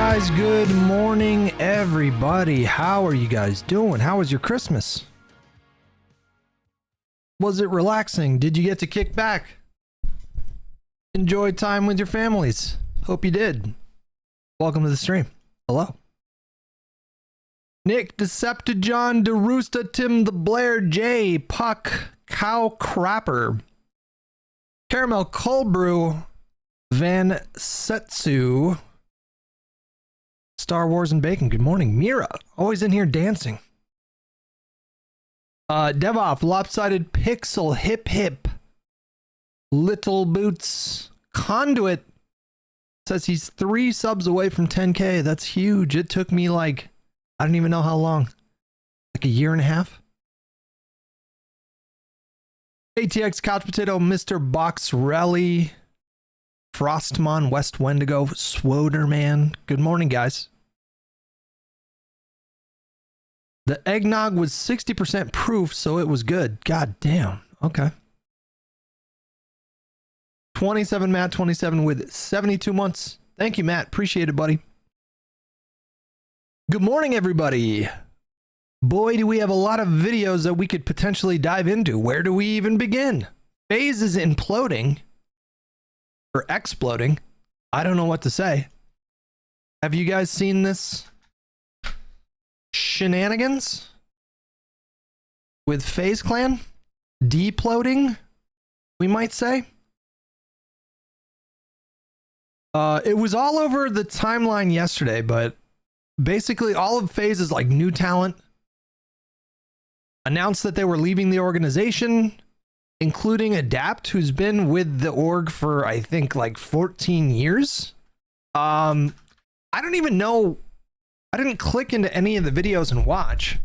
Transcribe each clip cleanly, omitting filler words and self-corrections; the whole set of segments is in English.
guys? Good morning, everybody. How are you guys doing? How was your Christmas? Was it relaxing? Did you get to kick back? Enjoy time with your families? Hope you did. Welcome to the stream. Hello. Nick, Deceptijon, DeRoosta, Tim the Blair, J, Puck, Cow Crapper, Caramel Cold Brew, Van Setsu, Star Wars and Bacon. Good morning. Mira, always in here dancing. Devoff, Lopsided Pixel, Hip Hip, Little Boots, Conduit says he's 3 subs away from 10K. That's huge. It took me like, I don't even know how long, like a year and a half. ATX Couch Potato, Mr. Box Rally, Frostmon, West Wendigo, Swoderman. Good morning, guys. The eggnog was 60% proof, so it was good. God damn. Okay. 27 Matt, 27 with 72 months. Thank you, Matt. Appreciate it, buddy. Good morning, everybody. Boy, do we have a lot of videos that we could potentially dive into. Where do we even begin? FaZe is imploding. Or exploding. I don't know what to say. Have you guys seen this shenanigans with FaZe Clan? Deploding, we might say. It was all over the timeline yesterday, but basically all of FaZe's like new talent announced that they were leaving the organization, including Adapt, who's been with the org for I think like 14 years. I don't even know. I didn't click into any of the videos and watch.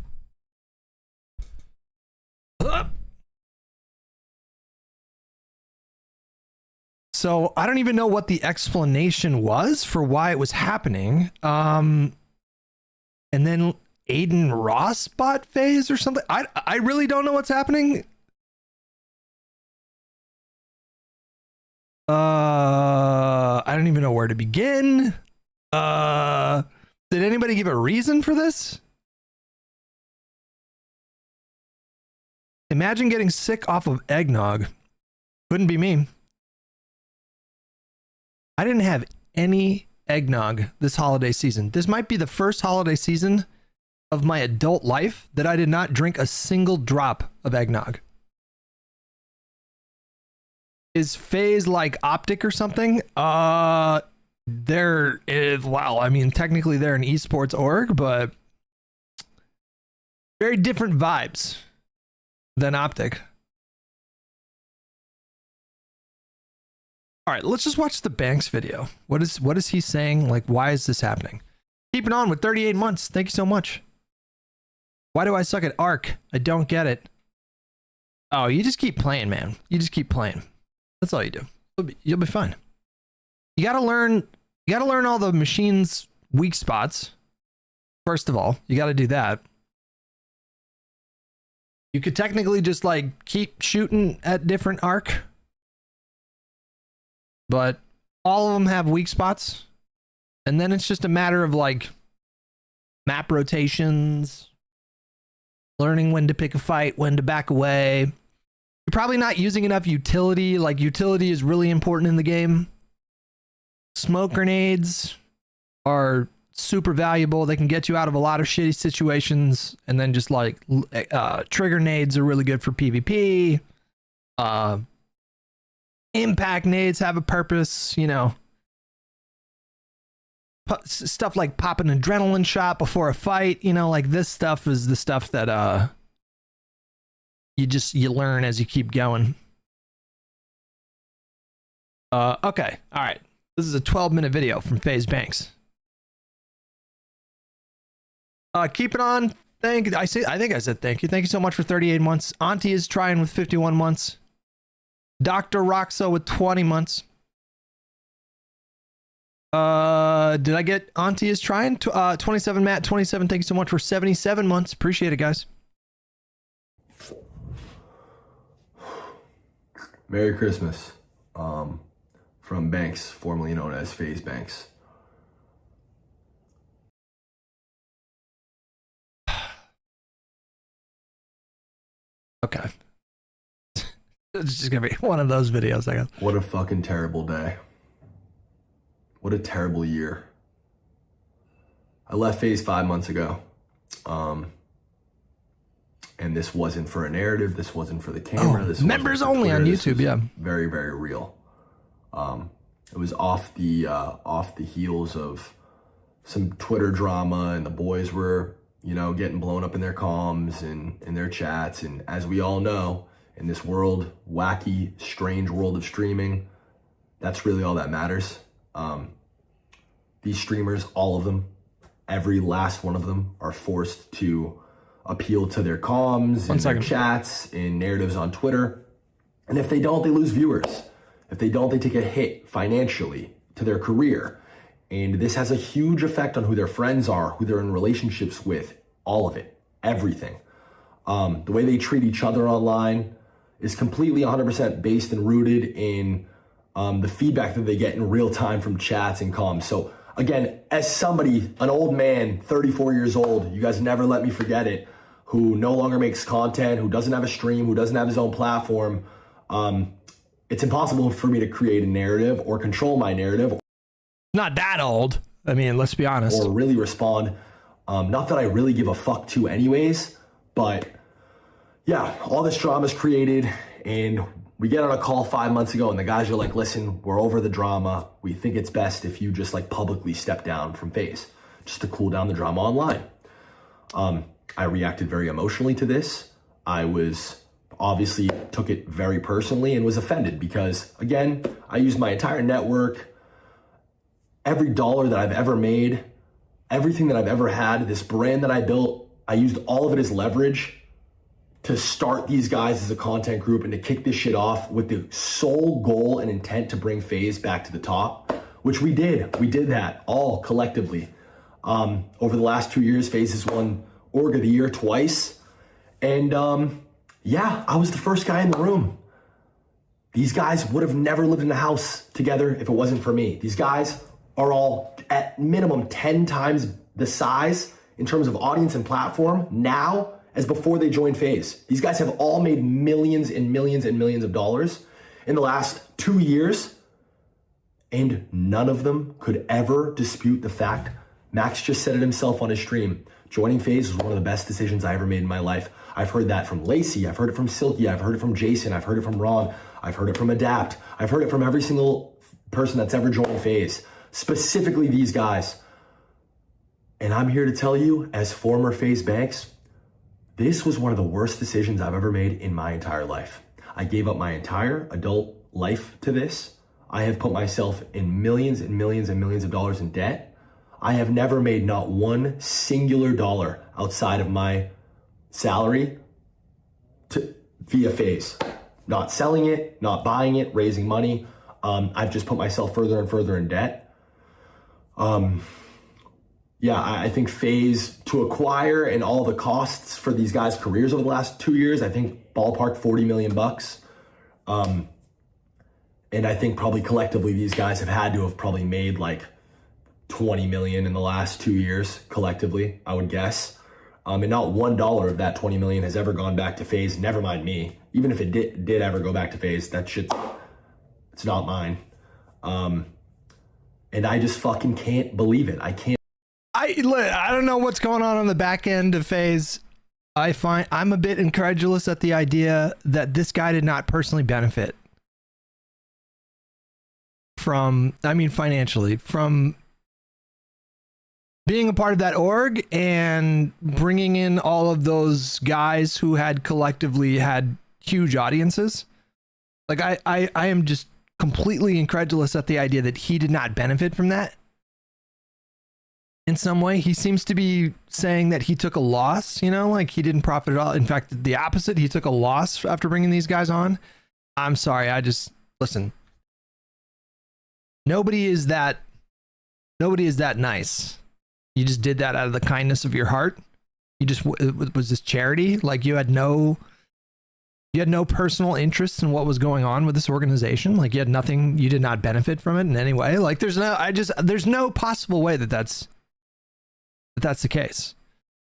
So I don't even know what the explanation was for why it was happening. And then Aiden Ross bought FaZe or something. I really don't know what's happening. I don't even know where to begin. Did anybody give a reason for this? Imagine getting sick off of eggnog. Couldn't be me. I didn't have any eggnog this holiday season. This might be the first holiday season of my adult life that I did not drink a single drop of eggnog. Is FaZe like Optic or something? There is, wow, I mean, technically they're an esports org, but very different vibes than Optic. All right, let's just watch the Banks video. What is he saying? Like, why is this happening? Keep it on with 38 months. Thank you so much. Why do I suck at Arc? I don't get it. Oh, you just keep playing, man. You just keep playing. That's all you do. You'll be fine. You gotta learn all the machine's weak spots. First of all, you gotta do that. You could technically just like keep shooting at different Arc, but all of them have weak spots. And then it's just a matter of like map rotations, learning when to pick a fight, when to back away. You're probably not using enough utility. Like, utility is really important in the game. Smoke grenades are super valuable. They can get you out of a lot of shitty situations. And then just like trigger nades are really good for PvP. Impact nades have a purpose, you know. Stuff like pop an adrenaline shot before a fight, you know, like this stuff is the stuff that you learn as you keep going. Okay, all right. This is a 12-minute video from FaZe Banks. Keep it on. I think I said thank you. Thank you so much for 38 months. Auntie is trying with 51 months. Dr. Roxo with 20 months. Did I get Auntie is trying? 27 Matt, 27. Thank you so much for 77 months. Appreciate it, guys. Merry Christmas. From Banks, formerly known as FaZe Banks. Okay. It's just gonna be one of those videos, I guess. What a fucking terrible day. What a terrible year. I left FaZe 5 months ago. And this wasn't for a narrative. This wasn't for the camera. This members only on YouTube. Yeah. Very, very real. It was off the heels of some Twitter drama, and the boys were, you know, getting blown up in their comms and in their chats. And as we all know, in this world, wacky, strange world of streaming, that's really all that matters. These streamers, all of them, every last one of them, are forced to appeal to their comms and their chats and narratives on Twitter. And if they don't, they lose viewers. If they don't, they take a hit financially to their career. And this has a huge effect on who their friends are, who they're in relationships with, all of it, everything. The way they treat each other online is completely 100% based and rooted in the feedback that they get in real time from chats and comms. So again, as somebody, an old man, 34 years old, you guys never let me forget it, who no longer makes content, who doesn't have a stream, who doesn't have his own platform, it's impossible for me to create a narrative or control my narrative. Not that old. I mean, let's be honest. Or really respond. Not that I really give a fuck to anyways, but yeah, all this drama is created, and we get on a call 5 months ago and the guys are like, listen, we're over the drama. We think it's best if you just like publicly step down from FaZe just to cool down the drama online. I reacted very emotionally to this. I was obviously took it very personally and was offended because, again, I used my entire network, every dollar that I've ever made, everything that I've ever had, this brand that I built, I used all of it as leverage to start these guys as a content group and to kick this shit off with the sole goal and intent to bring FaZe back to the top, which we did. We did that all collectively. Over the last 2 years, FaZe has won Org of the Year twice. And yeah, I was the first guy in the room. These guys would have never lived in a house together if it wasn't for me. These guys are all at minimum 10 times the size in terms of audience and platform now as before they joined FaZe. These guys have all made millions and millions and millions of dollars in the last 2 years, and none of them could ever dispute the fact. Max just said it himself on his stream. Joining FaZe was one of the best decisions I ever made in my life. I've heard that from Lacey, I've heard it from Silky, I've heard it from Jason, I've heard it from Ron, I've heard it from Adapt, I've heard it from every single person that's ever joined FaZe, specifically these guys. And I'm here to tell you, as former FaZe Banks, this was one of the worst decisions I've ever made in my entire life. I gave up my entire adult life to this. I have put myself in millions and millions and millions of dollars in debt. I have never made not one singular dollar outside of my salary via FaZe. Not selling it, not buying it, raising money. I've just put myself further and further in debt. Yeah, I think FaZe to acquire and all the costs for these guys' careers over the last 2 years, I think ballpark $40 million bucks. And I think probably collectively these guys have had to have probably made like 20 million in the last 2 years collectively, I would guess. And not $1 of that 20 million has ever gone back to FaZe, never mind me. Even if it did ever go back to FaZe, that shit, it's not mine. And I just fucking can't believe it. I can't. I don't know what's going on the back end of FaZe. I'm a bit incredulous at the idea that this guy did not personally benefit from, I mean, financially, from being a part of that org and bringing in all of those guys who had collectively had huge audiences. Like I am just completely incredulous at the idea that he did not benefit from that. In some way, he seems to be saying that he took a loss, you know, like he didn't profit at all. In fact, the opposite, he took a loss after bringing these guys on. I'm sorry. Listen, nobody is that nice. You just did that out of the kindness of your heart. You just, was this charity? Like you had no personal interest in what was going on with this organization. Like you had nothing, you did not benefit from it in any way. Like there's no possible way that that's the case.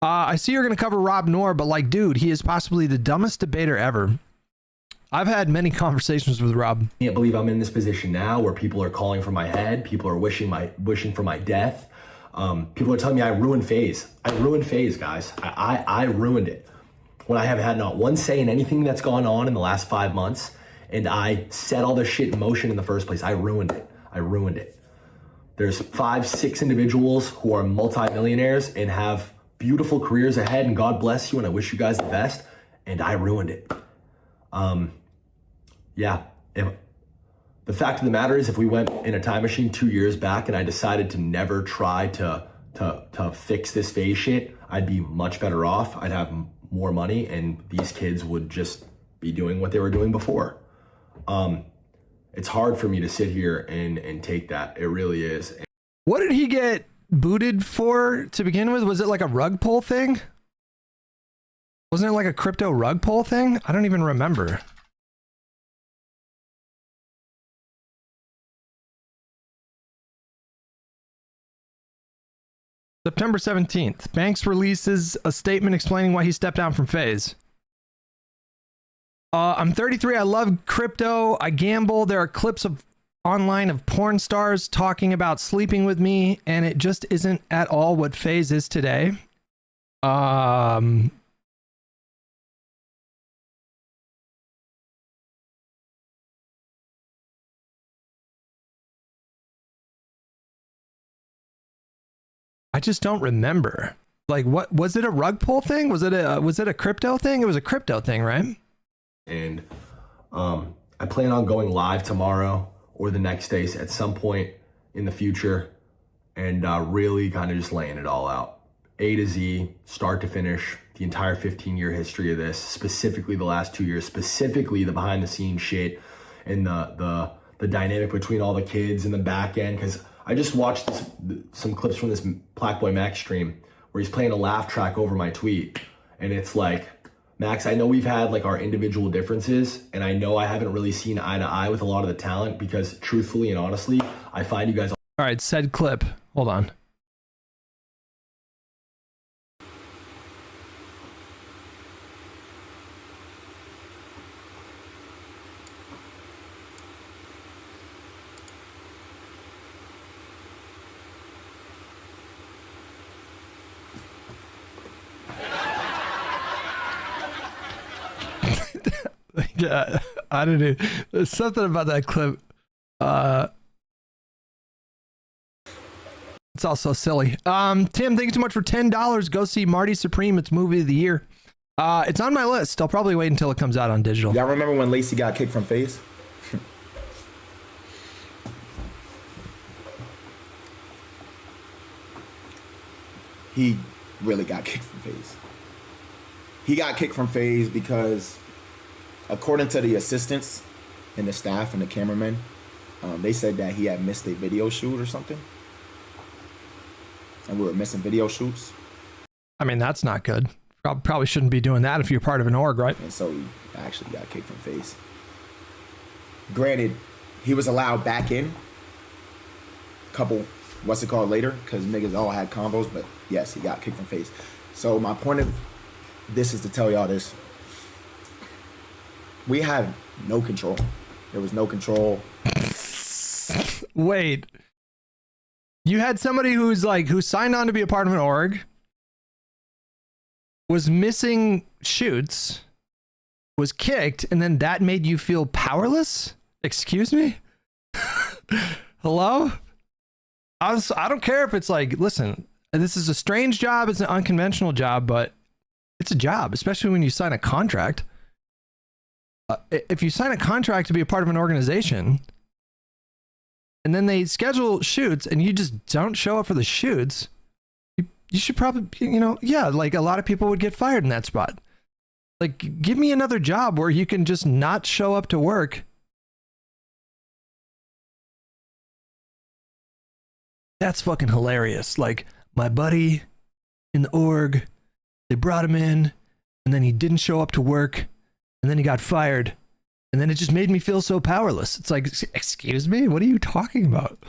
I see you're going to cover Rob Noerr, but like, dude, he is possibly the dumbest debater ever. I've had many conversations with Rob. I can't believe I'm in this position now where people are calling for my head. People are wishing for my death. People are telling me I ruined FaZe. I ruined FaZe, guys. I ruined it. When I have had not one say in anything that's gone on in the last 5 months, and I set all this shit in motion in the first place. I ruined it. I ruined it. There's 5, 6 individuals who are multimillionaires and have beautiful careers ahead, and God bless you, and I wish you guys the best, and I ruined it. Yeah, the fact of the matter is, if we went in a time machine 2 years back and I decided to never try to fix this FaZe shit, I'd be much better off. I'd have more money, and these kids would just be doing what they were doing before. It's hard for me to sit here and take that. It really is. What did he get booted for to begin with? Was it like a rug pull thing? Wasn't it like a crypto rug pull thing? I don't even remember. September 17th, Banks releases a statement explaining why he stepped down from FaZe. I'm 33. I love crypto. I gamble. There are clips online of porn stars talking about sleeping with me, and it just isn't at all what FaZe is today. I just don't remember. Like, what was it? A rug pull thing? Was it a crypto thing? It was a crypto thing, right? And I plan on going live tomorrow or the next day at some point in the future, and really kind of just laying it all out. A to Z, start to finish, the entire 15-year history of this, specifically the last 2 years, specifically the behind the scenes shit and the dynamic between all the kids in the back end. Because I just watched some clips from this Black Boy Max stream where he's playing a laugh track over my tweet. And it's like, Max, I know we've had like our individual differences, and I know I haven't really seen eye to eye with a lot of the talent because truthfully and honestly, I find you guys... All right, said clip. Hold on. Yeah, I don't know. There's something about that clip. It's also silly. Tim, thank you so much for $10. Go see Marty Supreme. It's movie of the year. It's on my list. I'll probably wait until it comes out on digital. Y'all remember when Lacey got kicked from FaZe? He really got kicked from FaZe. He got kicked from FaZe because, according to the assistants and the staff and the cameramen, they said that he had missed a video shoot or something. And we were missing video shoots. I mean, that's not good. Probably shouldn't be doing that if you're part of an org, right? And so he actually got kicked from FaZe. Granted, he was allowed back in a couple, later, because niggas all had combos, but yes, he got kicked from FaZe. So my point of this is to tell y'all this. We had no control. There was no control. Wait. You had somebody who signed on to be a part of an org, was missing shoots, was kicked, and then that made you feel powerless? Excuse me? Hello? I don't care if it's like, listen, this is a strange job, it's an unconventional job, but it's a job, especially when you sign a contract. If you sign a contract to be a part of an organization, and then they schedule shoots and you just don't show up for the shoots, you should probably, yeah, like a lot of people would get fired in that spot. Like, give me another job where you can just not show up to work. That's fucking hilarious. Like, my buddy in the org, they brought him in, and then he didn't show up to work, and then he got fired. And then it just made me feel so powerless. It's like, excuse me? What are you talking about?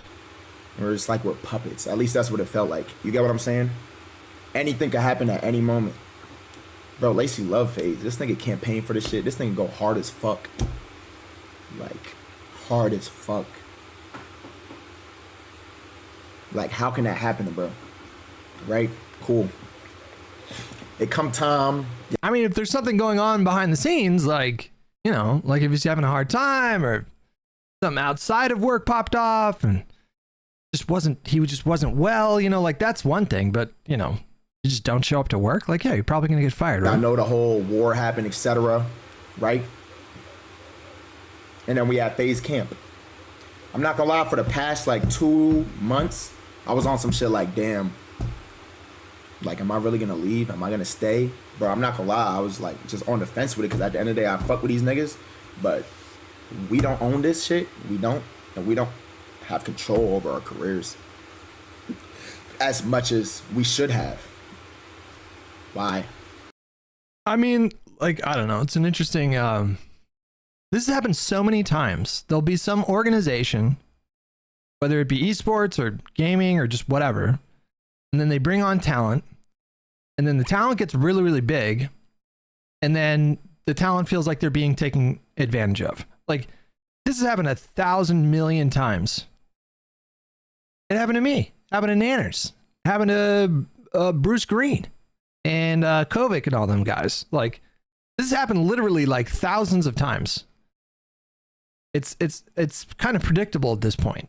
Or it's like we're puppets. At least that's what it felt like. You get what I'm saying? anything could happen at any moment. Bro, Lacey love FaZe. This nigga campaign for this shit. This nigga go hard as fuck. Like, hard as fuck. Like, how can that happen, bro? Right? Cool. It come time. I mean, if there's something going on behind the scenes, like, you know, like if he's having a hard time or something outside of work popped off and he just wasn't well, you know, like that's one thing, but you know, you just don't show up to work, like, yeah, you're probably gonna get fired, right? I know the whole war happened, etc., right? And then we had FaZe camp. I'm not gonna lie, for the past like 2 months, I was on some shit like, damn, like, am I really gonna leave? Am I gonna stay? Bro, I'm not gonna lie, I was like just on the fence with it, because at the end of the day, I fuck with these niggas, but we don't own this shit. We don't, and we don't have control over our careers as much as we should have. Why? I mean, like, I don't know. It's an interesting, this has happened so many times. There'll be some organization, whether it be esports or gaming or just whatever, and then they bring on talent, and then the talent gets really, really big, and then the talent feels like they're being taken advantage of. Like, this has happened 1,000 million times. It happened to me. It happened to Nanners. It happened to Bruce Green and Kovic and all them guys. Like, this has happened literally like thousands of times. It's kind of predictable at this point.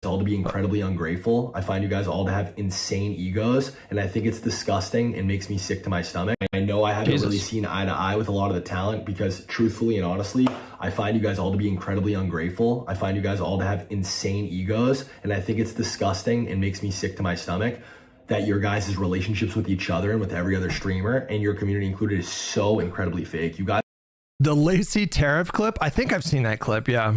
All to be incredibly ungrateful. I find you guys all to have insane egos, and I think it's disgusting and makes me sick to my stomach. I know I haven't really seen eye to eye with a lot of the talent because, truthfully and honestly, I find you guys all to be incredibly ungrateful. I find you guys all to have insane egos, and I think it's disgusting and makes me sick to my stomach that your guys' relationships with each other and with every other streamer, and your community included, is so incredibly fake. You guys. The Lacey tariff clip? I think I've seen that clip, yeah.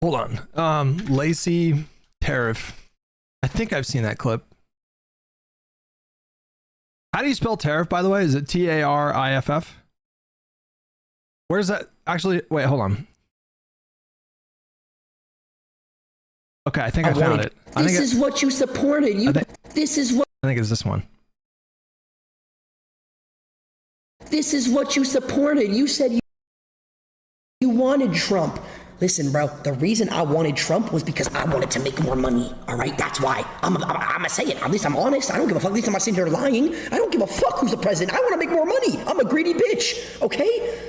Hold on. Lacey tariff. I think I've seen that clip. How do you spell tariff, by the way? Is it T-A-R-I-F-F? Where's that? Actually, wait, hold on. Okay, I think I found it. This is what you supported. This is what. I think it's this one. This is what you supported. You said you wanted Trump. Listen, bro, the reason I wanted Trump was because I wanted to make more money, all right? That's why. I'm gonna say it. At least I'm honest. I don't give a fuck. At least I'm not sitting here lying. I don't give a fuck who's the president. I want to make more money. I'm a greedy bitch, okay?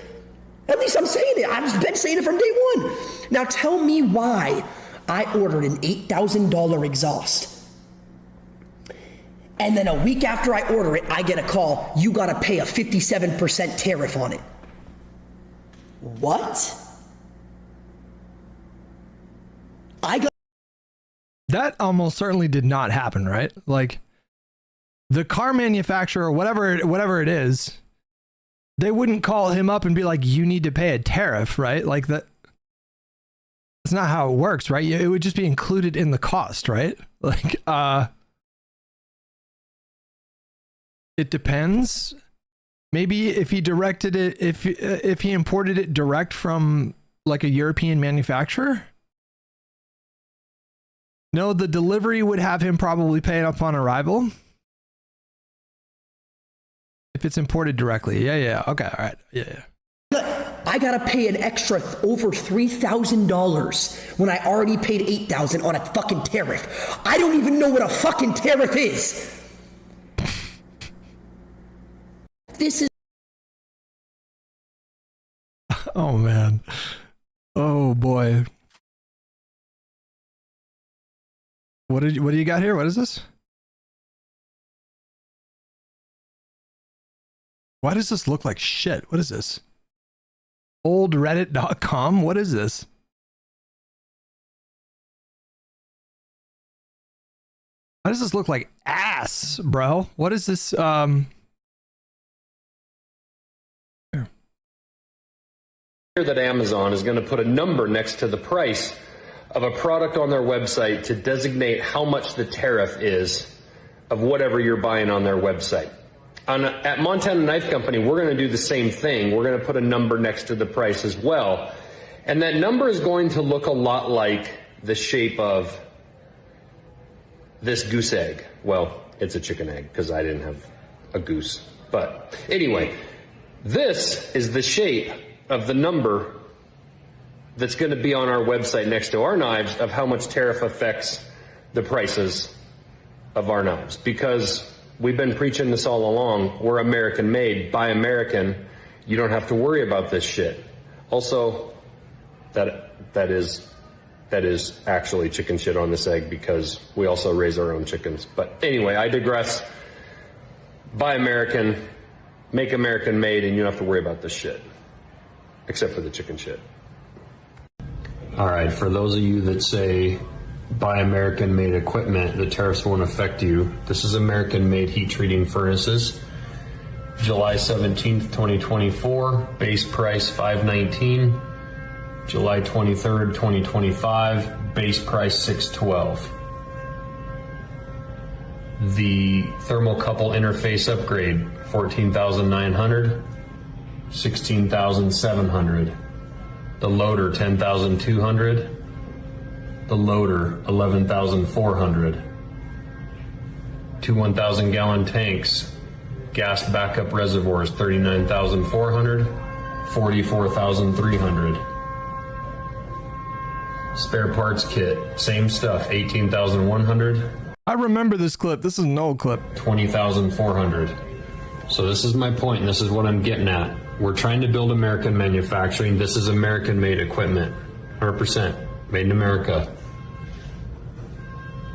At least I'm saying it. I've been saying it from day one. Now tell me why I ordered an $8,000 exhaust. And then a week after I order it, I get a call. You got to pay a 57% tariff on it. What? That almost certainly did not happen, right? Like, the car manufacturer or whatever it is, they wouldn't call him up and be like, you need to pay a tariff, right? Like, that's not how it works, right? It would just be included in the cost, right? Like, it depends. Maybe if he directed it, if he imported it direct from like a European manufacturer. No, the delivery would have him probably pay it upon arrival. If it's imported directly. Yeah. Okay. All right. Yeah. I gotta pay an extra over $3,000 when I already paid $8,000 on a fucking tariff. I don't even know what a fucking tariff is. This is. Oh man. Oh boy. What do you got here? What is this? Why does this look like shit? What is this? Oldreddit.com? What is this? Why does this look like ass, bro? What is this? Here. That Amazon is going to put a number next to the price of a product on their website to designate how much the tariff is of whatever you're buying on their website. At Montana Knife Company, we're going to do the same thing. We're going to put a number next to the price as well. And that number is going to look a lot like the shape of this goose egg. Well, it's a chicken egg because I didn't have a goose. But anyway, this is the shape of the number that's going to be on our website next to our knives of how much tariff affects the prices of our knives. Because we've been preaching this all along. We're American made, buy American. You don't have to worry about this shit. Also, that is actually chicken shit on this egg because we also raise our own chickens. But anyway, I digress. Buy American, make American made, and you don't have to worry about this shit. Except for the chicken shit. All right, for those of you that say buy American made equipment, the tariffs won't affect you. This is American made heat treating furnaces. July 17th, 2024, base price $519. July 23rd, 2025, base price $612. The thermocouple interface upgrade, $14,900, $16,700. The loader, $10,200. The loader, $11,400. Two 1,000 gallon tanks, gas backup reservoirs, $39,400, $44,300. Spare parts kit, same stuff, $18,100. I remember this clip. This is an old clip. $20,400. So this is my point, and this is what I'm getting at. We're trying to build American manufacturing. This is American-made equipment, 100% made in America.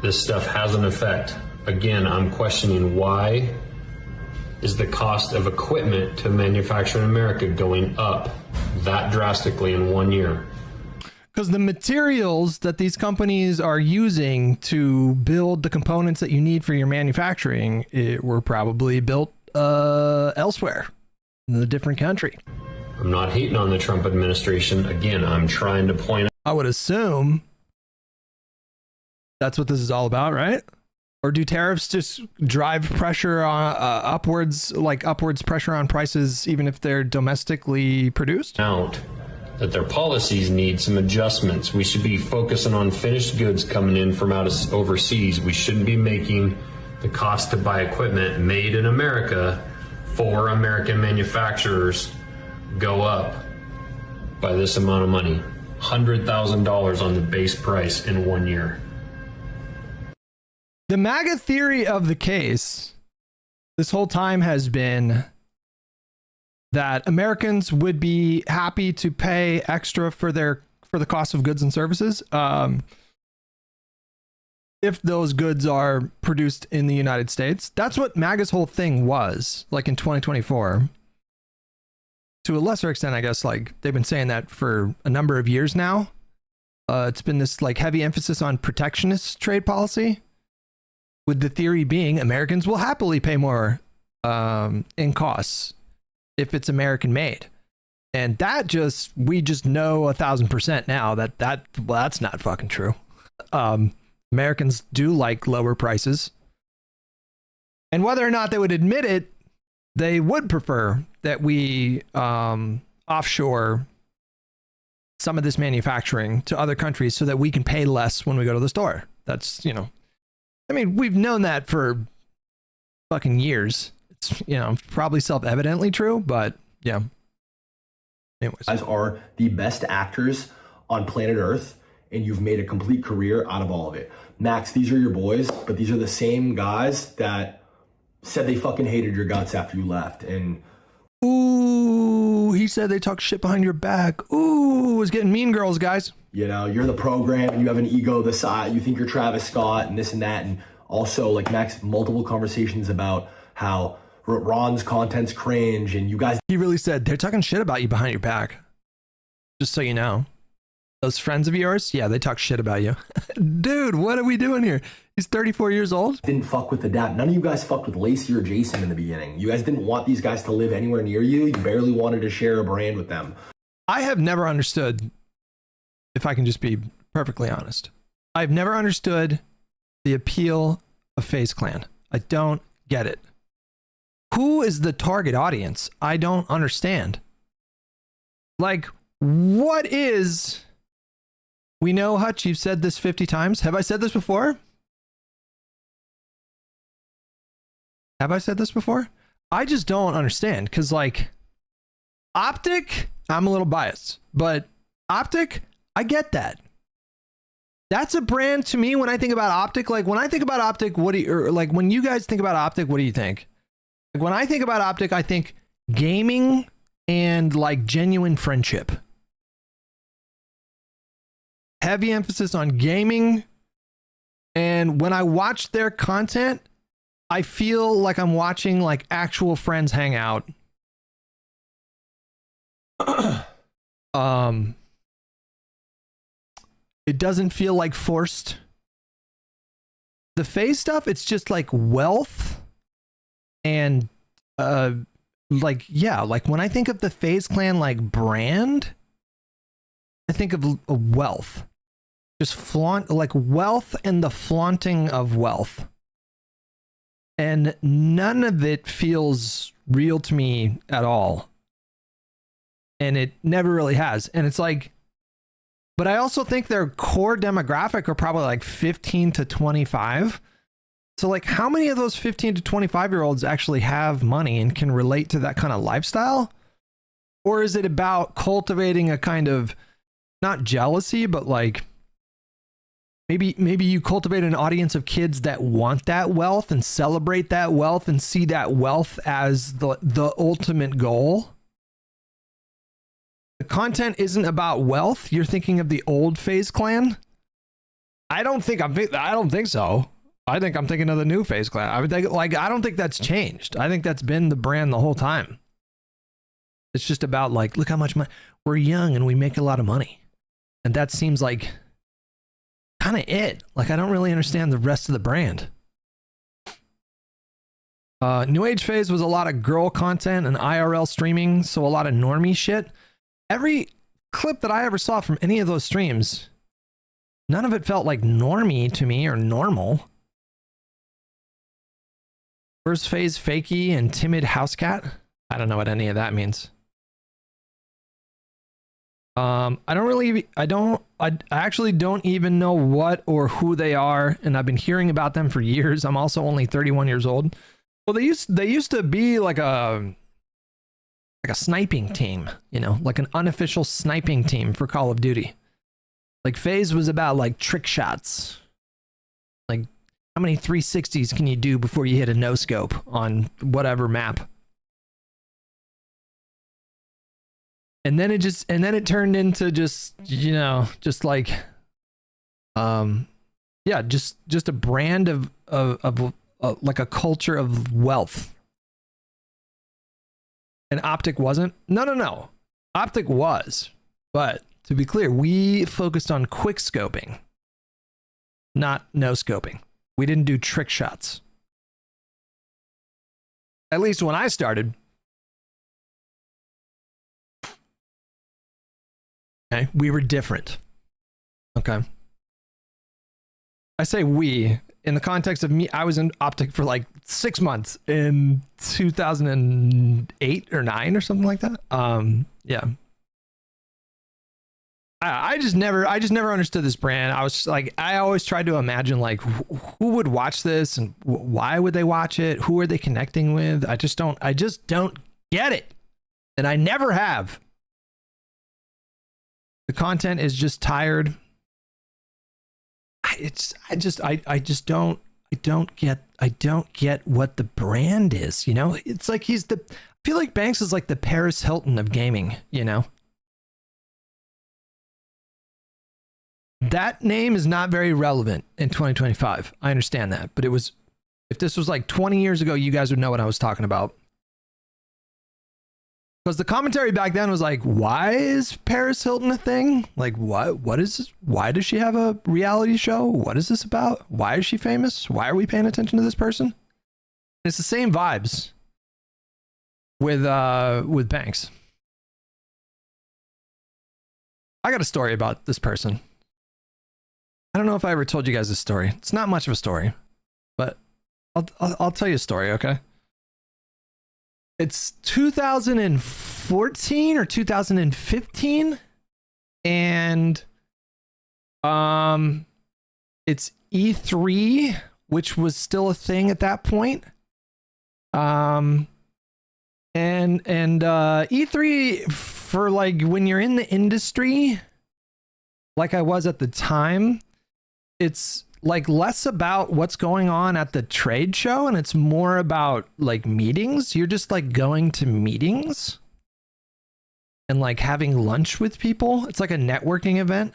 This stuff has an effect. Again, I'm questioning why is the cost of equipment to manufacture in America going up that drastically in 1 year? Because the materials that these companies are using to build the components that you need for your manufacturing were probably built elsewhere in a different country. I'm not hating on the Trump administration. Again, I'm trying to point out. I would assume that's what this is all about, right? Or do tariffs just drive pressure on upwards pressure on prices, even if they're domestically produced? That their policies need some adjustments. We should be focusing on finished goods coming in from overseas. We shouldn't be making the cost to buy equipment made in America for American manufacturers go up by this amount of money. $100,000 on the base price in 1 year. The MAGA theory of the case this whole time has been that Americans would be happy to pay extra for the cost of goods and services if those goods are produced in the United States. That's what MAGA's whole thing was, like in 2024. To a lesser extent, I guess, like they've been saying that for a number of years now. It's been this like heavy emphasis on protectionist trade policy, with the theory being Americans will happily pay more in costs if it's American made. And that we just know 1,000% now that's not fucking true. Americans do like lower prices. And whether or not they would admit it, they would prefer that we offshore some of this manufacturing to other countries so that we can pay less when we go to the store. That's, I mean, we've known that for fucking years. It's, probably self-evidently true, but yeah. Anyways. You guys are the best actors on planet Earth, and you've made a complete career out of all of it. Max, these are your boys, but these are the same guys that said they fucking hated your guts after you left. And ooh, he said they talk shit behind your back. Ooh, it's getting mean girls, guys. You're the program and you have an ego the size, you think you're Travis Scott and this and that. And also, like, Max, multiple conversations about how Ron's content's cringe and you guys. He really said they're talking shit about you behind your back. Just so you know. Those friends of yours, yeah, they talk shit about you. Dude, what are we doing here? He's 34 years old. Didn't fuck with the dad. None of you guys fucked with Lacey or Jason in the beginning. You guys didn't want these guys to live anywhere near you. You barely wanted to share a brand with them. I have never understood, if I can just be perfectly honest, I've never understood the appeal of FaZe Clan. I don't get it. Who is the target audience? I don't understand. Like, what is... We know, Hutch, you've said this 50 times. Have I said this before? Have I said this before? I just don't understand because, like, Optic, I'm a little biased, but Optic, I get that. That's a brand to me when I think about Optic. Like, when I think about Optic, what do you, or like, when you guys think about Optic, what do you think? Like, when I think about Optic, I think gaming and like genuine friendship. Heavy emphasis on gaming. And when I watch their content, I feel like I'm watching like actual friends hang out. It doesn't feel like forced. The FaZe stuff, it's just like wealth and like, yeah, like when I think of the FaZe Clan like brand, I think of wealth. Just flaunt, like wealth and the flaunting of wealth. And none of it feels real to me at all. And it never really has. And it's like, but I also think their core demographic are probably like 15 to 25. So like, how many of those 15 to 25-year-olds actually have money and can relate to that kind of lifestyle? Or is it about cultivating a kind of, not jealousy, but like, maybe you cultivate an audience of kids that want that wealth and celebrate that wealth and see that wealth as the ultimate goal? The content isn't about wealth. You're thinking of the old FaZe Clan? I don't think so. I think I'm thinking of the new FaZe Clan. I don't think that's changed. I think that's been the brand the whole time. It's just about like, look how much money. We're young and we make a lot of money. And that seems like kind of it. Like, I don't really understand the rest of the brand. New Age FaZe was a lot of girl content and IRL streaming, so a lot of normie shit. Every clip that I ever saw from any of those streams, none of it felt like normie to me or normal. First FaZe fakey and timid house cat. I don't know what any of that means. I actually don't even know what or who they are, and I've been hearing about them for years. I'm also only 31 years old. Well, they used to be like a sniping team, you know, like an unofficial sniping team for Call of Duty. Like FaZe was about like trick shots. Like, how many 360s can you do before you hit a no scope on whatever map? And then it turned into just, you know, just like, yeah, just a brand of like a culture of wealth. And Optic wasn't? No. Optic was. But to be clear, we focused on quick scoping, not no scoping. We didn't do trick shots. At least when I started. Okay, we were different. Okay. I say we in the context of me. I was in Optic for like 6 months in 2008 or 9 or something like that. Yeah. I just never understood this brand. I was just like, I always tried to imagine like who would watch this and why would they watch it? Who are they connecting with? I just don't get it. And I never have. The content is just tired. I don't get what the brand is, you know? It's like I feel like Banks is like the Paris Hilton of gaming, you know? That name is not very relevant in 2025. I understand that, but if this was like 20 years ago, you guys would know what I was talking about. Because the commentary back then was like, why is Paris Hilton a thing? Like, what is this? Why does she have a reality show? What is this about? Why is she famous? Why are we paying attention to this person? And it's the same vibes with Banks. I got a story about this person. I don't know if I ever told you guys this story. It's not much of a story, but I'll tell you a story, okay? It's 2014 or 2015, and it's E3, which was still a thing at that point. And E3 for like when you're in the industry, like I was at the time, it's like less about what's going on at the trade show and it's more about like meetings. You're just like going to meetings and like having lunch with people. It's like a networking event.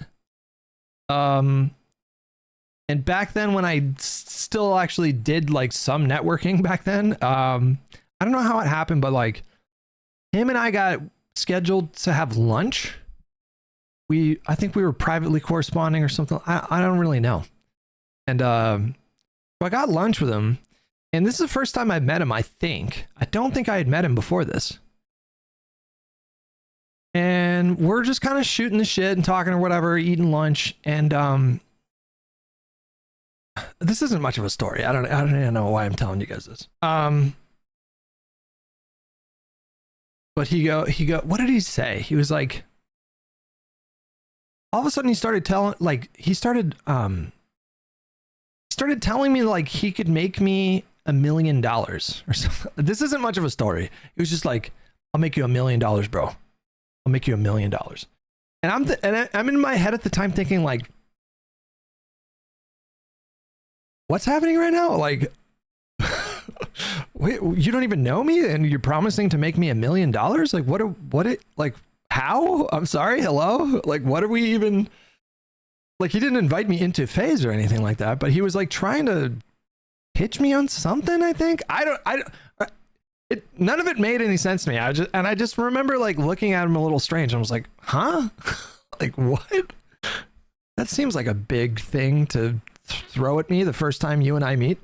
And back then when I still actually did like some networking back then, I don't know how it happened, but like him and I got scheduled to have lunch. I think we were privately corresponding or something. I don't really know. And so I got lunch with him, and this is the first time I met him, I think. I don't think I had met him before this. And we're just kind of shooting the shit and talking or whatever, eating lunch, and this isn't much of a story. I don't even know why I'm telling you guys this. But he go, what did he say? He was like, all of a sudden he started telling me like he could make me $1 million or something. This isn't much of a story. He was just like, I'll make you $1 million, bro. I'll make you $1 million. And I'm in my head at the time thinking like, what's happening right now? Like, wait, you don't even know me and you're promising to make me $1 million? Like, like, how? I'm sorry. Hello? Like, what are we even, like, he didn't invite me into FaZe or anything like that, but he was like trying to pitch me on something, I think. None of it made any sense to me. I just remember like looking at him a little strange. I was like, huh? Like, what? That seems like a big thing to throw at me the first time you and I meet.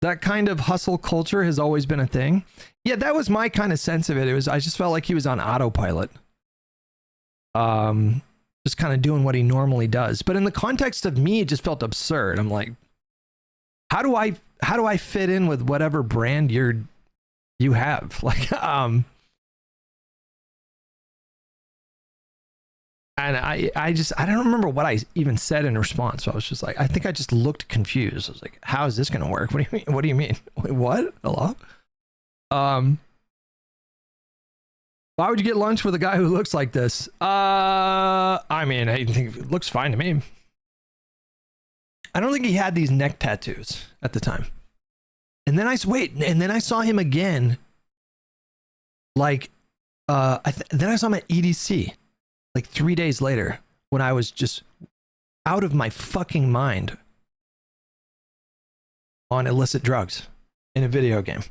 That kind of hustle culture has always been a thing. Yeah, that was my kind of sense of it. I just felt like he was on autopilot. Just kind of doing what he normally does. But in the context of me, it just felt absurd. I'm like, how do I fit in with whatever brand you have? Like, and I don't remember what I even said in response. So I was just like, I think I just looked confused. I was like, how is this going to work? What do you mean? What do you mean? Wait, what? Hello? Why would you get lunch with a guy who looks like this? I mean, I think it looks fine to me. I don't think he had these neck tattoos at the time. And then I saw him again. Like, then I saw him at EDC. Like 3 days later, when I was just out of my fucking mind on illicit drugs in a video game.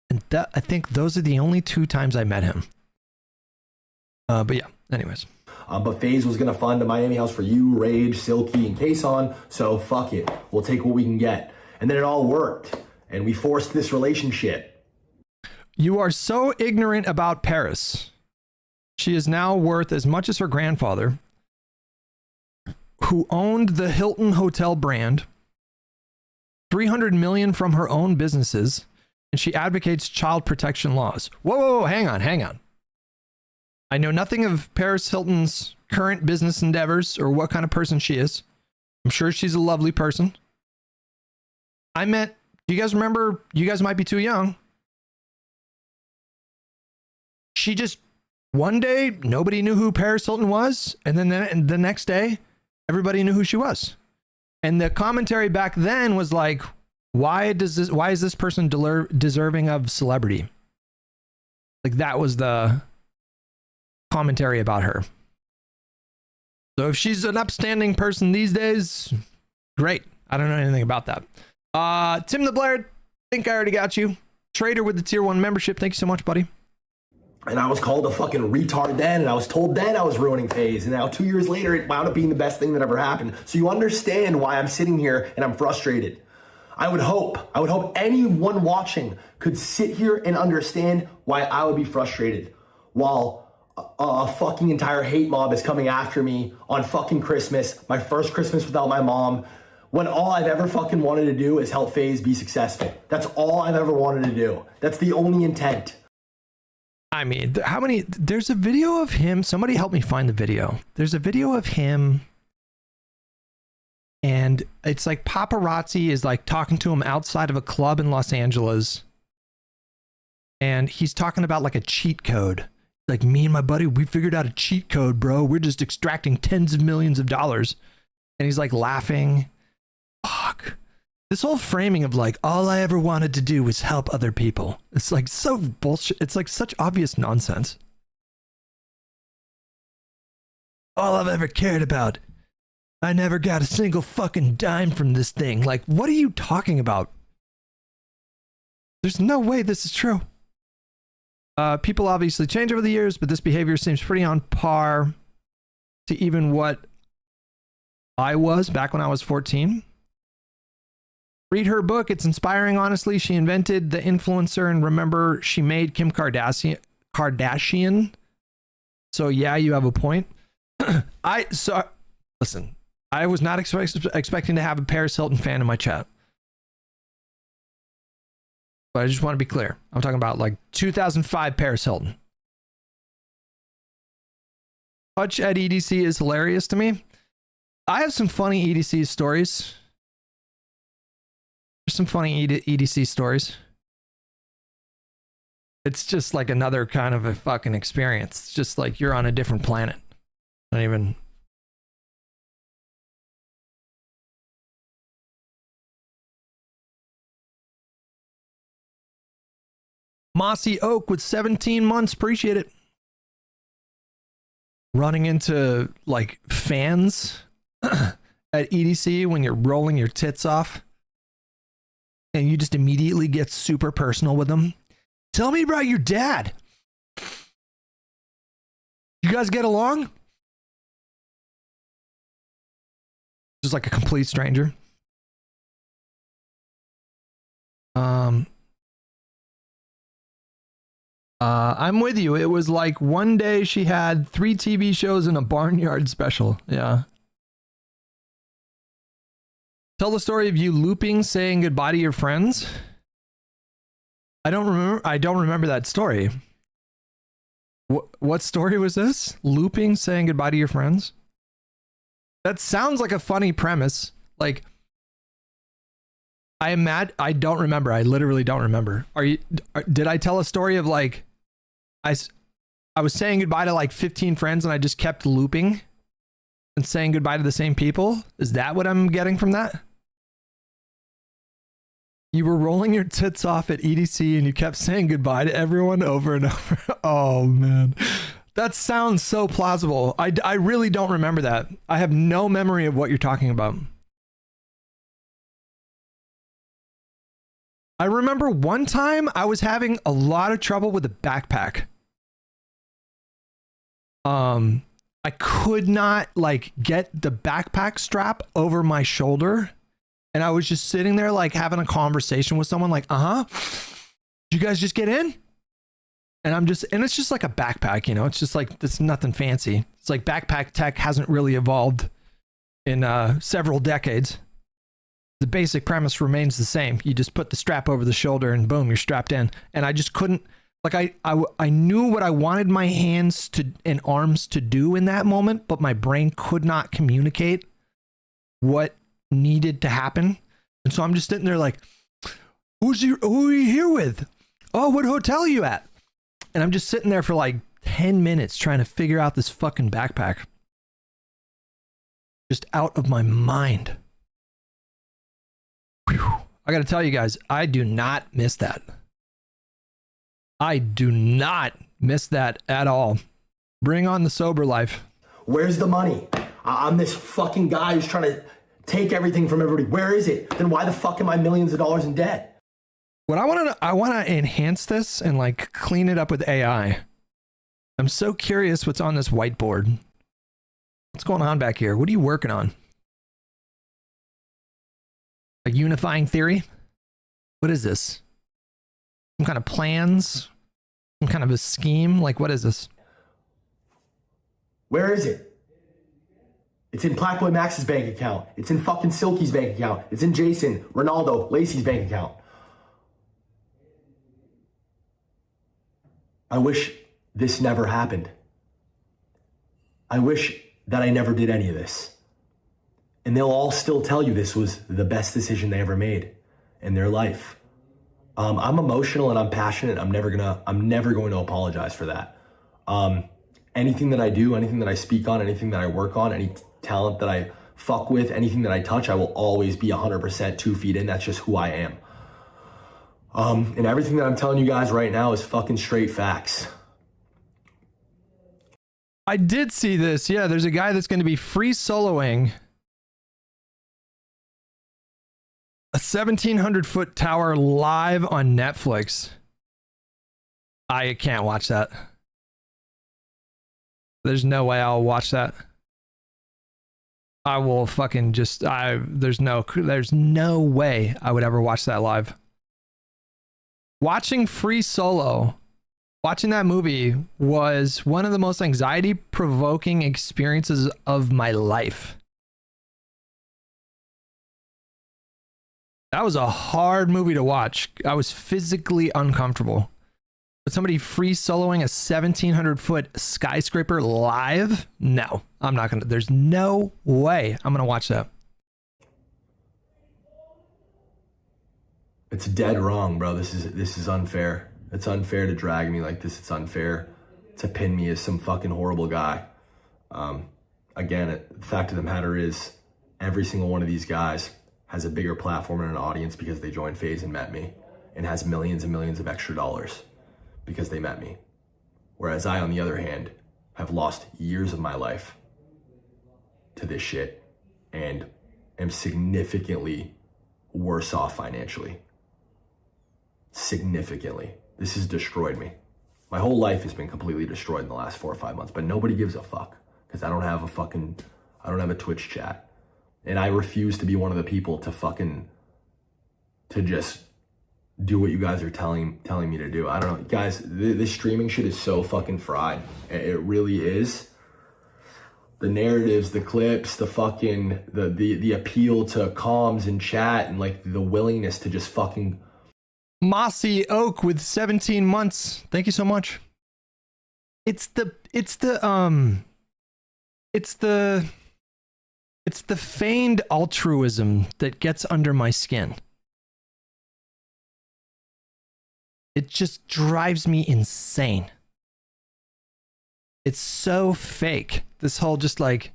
And I think those are the only 2 times I met him. But yeah, anyways. But FaZe was going to fund a Miami house for you, Rage, Silky, and Kason, so fuck it. We'll take what we can get. And then it all worked, and we forced this relationship. You are so ignorant about Paris. She is now worth as much as her grandfather, who owned the Hilton Hotel brand, $300 million from her own businesses, and she advocates child protection laws. Whoa, hang on. I know nothing of Paris Hilton's current business endeavors or what kind of person she is. I'm sure she's a lovely person. Do you guys remember? You guys might be too young. She just, one day, nobody knew who Paris Hilton was. And then the next day, everybody knew who she was. And the commentary back then was like, why is this person deserving of celebrity? Like, that was the commentary about her. So if she's an upstanding person these days, great. I don't know anything about that. Tim the Blair, think I already got you. Trader with the tier 1 membership. Thank you so much, buddy. And I was called a fucking retard then, and I was told then I was ruining FaZe, and now 2 years later, it wound up being the best thing that ever happened. So you understand why I'm sitting here and I'm frustrated. I would hope anyone watching could sit here and understand why I would be frustrated while a fucking entire hate mob is coming after me on fucking Christmas, my first Christmas without my mom, when all I've ever fucking wanted to do is help FaZe be successful. That's all I've ever wanted to do. That's the only intent. I mean, there's a video of him. Somebody help me find the video. There's a video of him And it's like paparazzi is like talking to him outside of a club in Los Angeles. And he's talking about like a cheat code. Like, me and my buddy, we figured out a cheat code, bro. We're just extracting tens of millions of dollars. And he's like laughing. Fuck. This whole framing of like, all I ever wanted to do was help other people. It's like so bullshit. It's like such obvious nonsense. All I've ever cared about. I never got a single fucking dime from this thing. Like, what are you talking about? There's no way this is true. People obviously change over the years, but this behavior seems pretty on par to even what I was back when I was 14. Read her book. It's inspiring, honestly. She invented the influencer, and remember, she made Kim Kardashian. So yeah, you have a point. Listen, I was not expecting to have a Paris Hilton fan in my chat. But I just want to be clear. I'm talking about like 2005 Paris Hilton. Hutch at EDC is hilarious to me. I have some funny EDC stories. There's some funny EDC stories. It's just like another kind of a fucking experience. It's just like you're on a different planet. Not even... Mossy Oak with 17 months. Appreciate it. Running into like fans at EDC when you're rolling your tits off and you just immediately get super personal with them. Tell me about your dad. You guys get along? Just like a complete stranger. I'm with you. It was like one day she had 3 TV shows and a barnyard special. Yeah. Tell the story of you looping, saying goodbye to your friends. I don't remember that story. What story was this? Looping, saying goodbye to your friends? That sounds like a funny premise. Like, I don't remember. I literally don't remember. Did I tell a story of like, I was saying goodbye to like 15 friends and I just kept looping and saying goodbye to the same people? Is that what I'm getting from that? You were rolling your tits off at EDC and you kept saying goodbye to everyone over and over. Oh man. That sounds so plausible. I really don't remember that. I have no memory of what you're talking about. I remember one time I was having a lot of trouble with a backpack. I could not like get the backpack strap over my shoulder. And I was just sitting there like having a conversation with someone like, did you guys just get in? And it's just like a backpack, you know, it's just like, it's nothing fancy. It's like backpack tech hasn't really evolved in several decades. The basic premise remains the same. You just put the strap over the shoulder and boom, you're strapped in. And I just couldn't, like I knew what I wanted my hands to and arms to do in that moment, but my brain could not communicate what needed to happen. And so I'm just sitting there like, who are you here with? Oh, what hotel are you at? And I'm just sitting there for like 10 minutes trying to figure out this fucking backpack. Just out of my mind. Whew. I gotta tell you guys, I do not miss that. I do not miss that at all. Bring on the sober life. Where's the money? I'm this fucking guy who's trying to take everything from everybody. Where is it? Then why the fuck am I millions of dollars in debt? What I want to enhance this and like clean it up with AI. I'm so curious what's on this whiteboard. What's going on back here? What are you working on? A unifying theory? What is this? Some kind of plans? Some kind of a scheme? Like, what is this? Where is it? It's in Blackboy Max's bank account. It's in fucking Silky's bank account. It's in Jason, Ronaldo, Lacey's bank account. I wish this never happened. I wish that I never did any of this. And they'll all still tell you this was the best decision they ever made in their life. I'm emotional and I'm passionate. I'm never going to apologize for that. Anything that I do, anything that I speak on, anything that I work on, any talent that I fuck with, anything that I touch, I will always be 100% 2 feet in. That's just who I am. And everything that I'm telling you guys right now is fucking straight facts. I did see this. Yeah, there's a guy that's going to be free soloing a 1,700-foot tower live on Netflix. I can't watch that. There's no way I'll watch that. I will fucking just, there's no way I would ever watch that live. Watching Free Solo, watching that movie was one of the most anxiety-provoking experiences of my life. That was a hard movie to watch. I was physically uncomfortable. But somebody free soloing a 1,700-foot skyscraper live? No, I'm not gonna. There's no way I'm gonna watch that. It's dead wrong, bro. This is unfair. It's unfair to drag me like this. It's unfair to pin me as some fucking horrible guy. Again, the fact of the matter is, every single one of these guys has a bigger platform and an audience because they joined FaZe and met me, and has millions and millions of extra dollars because they met me. Whereas I, on the other hand, have lost years of my life to this shit and am significantly worse off financially. Significantly. This has destroyed me. My whole life has been completely destroyed in the last 4 or 5 months, but nobody gives a fuck because I don't have a Twitch chat. And I refuse to be one of the people to just do what you guys are telling me to do. I don't know, guys, this streaming shit is so fucking fried. It really is. The narratives, the clips, the fucking, the appeal to comms and chat and like the willingness to just fucking. Mossy Oak with 17 months. Thank you so much. It's the feigned altruism that gets under my skin. It just drives me insane. It's so fake. This whole just like,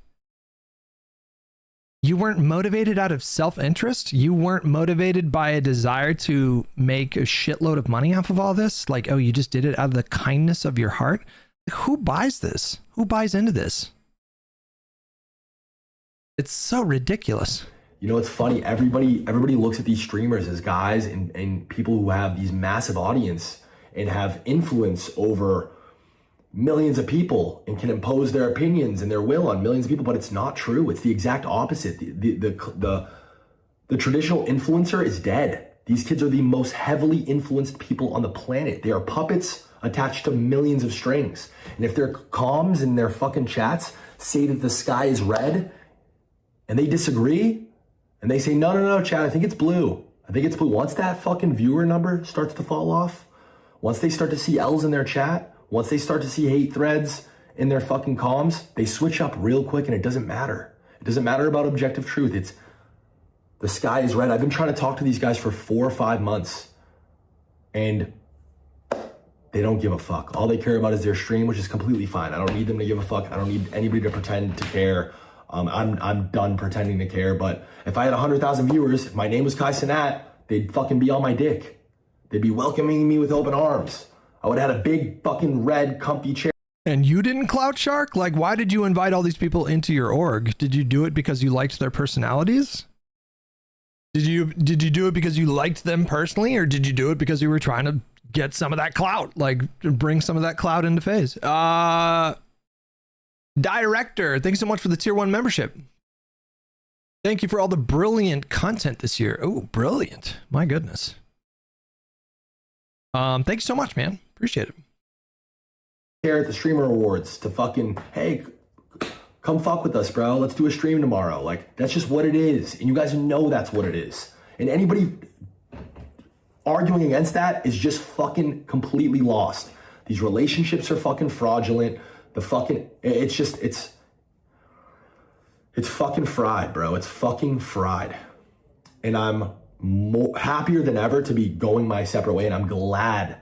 you weren't motivated out of self-interest? You weren't motivated by a desire to make a shitload of money off of all this? Like, oh, you just did it out of the kindness of your heart? Who buys this? Who buys into this? It's so ridiculous. You know, it's funny. Everybody looks at these streamers as guys and people who have these massive audience and have influence over millions of people and can impose their opinions and their will on millions of people, but it's not true. It's the exact opposite. The traditional influencer is dead. These kids are the most heavily influenced people on the planet. They are puppets attached to millions of strings. And if their comms and their fucking chats say that the sky is red and they disagree and they say, no, chat, I think it's blue. Once that fucking viewer number starts to fall off, once they start to see L's in their chat, once they start to see hate threads in their fucking comms, they switch up real quick and it doesn't matter. It doesn't matter about objective truth. It's the sky is red. I've been trying to talk to these guys for 4 or 5 months and they don't give a fuck. All they care about is their stream, which is completely fine. I don't need them to give a fuck. I don't need anybody to pretend to care. I'm done pretending to care. But if I had 100,000 viewers, if my name was Kai Cenat, they'd fucking be on my dick. They'd be welcoming me with open arms. I would have had a big fucking red comfy chair. And you didn't clout shark? Like, why did you invite all these people into your org? Did you do it because you liked their personalities? Did you do it because you liked them personally, or did you do it because you were trying to get some of that clout, like bring some of that clout into FaZe? Director, thank you so much for the tier 1 membership. Thank you for all the brilliant content this year. Oh, brilliant. My goodness. Thank you so much, man. Appreciate it. Here at the Streamer Awards to fucking, hey, come fuck with us, bro. Let's do a stream tomorrow. Like, that's just what it is. And you guys know that's what it is. And anybody arguing against that is just fucking completely lost. These relationships are fucking fraudulent. It's fucking fried, bro. It's fucking fried. And I'm happier than ever to be going my separate way, and I'm glad.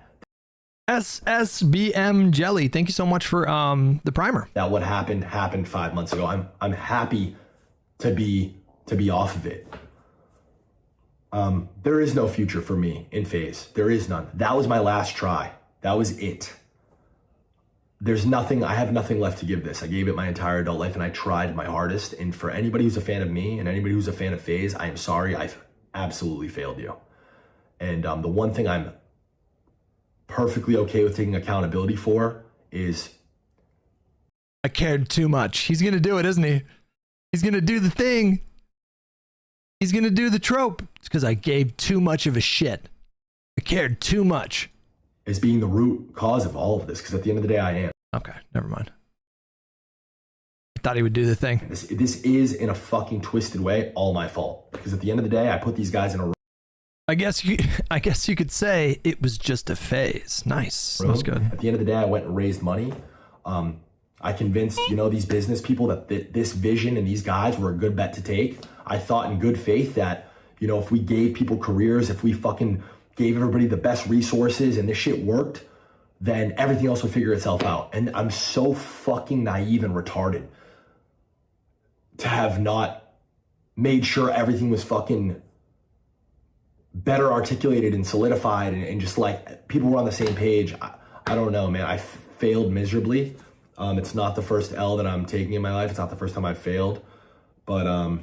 SSBM Jelly, thank you so much for the primer. That what happened 5 months ago. I'm happy to be off of it. There is no future for me in FaZe. There is none. That was my last try. That was it. There's nothing, I have nothing left to give this. I gave it my entire adult life and I tried my hardest. And for anybody who's a fan of me and anybody who's a fan of FaZe, I am sorry. I've absolutely failed you. And the one thing I'm perfectly okay with taking accountability for is I cared too much. He's going to do it, isn't he? He's going to do the thing. He's going to do the trope. It's because I gave too much of a shit. I cared too much. Is being the root cause of all of this. Because at the end of the day, I am. Okay, never mind. I thought he would do the thing. This is, in a fucking twisted way, all my fault. Because at the end of the day, I put these guys in a room. I guess you could say it was just a phase. Nice. That's good. At the end of the day, I went and raised money. I convinced, these business people that this vision and these guys were a good bet to take. I thought in good faith that, if we gave people careers, if we fucking gave everybody the best resources and this shit worked, then everything else would figure itself out. And I'm so fucking naive and retarded to have not made sure everything was fucking better articulated and solidified and just like people were on the same page. I don't know, man. I failed miserably. It's not the first L that I'm taking in my life. It's not the first time I've failed. But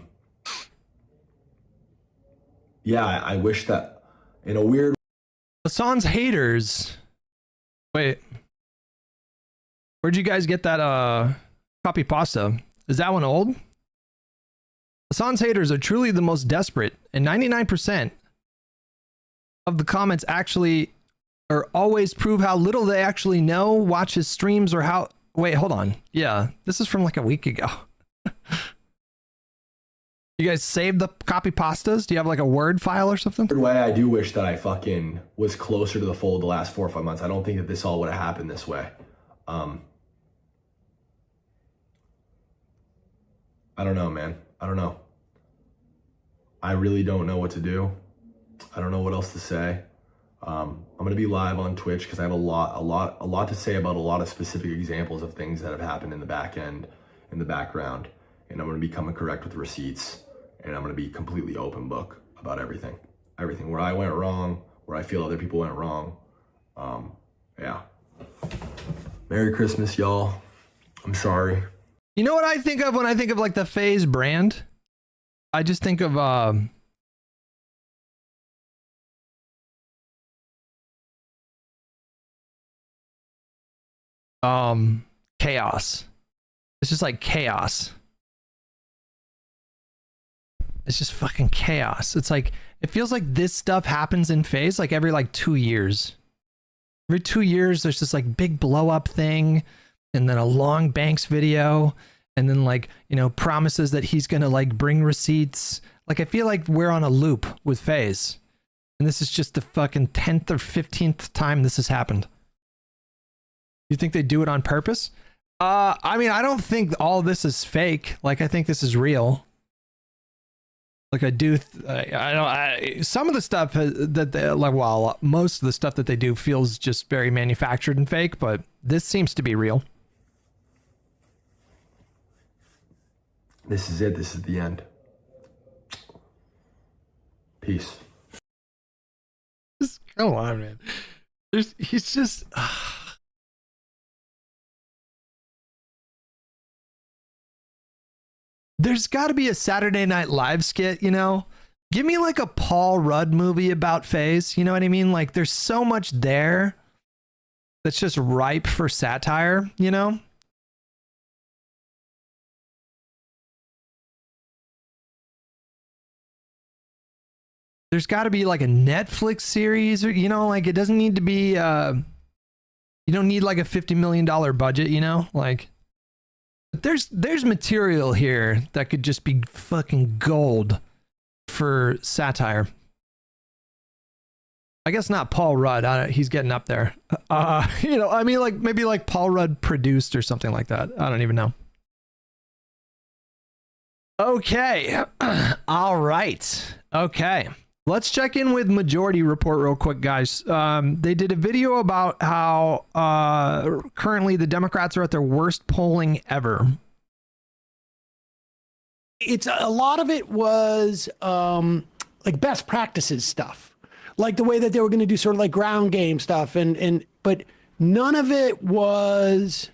yeah, I wish that in a weird... Hassan's haters. Wait. Where'd you guys get that copy pasta? Is that one old? Hassan's haters are truly the most desperate, and 99% of the comments actually or always prove how little they actually know, watch his streams, or how... Wait, hold on. Yeah, this is from like a week ago. You guys saved the copy pastas? Do you have like a Word file or something? Way, I do wish that I fucking was closer to the fold the last 4 or 5 months. I don't think that this all would have happened this way. I don't know, man. I don't know. I really don't know what to do. I don't know what else to say. I'm gonna be live on Twitch because I have a lot to say about a lot of specific examples of things that have happened in the back end, in the background, and I'm gonna be coming correct with receipts, and I'm gonna be completely open book about everything where I went wrong, where I feel other people went wrong. Yeah. Merry Christmas, y'all. I'm sorry. You know what I think of when I think of like the FaZe brand? I just think of chaos. It's just like chaos. It's just fucking chaos. It's like, it feels like this stuff happens in FaZe like every like 2 years. Every 2 years there's this like big blow up thing, and then a long Banks video, and then like, promises that he's gonna like bring receipts. Like I feel like we're on a loop with FaZe, and this is just the fucking 10th or 15th time this has happened. You think they do it on purpose? I mean, I don't think all this is fake. Like, I think this is real. Like, I do. Some of the stuff that they, like, well, most of the stuff that they do feels just very manufactured and fake, but this seems to be real. This is it. This is the end. Peace. Just come on, man. He's just. There's got to be a Saturday Night Live skit, Give me like a Paul Rudd movie about FaZe, you know what I mean? Like there's so much there that's just ripe for satire, There's got to be like a Netflix series, or like it doesn't need to be you don't need like a $50 million budget, like there's material here that could just be fucking gold for satire. I guess not Paul Rudd. He's getting up there. I mean, like maybe like Paul Rudd produced or something like that. I don't even know. Okay. All right. Okay. Let's check in with Majority Report real quick, guys. They did a video about how currently the Democrats are at their worst polling ever. It's a lot of it was like best practices stuff, like the way that they were going to do sort of like ground game stuff, but none of it was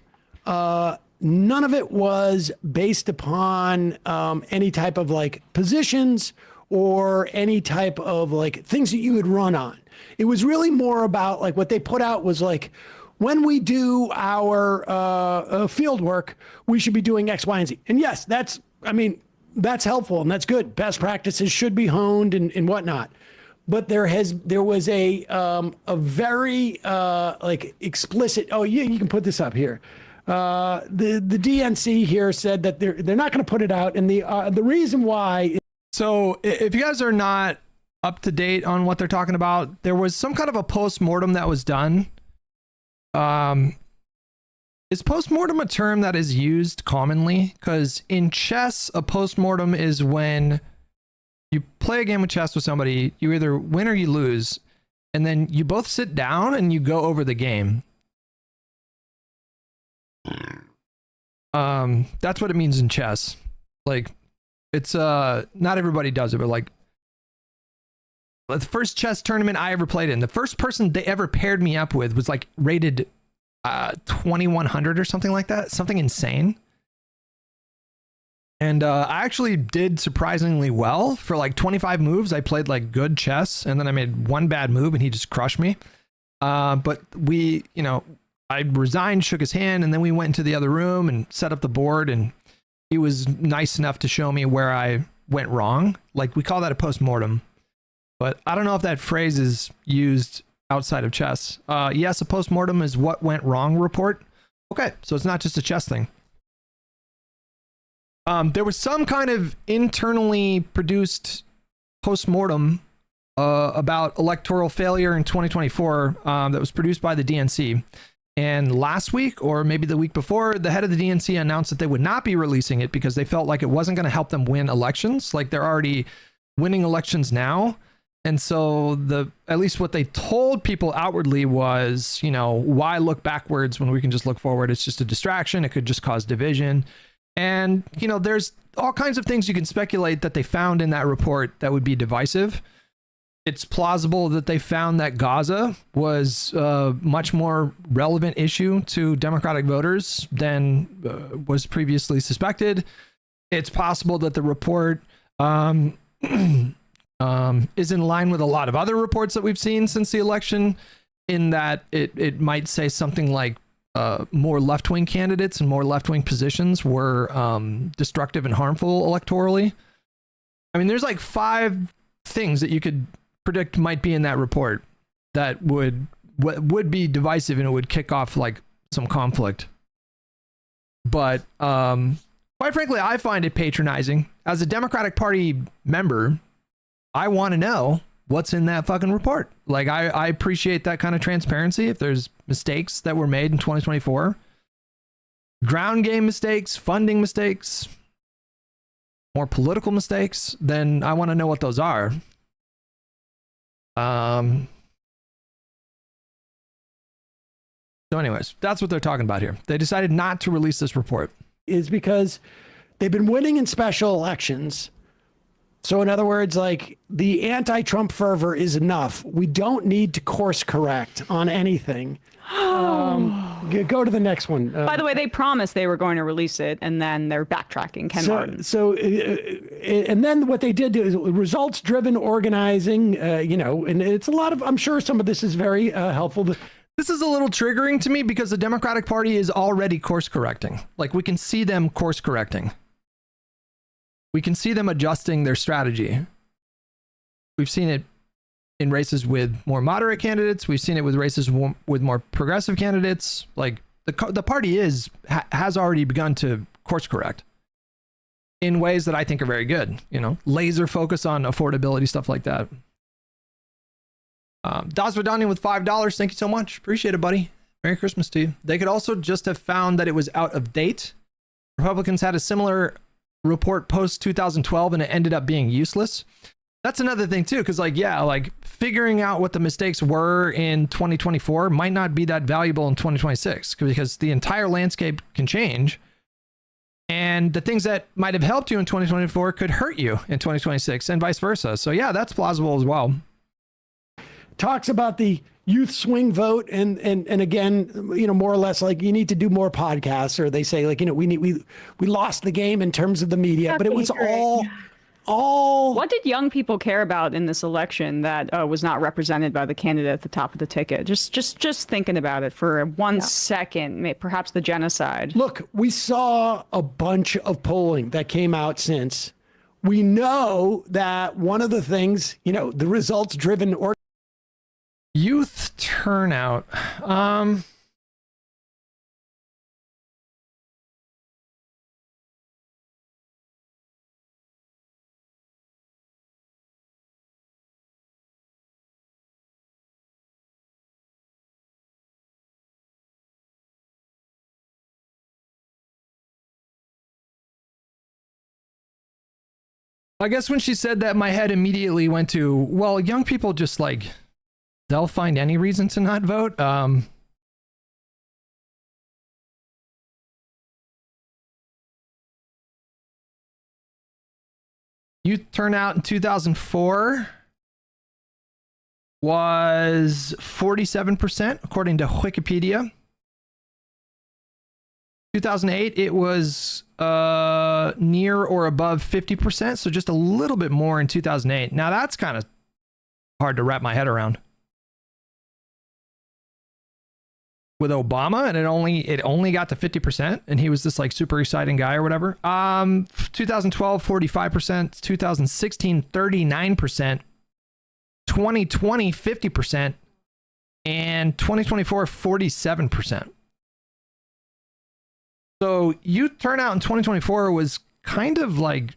based upon any type of like positions or any type of like things that you would run on. It was really more about like what they put out was like, when we do our field work, we should be doing X, Y, and Z. And yes, that's helpful and that's good. Best practices should be honed and whatnot. But there was a very like explicit. Oh yeah, you can put this up here. The DNC here said that they're not going to put it out, and the reason why. So if you guys are not up to date on what they're talking about, there was some kind of a post-mortem that was done. Is post-mortem a term that is used commonly? Because in chess, a post-mortem is when you play a game of chess with somebody, you either win or you lose, and then you both sit down and you go over the game. That's what it means in chess. Like, it's not everybody does it, but like the first chess tournament I ever played in, the first person they ever paired me up with was like rated 2100 or something like that, something insane. And I actually did surprisingly well for like 25 moves. I played like good chess, and then I made one bad move and he just crushed me. But I resigned, shook his hand, and then we went into the other room and set up the board, and he was nice enough to show me where I went wrong. Like, we call that a post-mortem, but I don't know if that phrase is used outside of chess. Yes, a post-mortem is what went wrong report. Okay, so it's not just a chess thing. There was some kind of internally produced post-mortem about electoral failure in 2024 that was produced by the DNC. And last week, or maybe the week before, the head of the DNC announced that they would not be releasing it because they felt like it wasn't going to help them win elections. Like, they're already winning elections now. And so at least what they told people outwardly was, why look backwards when we can just look forward? It's just a distraction. It could just cause division. And, there's all kinds of things you can speculate that they found in that report that would be divisive. It's plausible that they found that Gaza was a much more relevant issue to Democratic voters than was previously suspected. It's possible that the report is in line with a lot of other reports that we've seen since the election, in that it might say something like more left-wing candidates and more left-wing positions were destructive and harmful electorally. I mean, there's like 5 things that you could predict might be in that report that would be divisive, and it would kick off like some conflict. But quite frankly, I find it patronizing. As a Democratic Party member, I want to know what's in that fucking report. Like, I appreciate that kind of transparency. If there's mistakes that were made in 2024, ground game mistakes, funding mistakes, more political mistakes, then I want to know what those are. So anyways, that's what they're talking about here. They decided not to release this report. Is because they've been winning in special elections. So in other words, like, the anti-Trump fervor is enough. We don't need to course correct on anything. Go to the next one. By the way, they promised they were going to release it, and then they're backtracking. Ken Martin. And then what they did is results-driven organizing, and it's a lot of, I'm sure some of this is very helpful. This is a little triggering to me because the Democratic Party is already course correcting. Like, we can see them course correcting. We can see them adjusting their strategy. We've seen it in races with more moderate candidates. We've seen it with races with more progressive candidates. Like, the party has already begun to course correct in ways that I think are very good. Laser focus on affordability, stuff like that. Das Vidanian with $5. Thank you so much. Appreciate it, buddy. Merry Christmas to you. They could also just have found that it was out of date. Republicans had a similar report post 2012 and it ended up being useless. That's another thing too, because like, yeah, like figuring out what the mistakes were in 2024 might not be that valuable in 2026 because the entire landscape can change. And the things that might have helped you in 2024 could hurt you in 2026 and vice versa. So yeah, that's plausible as well. Talks about the youth swing vote. And again, you know, more or less like you need to do more podcasts, or they say like, you know, we lost the game in terms of the media, but it was all. What did young people care about in this election that was not represented by the candidate at the top of the ticket? Just thinking about it for 1 second, perhaps the genocide. Look, we saw a bunch of polling that came out since. We know that one of the things, you know, the results driven or Youth turnout. I guess when she said that, my head immediately went to, well, young people just like, they'll find any reason to not vote. Youth turnout in 2004 was 47%, according to Wikipedia. 2008, it was near or above 50%, so just a little bit more in 2008. Now that's kind of hard to wrap my head around. With Obama, and it only got to 50%, and he was this like super exciting guy or whatever. 2012, 45%, 2016, 39%, 2020, 50%, and 2024, 47%. So youth turnout in 2024 was kind of like,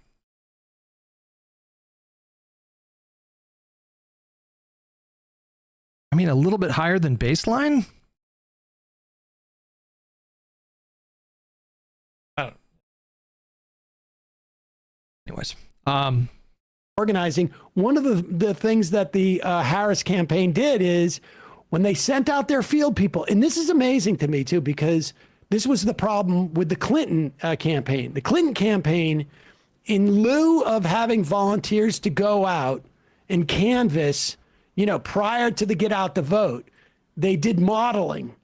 I mean, a little bit higher than baseline. I don't know. Anyways, organizing. One of the things that the Harris campaign did is when they sent out their field people, and this is amazing to me too, because this was the problem with the Clinton campaign. The Clinton campaign, in lieu of having volunteers to go out and canvass, you know, prior to the get out the vote, they did modeling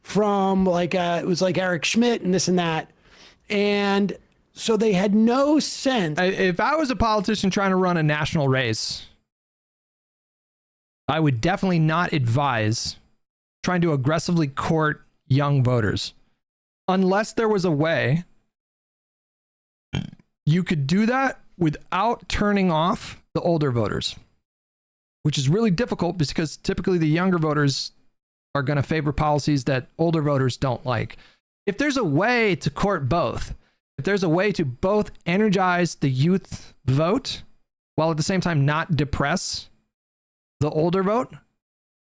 from like, it was like Eric Schmidt and this and that. And so they had no sense. If I was a politician trying to run a national race, I would definitely not advise trying to aggressively court young voters. Unless there was a way you could do that without turning off the older voters, which is really difficult because typically the younger voters are going to favor policies that older voters don't like. If there's a way to court both, if there's a way to both energize the youth vote while at the same time not depress the older vote,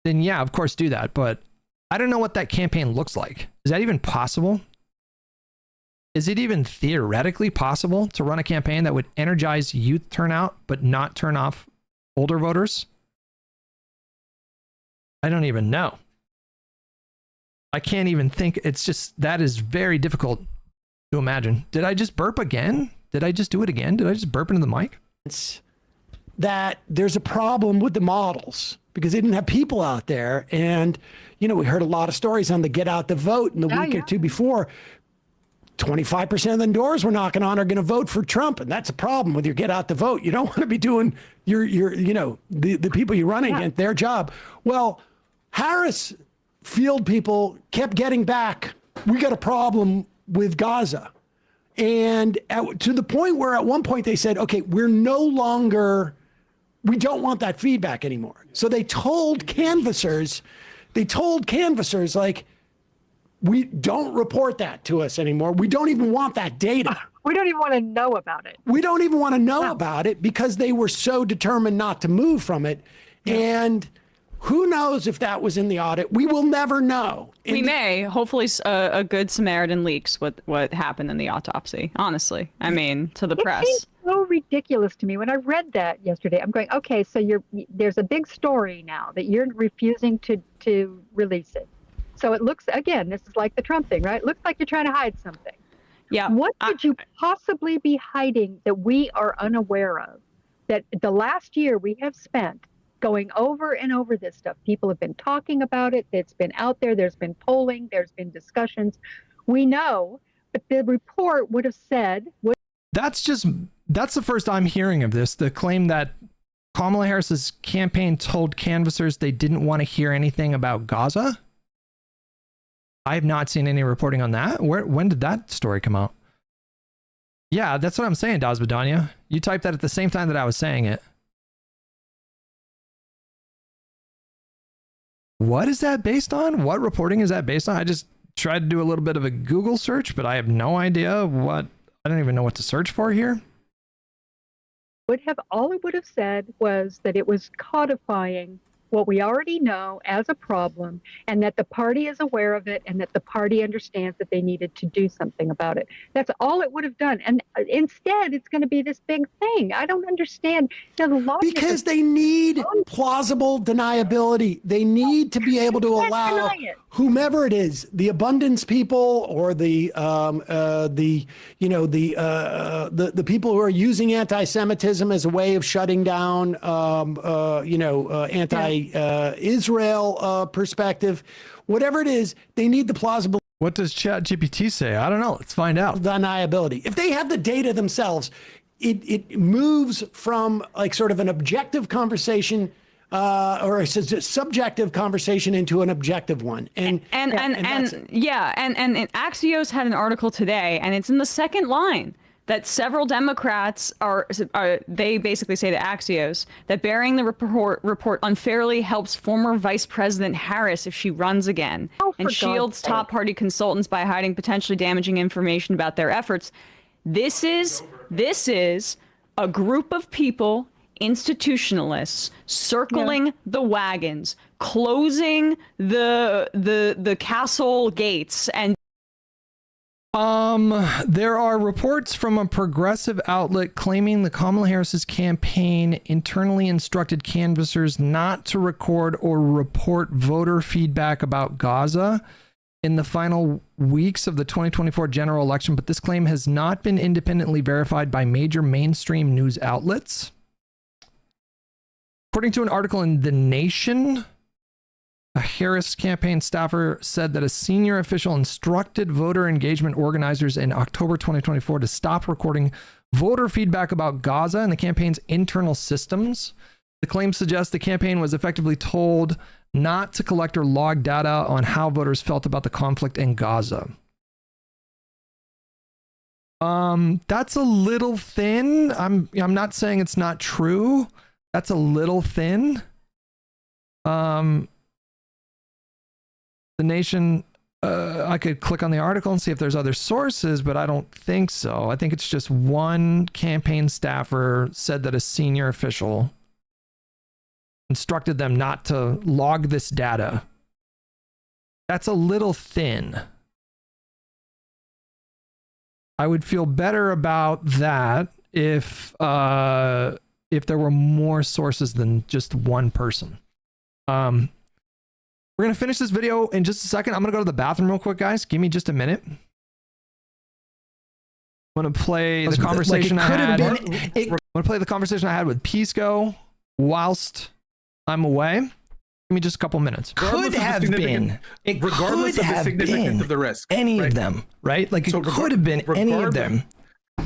then yeah, of course do that. But I don't know what that campaign looks like. Is that even possible? Is it even theoretically possible to run a campaign that would energize youth turnout but not turn off older voters? I don't even know. I can't even think. It's just, that is very difficult to imagine. Did I just burp again? Did I just do it again? Did I just burp into the mic? It's that there's a problem with the models because they didn't have people out there. And, you know, we heard a lot of stories on the get out the vote in the week or two before. 25% of the doors we're knocking on are going to vote for Trump. And that's a problem with your get out the vote. You don't want to be doing your you know, the people you're running against, their job. Well, Harris field people kept getting back, we got a problem with Gaza. And to the point where at one point they said, okay, we don't want that feedback anymore. So they told canvassers, like, we don't report that to us anymore. We don't even want that data. We don't even want to know about it. We don't even want to know about it because they were so determined not to move from it. Yeah. And Who knows if that was in the audit? We will never know. We may. Hopefully, a good Samaritan leaks what happened in the autopsy. Honestly, I mean, to the press. Seems so ridiculous to me. When I read that yesterday, I'm going, okay, so there's a big story now that you're refusing to release it. So it looks, again, this is like the Trump thing, right? It looks like you're trying to hide something. Yeah. What could you possibly be hiding that we are unaware of? That the last year we have spent going over and over this stuff. People have been talking about it. It's been out there. There's been polling. There's been discussions. We know, but the report would have said. That's the first I'm hearing of this. The claim that Kamala Harris's campaign told canvassers they didn't want to hear anything about Gaza. I have not seen any reporting on that. When did that story come out? Yeah, that's what I'm saying, Dazbadanya. You typed that at the same time that I was saying it. What is that based on? What reporting is that based on? I just tried to do a little bit of a Google search, but I have no idea what. I don't even know what to search for here. All it would have said was that it was codifying what we already know as a problem, and that the party is aware of it, and that the party understands that they needed to do something about it. That's all it would have done. And instead, it's going to be this big thing. I don't understand. The logic because they need plausible deniability. They need to be able to allow whomever it is, the abundance people or the people who are using anti-Semitism as a way of shutting down anti-Israel perspective, whatever it is, they need the plausible. What does ChatGPT say? I don't know. Let's find out. Deniability. If they have the data themselves, it moves from like sort of an objective conversation or a subjective conversation into an objective one. And Axios had an article today, and it's in the second line that several Democrats they basically say to Axios that burying the report unfairly helps former Vice President Harris if she runs again, and shields top party consultants by hiding potentially damaging information about their efforts. This is a group of people, institutionalists, circling the wagons, closing the castle gates, and there are reports from a progressive outlet claiming the Kamala Harris's campaign internally instructed canvassers not to record or report voter feedback about Gaza in the final weeks of the 2024 general election, but this claim has not been independently verified by major mainstream news outlets. According to an article in The Nation, a Harris campaign staffer said that a senior official instructed voter engagement organizers in October 2024 to stop recording voter feedback about Gaza and the campaign's internal systems. The claim suggests the campaign was effectively told not to collect or log data on how voters felt about the conflict in Gaza. That's a little thin. I'm not saying it's not true. That's a little thin. The Nation, I could click on the article and see if there's other sources, but I don't think so. I think it's just one campaign staffer said that a senior official instructed them not to log this data. That's a little thin. I would feel better about that if there were more sources than just one person. We're going to finish this video in just a second. I'm going to go to the bathroom real quick, guys. Give me just a minute. I'm going to play the conversation I had. I'm going to play the conversation I had with Pisco whilst I'm away. Give me just a couple minutes. Could have been. It regardless of the significance of the risk. Any of them, right? Like it could have been any of them.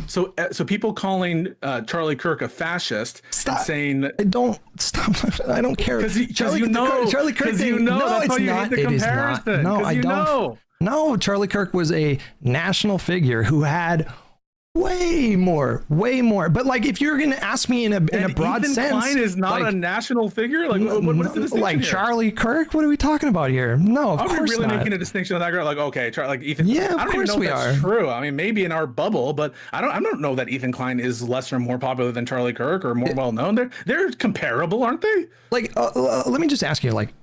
So people calling Charlie Kirk a fascist and saying that don't stop. I don't care. Because you know, Charlie Kirk. No, that's why you hate the comparison. No, I don't. No, Charlie Kirk was a national figure who had Way more. But like, if you're gonna ask me in a broad Ethan sense, Klein is not like, a national figure. Like, what is the distinction like here? Charlie Kirk? What are we talking about here? No, of Are we course really not. making a distinction on that girl? Like, okay, like Ethan. Yeah, of I don't course even know we if that's are. true. I mean, maybe in our bubble, but I don't know that Ethan Klein is less or more popular than Charlie Kirk or more well known. They're comparable, aren't they? Like, let me just ask you, like,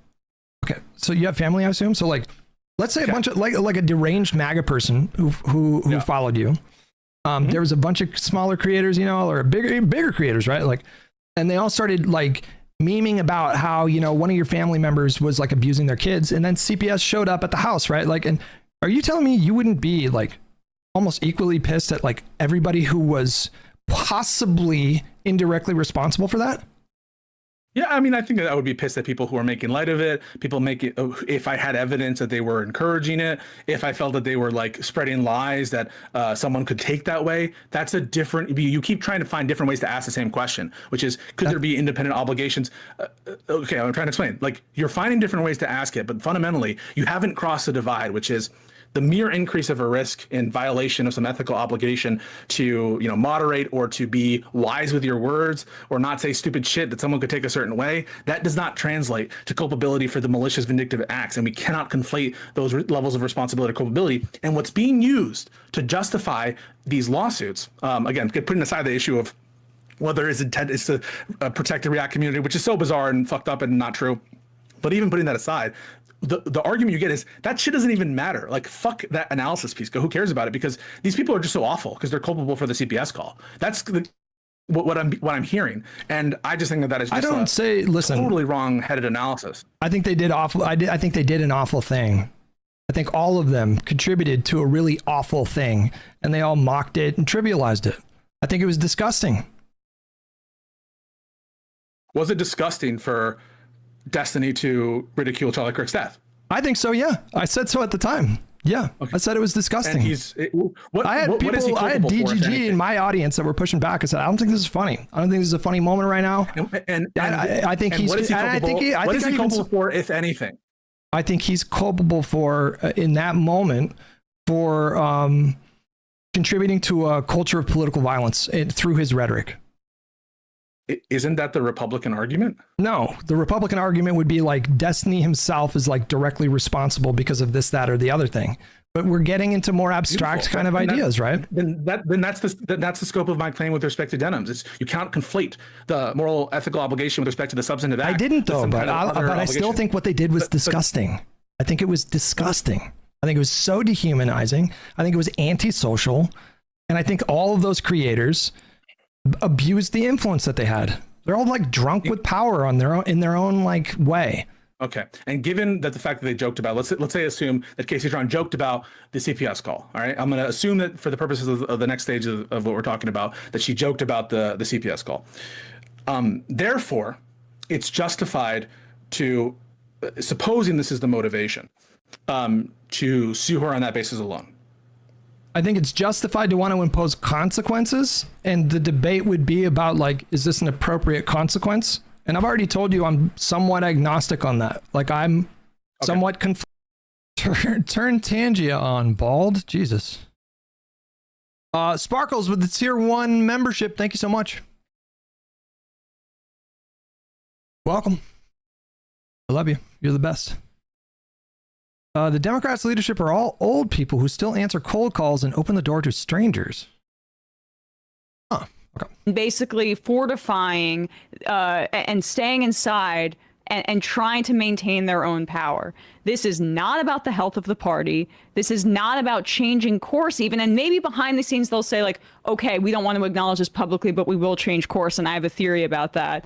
okay, so you have family, I assume. So like, let's say a bunch of like a deranged MAGA person who followed you. There was a bunch of smaller creators, you know, or bigger creators, right? Like, and they all started like memeing about how, you know, one of your family members was like abusing their kids, and then CPS showed up at the house, right? Like, and are you telling me you wouldn't be like almost equally pissed at like everybody who was possibly indirectly responsible for that? Yeah, I mean, I think that I would be pissed at people who are making light of it. People make it, if I had evidence that they were encouraging it, if I felt that they were like spreading lies that someone could take that way. That's a different. You keep trying to find different ways to ask the same question, which is, could there be independent obligations? Okay, I'm trying to explain. Like, you're finding different ways to ask it, but fundamentally, you haven't crossed the divide, which is the mere increase of a risk in violation of some ethical obligation to, you know, moderate or to be wise with your words or not say stupid shit that someone could take a certain way. That does not translate to culpability for the malicious vindictive acts. And we cannot conflate those levels of responsibility or culpability. And what's being used to justify these lawsuits, again, putting aside the issue of whether his intent is to protect the React community, which is so bizarre and fucked up and not true. But even putting that aside, the argument you get is that shit doesn't even matter. Like, fuck that analysis piece. Who cares about it? Because these people are just so awful because they're culpable for the CPS call. That's what I'm hearing, and I just think that is just totally wrong-headed analysis. I think they did awful. I think they did an awful thing. I think all of them contributed to a really awful thing, and they all mocked it and trivialized it. I think it was disgusting. Was it disgusting for Destiny to ridicule Charlie Kirk's death? I think so. Yeah, I said so at the time. Yeah, okay. I said it was disgusting. And I had DGG in my audience that were pushing back. I said, I don't think this is funny. I don't think this is a funny moment right now. I think he's. What is he culpable for, if anything? I think he's culpable for, in that moment, for contributing to a culture of political violence through his rhetoric. Isn't that the Republican argument? No, the Republican argument would be like Destiny himself is like directly responsible because of this, that, or the other thing. But we're getting into more abstract kind of ideas, right? Then that's the scope of my claim with respect to Denims. It's, you can't conflate the moral ethical obligation with respect to the substantive act. I didn't though, but I still think what they did was disgusting. I think it was disgusting. I think it was so dehumanizing. I think it was antisocial, and I think all of those creators abused the influence that they had. They're all like drunk with power on their own, in their own like way. Okay, and given that the fact that they joked about, let's say assume that Casey Tron joked about the CPS call. All right, I'm going to assume that for the purposes of the next stage of what we're talking about, that she joked about the CPS call. Therefore, it's justified to, supposing this is the motivation, to sue her on that basis alone. I think it's justified to want to impose consequences, and the debate would be about like, is this an appropriate consequence? And I've already told you I'm somewhat agnostic on that. Like, I'm somewhat turn Tangia on, bald. Jesus. Sparkles with the tier 1 membership. Thank you so much. Welcome. I love you. You're the best. The Democrats' leadership are all old people who still answer cold calls and open the door to strangers. Huh. Okay. Basically fortifying and staying inside and trying to maintain their own power. This is not about the health of the party. This is not about changing course even. And maybe behind the scenes they'll say like, okay, we don't want to acknowledge this publicly, but we will change course. And I have a theory about that.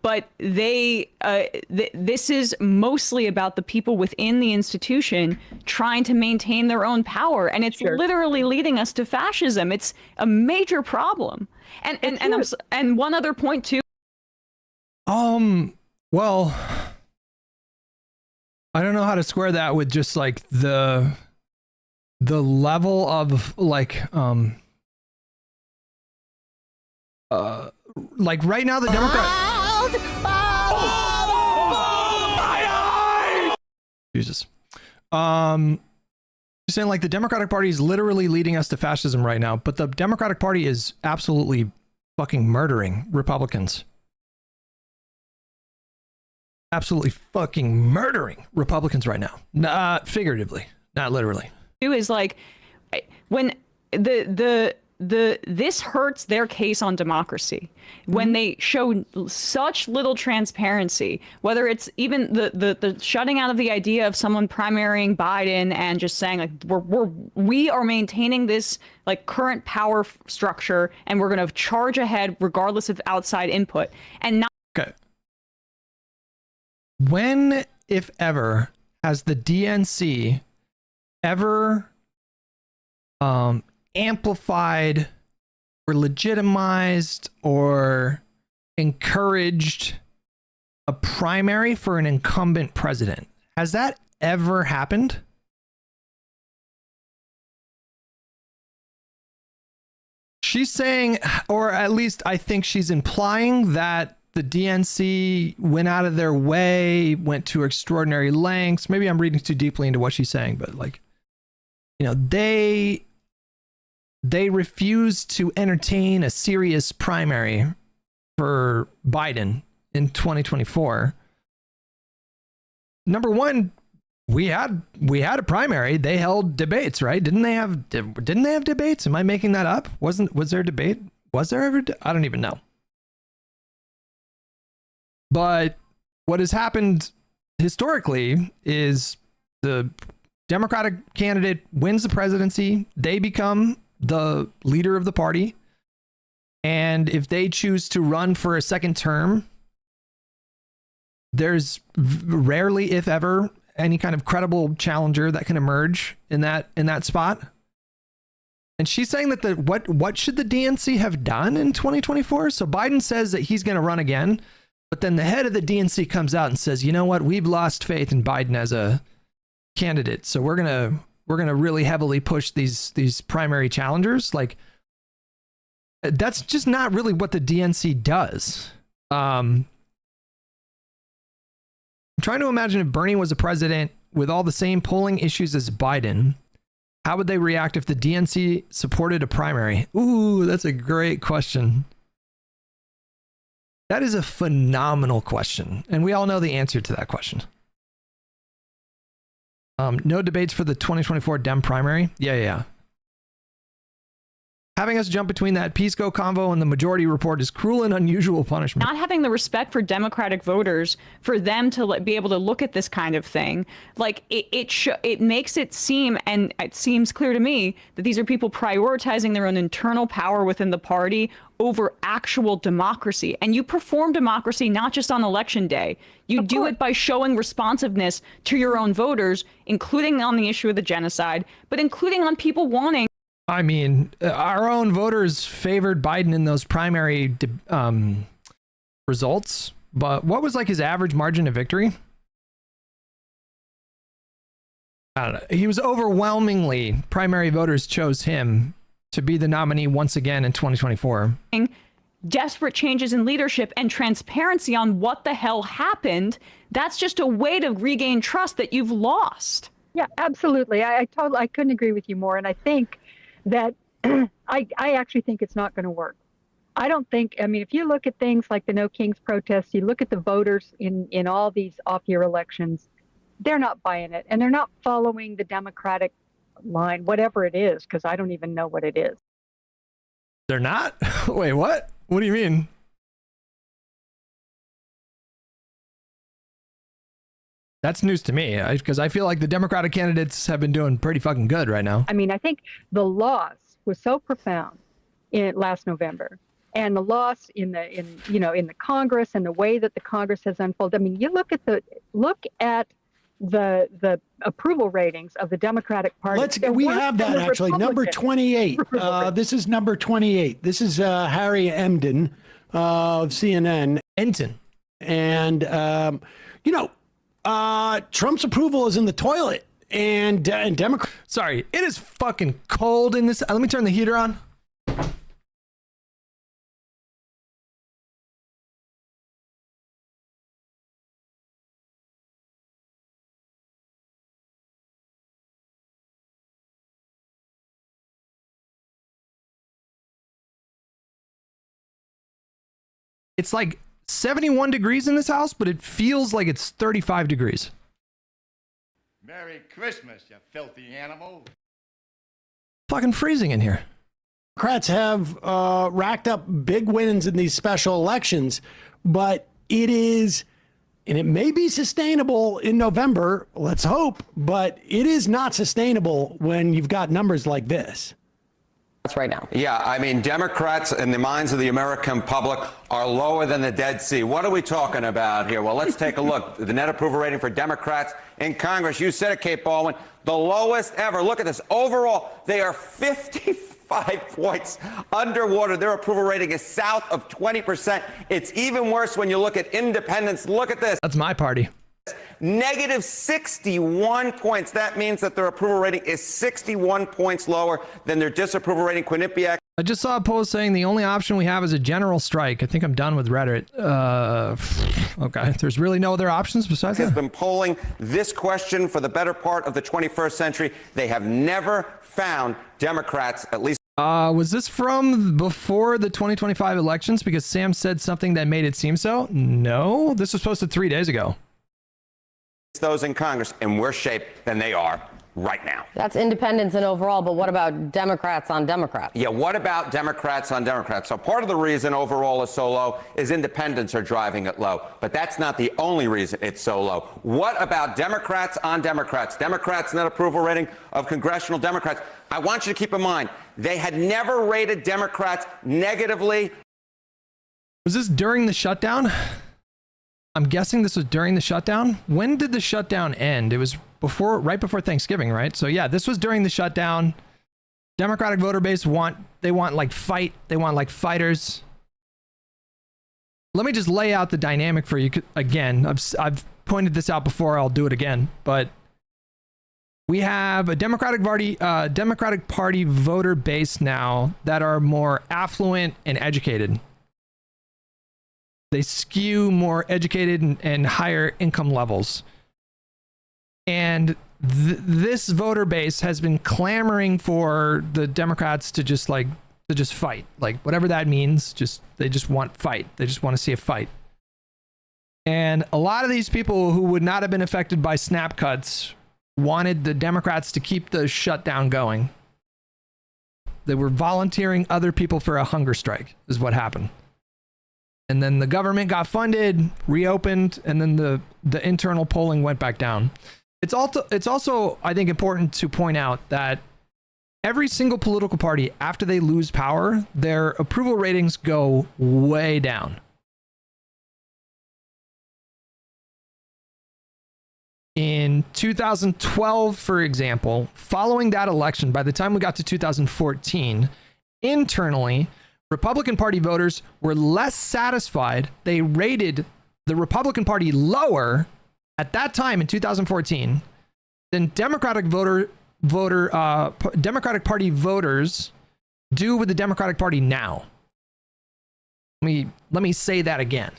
But this is mostly about the people within the institution trying to maintain their own power. And it's literally leading us to fascism. It's a major problem. And one other point too. Well, I don't know how to square that with just like the level of like right now the Democrat. Jesus. saying like the Democratic Party is literally leading us to fascism right now, but the Democratic Party is absolutely fucking murdering Republicans. Absolutely fucking murdering Republicans right now. Figuratively, not literally. Is like when this hurts their case on democracy when they show such little transparency, whether it's even the shutting out of the idea of someone primarying Biden and just saying like we are maintaining this like current power structure and we're going to charge ahead regardless of outside input and not. Okay. When, if ever, has the DNC ever amplified or legitimized or encouraged a primary for an incumbent president? Has that ever happened? She's saying, or at least I think she's implying, that the DNC went out of their way, went to extraordinary lengths. Maybe I'm reading too deeply into what she's saying, but like, you know, they refused to entertain a serious primary for Biden in 2024. Number one, we had a primary. They held debates, right? Didn't they have debates? Am I making that up? Was there a debate? Was there ever? I don't even know. But what has happened historically is the Democratic candidate wins the presidency. They become the leader of the party. And if they choose to run for a second term, there's rarely, if ever, any kind of credible challenger that can emerge in that spot. And she's saying that what should the DNC have done in 2024? So Biden says that he's going to run again. But then the head of the DNC comes out and says, you know what, we've lost faith in Biden as a candidate. So we're gonna really heavily push these primary challengers. Like, that's just not really what the DNC does. I'm trying to imagine if Bernie was a president with all the same polling issues as Biden, how would they react if the DNC supported a primary? Ooh, that's a great question. That is a phenomenal question. And we all know the answer to that question. No debates for the 2024 Dem primary. Yeah. Having us jump between that Peace Go convo and the majority report is cruel and unusual punishment. Not having the respect for Democratic voters for them to be able to look at this kind of thing, like it makes it seem, and it seems clear to me, that these are people prioritizing their own internal power within the party over actual democracy. And you perform democracy not just on election day. You do it by showing responsiveness to your own voters, including on the issue of the genocide, but including on people wanting. I mean, our own voters favored Biden in those primary results, but what was like his average margin of victory? I don't know. He was overwhelmingly, primary voters chose him to be the nominee once again in 2024. Desperate changes in leadership and transparency on what the hell happened. That's just a way to regain trust that you've lost. Yeah, absolutely. I couldn't agree with you more. And I think that I actually think it's not going to work. I don't think, I mean, if you look at things like the No Kings protests, you look at the voters in all these off-year elections, they're not buying it. And they're not following the Democratic line, whatever it is, because I don't even know what it is. They're not? Wait, what? What do you mean? That's news to me, because I feel like the Democratic candidates have been doing pretty fucking good right now. I mean, I think the loss was so profound in last November, and the loss in the Congress and the way that the Congress has unfolded. I mean, you look at the approval ratings of the Democratic Party. We have that actually. Number 28. This is number 28. This is Harry Emden of CNN. Enton. And Trump's approval is in the toilet, and Democrats. Sorry, it is fucking cold in this. Let me turn the heater on. It's like 71 degrees in this house, but it feels like it's 35 degrees. Merry Christmas, you filthy animal. Fucking freezing in here. Democrats have racked up big wins in these special elections, but it is, and it may be sustainable in November, let's hope, but it is not sustainable when you've got numbers like this. Right now. Yeah, I mean, Democrats in the minds of the American public are lower than the Dead Sea. What are we talking about here? Well, let's take a look. The net approval rating for Democrats in Congress, you said it, Kate Baldwin, the lowest ever. Look at this. Overall, they are 55 points underwater. Their approval rating is south of 20%. It's even worse when you look at independents. Look at this. That's my party. Negative 61 points. That means that their approval rating is 61 points lower than their disapproval rating. Quinnipiac. I just saw a post saying the only option we have is a general strike. I think I'm done with Reddit. Okay, there's really no other options besides that. Has been polling this question for the better part of the 21st century. They have never found Democrats, at least. Was this from before the 2025 elections? Because Sam said something that made it seem so. No, this was posted 3 days ago. Those in Congress in worse shape than they are right now. That's independents and overall, but what about Democrats on Democrats? Yeah, what about Democrats on Democrats? So part of the reason overall is so low is independents are driving it low, but that's not the only reason it's so low. What about Democrats on Democrats? Democrats net approval rating of congressional Democrats. I want you to keep in mind, they had never rated Democrats negatively. Was this during the shutdown? I'm guessing this was during the shutdown. When did the shutdown end? It was right before Thanksgiving, right? So yeah, this was during the shutdown. Democratic voter base want like fighters. Let me just lay out the dynamic for you again. I've pointed this out before. I'll do it again, but we have a Democratic Party voter base now that are more affluent and educated. They skew more educated and higher income levels. And this voter base has been clamoring for the Democrats to just fight. Like whatever that means, they just want fight. They just want to see a fight. And a lot of these people who would not have been affected by snap cuts wanted the Democrats to keep the shutdown going. They were volunteering other people for a hunger strike, is what happened. And then the government got funded, reopened, and then the internal polling went back down. It's also, I think, important to point out that every single political party, after they lose power, their approval ratings go way down. In 2012, for example, following that election, by the time we got to 2014, internally, Republican Party voters were less satisfied. They rated the Republican Party lower at that time in 2014 than Democratic Party voters do with the Democratic Party now. Let me say that again.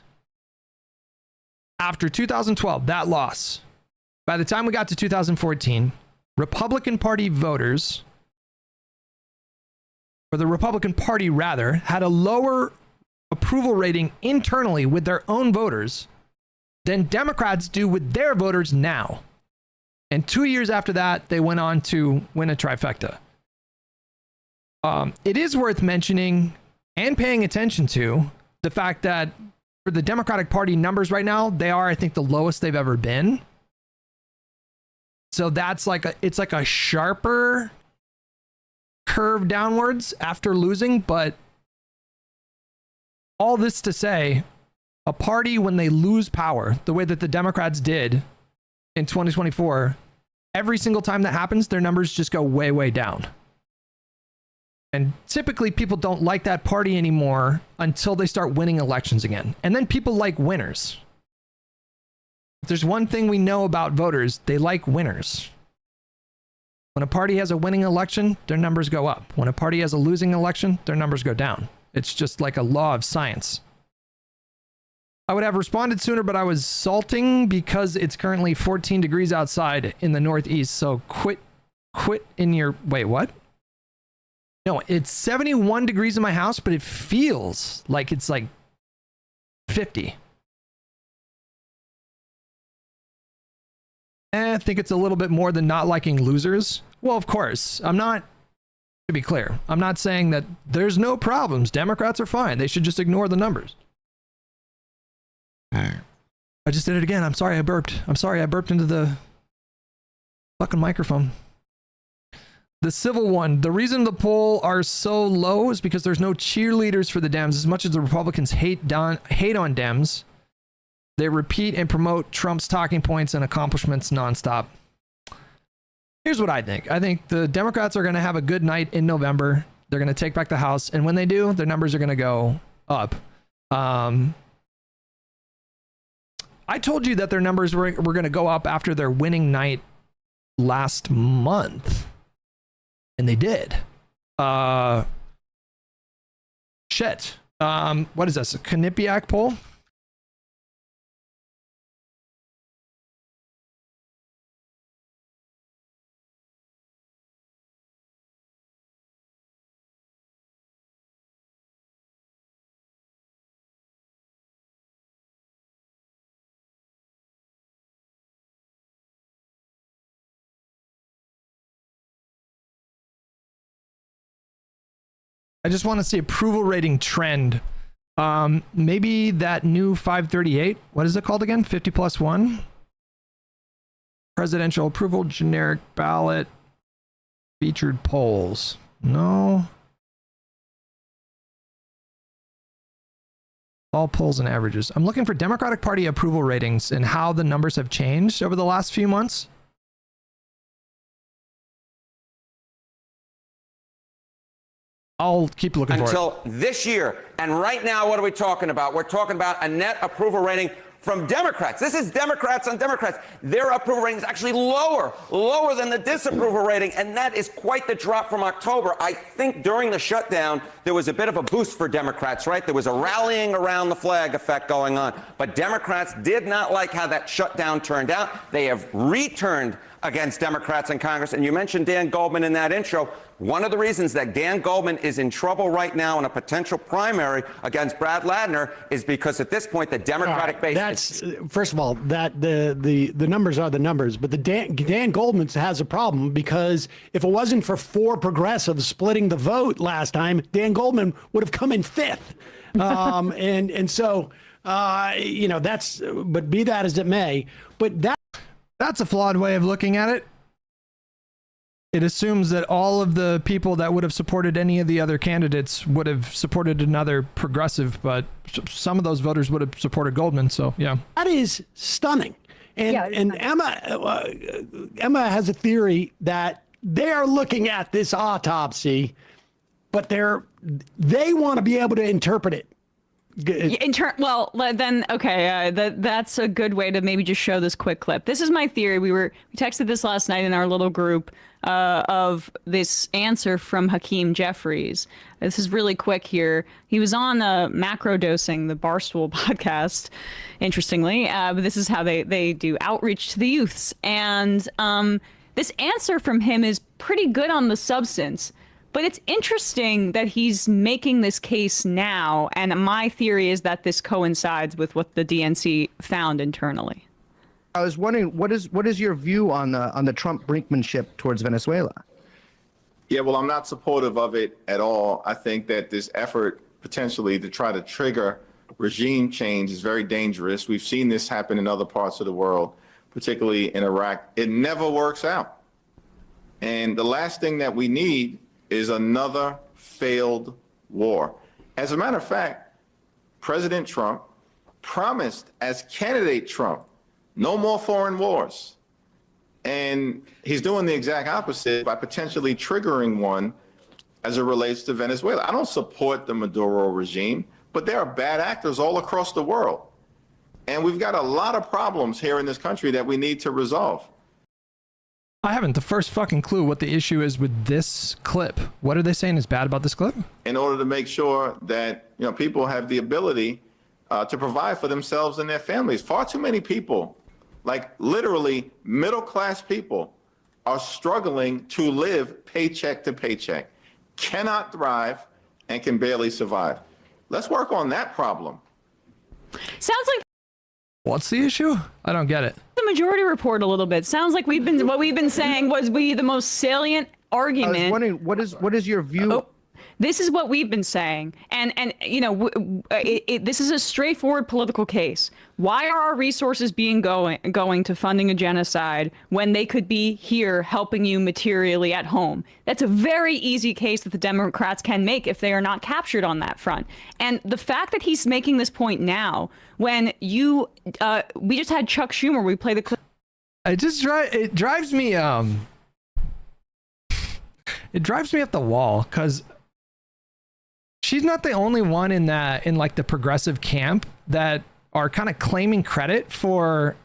After 2012, that loss, by the time we got to 2014, Republican Party voters, or the Republican Party rather, had a lower approval rating internally with their own voters than Democrats do with their voters now. And 2 years after that, they went on to win a trifecta. It is worth mentioning and paying attention to the fact that for the Democratic Party numbers right now, they are, I think, the lowest they've ever been. So that's it's like a sharper curve downwards after losing, but all this to say, a party, when they lose power, the way that the Democrats did in 2024, every single time that happens, their numbers just go way, way down. And typically people don't like that party anymore until they start winning elections again. And then people like winners. If there's one thing we know about voters, they like winners. When a party has a winning election, their numbers go up. When a party has a losing election, their numbers go down. It's just like a law of science. I would have responded sooner, but I was salting because it's currently 14 degrees outside in the Northeast. So quit in your, wait, what? No, it's 71 degrees in my house, but it feels like it's like 50. I think it's a little bit more than not liking losers. Well, of course, to be clear, I'm not saying that there's no problems. Democrats are fine. They should just ignore the numbers. I just did it again. I'm sorry I burped. I'm sorry I burped into the fucking microphone. The civil one, the reason the poll are so low is because there's no cheerleaders for the Dems. As much as the Republicans hate on Dems, they repeat and promote Trump's talking points and accomplishments nonstop. Here's what I think. I think the Democrats are going to have a good night in November. They're going to take back the House. And when they do, their numbers are going to go up. I told you that their numbers were going to go up after their winning night last month. And they did. Shit. What is this? A Quinnipiac poll? I just want to see approval rating trend. Maybe that new 538. What is it called again? 50+1? Presidential approval, generic ballot, featured polls. No. All polls and averages. I'm looking for Democratic Party approval ratings and how the numbers have changed over the last few months. I'll keep looking for it. Until this year. And right now, what are we talking about? We're talking about a net approval rating from Democrats. This is Democrats on Democrats. Their approval rating is actually lower than the disapproval rating. And that is quite the drop from October. I think during the shutdown, there was a bit of a boost for Democrats, right? There was a rallying around the flag effect going on. But Democrats did not like how that shutdown turned out. They have returned against Democrats in Congress. And you mentioned Dan Goldman in that intro. One of the reasons that Dan Goldman is in trouble right now in a potential primary against Brad Ladner is because at this point, the Democratic base. That's first of all, that the numbers are the numbers, but the Dan Goldman has a problem because if it wasn't for 4 progressives splitting the vote last time, Dan Goldman would have come in 5th. And so, that's, but be that as it may, but that's a flawed way of looking at it. It assumes that all of the people that would have supported any of the other candidates would have supported another progressive, but some of those voters would have supported Goldman. So, yeah. That is stunning. And Emma has a theory that they are looking at this autopsy, but they want to be able to interpret it. That's a good way to maybe just show this quick clip. This is my theory. We texted this last night in our little group of this answer from Hakeem Jeffries. This is really quick here. He was on Macro Dosing, the Barstool podcast, interestingly. But this is how they do outreach to the youths. And this answer from him is pretty good on the substance. But it's interesting that he's making this case now, and my theory is that this coincides with what the DNC found internally. I was wondering, what is your view on the Trump brinkmanship towards Venezuela? Yeah, well, I'm not supportive of it at all. I think that this effort potentially to try to trigger regime change is very dangerous. We've seen this happen in other parts of the world, particularly in Iraq. It never works out. And the last thing that we need is another failed war. As a matter of fact, President Trump promised as candidate Trump, no more foreign wars. And he's doing the exact opposite by potentially triggering one as it relates to Venezuela. I don't support the Maduro regime, but there are bad actors all across the world. And we've got a lot of problems here in this country that we need to resolve. I haven't the first fucking clue what the issue is with this clip. What are they saying is bad about this clip? In order to make sure that people have the ability to provide for themselves and their families. Far too many people, like literally middle-class people, are struggling to live paycheck to paycheck, cannot thrive, and can barely survive. Let's work on that problem. Sounds like What's the issue? I don't get it. the Majority Report a little bit. Sounds like what we've been saying was the most salient argument. I was wondering, what is your view? Oh, this is what we've been saying, and you know, this is a straightforward political case. Why are our resources being going to funding a genocide when they could be here helping you materially at home? That's a very easy case that the Democrats can make if they are not captured on that front. And the fact that he's making this point now, when we just had Chuck Schumer, we play the clip. It drives me it drives me up the wall, because she's not the only one in like the progressive camp that are kind of claiming credit for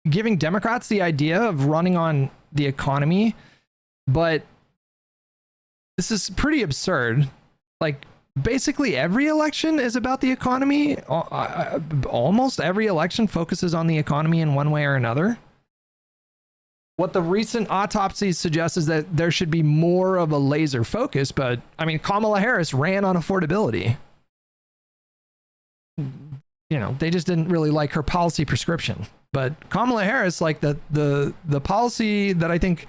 giving Democrats the idea of running on the economy. But this is pretty absurd. Like, basically every election is about the economy. Almost every election focuses on the economy in one way or another. What the recent autopsies suggest is that there should be more of a laser focus, but I mean, Kamala Harris ran on affordability. You know, they just didn't really like her policy prescription. But Kamala Harris, like the policy that I think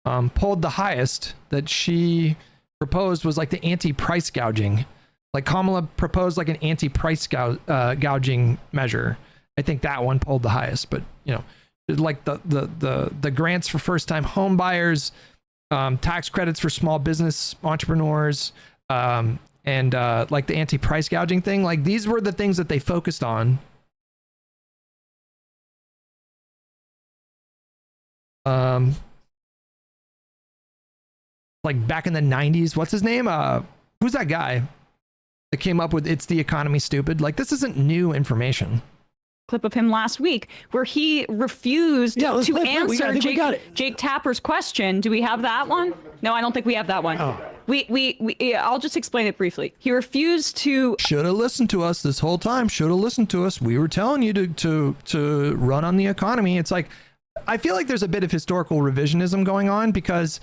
polled the highest that she proposed was like the anti-price gouging. Like, Kamala proposed like an anti-price gouging measure. I think that one polled the highest, but you know, like the grants for first-time home buyers, tax credits for small business entrepreneurs, and like the anti-price gouging thing. Like, these were the things that they focused on. Like back in the 90s, what's his name? Who's that guy that came up with "It's the economy, stupid"? Like, this isn't new information. Clip of him last week where he refused to answer Jake Tapper's question. Do we have that one? No, I don't think we have that one. Oh. I'll just explain it briefly. He refused to. Should have listened to us this whole time. Should have listened to us. We were telling you to run on the economy. It's like, I feel like there's a bit of historical revisionism going on, because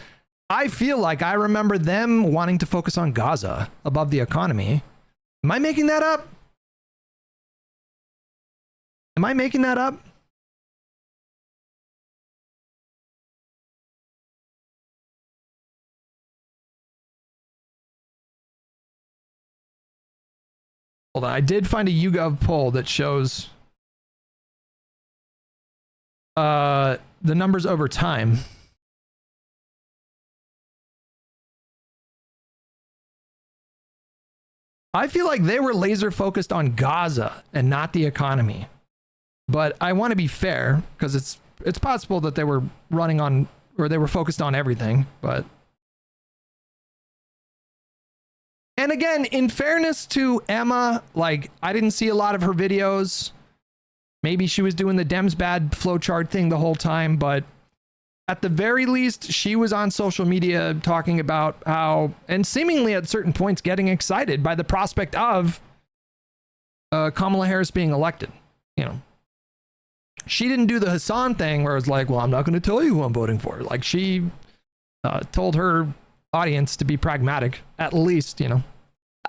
I feel like I remember them wanting to focus on Gaza above the economy. Am I making that up? Am I making that up? Hold on, I did find a YouGov poll that shows the numbers over time. I feel like they were laser focused on Gaza and not the economy. But I want to be fair, because it's possible that they were running on, or they were focused on everything. But, and again, in fairness to Emma, like, I didn't see a lot of her videos. Maybe she was doing the Dems bad flowchart thing the whole time, but at the very least, she was on social media talking about how, and seemingly at certain points getting excited by the prospect of Kamala Harris being elected. You know, she didn't do the Hassan thing where it was like, well, I'm not going to tell you who I'm voting for. Like, she told her audience to be pragmatic, at least, you know.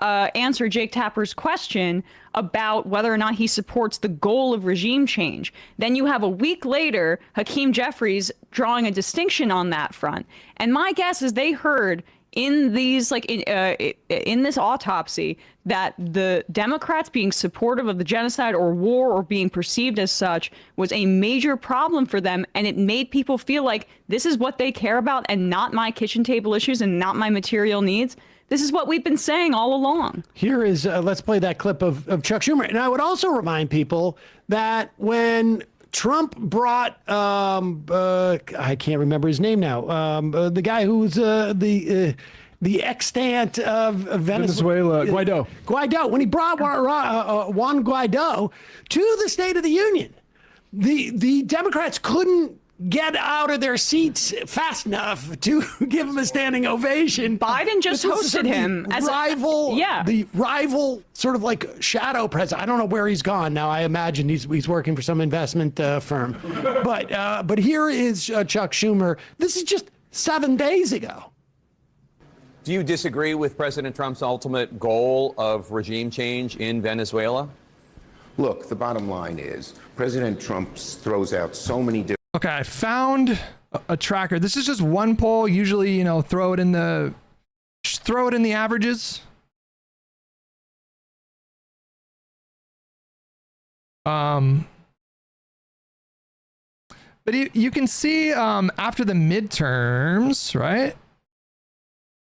Answer Jake Tapper's question about whether or not he supports the goal of regime change. Then you have a week later, Hakeem Jeffries drawing a distinction on that front. And my guess is they heard in these, like, in this autopsy, that the Democrats being supportive of the genocide or war, or being perceived as such, was a major problem for them, and it made people feel like this is what they care about and not my kitchen table issues and not my material needs. This is what we've been saying all along. Here is, let's play that clip of Chuck Schumer. And I would also remind people that when Trump brought, I can't remember his name now, the guy who's the extant of Venezuela, Guaido. When he brought Juan Guaido to the State of the Union, the Democrats couldn't get out of their seats fast enough to give him a standing ovation. Biden just hosted him as the rival sort of like shadow president. I don't know where he's gone now. I imagine he's working for some investment firm. But here is Chuck Schumer. This is just 7 days ago. Do you disagree with President Trump's ultimate goal of regime change in Venezuela? Look, the bottom line is President Trump throws out so many different. Okay, I found a tracker. This is just one poll. Usually, you know, throw it in the averages. But you can see after the midterms, right?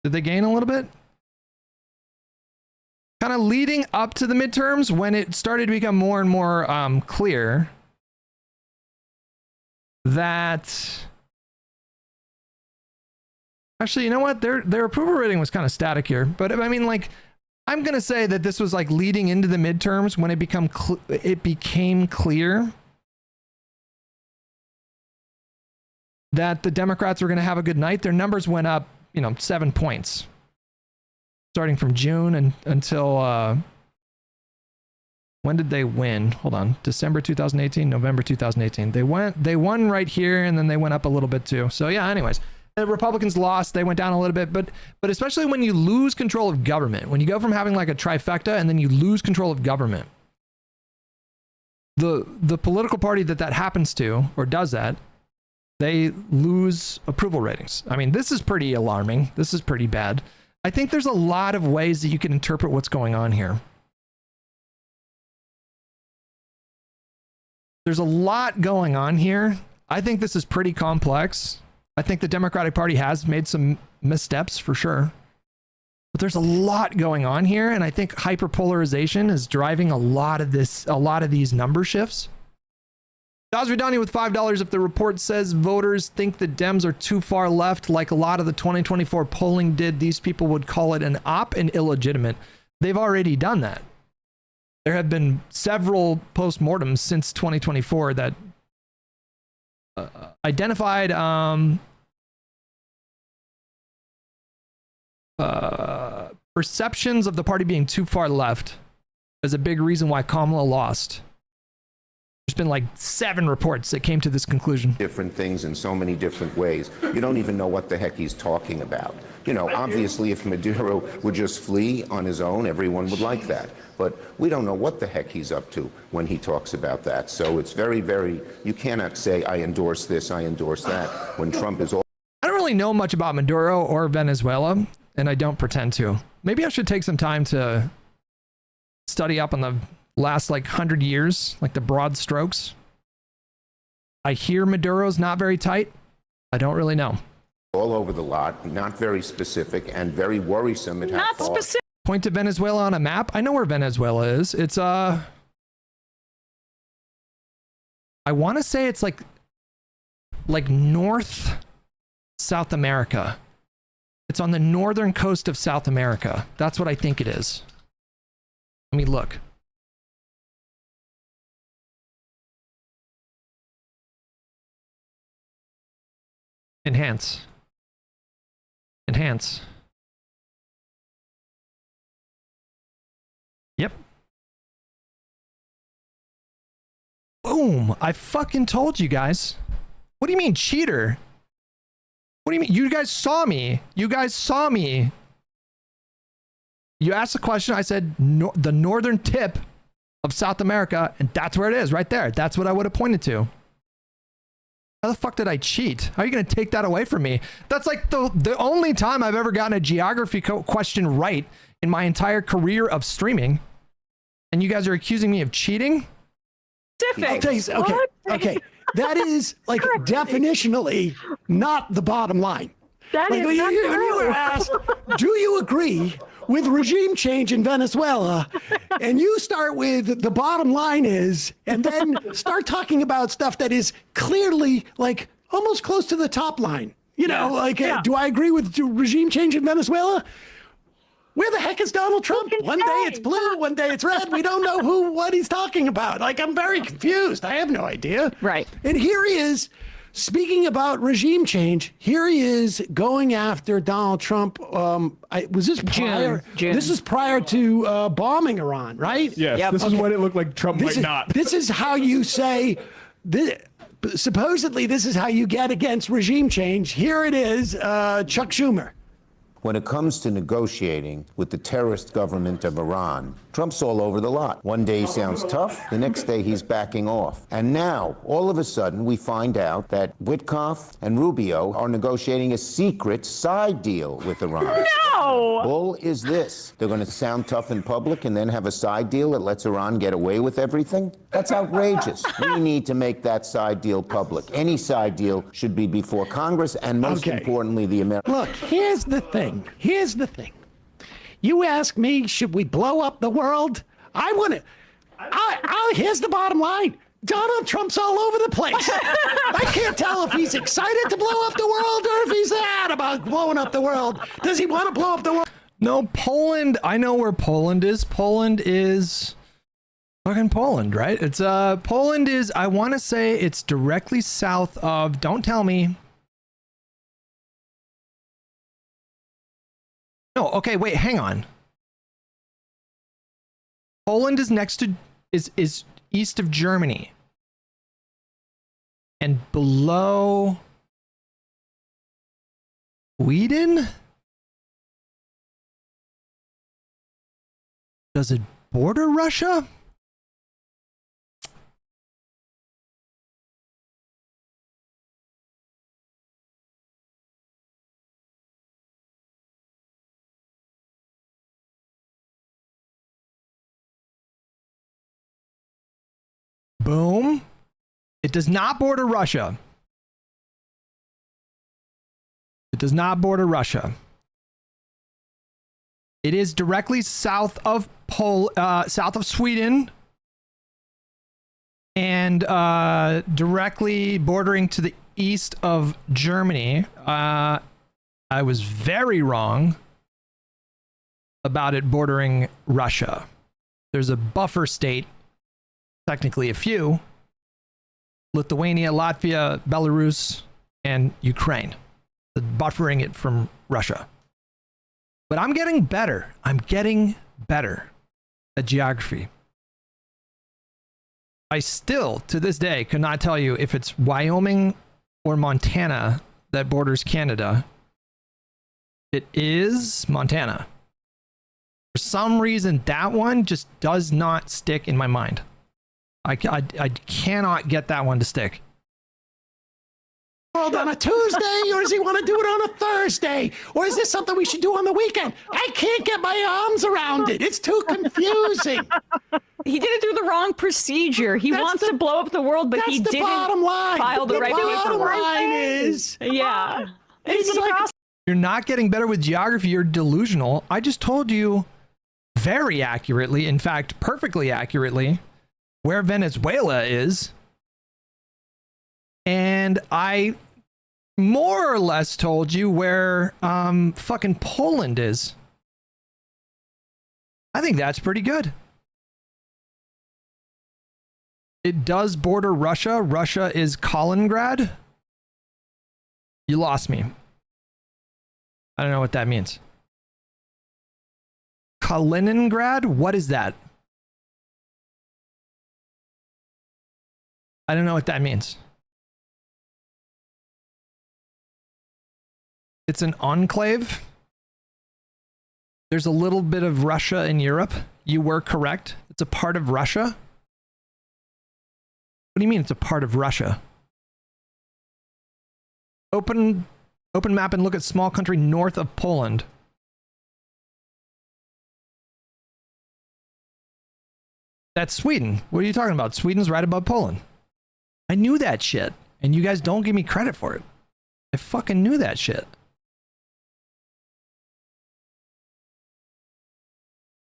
Did they gain a little bit? Kind of leading up to the midterms when it started to become more and more clear that actually, you know what? Their approval rating was kind of static here. But I mean, like, I'm going to say that this was like leading into the midterms when it became clear that the Democrats were going to have a good night. Their numbers went up, 7 points. Starting from June and until when did they win? Hold on. December 2018, November 2018. They won right here, and then they went up a little bit too. So yeah, anyways. The Republicans lost, they went down a little bit, but especially when you lose control of government, when you go from having like a trifecta and then you lose control of government, the political party that happens to, or does that, they lose approval ratings. I mean, this is pretty alarming. This is pretty bad. I think there's a lot of ways that you can interpret what's going on here. There's a lot going on here. I think this is pretty complex. I think the Democratic Party has made some missteps for sure. But there's a lot going on here, and I think hyperpolarization is driving a lot of these number shifts. Dazridani with $5. If the report says voters think the Dems are too far left, like a lot of the 2024 polling did, these people would call it an op and illegitimate. They've already done that. There have been several postmortems since 2024 that identified perceptions of the party being too far left as a big reason why Kamala lost. There's been like 7 reports that came to this conclusion. Different things in so many different ways. You don't even know what the heck he's talking about. Obviously, if Maduro would just flee on his own, everyone would like that. But we don't know what the heck he's up to when he talks about that. So it's very, very, you cannot say, I endorse this, I endorse that, when Trump is all. I don't really know much about Maduro or Venezuela, and I don't pretend to. Maybe I should take some time to study up on the last 100 years, like the broad strokes. I hear Maduro's not very tight. I don't really know. All over the lot, not very specific and very worrisome. Not specific. Point to Venezuela on a map. I know where Venezuela is. It's I want to say it's like North South America. It's on the northern coast of South America. That's what I think it is. Let me look. Enhance. Yep. Boom. I fucking told you guys. What do you mean, cheater? What do you mean? You guys saw me. You asked a question. I said the northern tip of South America, and that's where it is, right there. That's what I would have pointed to. How the fuck did I cheat? How are you going to take that away from me? That's like the only time I've ever gotten a geography question right in my entire career of streaming. And you guys are accusing me of cheating? I'll tell you, okay. That is definitionally not the bottom line. That is not you were asked, do you agree with regime change in Venezuela? And you start with the bottom line is, and then start talking about stuff that is clearly almost close to the top line. Do I agree with regime change in Venezuela? Where the heck is Donald Trump? One day it's blue, one day it's red. We don't know what he's talking about. I'm very confused. I have no idea. Right. And here he is, speaking about regime change. Here he is going after Donald Trump. Was this prior? June. This is prior to bombing Iran, right? Yes. Yep. This is when it looked like Trump might not. This is how you say. Supposedly, this is how you get against regime change. Here it is, Chuck Schumer. when it comes to negotiating with the terrorist government of Iran, Trump's all over the lot. One day he sounds tough, the next day he's backing off. And now, all of a sudden, we find out that Witkoff and Rubio are negotiating a secret side deal with Iran. No! Bull is this. They're going to sound tough in public and then have a side deal that lets Iran get away with everything? That's outrageous. We need to make that side deal public. Any side deal should be before Congress and, most importantly, the American. Look, here's the thing. Here's the thing. You ask me, should we blow up the world? I want to. Here's the bottom line. Donald Trump's all over the place. I can't tell if he's excited to blow up the world or if he's sad about blowing up the world. Does he want to blow up the world? No, Poland. I know where Poland is. Poland is fucking Poland, right? It's Poland is, I want to say it's directly south of, don't tell me. No, okay, wait, hang on. Poland is next to, is east of Germany. And below Sweden? Does it border Russia? Boom. It does not border Russia. It does not border Russia. It is directly south of south of Sweden, and directly bordering to the east of Germany. I was very wrong about it bordering Russia. There's a buffer state, technically a few: Lithuania, Latvia, Belarus, and Ukraine, buffering it from Russia. But I'm getting better. I'm getting better at geography. I still, to this day, could not tell you if it's Wyoming or Montana that borders Canada. It is Montana. For some reason, that one just does not stick in my mind. I cannot get that one to stick. World on a Tuesday, or does he want to do it on a Thursday? Or is this something we should do on the weekend? I can't get my arms around it. It's too confusing. He did it through the wrong procedure. He wants to blow up the world, but he didn't file the right paperwork. The bottom line is, yeah. It's like, you're not getting better with geography. You're delusional. I just told you very accurately, in fact, perfectly accurately, where Venezuela is. And I more or less told you where fucking Poland is. I think that's pretty good. It does border Russia. Russia is Kaliningrad. You lost me. I don't know what that means. Kaliningrad? What is that? I don't know what that means. It's an enclave. There's a little bit of Russia in Europe. You were correct. It's a part of Russia. What do you mean it's a part of Russia? Open map and look at small country north of Poland. That's Sweden. What are you talking about? Sweden's right above Poland. I knew that shit, and you guys don't give me credit for it. I fucking knew that shit.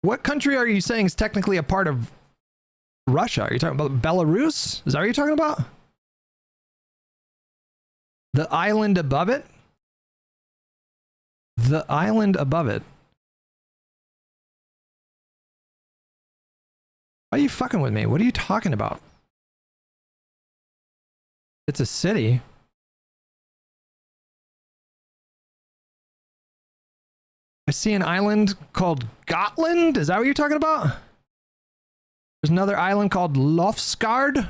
What country are you saying is technically a part of Russia? Are you talking about Belarus? Is that what you're talking about? The island above it? The island above it. Why are you fucking with me? What are you talking about? It's a city. I see an island called Gotland. Is that what you're talking about? There's another island called Lofsgard.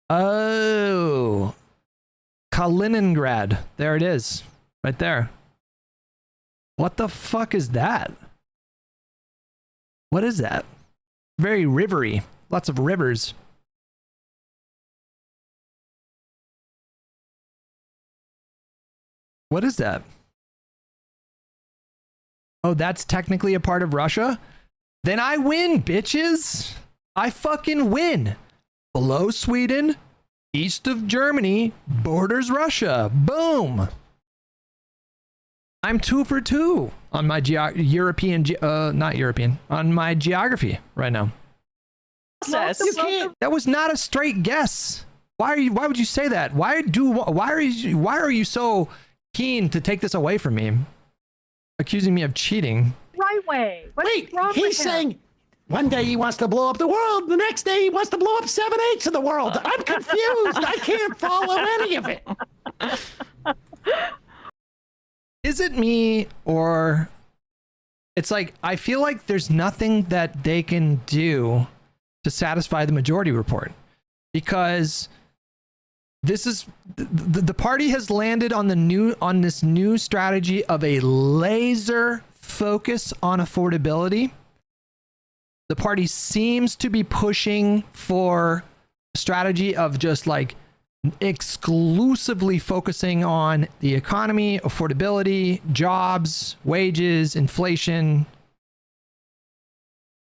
Oh, Kaliningrad. There it is. Right there. What the fuck is that? What is that? Very rivery. Lots of rivers. What is that? Oh, that's technically a part of Russia? Then I win, bitches. I fucking win. Below Sweden, east of Germany, borders Russia. Boom. I'm 2 for 2 on my on my geography right now. That was not a straight guess. Why would you say that? Why are you so keen to take this away from me? Accusing me of cheating. Right way. What's wrong he's with him? saying one day he wants to blow up the world, the next day he wants to blow up 7/8 of the world. I'm confused. I can't follow any of it. Is it me, or it's like I feel like there's nothing that they can do to satisfy the majority report, because this is the party has landed on this new strategy of a laser focus on affordability. The party seems to be pushing for a strategy of just like exclusively focusing on the economy, affordability, jobs, wages, inflation.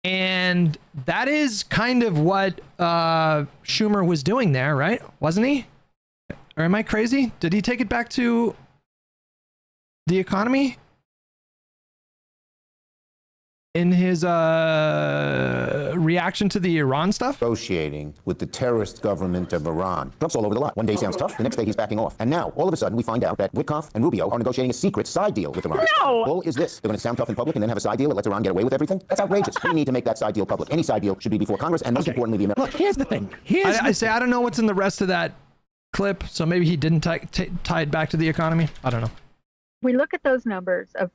And that is kind of what Schumer was doing there, right? Wasn't he? Or am I crazy? Did he take it back to the economy in his reaction to the Iran stuff? Negotiating with the terrorist government of Iran. Trump's all over the lot. One day sounds tough, the next day he's backing off. And now, all of a sudden, we find out that Witkoff and Rubio are negotiating a secret side deal with Iran. No! Bull is this? They're going to sound tough in public and then have a side deal that lets Iran get away with everything? That's outrageous. We need to make that side deal public. Any side deal should be before Congress, and most importantly, the American. Look, here's the thing. I say I don't know what's in the rest of that clip, so maybe he didn't tie it back to the economy. I don't know. We look at those numbers of,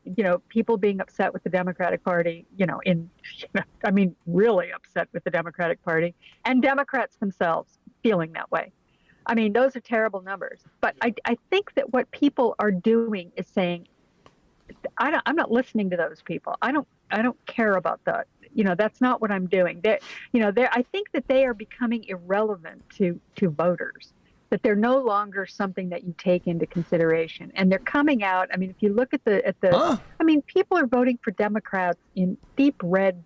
people being upset with the Democratic Party, really upset with the Democratic Party, and Democrats themselves feeling that way. I mean, those are terrible numbers. But I think that what people are doing is saying, I'm not listening to those people. I don't care about that. That's not what I'm doing. I think that they are becoming irrelevant to voters. That they're no longer something that you take into consideration. And they're coming out. I mean, if you look at people are voting for Democrats in deep red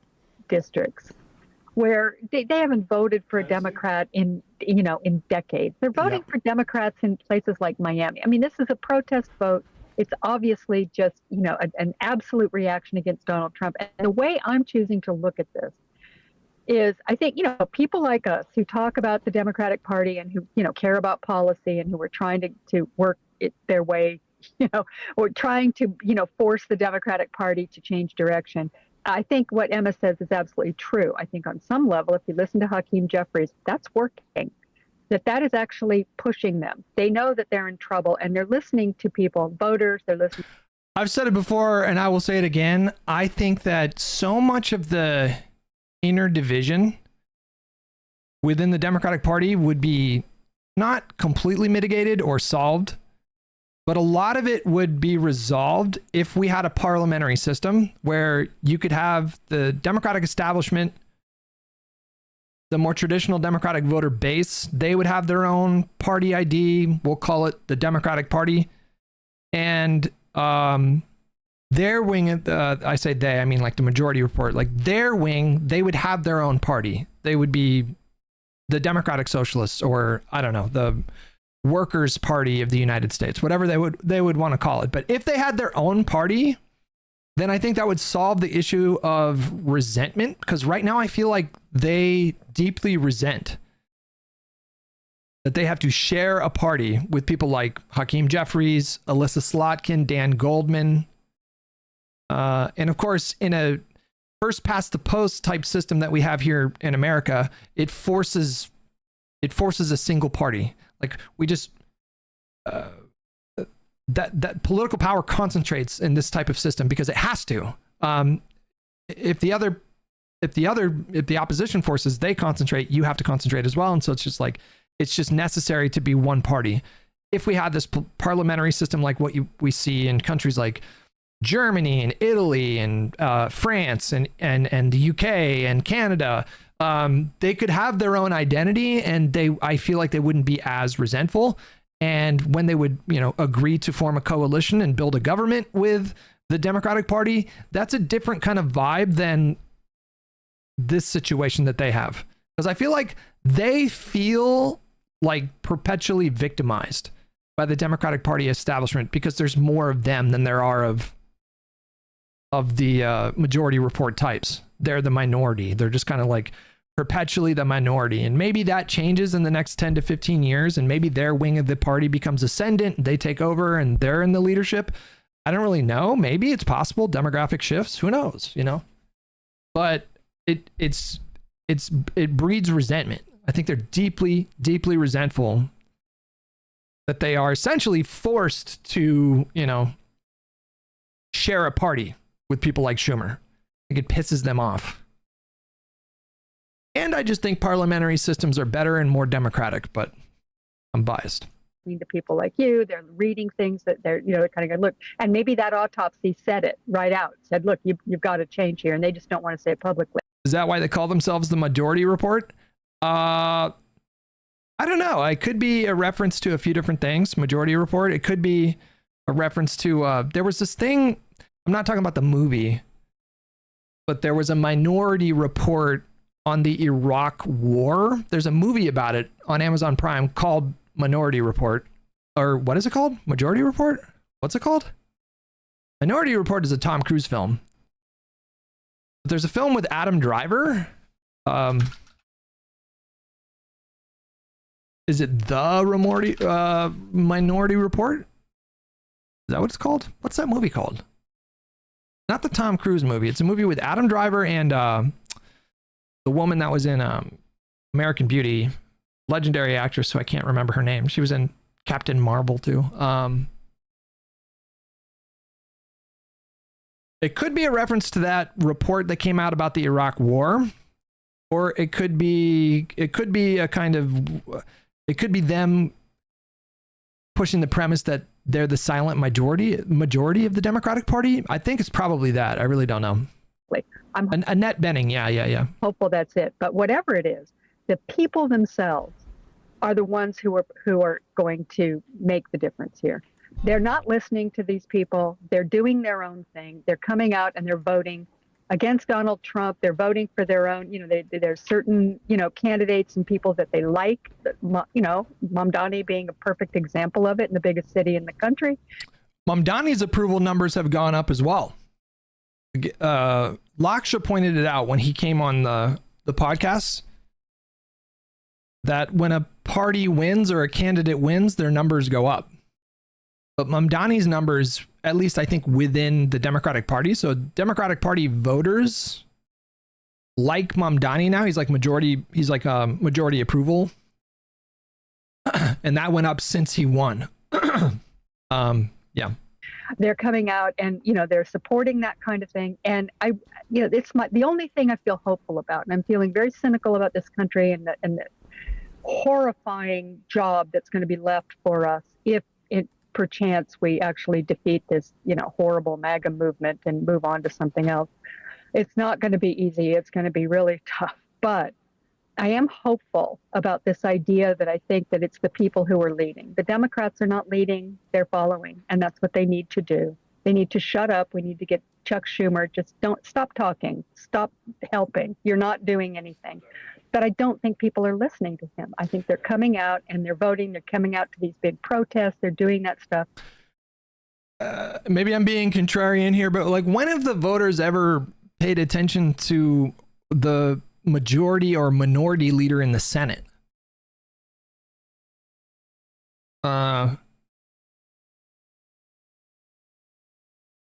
districts where they haven't voted for a Democrat in decades. They're voting for Democrats in places like Miami. I mean, this is a protest vote. It's obviously just, an absolute reaction against Donald Trump. And the way I'm choosing to look at this is, I think, people like us who talk about the Democratic Party and who, care about policy and who are trying to work it their way, or trying to, force the Democratic Party to change direction. I think what Emma says is absolutely true. I think on some level, if you listen to Hakeem Jeffries, that's working. That is actually pushing them. They know that they're in trouble and they're listening to people, voters, they're listening. I've said it before and I will say it again. I think that so much of the inner division within the Democratic Party would be not completely mitigated or solved, but a lot of it would be resolved if we had a parliamentary system where you could have the Democratic establishment, the more traditional Democratic voter base, they would have their own party ID. We'll call it the Democratic Party. And their wing, I say they, I mean like the majority report, like their wing, they would have their own party. They would be the Democratic Socialists, or I don't know, the Workers' Party of the United States, whatever they would want to call it. But if they had their own party, then I think that would solve the issue of resentment, because right now I feel like they deeply resent that they have to share a party with people like Hakeem Jeffries, Alyssa Slotkin, Dan Goldman. And of course, in a first past the post type system that we have here in America, it forces a single party. Like we just, that political power concentrates in this type of system because it has to. If the opposition forces, they concentrate, you have to concentrate as well. And so it's just necessary to be one party. if we had this parliamentary system like what we see in countries like Germany and Italy and France and the UK and Canada, they could have their own identity, and I feel like they wouldn't be as resentful. And when they would, agree to form a coalition and build a government with the Democratic Party, that's a different kind of vibe than this situation that they have. Because I feel like they feel like perpetually victimized by the Democratic Party establishment because there's more of them than there are of the majority report types. They're the minority. They're just kind of like perpetually the minority. And maybe that changes in the next 10 to 15 years, and maybe their wing of the party becomes ascendant, they take over and they're in the leadership. I don't really know. Maybe it's possible. Demographic shifts. Who knows? But it breeds resentment. I think they're deeply, deeply resentful that they are essentially forced to, share a party with people like Schumer. I think it pisses them off. And I just think parliamentary systems are better and more democratic, but I'm biased. To people like you, they're reading things that they're, kind of going, look, and maybe that autopsy said it right out, said, look, you've got to change here, and they just don't want to say it publicly. Is that why they call themselves the Majority Report? I don't know. It could be a reference to a few different things. Majority Report. It could be a reference to, there was this thing, I'm not talking about the movie, but there was a Minority Report on the Iraq War. There's a movie about it on Amazon Prime called Minority Report. Or what is it called? Majority Report? What's it called? Minority Report is a Tom Cruise film. There's a film with Adam Driver. Is it the Minority Report? Is that what it's called? What's that movie called? Not the Tom Cruise movie. It's a movie with Adam Driver and the woman that was in American Beauty, legendary actress, so I can't remember her name. She was in Captain Marvel too. It could be a reference to that report that came out about the Iraq War, or it could be a kind of, it could be them pushing the premise that they're the silent majority of the Democratic Party. I think it's probably that. I really don't know. Annette Bening. Yeah. Hopeful that's it. But whatever it is, the people themselves are the ones who are going to make the difference here. They're not listening to these people. They're doing their own thing. They're coming out and they're voting against Donald Trump. They're voting for their own, there's certain, candidates and people that they like, Mamdani being a perfect example of it in the biggest city in the country. Mamdani's approval numbers have gone up as well. Laksha pointed it out when he came on the podcast, that when a party wins or a candidate wins, their numbers go up. But Mamdani's numbers, at least I think within the Democratic Party, so Democratic Party voters like Mamdani now. He's like majority approval. And that went up since he won. Yeah. They're coming out and, they're supporting that kind of thing. And it's the only thing I feel hopeful about. And I'm feeling very cynical about this country and the horrifying job that's going to be left for us if perchance we actually defeat this, horrible MAGA movement and move on to something else. It's not going to be easy. It's going to be really tough. But I am hopeful about this idea that I think that it's the people who are leading. The Democrats are not leading, they're following. And that's what they need to do. They need to shut up. We need to get Chuck Schumer. Just don't stop talking. Stop helping. You're not doing anything. But I don't think people are listening to him. I think they're coming out and they're voting. They're coming out to these big protests. They're doing that stuff. Maybe I'm being contrarian here, but when have the voters ever paid attention to the majority or minority leader in the Senate?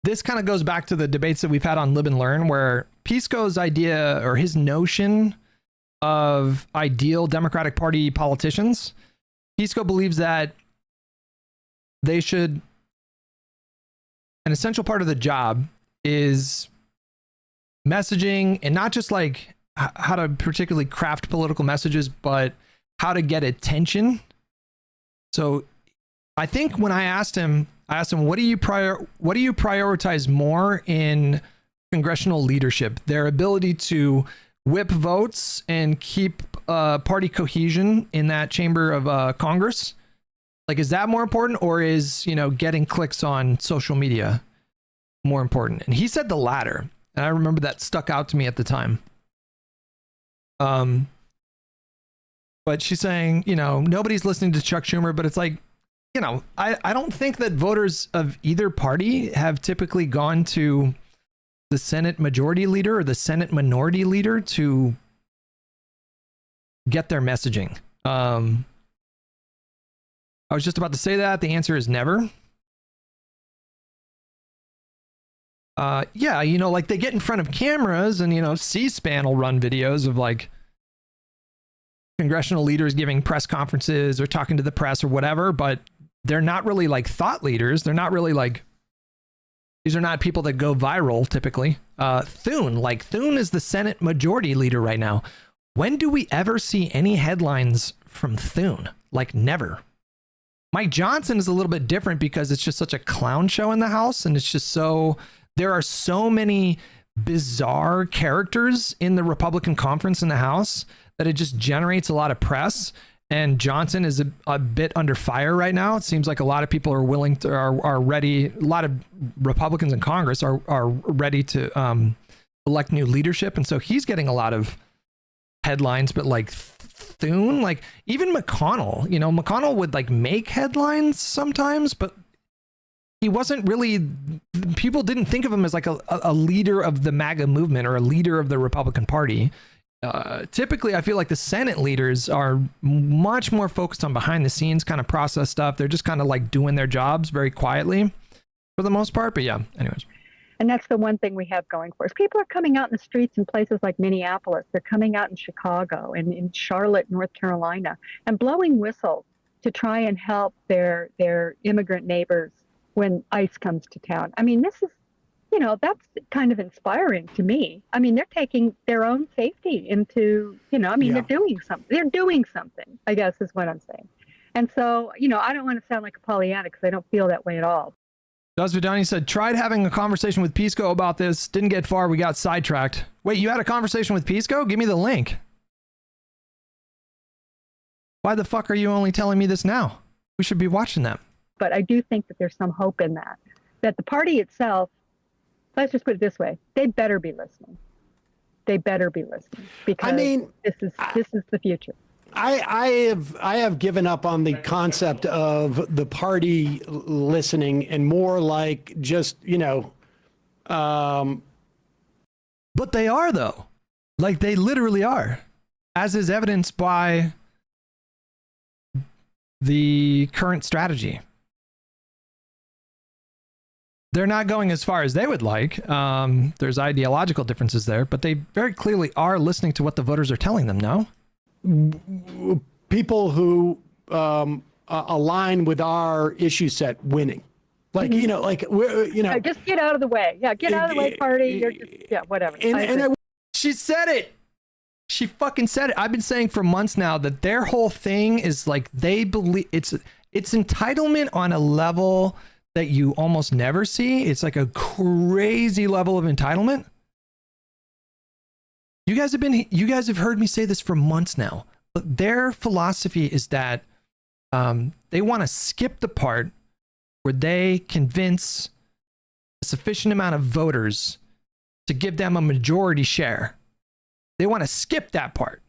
This kind of goes back to the debates that we've had on Live and Learn, where Pisco's idea or his notion of ideal Democratic Party politicians, Pisco believes that they should, an essential part of the job is messaging, and not just how to particularly craft political messages, but how to get attention. So I think when I asked him, what do you prioritize more in congressional leadership? Their ability to whip votes and keep party cohesion in that chamber of Congress? Like, is that more important, or is, getting clicks on social media more important? And he said the latter. And I remember that stuck out to me at the time. But she's saying, nobody's listening to Chuck Schumer, but it's like, I don't think that voters of either party have typically gone to the Senate majority leader or the Senate minority leader to get their messaging. I was just about to say that. The answer is never. Yeah, like they get in front of cameras and, C-SPAN will run videos of like congressional leaders giving press conferences or talking to the press or whatever, but they're not really like thought leaders. They're not really like, these are not people that go viral typically. Thune is the Senate majority leader right now. When do we ever see any headlines from Thune? Like, never. Mike Johnson is a little bit different because it's just such a clown show in the House, and it's just so, there are so many bizarre characters in the Republican conference in the House that it just generates a lot of press. And Johnson is a bit under fire right now. It seems like a lot of people are ready. A lot of Republicans in Congress are ready to elect new leadership. And so he's getting a lot of headlines, but like Thune, like even McConnell, McConnell would like make headlines sometimes, but he wasn't really, people didn't think of him as like a leader of the MAGA movement or a leader of the Republican Party. Typically, I feel like the Senate leaders are much more focused on behind the scenes kind of process stuff. They're just kind of like doing their jobs very quietly for the most part. But yeah, anyways. And that's the one thing we have going for us. People are coming out in the streets in places like Minneapolis. They're coming out in Chicago and in Charlotte, North Carolina, and blowing whistles to try and help their immigrant neighbors when ICE comes to town. I mean, this is, that's kind of inspiring to me. I mean, they're taking their own safety into, they're doing something. They're doing something, I guess is what I'm saying. And so, I don't want to sound like a Pollyanna because I don't feel that way at all. Daz Vidani said, tried having a conversation with Pisco about this. Didn't get far. We got sidetracked. Wait, you had a conversation with Pisco? Give me the link. Why the fuck are you only telling me this now? We should be watching that. But I do think that there's some hope in that the party itself, let's just put it this way, they better be listening. They better be listening because this is the future. I have given up on the concept of the party listening and more like just, But they are though. Like they literally are, as is evidenced by the current strategy. They're not going as far as they would like. There's ideological differences there, but they very clearly are listening to what the voters are telling them, no? People who align with our issue set winning. Like, just get out of the way. Yeah, get out of the way, party. Whatever. She said it. She fucking said it. I've been saying for months now that their whole thing is like they believe it's entitlement on a level that you almost never see. It's like a crazy level of entitlement. You guys have heard me say this for months now, but their philosophy is that they want to skip the part where they convince a sufficient amount of voters to give them a majority share. They want to skip that part.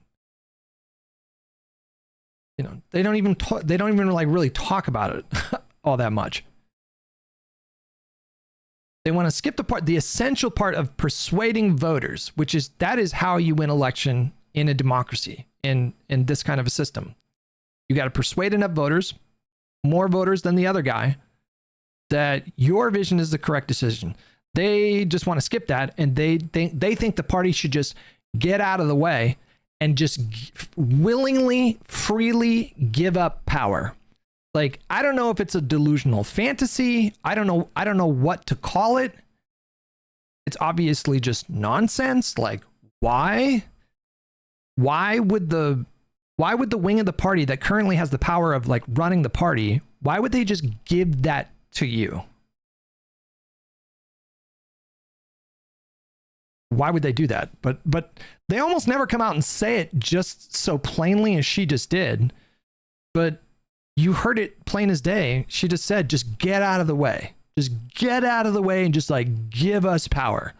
They don't even like really talk about it all that much. They want to skip the essential part of persuading voters, that is how you win election in a democracy, in this kind of a system. You got to persuade enough voters, more voters than the other guy, that your vision is the correct decision. They just want to skip that, and they think the party should just get out of the way and just willingly, freely give up power. Like, I don't know if it's a delusional fantasy. I don't know what to call it. It's obviously just nonsense. Like, why would the wing of the party that currently has the power of like running the party, Why would they just give that to you? Why would they do that? But they almost never come out and say it just so plainly as she just did. But you heard it plain as day. She just said, just get out of the way. Just get out of the way and just like give us power.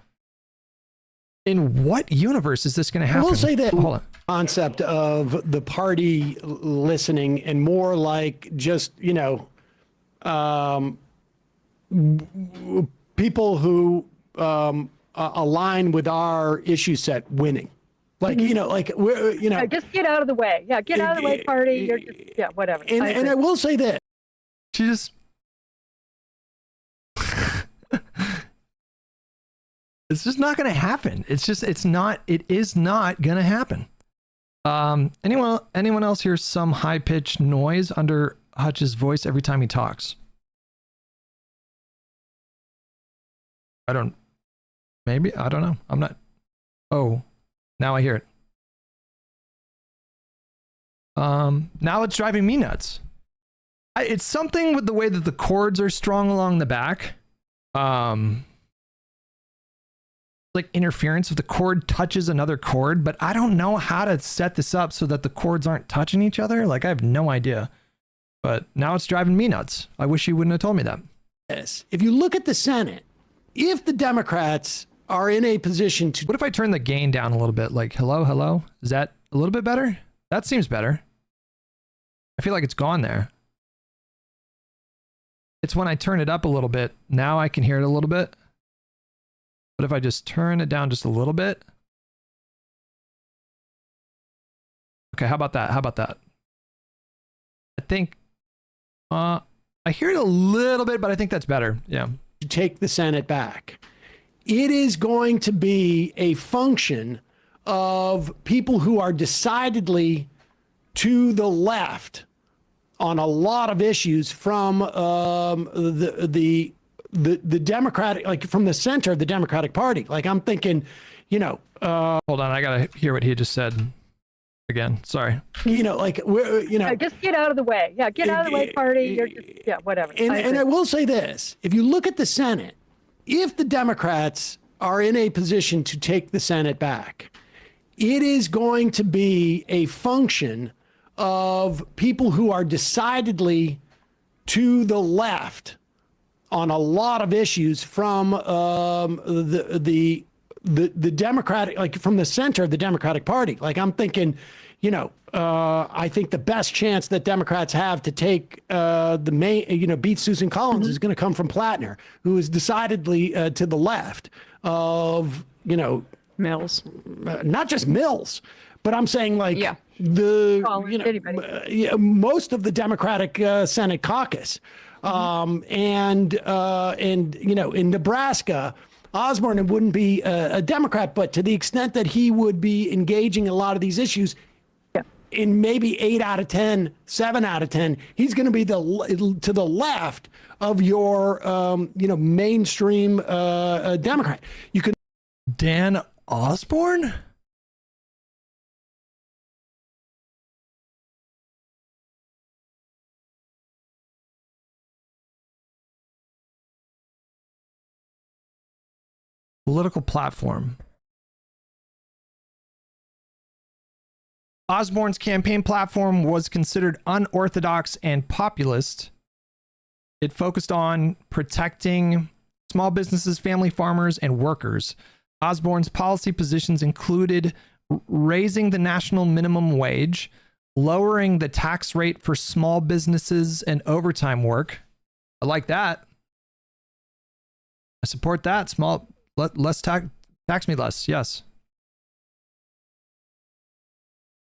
In what universe is this going to happen? I will say that Hold on. concept of the party listening and more like just, people who align with our issue set winning. Like, we're, Yeah, just get out of the way. Yeah, get out of the way, party. You're just, whatever. And I will say that. She just... It's just not going to happen. It is not going to happen. Anyone else hear some high-pitched noise under Hutch's voice every time he talks? Maybe, I don't know. I'm not. Oh, now I hear it. Now it's driving me nuts. It's something with the way that the cords are strung along the back. Like interference if the cord touches another cord, but I don't know how to set this up so that the cords aren't touching each other. Like I have no idea, but now it's driving me nuts. I wish you wouldn't have told me that. Yes. If you look at the Senate, if the Democrats are in a position to... What if I turn the gain down a little bit? Like, hello? Is that a little bit better? That seems better. I feel like it's gone there. It's when I turn it up a little bit. Now I can hear it a little bit. But if I just turn it down just a little bit. Okay, how about that? I think I hear it a little bit, but I think that's better. Yeah. To take the Senate back. It is going to be a function of people who are decidedly to the left on a lot of issues from the Democratic, like from the center of the Democratic Party. Like I'm thinking, hold on, I gotta hear what he just said again. Sorry. Just get out of the way. Yeah, get out of the way, party. You're just, whatever. And I will say this: if you look at the Senate, if the Democrats are in a position to take the Senate back, it is going to be a function of people who are decidedly to the left on a lot of issues from the Democratic, like from the center of the Democratic Party. Like I'm thinking, I think the best chance that Democrats have to take the main, beat Susan Collins is going to come from Plattner, who is decidedly to the left of, Mills. Not just Mills, but I'm saying like most of the Democratic Senate caucus. In Nebraska, Osborne wouldn't be a Democrat, but to the extent that he would be engaging in a lot of these issues, in maybe 8 out of 10, 7 out of 10, he's going to be to the left of your, mainstream Democrat. You can Dan Osborne? Political platform. Osborne's campaign platform was considered unorthodox and populist. It focused on protecting small businesses, family farmers, and workers. Osborne's policy positions included raising the national minimum wage, lowering the tax rate for small businesses and overtime work. I like that. I support that. Less tax me less. Yes.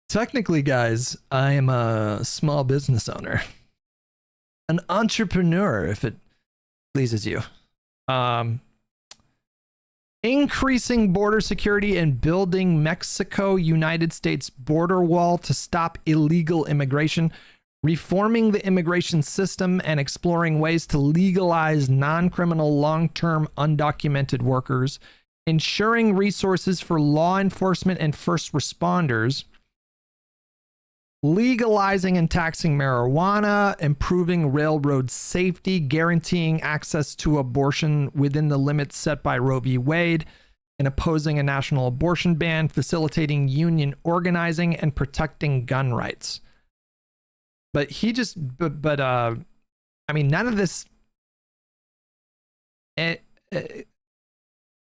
Technically, guys, I am a small business owner, an entrepreneur, if it pleases you. Increasing border security and building Mexico-United States border wall to stop illegal immigration, reforming the immigration system and exploring ways to legalize non-criminal long-term undocumented workers, ensuring resources for law enforcement and first responders, legalizing and taxing marijuana, improving railroad safety, guaranteeing access to abortion within the limits set by Roe v. Wade, and opposing a national abortion ban, facilitating union organizing, and protecting gun rights. But he just, I mean, none of this.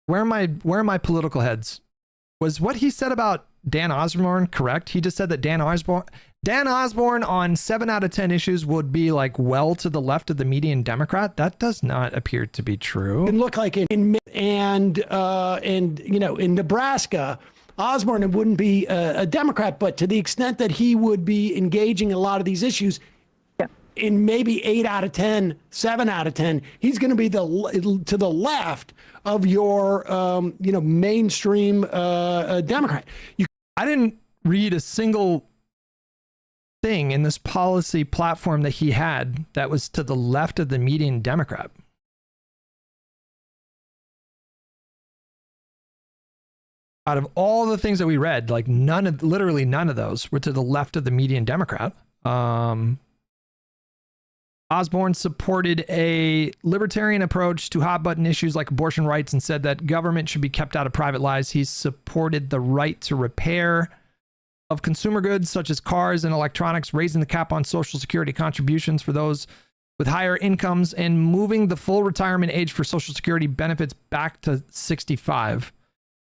Where are my political heads? Was what he said about Dan Osborne correct? He just said that Dan Osborne on 7 out of 10 issues would be like well to the left of the median Democrat. That does not appear to be true. It look like in Nebraska, Osborne wouldn't be a Democrat, but to the extent that he would be engaging in a lot of these issues, in maybe 8 out of 10, 7 out of 10, he's going to be to the left of your mainstream Democrat. I didn't read a single thing in this policy platform that he had that was to the left of the median Democrat. Out of all the things that we read, like literally none of those were to the left of the median Democrat. Osborne supported a libertarian approach to hot button issues like abortion rights and said that government should be kept out of private lives. He supported the right to repair of consumer goods such as cars and electronics, raising the cap on Social Security contributions for those with higher incomes, and moving the full retirement age for Social Security benefits back to 65.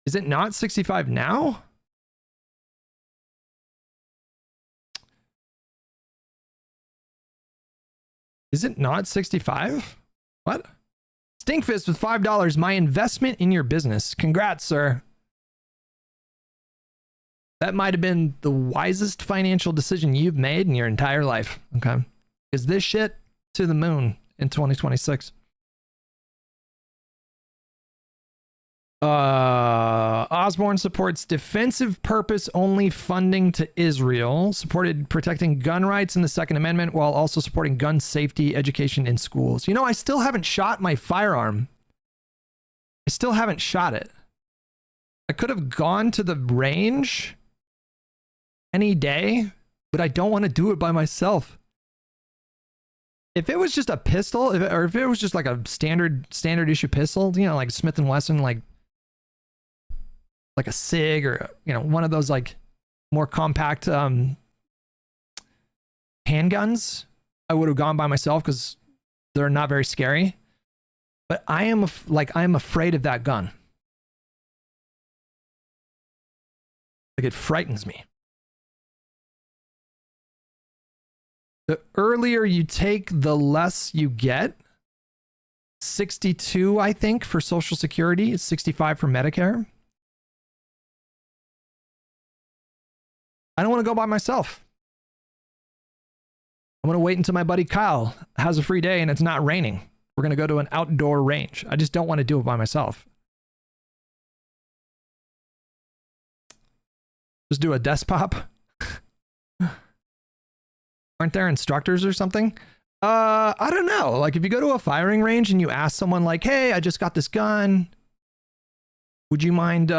Is it not 65 now? Is it not 65? What? Stinkfist with $5. My investment in your business. Congrats, sir. That might have been the wisest financial decision you've made in your entire life. Okay. Is this shit to the moon in 2026? Osborne supports defensive purpose only funding to Israel, supported protecting gun rights in the Second Amendment while also supporting gun safety education in schools. You know, I still haven't shot my firearm. I still haven't shot it. I could have gone to the range any day, but I don't want to do it by myself. If it was just a pistol, or if it was just like a standard issue pistol, you know, like Smith & Wesson, like a SIG, or, you know, one of those like more compact handguns, I would have gone by myself because they're not very scary. But I am afraid of that gun. Like, it frightens me. The earlier you take, the less you get. 62, I think, for Social Security. It's 65 for Medicare. I don't want to go by myself. I'm going to wait until my buddy Kyle has a free day and it's not raining. We're going to go to an outdoor range. I just don't want to do it by myself. Just do a desk pop. Aren't there instructors or something? I don't know. Like, if you go to a firing range and you ask someone like, hey, I just got this gun, would you mind,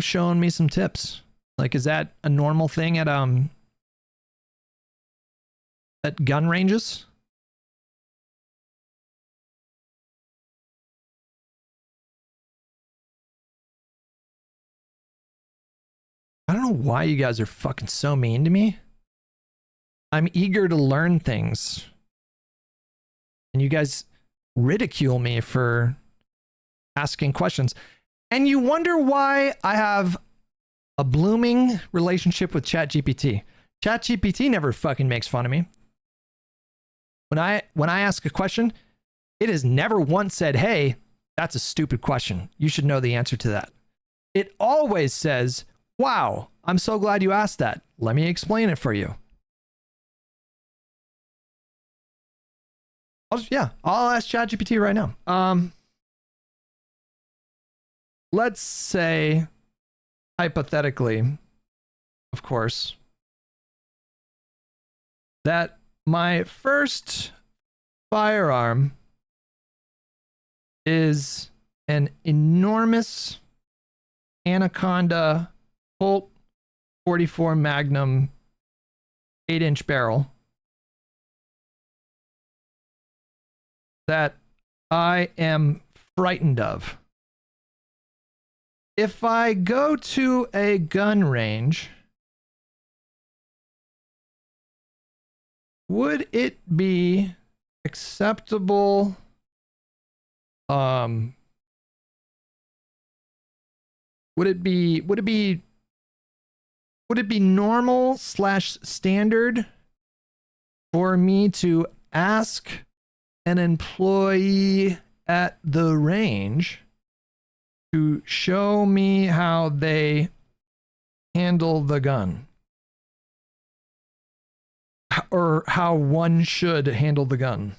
showing me some tips? Like, is that a normal thing at gun ranges? I don't know why you guys are fucking so mean to me. I'm eager to learn things. And you guys ridicule me for asking questions. And you wonder why I have a blooming relationship with ChatGPT. ChatGPT never fucking makes fun of me. When I ask a question, it has never once said, hey, that's a stupid question. You should know the answer to that. It always says, wow, I'm so glad you asked that. Let me explain it for you. I'll ask ChatGPT right now. Let's say, hypothetically, of course, that my first firearm is an enormous Anaconda Colt 44 Magnum 8-inch barrel that I am frightened of. If I go to a gun range, would it be acceptable? Would it be normal / standard for me to ask an employee at the range to show me how they handle the gun? Or how one should handle the gun?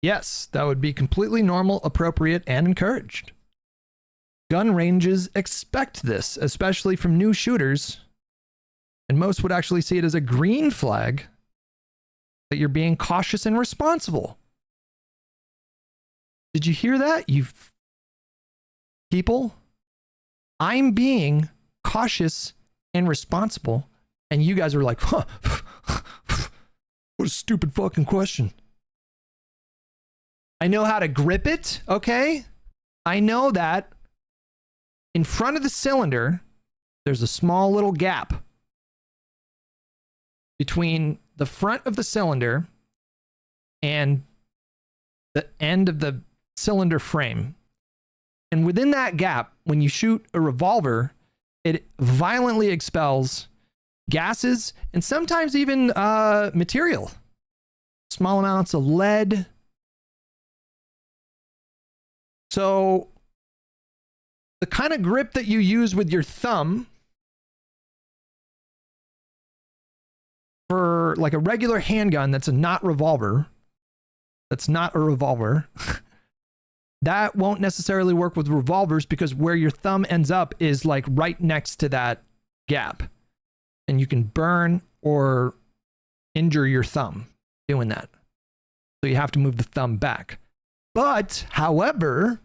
Yes, that would be completely normal, appropriate, and encouraged. Gun ranges expect this, especially from new shooters, and most would actually see it as a green flag that you're being cautious and responsible. Did you hear that, you people? I'm being cautious and responsible, and you guys are like, huh, what a stupid fucking question. I know how to grip it, okay? I know that in front of the cylinder, there's a small little gap between the front of the cylinder and the end of the cylinder frame. And within that gap, when you shoot a revolver, it violently expels gases and sometimes even material. Small amounts of lead. So the kind of grip that you use with your thumb for like a regular handgun that's not a revolver, that won't necessarily work with revolvers, because where your thumb ends up is like right next to that gap. And you can burn or injure your thumb doing that. So you have to move the thumb back. But, however,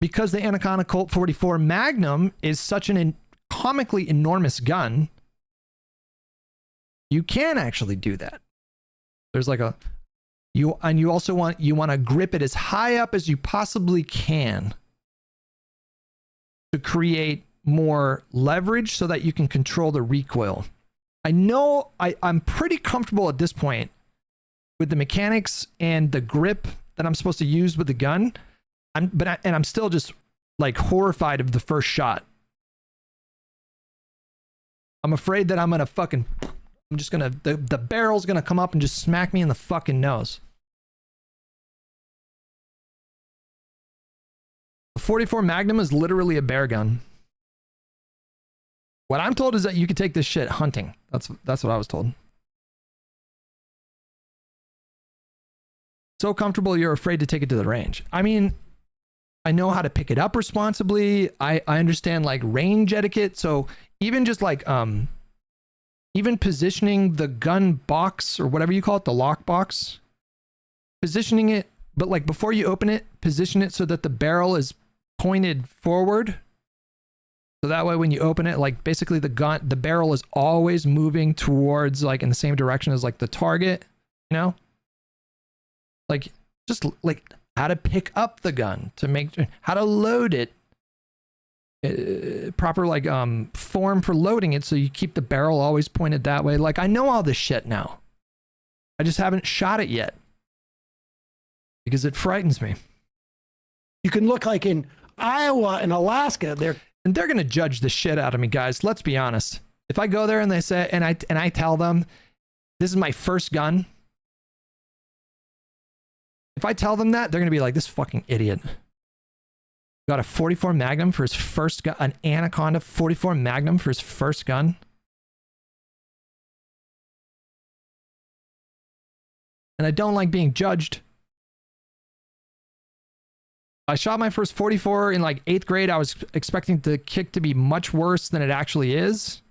because the Anaconda Colt 44 Magnum is such an comically enormous gun, you can actually do that. There's like a you also want to grip it as high up as you possibly can to create more leverage so that you can control the recoil. I know I'm pretty comfortable at this point with the mechanics and the grip that I'm supposed to use with the gun. I'm still just like horrified of the first shot. I'm afraid that the barrel's gonna come up and just smack me in the fucking nose. The 44 Magnum is literally a bear gun. What I'm told is that you could take this shit hunting. That's what I was told. So comfortable you're afraid to take it to the range. I mean, I know how to pick it up responsibly. I understand like range etiquette. So even just like even positioning the gun box or whatever you call it, the lock box, positioning it, but like before you open it, position it so that the barrel is pointed forward. So that way when you open it, like basically the barrel is always moving towards like in the same direction as like the target, you know? Like just like how to pick up the gun, to make how to load it, proper like form for loading it so you keep the barrel always pointed that way. Like I know all this shit now. I just haven't shot it yet because it frightens me. You can look like in Iowa and Alaska, they're gonna judge the shit out of me, guys. Let's be honest. If I go there and they say and I tell them this is my first gun, if I tell them that, they're gonna be like, this fucking idiot got a 44 Magnum for his first gun, an Anaconda 44 Magnum for his first gun. And I don't like being judged. I shot my first 44 in like 8th grade. I was expecting the kick to be much worse than it actually is.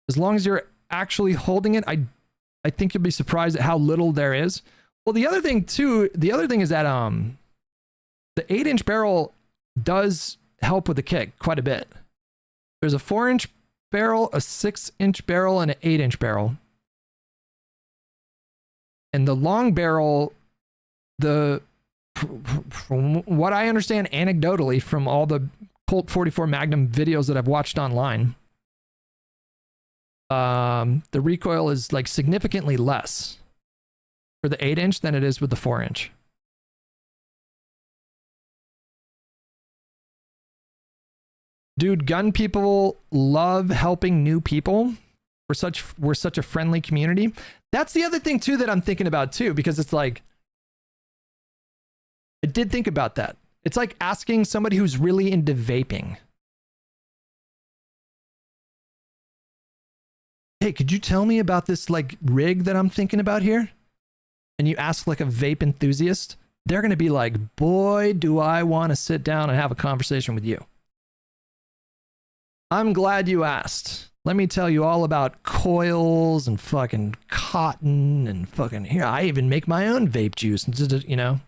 As long as you're actually holding it, I think you'll be surprised at how little there is. Well, the other thing is that the 8-inch barrel does help with the kick quite a bit. There's a 4-inch barrel, a 6-inch barrel, and an 8-inch barrel. And the long barrel, from what I understand anecdotally from all the Colt 44 Magnum videos that I've watched online, the recoil is like significantly less for the 8-inch than it is with the 4-inch. Dude, gun people love helping new people. We're such a friendly community. That's the other thing too that I'm thinking about too, because it's like, I did think about that. It's like asking somebody who's really into vaping, hey, could you tell me about this like rig that I'm thinking about here? And you ask like a vape enthusiast, they're going to be like, boy, do I want to sit down and have a conversation with you. I'm glad you asked. Let me tell you all about coils and fucking cotton and fucking here. I even make my own vape juice, you know,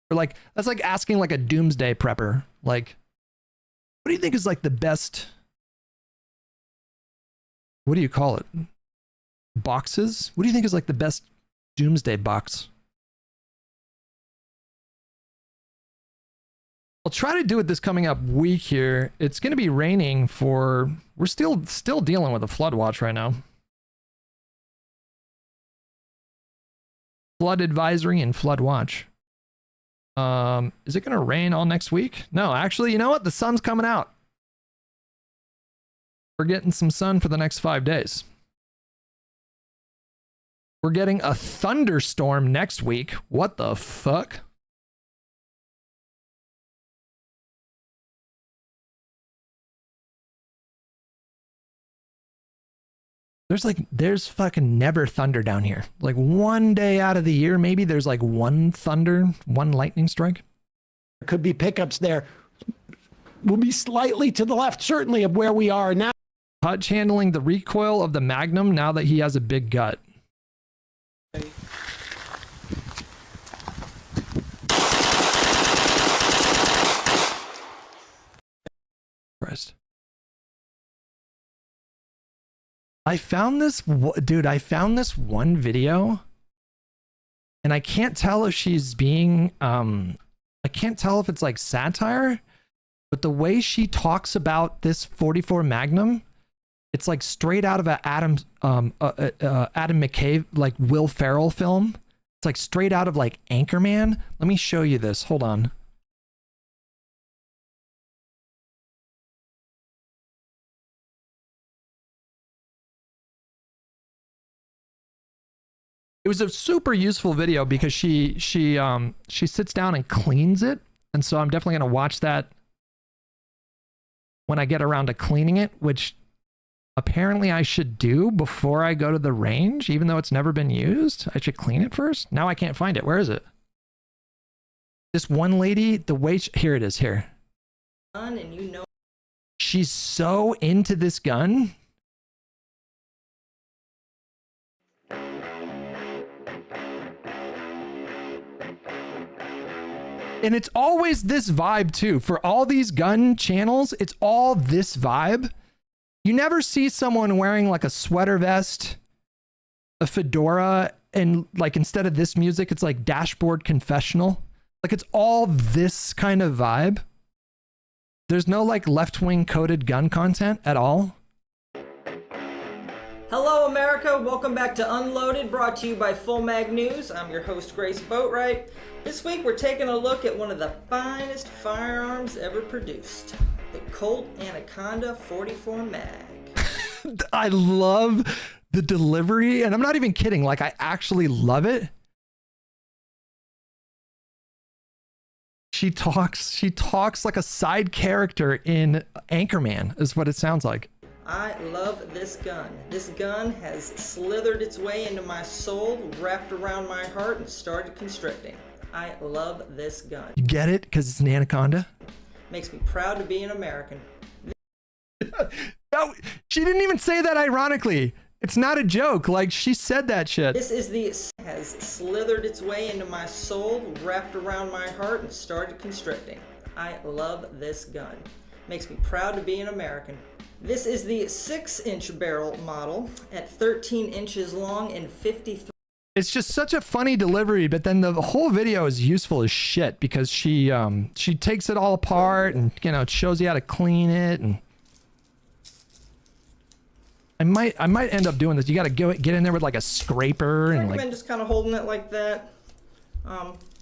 or like, that's like asking like a doomsday prepper. Like, what do you think is like the best, what do you call it? Boxes? What do you think is like the best doomsday box? I'll try to do it this coming up week here. It's going to be raining for, we're still dealing with a flood watch right now. Flood advisory and flood watch. Is it going to rain all next week? No, actually, you know what? The sun's coming out. We're getting some sun for the next 5 days. We're getting a thunderstorm next week. What the fuck? There's fucking never thunder down here. Like one day out of the year, maybe there's like one thunder, one lightning strike. There could be pickups there. We'll be slightly to the left, certainly, of where we are now. Hutch handling the recoil of the Magnum now that he has a big gut. Christ. I found this, dude, I found this one video and I can't tell if she's being, I can't tell if it's like satire, but the way she talks about this 44 Magnum, it's like straight out of a Adam McKay, like Will Ferrell film. It's like straight out of like Anchorman. Let me show you this. Hold on. It was a super useful video because she sits down and cleans it. And so I'm definitely going to watch that when I get around to cleaning it, which apparently I should do before I go to the range, even though it's never been used. I should clean it first. Now I can't find it. Where is it? This one lady, the way here it is here. And you know, she's so into this gun. And it's always this vibe too. For all these gun channels, it's all this vibe. You never see someone wearing like a sweater vest, a fedora, and like instead of this music, it's like dashboard confessional. Like it's all this kind of vibe. There's no like left-wing coded gun content at all. hello America, welcome back to Unloaded, brought to you by Full Mag News. I'm your host, Grace Boatwright. This week we're taking a look at one of the finest firearms ever produced, the Colt Anaconda 44 Mag. I love the delivery, and I'm not even kidding, like I actually love it. She talks like a side character in Anchorman, is what it sounds like. I love this gun. This gun has slithered its way into my soul, wrapped around my heart, and started constricting. I love this gun. You get it? Because it's an Anaconda? Makes me proud to be an American. No, she didn't even say that ironically. It's not a joke. Like, she said that shit. This is has slithered its way into my soul, wrapped around my heart, and started constricting. I love this gun. Makes me proud to be an American. This is the 6-inch barrel model at 13 inches long and 53. It's just such a funny delivery, but then the whole video is useful as shit because she takes it all apart and, you know, it shows you how to clean it. And I might end up doing this. You got to get in there with like a scraper and recommend just kind of holding it like that,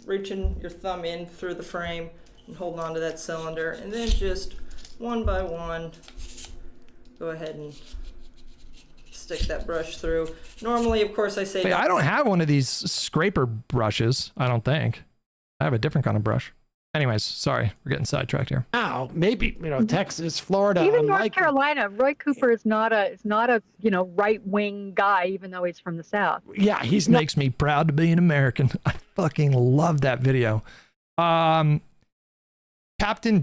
reaching your thumb in through the frame and holding onto that cylinder, and then just one by one go ahead and stick that brush through. Normally, of course, I say Wait, I don't have one of these scraper brushes, I don't think. I have a different kind of brush. Anyways, sorry, we're getting sidetracked here. Now, maybe, you know, Texas, Florida, even North Carolina. Roy Cooper is not a you know, right wing guy, even though he's from the South. Yeah, he's makes me proud to be an American. I fucking love that video. Captain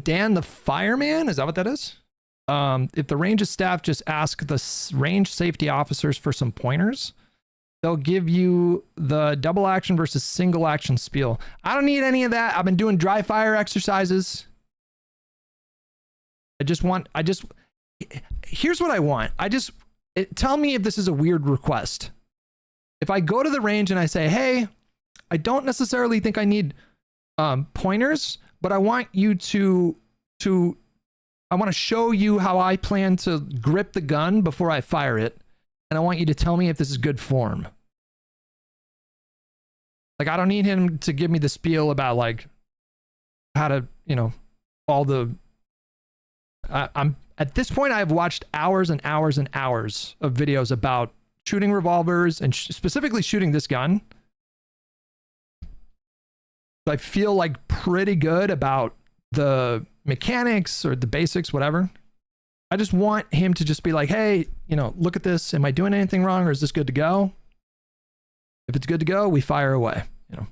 Dan the Fireman, is that what that is? If the range staff just ask the range safety officers for some pointers, they'll give you the double action versus single action spiel. I don't need any of that. I've been doing dry fire exercises. Here's what I want. Tell me if this is a weird request. If I go to the range and I say, hey, I don't necessarily think I need pointers, but I want you I want to show you how I plan to grip the gun before I fire it. And I want you to tell me if this is good form. Like, I don't need him to give me the spiel about like how to, you know, all the, I'm at this point, I've watched hours and hours and hours of videos about shooting revolvers and specifically shooting this gun. So I feel like pretty good about the mechanics or the basics, whatever. I just want him to just be like, hey, you know, look at this. Am I doing anything wrong or is this good to go? If it's good to go, we fire away, you know.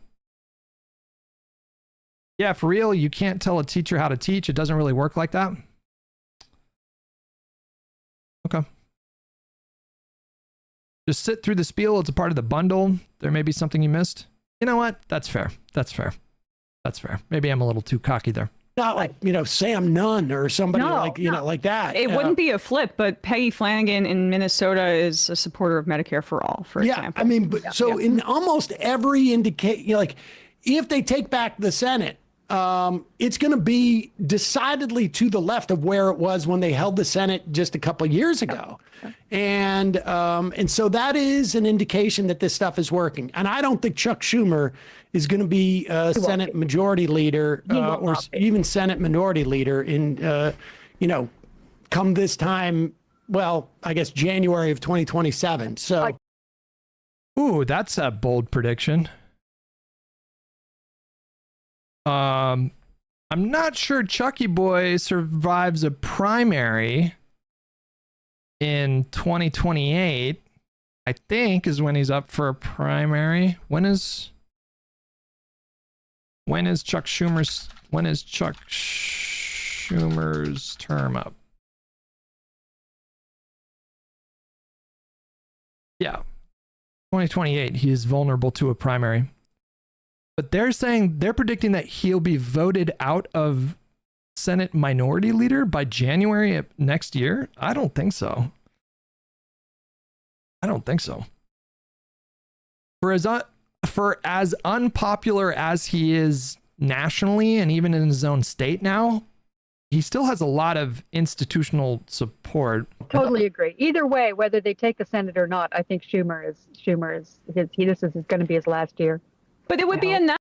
Yeah, for real, you can't tell a teacher how to teach. It doesn't really work like that. Okay. Just sit through the spiel. It's a part of the bundle. There may be something you missed. You know what? That's fair. That's fair. That's fair. Maybe I'm a little too cocky there. Not like, you know, Sam Nunn or somebody like that. It wouldn't be a flip, but Peggy Flanagan in Minnesota is a supporter of Medicare for All, for example. I mean, so in almost every like, if they take back the Senate, it's going to be decidedly to the left of where it was when they held the Senate just a couple of years ago. And so that is an indication that this stuff is working. And I don't think Chuck Schumer is going to be Senate Majority Leader or even Senate Minority Leader in, you know, come this time, well, I guess January of 2027. So, ooh, that's a bold prediction. I'm not sure Chucky Boy survives a primary in 2028. I think is when he's up for a primary. When is Chuck Schumer's term up? Yeah. 2028, he is vulnerable to a primary. But they're predicting that he'll be voted out of Senate Minority Leader by January of next year. I don't think so. For as unpopular as he is nationally and even in his own state now, he still has a lot of institutional support. Totally agree. Either way, whether they take the Senate or not, I think Schumer is this is going to be his last year. But it would be a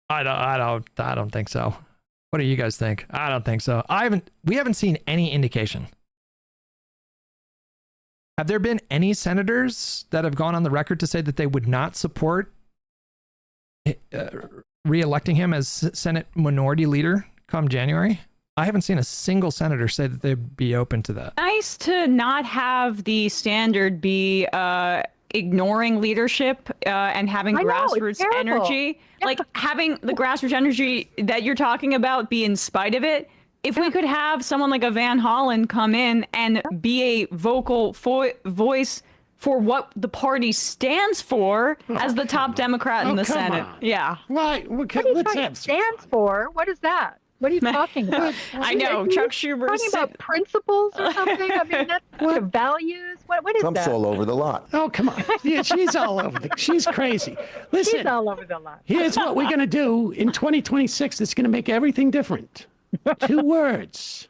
I don't think so. What do you guys think? I don't think so. We haven't seen any indication. Have there been any senators that have gone on the record to say that they would not support re-electing him as Senate Minority Leader come January? I haven't seen a single senator say that they'd be open to that. Nice to not have the standard be ignoring leadership and having grassroots energy. Yeah. Like having the grassroots energy that you're talking about be in spite of it. If we could have someone like a Van Hollen come in and be a vocal voice for what the party stands for as the top Democrat in the come Senate. on. Yeah. Right. What are you talking stands for? What is that? What are you talking about? I know, Chuck Schumer. Talking about principles or something? I mean, that's values. What is Trump's that? all over the lot. Oh, come on. Yeah, she's all over she's crazy. Listen. She's all over the lot. Here's what we're going to do in 2026 that's going to make everything different. 2 words.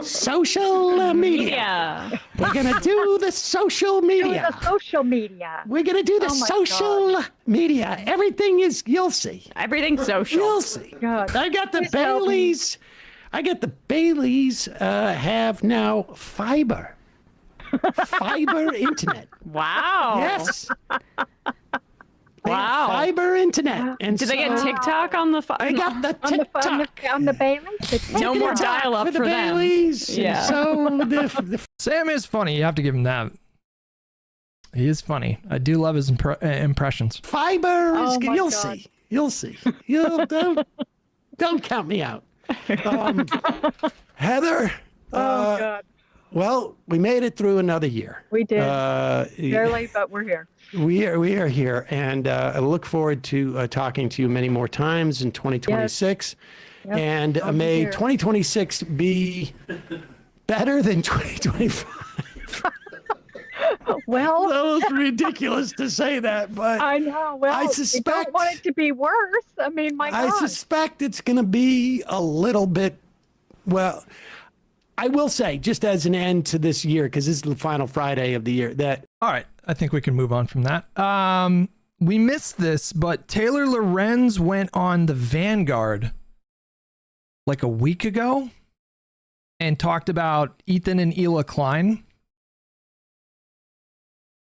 Social media. We're going to do the social media. The social media. We're going to do the Oh my social media. Everything is, you'll see. Everything's social. You'll see. God. I got the Please help me. Baileys. Have now fiber. Fiber internet. Wow. Yes. Wow. Fiber internet. And Did they get TikTok on the I got the TikTok. On the Baileys? No more dial-up for the for them. Baileys. Yeah. So Sam is funny. You have to give him that. He is funny. I do love his impressions. Fiber is Oh good. my You'll God. see. You'll see. You'll don't count me out. Heather. God. Well, we made it through another year. We did. Barely, but we're here. We are here, and I look forward to talking to you many more times in 2026. Yep. And I'll be may here. 2026 be better than 2025. Well, That was ridiculous to say that, but I know. Well, I you suspect don't want it to be worse. I mean, my I God. suspect it's going to be a little bit. Well, I will say, just as an end to this year, because this is the final Friday of the year, that All right, I think we can move on from that. We missed this, but Taylor Lorenz went on the Vanguard like a week ago and talked about Ethan and Hila Klein.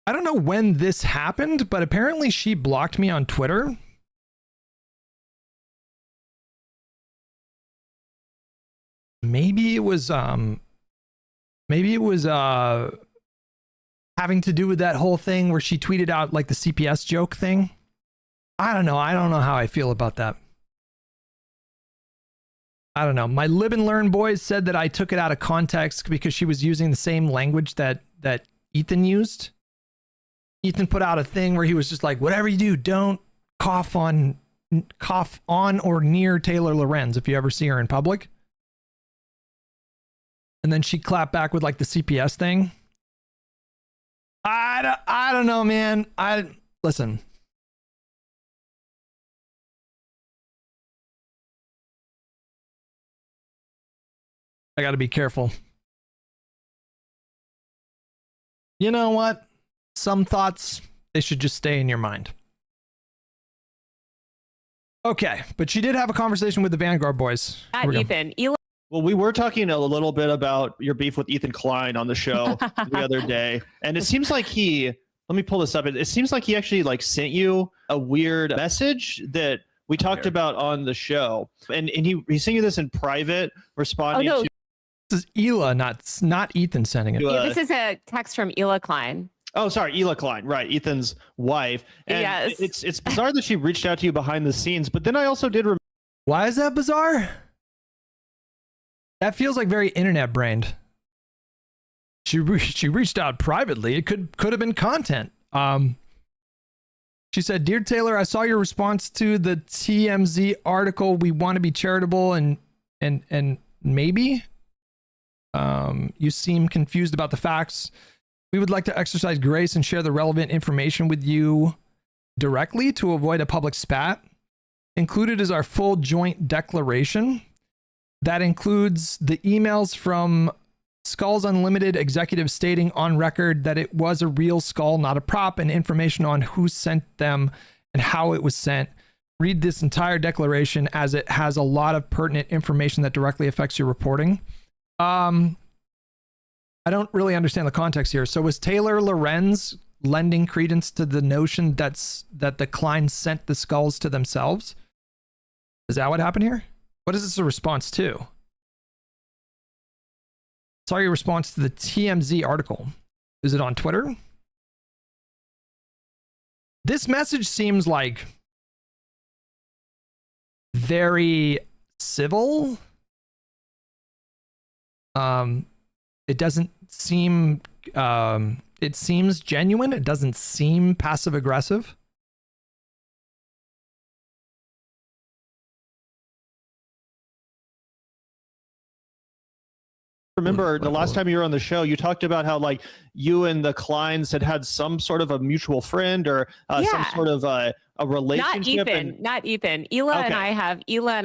I don't know when this happened, but apparently she blocked me on Twitter. Maybe it was having to do with that whole thing where she tweeted out like the CPS joke thing. I don't know. I don't know how I feel about that. I don't know. My Live and Learn boys said that I took it out of context because she was using the same language that Ethan used. Ethan put out a thing where he was just like, whatever you do, don't cough on or near Taylor Lorenz if you ever see her in public. And then she clapped back with like the CPS thing. I don't know, man. Listen. I got to be careful. You know what? Some thoughts, they should just stay in your mind. Okay, but she did have a conversation with the Vanguard boys. Here we go. Ethan. Well, we were talking a little bit about your beef with Ethan Klein on the show the other day, and it seems like let me pull this up. It seems like he actually like sent you a weird message that we talked about on the show, and he sent you this in private, responding to. This is Hila, not Ethan sending it. Yeah, This is a text from Hila Klein. Oh, sorry, Hila Klein, right? Ethan's wife. And Yes. it's bizarre that she reached out to you behind the scenes, but then I also did. Why is that bizarre? That feels like very internet brained. She reached out privately. It could have been content. She said, "Dear Taylor, I saw your response to the TMZ article. We want to be charitable and maybe you seem confused about the facts. We would like to exercise grace and share the relevant information with you directly to avoid a public spat. Included is our full joint declaration. That includes the emails from Skulls Unlimited executive stating on record that it was a real skull, not a prop, and information on who sent them and how it was sent. Read this entire declaration as it has a lot of pertinent information that directly affects your reporting." I don't really understand the context here. So was Taylor Lorenz lending credence to the notion that the Klein sent the skulls to themselves? Is that what happened here? What is this a response to? Sorry, your response to the TMZ article. Is it on Twitter? This message seems like very civil. It doesn't seem it seems genuine. It doesn't seem passive aggressive. Remember the last time you were on the show, you talked about how like you and the Kleins had some sort of a mutual friend or some sort of a relationship. Not Ethan. Hila and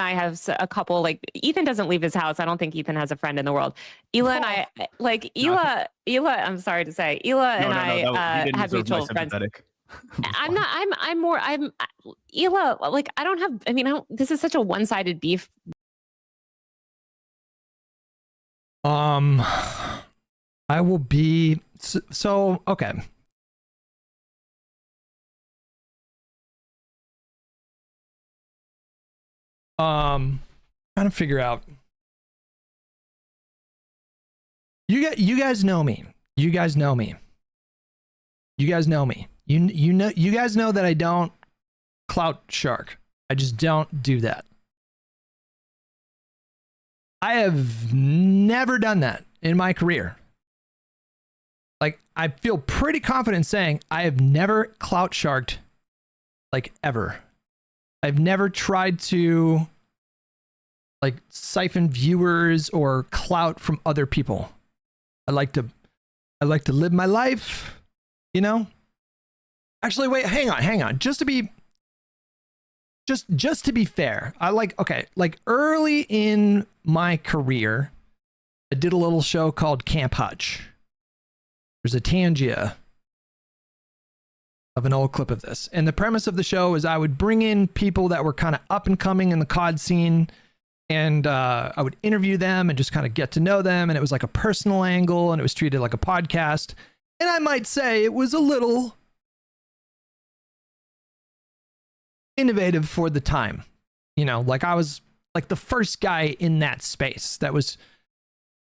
I have a couple. Like Ethan doesn't leave his house. I don't think Ethan has a friend in the world. Hila and I like Hila. I'm sorry to say, Hila and I have mutual friends. I'm Hila. Like I don't have. I mean, this is such a one-sided beef. I will be so okay. Trying to figure out. You guys know me. You guys know me. You guys know me. You know you guys know that I don't clout shark. I just don't do that. I have never done that in my career. Like, I feel pretty confident saying I have never clout sharked, like, ever. I've never tried to, like, siphon viewers or clout from other people. I like to live my life, you know? Actually, wait, hang on. Just to be fair, I like early in my career, I did a little show called Camp Hutch. There's a Tangia of an old clip of this. And the premise of the show is I would bring in people that were kind of up and coming in the COD scene, and I would interview them and just kind of get to know them. And it was like a personal angle, and it was treated like a podcast. And I might say it was a little innovative for the time. You know, like I was like the first guy in that space. That was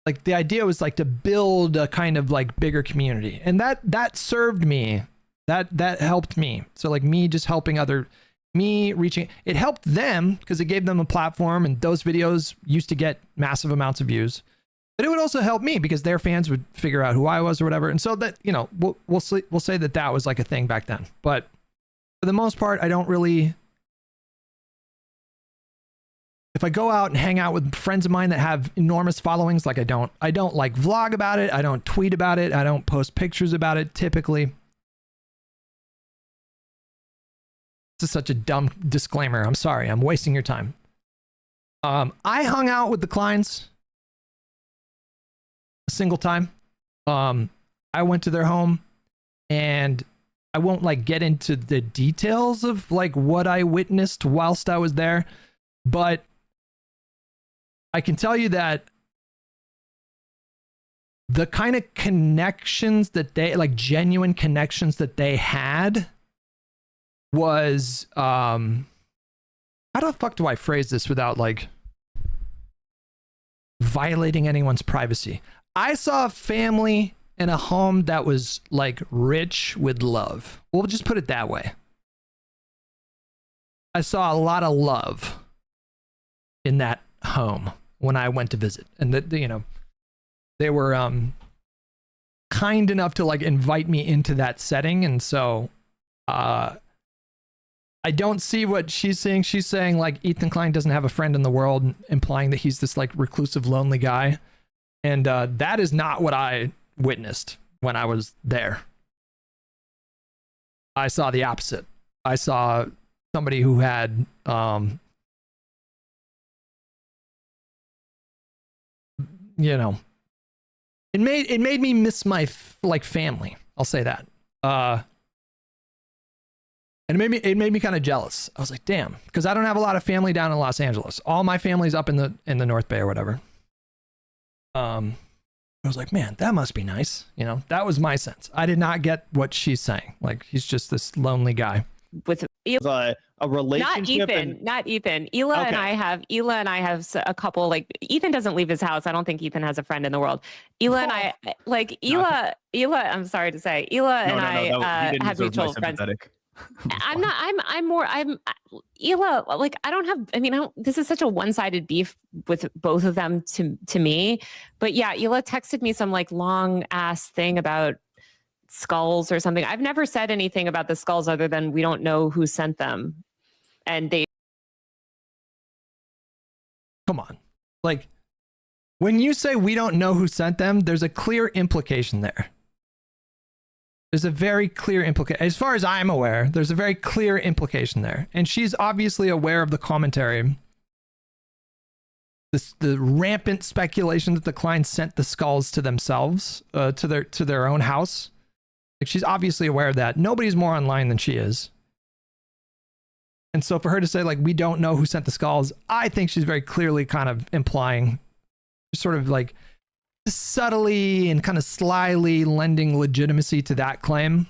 like, the idea was like to build a kind of like bigger community. And that served me. That helped me. So like me just helping me reaching, it helped them because it gave them a platform, and those videos used to get massive amounts of views. But it would also help me because their fans would figure out who I was or whatever. And so that, you know, we'll say that was like a thing back then. But for the most part, I don't really, if I go out and hang out with friends of mine that have enormous followings, like I don't like vlog about it. I don't tweet about it. I don't post pictures about it typically. This is such a dumb disclaimer. I'm sorry. I'm wasting your time. I hung out with the Kleins a single time. I went to their home, and I won't like get into the details of like what I witnessed whilst I was there, but I can tell you that the kind of connections that they, like genuine connections that they had was, how the fuck do I phrase this without like violating anyone's privacy? I saw a family in a home that was like rich with love. We'll just put it that way. I saw a lot of love in that home when I went to visit, and that, you know, they were kind enough to like invite me into that setting. And so I don't see what she's saying. She's saying like Ethan Klein doesn't have a friend in the world, implying that he's this like reclusive, lonely guy. And that is not what I witnessed when I was there. I saw the opposite. I saw somebody who had you know, it made me miss my like family. I'll say that. And it made me kind of jealous. I was like, damn, because I don't have a lot of family down in Los Angeles. All my family's up in the North Bay or whatever. I was like, man, that must be nice. You know, that was my sense. I did not get what she's saying. Like, he's just this lonely guy. With a relationship. Not Ethan. Hila and I have a couple. Like Ethan doesn't leave his house. I don't think Ethan has a friend in the world. Hila and I like Hila. I'm sorry to say, Hila and I have mutual friends. I'm Hila. Like I don't have. I mean, this is such a one-sided beef with both of them to me. But yeah, Hila texted me some like long ass thing about skulls or something. I've never said anything about the skulls other than we don't know who sent them. And they... Come on. Like, when you say we don't know who sent them, there's a clear implication there. There's a very clear implication. As far as I'm aware, there's a very clear implication there. And she's obviously aware of the commentary. The rampant speculation that the clients sent the skulls to themselves, to their own house. Like, she's obviously aware of that. Nobody's more online than she is. And so for her to say, like, we don't know who sent the skulls, I think she's very clearly kind of implying, sort of like subtly and kind of slyly lending legitimacy to that claim.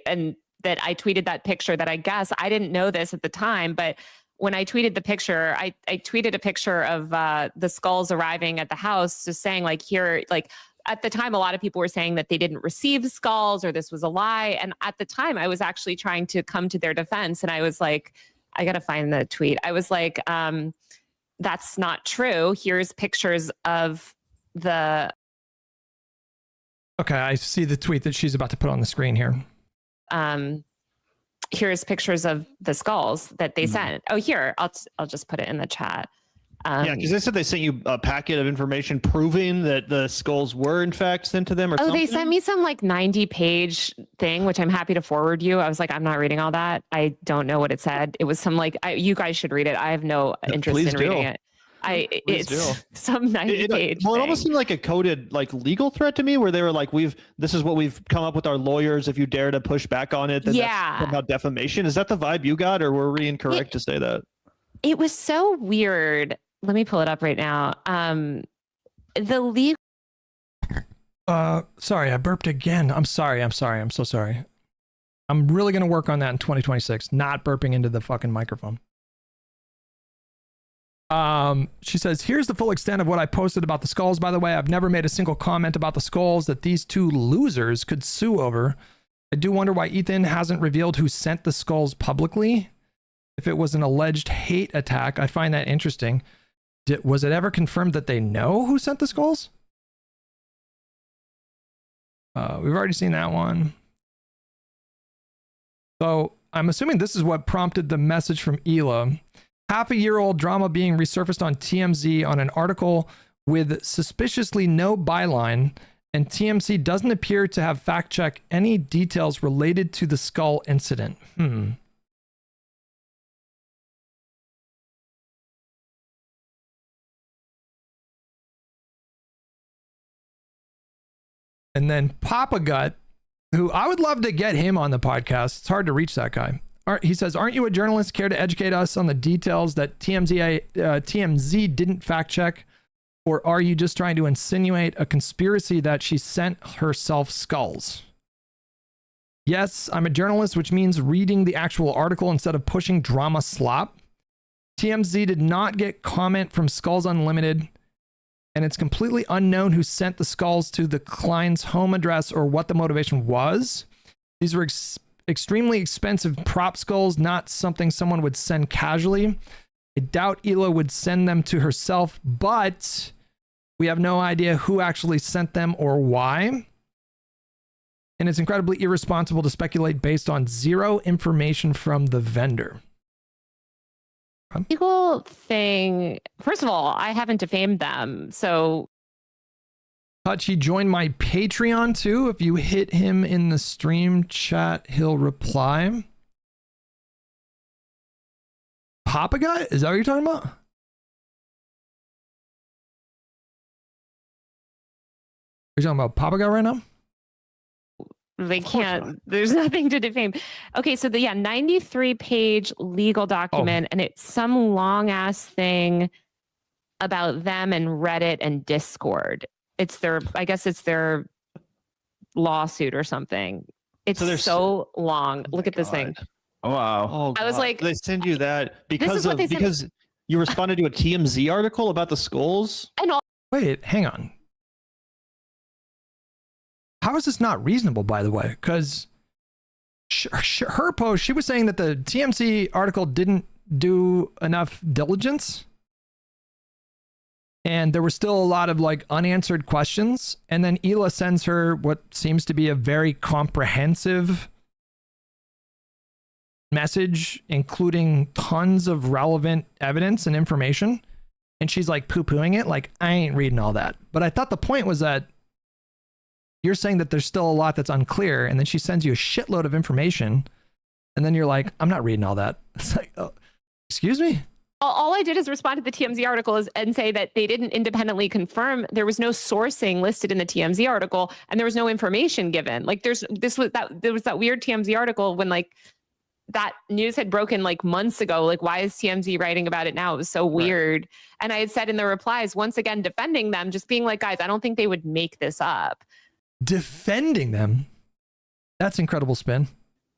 And that I tweeted that picture that I guess I didn't know this at the time, but when I tweeted the picture, I tweeted a picture of the skulls arriving at the house, just saying like, here, like at the time, a lot of people were saying that they didn't receive skulls or this was a lie. And at the time I was actually trying to come to their defense. And I was like, I got to find the tweet. I was like, that's not true. Here's pictures of the... Okay, I see the tweet that she's about to put on the screen here. Here's pictures of the skulls that they sent. Oh, here, I'll just put it in the chat. Yeah, because they said they sent you a packet of information proving that the skulls were in fact sent to them or something. They sent me some like 90-page thing, which I'm happy to forward you. I was like, I'm not reading all that. I don't know what it said. It was some like, you guys should read it. I have no interest in reading it. It's some 90-page. Well, it almost seemed like a coded like legal threat to me, where they were like, this is what we've come up with our lawyers. If you dare to push back on it, then that's somehow defamation. Is that the vibe you got, or were we incorrect to say that? It was so weird. Let me pull it up right now. The legal... Sorry, I burped again. I'm sorry. I'm so sorry. I'm really going to work on that in 2026. Not burping into the fucking microphone. She says, here's the full extent of what I posted about the skulls. By the way, I've never made a single comment about the skulls that these two losers could sue over. I do wonder why Ethan hasn't revealed who sent the skulls publicly. If it was an alleged hate attack, I find that interesting. Was it ever confirmed that they know who sent the skulls? We've already seen that one. So I'm assuming this is what prompted the message from Hila. Half-a-year-old drama being resurfaced on TMZ on an article with suspiciously no byline, and TMZ doesn't appear to have fact-checked any details related to the skull incident. And then Papa Gut, who I would love to get him on the podcast. It's hard to reach that guy. He says, aren't you a journalist? Care to educate us on the details that TMZ didn't fact check? Or are you just trying to insinuate a conspiracy that she sent herself skulls? Yes, I'm a journalist, which means reading the actual article instead of pushing drama slop. TMZ did not get comment from Skulls Unlimited, and it's completely unknown who sent the skulls to the client's home address or what the motivation was. These were extremely expensive prop skulls, not something someone would send casually. I doubt Hila would send them to herself, but we have no idea who actually sent them or why. And it's incredibly irresponsible to speculate based on zero information from the vendor. Legal thing. First of all, I haven't defamed them, so. He joined my Patreon too. If you hit him in the stream chat, he'll reply. Papa Guy? Is that what you're talking about? Are you talking about Papa Guy right now? They can't, there's nothing to defame. Okay, so 93-page legal document, and it's some long ass thing about them and Reddit and Discord. It's their, I guess it's their lawsuit or something. It's so long. Look at this thing. Oh, wow. Oh, I was like, they send you that because you responded to a TMZ article about the skulls? Wait, hang on. How is this not reasonable, by the way? Because her post, she was saying that the TMZ article didn't do enough diligence. And there were still a lot of like unanswered questions. And then Hila sends her what seems to be a very comprehensive message, including tons of relevant evidence and information. And she's like poo-pooing it. Like, I ain't reading all that. But I thought the point was that you're saying that there's still a lot that's unclear. And then she sends you a shitload of information. And then you're like, I'm not reading all that. It's like, oh, excuse me? All I did is respond to the TMZ article and say that they didn't independently confirm. There was no sourcing listed in the TMZ article, and there was no information given. Like there was that weird TMZ article when like that news had broken like months ago. Like, why is TMZ writing about it now? It was so weird. Right. And I had said in the replies, once again, defending them, just being like, guys, I don't think they would make this up. Defending them? That's incredible spin.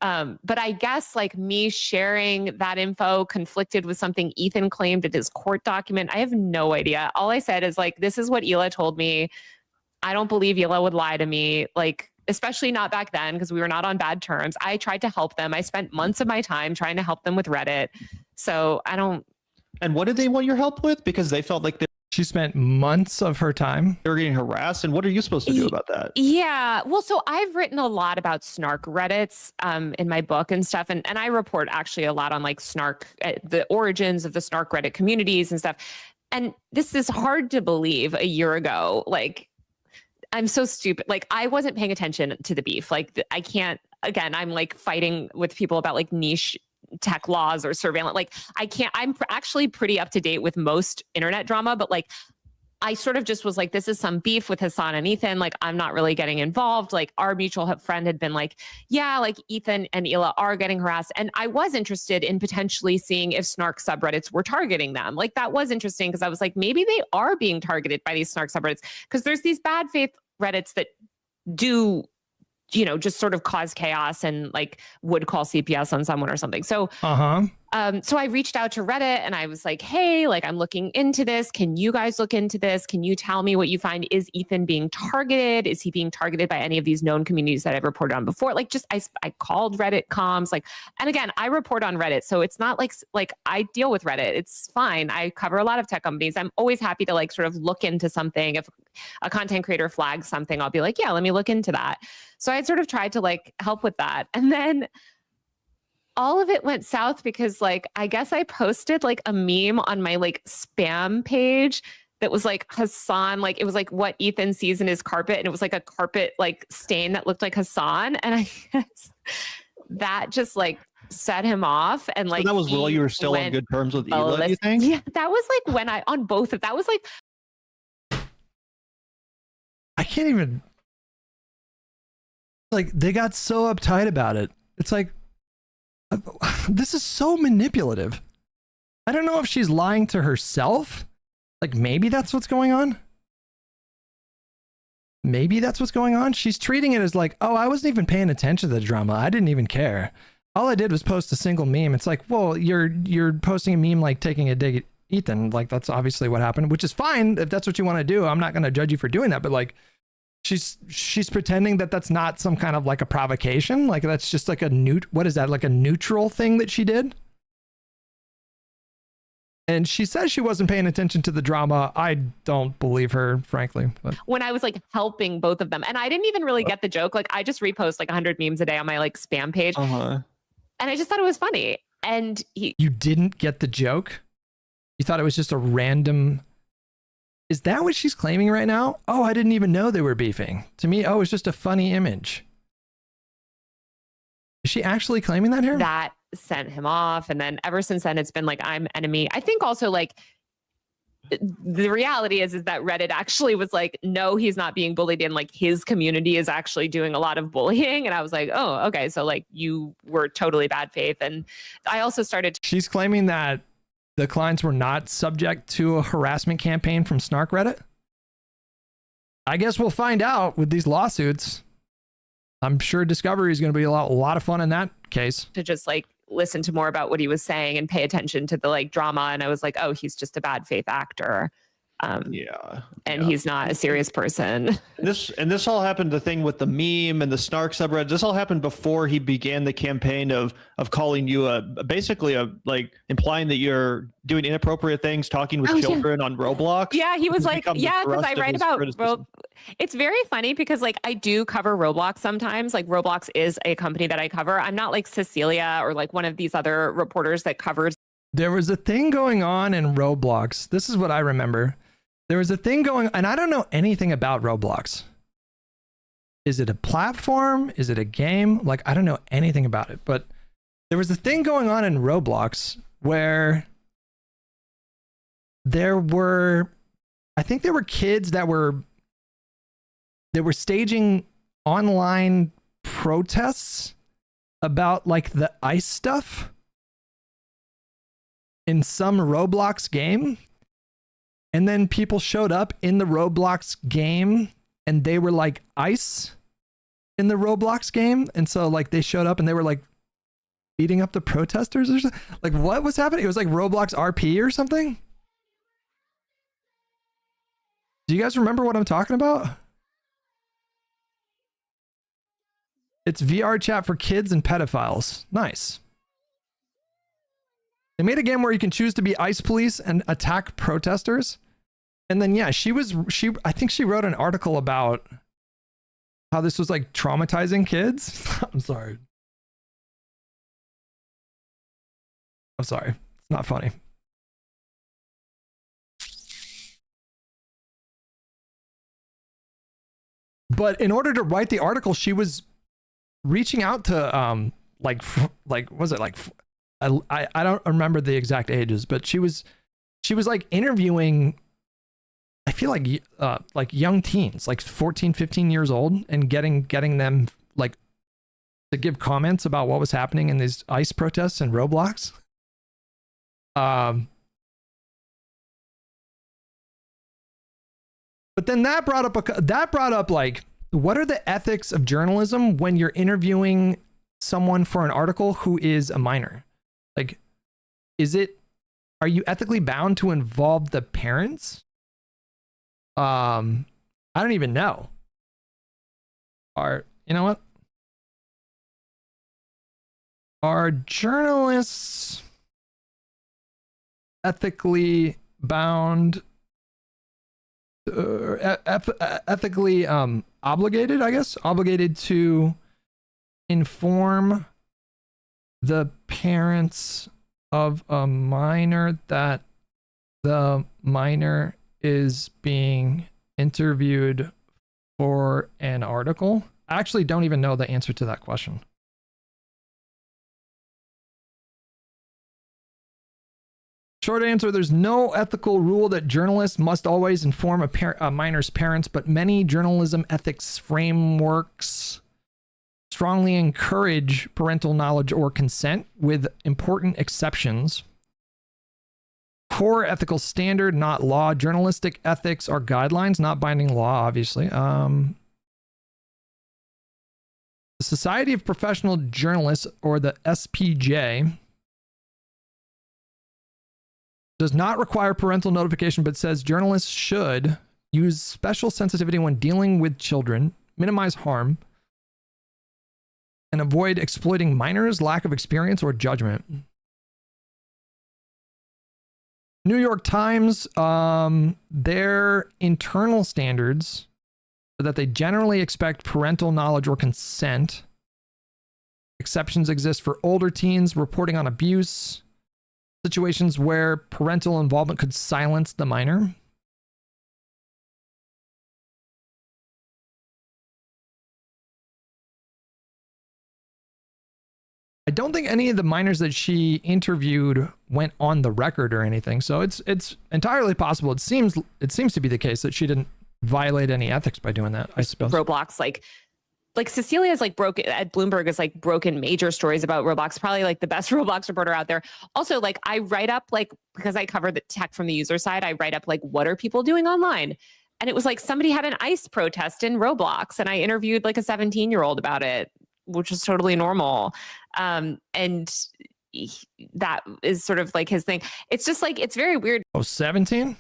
But I guess like me sharing that info conflicted with something Ethan claimed in his court document. I have no idea. All I said is like, this is what Hila told me. I don't believe Hila would lie to me. Like, especially not back then, because we were not on bad terms. I tried to help them. I spent months of my time trying to help them with Reddit. So I don't. And what did they want your help with? Because they felt like she spent months of her time. They were getting harassed. And what are you supposed to do about that? Yeah. Well, so I've written a lot about snark Reddits in my book and stuff. And I report actually a lot on like snark, the origins of the snark Reddit communities and stuff. And this is hard to believe a year ago. Like, I'm so stupid. Like, I wasn't paying attention to the beef. Like, I can't, again, I'm like fighting with people about like niche tech laws or surveillance. Like, I can't, I'm actually pretty up to date with most internet drama, but like, I sort of just was like, this is some beef with Hassan and Ethan. Like, I'm not really getting involved. Like, our mutual friend had been like, yeah, like Ethan and Hila are getting harassed. And I was interested in potentially seeing if snark subreddits were targeting them. Like, that was interesting because I was like, maybe they are being targeted by these snark subreddits, because there's these bad faith Reddits that do, you know, just sort of cause chaos and like would call CPS on someone or something. So, so I reached out to Reddit and I was like, hey, like, I'm looking into this. Can you guys look into this? Can you tell me what you find? Is Ethan being targeted? Is he being targeted by any of these known communities that I've reported on before? Like, just, I called Reddit comms, like, and again, I report on Reddit. So it's not like I deal with Reddit. It's fine. I cover a lot of tech companies. I'm always happy to like sort of look into something. If a content creator flags something, I'll be like, yeah, let me look into that. So I sort of tried to like help with that. And then all of it went south because like, I guess I posted like a meme on my like spam page that was like Hassan, like it was like what Ethan sees in his carpet. And it was like a carpet like stain that looked like Hassan. And I guess that just like set him off. And like, so that was while you were still on good terms with Hila, you think? Yeah, that was like when on both of that was like. I can't even, like, they got so uptight about it. It's like, this is so manipulative. I don't know if she's lying to herself. Like, maybe that's what's going on. Maybe that's what's going on. She's treating it as like, oh, I wasn't even paying attention to the drama. I didn't even care. All I did was post a single meme. It's like, well, you're posting a meme like taking a dig at Ethan. Like, that's obviously what happened, which is fine if that's what you want to do. I'm not going to judge you for doing that, but like, she's pretending that that's not some kind of like a provocation. Like, that's just like what is that? Like a neutral thing that she did. And she says she wasn't paying attention to the drama. I don't believe her, frankly. But. When I was like helping both of them, and I didn't even really get the joke. Like, I just repost like 100 memes a day on my like spam page. And I just thought it was funny. And you didn't get the joke? You thought it was just a random. Is that what she's claiming right now? Oh, I didn't even know they were beefing. To me, oh, it's just a funny image. Is she actually claiming that here? That sent him off. And then ever since then, it's been like, I'm enemy. I think also like the reality is that Reddit actually was like, no, he's not being bullied. And like his community is actually doing a lot of bullying. And I was like, oh, okay. So like you were totally bad faith. And I also started. She's claiming that the clients were not subject to a harassment campaign from snark Reddit. I guess we'll find out with these lawsuits. I'm sure discovery is going to be a lot of fun in that case. To just like listen to more about what he was saying and pay attention to the like drama. And I was like, oh, he's just a bad faith actor. And he's not a serious person. This all happened, the thing with the meme and the snark subreddit, this all happened before he began the campaign of calling you basically implying that you're doing inappropriate things, talking with children on Roblox. Yeah, he was like, yeah, because I write about it's very funny because like I do cover Roblox sometimes. Like Roblox is a company that I cover. I'm not like Cecilia or like one of these other reporters that covers. There was a thing going on in Roblox. This is what I remember. There was a thing going, and I don't know anything about Roblox. Is it a platform? Is it a game? Like, I don't know anything about it, but there was a thing going on in Roblox where I think there were kids that were staging online protests about like the ICE stuff in some Roblox game. And then people showed up in the Roblox game and they were like ICE in the Roblox game. And so like they showed up and they were like beating up the protesters or something. Like what was happening? It was like Roblox RP or something. Do you guys remember what I'm talking about? It's VR chat for kids and pedophiles. Nice. They made a game where you can choose to be ICE police and attack protesters. And then, yeah, I think she wrote an article about how this was like traumatizing kids. I'm sorry. It's not funny. But in order to write the article, she was reaching out to was it like I don't remember the exact ages, but she was like interviewing, I feel like young teens, like 14, 15 years old, and getting them like to give comments about what was happening in these ICE protests and Roblox. But then that brought up like, what are the ethics of journalism when you're interviewing someone for an article who is a minor? Like, are you ethically bound to involve the parents? I don't even know. You know what? Are journalists ethically bound, ethically obligated, I guess, obligated to inform the parents of a minor that the minor is being interviewed for an article? I actually don't even know the answer to that question. Short answer, there's no ethical rule that journalists must always inform a minor's parents, but many journalism ethics frameworks strongly encourage parental knowledge or consent, with important exceptions. Core ethical standard, not law. Journalistic ethics are guidelines, not binding law, obviously. The Society of Professional Journalists, or the SPJ, does not require parental notification, but says journalists should use special sensitivity when dealing with children, minimize harm, and avoid exploiting minors' lack of experience or judgment. New York Times, their internal standards are that they generally expect parental knowledge or consent. Exceptions exist for older teens reporting on abuse, situations where parental involvement could silence the minor. I don't think any of the minors that she interviewed went on the record or anything, so it's entirely possible. It seems to be the case that she didn't violate any ethics by doing that, I suppose. Roblox, like Cecilia's like broken at Bloomberg is like broken major stories about Roblox, probably like the best Roblox reporter out there. Also, like I write up, like, because I cover the tech from the user side, I write up like, what are people doing online? And it was like somebody had an ICE protest in Roblox, and I interviewed like a 17-year-old about it, which is totally normal. And that is sort of like his thing. It's just like, it's very weird. Oh, 17?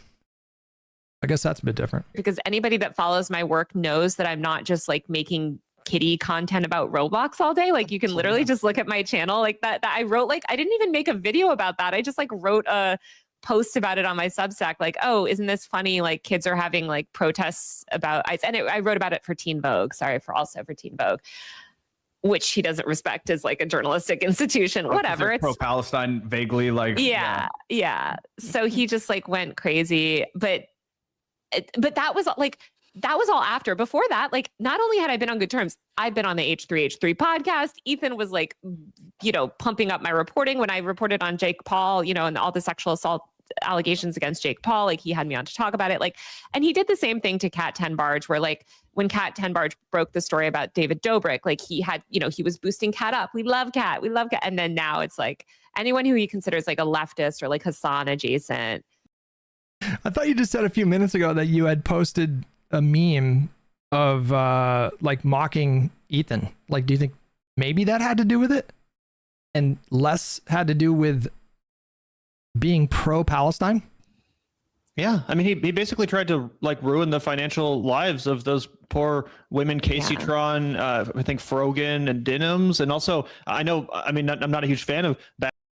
I guess that's a bit different. Because anybody that follows my work knows that I'm not just like making kitty content about Roblox all day. Like you can literally just look at my channel like that I wrote, like, I didn't even make a video about that. I just like wrote a post about it on my Substack. Like, oh, isn't this funny? Like kids are having like protests about ICE. And I wrote about it for Teen Vogue. Sorry, for Teen Vogue, which he doesn't respect as like a journalistic institution, whatever. It's pro-Palestine, vaguely like. Yeah. So he just like went crazy, but that was like, that was all after. Before that, like, not only had I been on good terms, I've been on the H3H3 podcast. Ethan was like, you know, pumping up my reporting when I reported on Jake Paul, you know, and all the sexual assault allegations against Jake Paul. Like, he had me on to talk about it. Like, and he did the same thing to Kat Tenbarge, where like when Kat Tenbarge broke the story about David Dobrik, like he had, you know, he was boosting Kat up. We love Kat. And then now it's like anyone who he considers like a leftist or like Hassan adjacent. I thought you just said a few minutes ago that you had posted a meme of like mocking Ethan. Like, do you think maybe that had to do with it and less had to do with being pro-Palestine? Yeah, I mean, he basically tried to like ruin the financial lives of those poor women, Casey Tron, I think Frogan and Denims, and also I'm not a huge fan of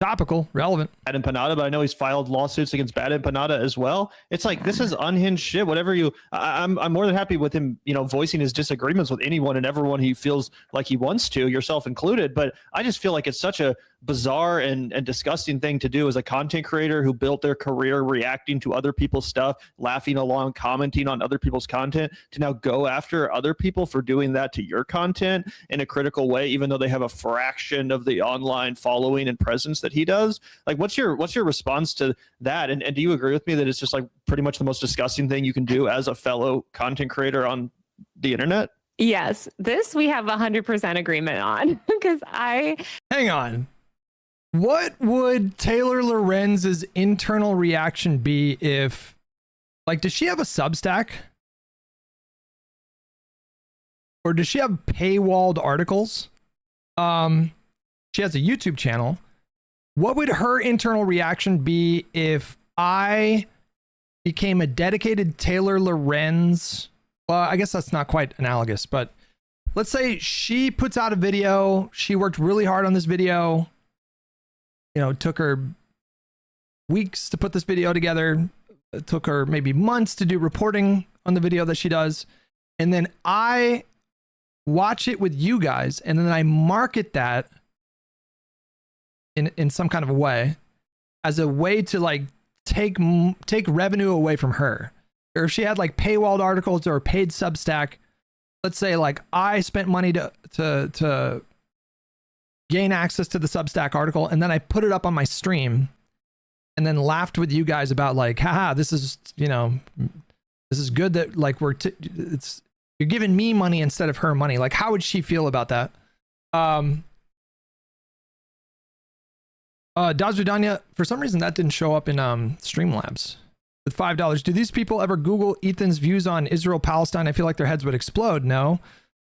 topical, relevant Bad Empanada, but I know he's filed lawsuits against Bad Empanada as well. It's like, this is unhinged shit. Whatever I'm more than happy with him, you know, voicing his disagreements with anyone and everyone he feels like he wants to, yourself included. But I just feel like it's such a bizarre and disgusting thing to do as a content creator who built their career reacting to other people's stuff, laughing along, commenting on other people's content, to now go after other people for doing that to your content in a critical way, even though they have a fraction of the online following and presence that he does. Like, what's your response to that? And do you agree with me that it's just like pretty much the most disgusting thing you can do as a fellow content creator on the internet? Yes, this we have 100% agreement on, because hang on. What would Taylor Lorenz's internal reaction be if, like, does she have a Substack? Or does she have paywalled articles? She has a YouTube channel. What would her internal reaction be if I became a dedicated Taylor Lorenz? Well, I guess that's not quite analogous, but let's say she puts out a video. She worked really hard on this video. You know, it took her weeks to put this video together. It took her maybe months to do reporting on the video that she does. And then I watch it with you guys, and then I market that in some kind of a way as a way to like take revenue away from her. Or if she had like paywalled articles or paid Substack, let's say like I spent money to gain access to the Substack article, and then I put it up on my stream and then laughed with you guys about like, haha, this is, you know, this is good that like you're giving me money instead of her money. Like, how would she feel about that? Dazudanya, for some reason that didn't show up in Streamlabs. With $5, do these people ever Google Ethan's views on Israel Palestine? I feel like their heads would explode. No,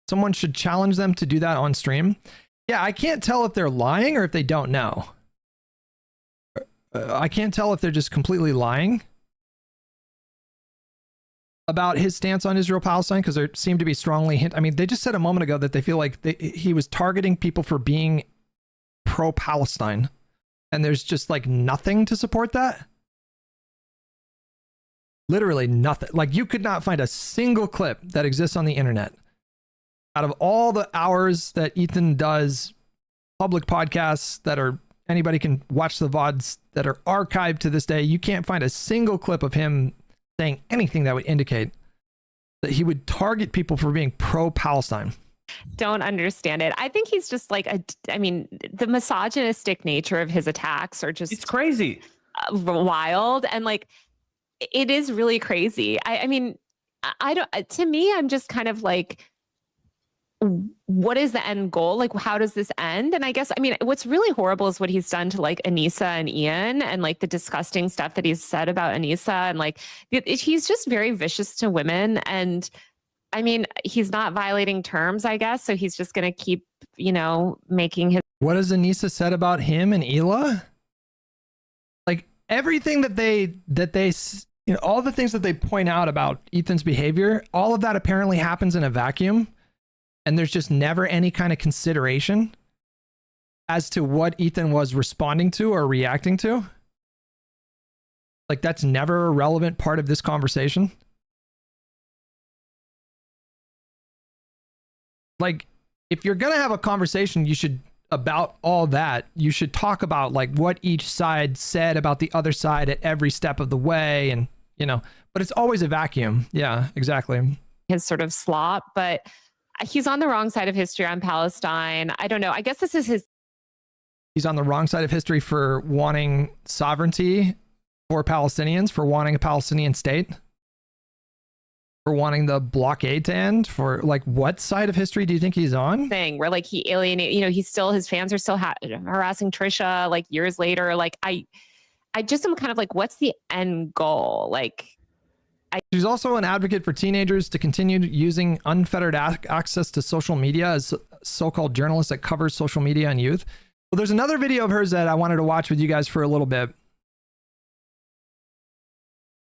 someone should challenge them to do that on stream. Yeah, I can't tell if they're lying or if they don't know. I can't tell if they're just completely lying about his stance on Israel Palestine, because there seem to be strongly I mean, they just said a moment ago that they feel like he was targeting people for being pro-Palestine, and there's just like nothing to support that. Literally nothing. Like, you could not find a single clip that exists on the internet out of all the hours that Ethan does public podcasts that are, anybody can watch the VODs that are archived to this day. You can't find a single clip of him saying anything that would indicate that he would target people for being pro-Palestine. Don't understand it. I think he's just like I mean, the misogynistic nature of his attacks are just, it's crazy, wild, and like, it is really crazy. I mean, I don't, to me, I'm just kind of like, what is the end goal? Like, how does this end? And I guess, I mean, what's really horrible is what he's done to like Anissa and Ian, and like the disgusting stuff that he's said about Anissa. And like, he's just very vicious to women. And I mean, he's not violating terms, I guess. So he's just going to keep, you know, making his. What has Anissa said about him and Hila? Like, everything that they You know, all the things that they point out about Ethan's behavior, all of that apparently happens in a vacuum, and there's just never any kind of consideration as to what Ethan was responding to or reacting to. Like, that's never a relevant part of this conversation. Like, if you're gonna have a conversation, you should, about all that, you should talk about like what each side said about the other side at every step of the way, and you know, but it's always a vacuum. Yeah, exactly. His sort of slop, but he's on the wrong side of history on Palestine. I don't know. I guess this is his. He's on the wrong side of history for wanting sovereignty for Palestinians, for wanting a Palestinian state, for wanting the blockade to end. For like, what side of history do you think he's on? Thing where like he alienated, you know, he's still, his fans are still harassing Trisha like years later. Like I just am kind of like, what's the end goal? Like, She's also an advocate for teenagers to continue using unfettered access to social media as so-called journalist that covers social media and youth. Well, there's another video of hers that I wanted to watch with you guys for a little bit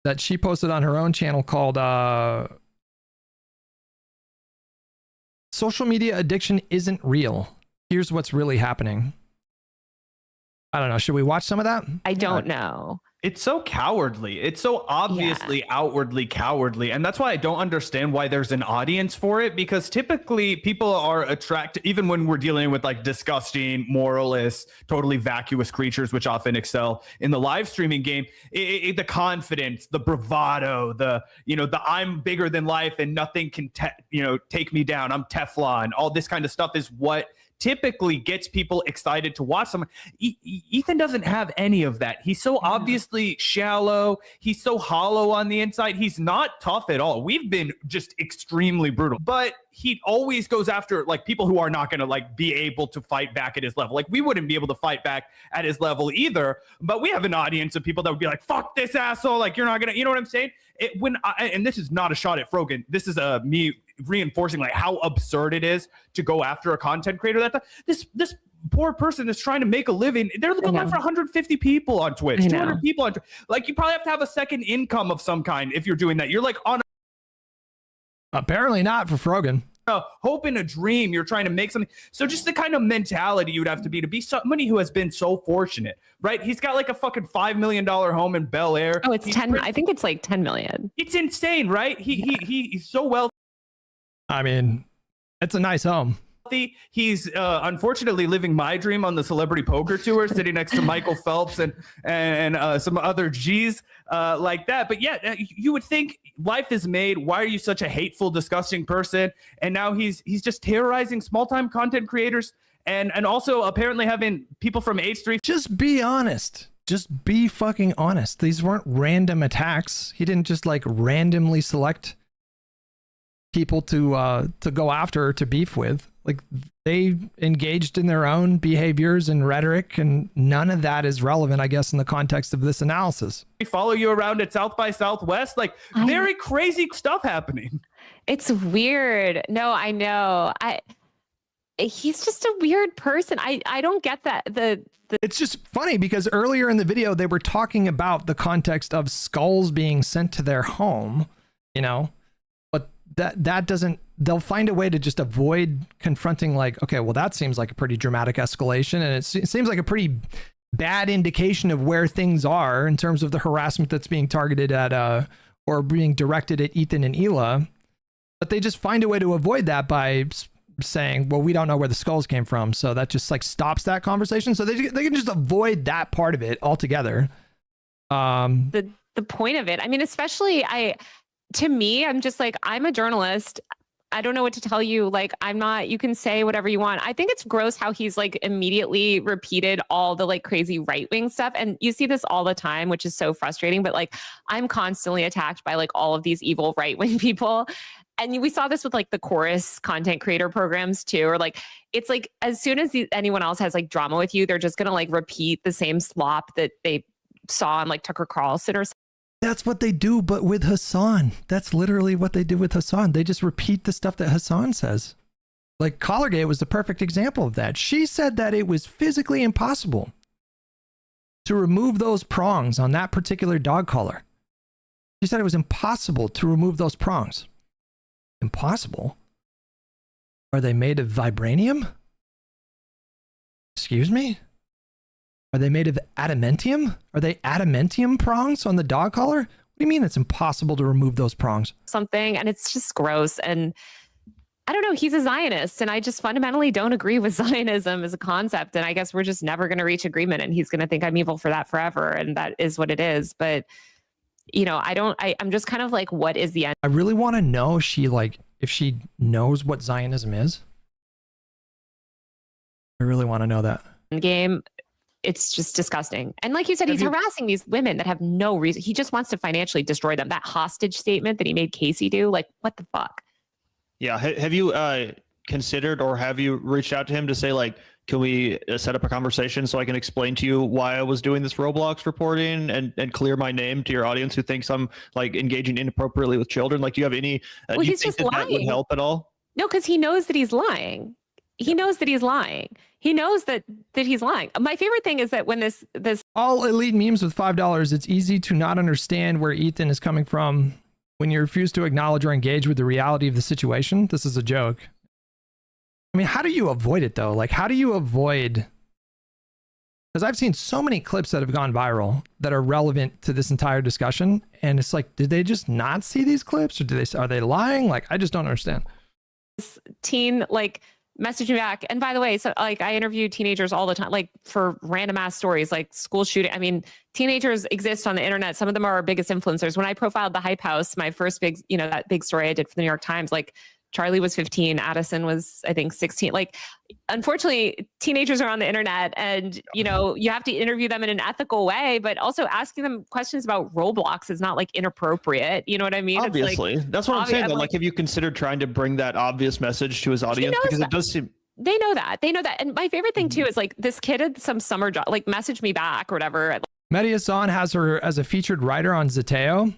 that she posted on her own channel called Social Media Addiction Isn't Real. Here's what's really happening. I don't know. Should we watch some of that? I don't know. It's so cowardly. It's so obviously outwardly cowardly. And that's why I don't understand why there's an audience for it, because typically people are attracted, even when we're dealing with like disgusting, moralist, totally vacuous creatures, which often excel in the live streaming game, the confidence, the bravado, the I'm bigger than life and nothing can, take me down. I'm Teflon. All this kind of stuff is what typically gets people excited to watch someone. Ethan doesn't have any of that. He's so obviously shallow. He's so hollow on the inside. He's not tough at all. We've been just extremely brutal, but he always goes after like people who are not going to like be able to fight back at his level. Like we wouldn't be able to fight back at his level either, but we have an audience of people that would be like, fuck this asshole. Like you're not going to, you know what I'm saying? And this is not a shot at Frogan. This is me reinforcing like how absurd it is to go after a content creator. That this poor person is trying to make a living. They're going for 150 people on Twitch, 200 people on Twitch. Like you probably have to have a second income of some kind if you're doing that. You're like on apparently not for Frogan. Hope in a dream. You're trying to make something. So just the kind of mentality you'd have to be somebody who has been so fortunate, right? He's got like a fucking $5 million home in Bel Air. Oh, it's 10. I think it's like 10 million. It's insane, right? He's so wealthy. I mean, it's a nice home. He's unfortunately living my dream on the Celebrity Poker Tour, sitting next to Michael Phelps and some other G's like that. But yeah, you would think life is made. Why are you such a hateful, disgusting person? And now he's just terrorizing small-time content creators and also apparently having people from H3. Just be honest. Just be fucking honest. These weren't random attacks. He didn't just like randomly select people to go after or to beef with. Like they engaged in their own behaviors and rhetoric, and none of that is relevant, I guess, in the context of this analysis. We follow you around at South by Southwest, like very crazy stuff happening. It's weird. No, I know. He's just a weird person. I don't get that. It's just funny because earlier in the video they were talking about the context of skulls being sent to their home, but that doesn't, they'll find a way to just avoid confronting like, okay, well, that seems like a pretty dramatic escalation. And it seems like a pretty bad indication of where things are in terms of the harassment that's being targeted at, or being directed at Ethan and Hila. But they just find a way to avoid that by saying, well, we don't know where the skulls came from. So that just like stops that conversation. So they can just avoid that part of it altogether. The point of it, I mean, especially to me, I'm just like, I'm a journalist. I don't know what to tell you. Like, I'm not, you can say whatever you want. I think it's gross how he's like immediately repeated all the like crazy right-wing stuff. And you see this all the time, which is so frustrating, but like, I'm constantly attacked by like all of these evil right-wing people. And we saw this with like the chorus content creator programs too, or like, it's like, as soon as anyone else has like drama with you, they're just going to like repeat the same slop that they saw on like Tucker Carlson or something. That's what they do, but with Hassan. That's literally what they do with Hassan. They just repeat the stuff that Hassan says. Like Collargate was the perfect example of that. She said that it was physically impossible to remove those prongs on that particular dog collar. She said it was impossible to remove those prongs. Impossible? Are they made of vibranium? Excuse me? Are they made of adamantium? Are they adamantium prongs on the dog collar? What do you mean it's impossible to remove those prongs? Something, and it's just gross. And I don't know, he's a Zionist, and I just fundamentally don't agree with Zionism as a concept. And I guess we're just never going to reach agreement, and he's going to think I'm evil for that forever. And that is what it is. But, you know, I'm just kind of like, what is the end? I really want to know if she knows what Zionism is. I really want to know that. Game. It's just disgusting. And like you said, he's harassing these women that have no reason. He just wants to financially destroy them. That hostage statement that he made Casey do, like, what the fuck? Yeah. Have you considered, or have you reached out to him to say, like, can we set up a conversation so I can explain to you why I was doing this Roblox reporting and clear my name to your audience who thinks I'm like engaging inappropriately with children? Like, do you have any, Well, do you he's think just that would lying. help at all? No, because he knows that he's lying. He knows that he's lying. He knows that he's lying. My favorite thing is that when this all elite memes with $5, it's easy to not understand where Ethan is coming from when you refuse to acknowledge or engage with the reality of the situation. This is a joke. I mean, how do you avoid it though? Like, how do you avoid? Because I've seen so many clips that have gone viral that are relevant to this entire discussion, and it's like, did they just not see these clips, or are they lying? Like, I just don't understand. teen like message me back. And by the way, so like I interview teenagers all the time, like for random ass stories, like school shooting. I mean, teenagers exist on the internet. Some of them are our biggest influencers. When I profiled the Hype House, my first big, that big story I did for the New York Times, like Charlie was 15, Addison was, I think, 16. Like, unfortunately, teenagers are on the internet, and you have to interview them in an ethical way, but also asking them questions about Roblox is not like inappropriate. You know what I mean? Obviously, it's like, that's what I'm saying. Like, have you considered trying to bring that obvious message to his audience? Because it does seem. They know that. And my favorite thing too is like this kid had some summer job, like message me back or whatever. Mehdi Hassan has her as a featured writer on Zeteo.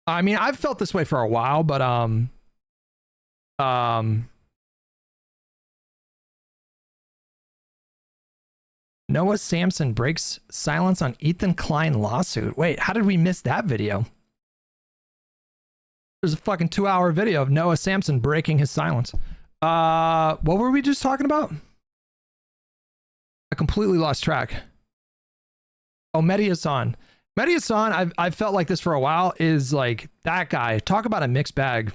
I mean, I've felt this way for a while, but Noah Samson breaks silence on Ethan Klein lawsuit. Wait, how did we miss that video? There's a fucking 2-hour video of Noah Samson breaking his silence. What were we just talking about? I completely lost track. Oh, Mehdi Hassan. Mehdi Hassan, I've felt like this for a while, is like that guy. Talk about a mixed bag.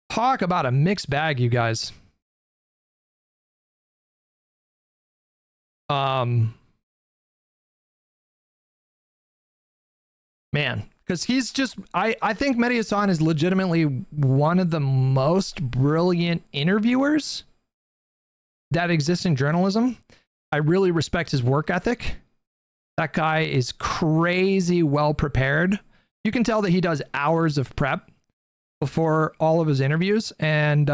Talk about a mixed bag, you guys. Man, because he's just, I think Mehdi Hassan is legitimately one of the most brilliant interviewers that exists in journalism. I really respect his work ethic. That guy is crazy well prepared. You can tell that he does hours of prep before all of his interviews. And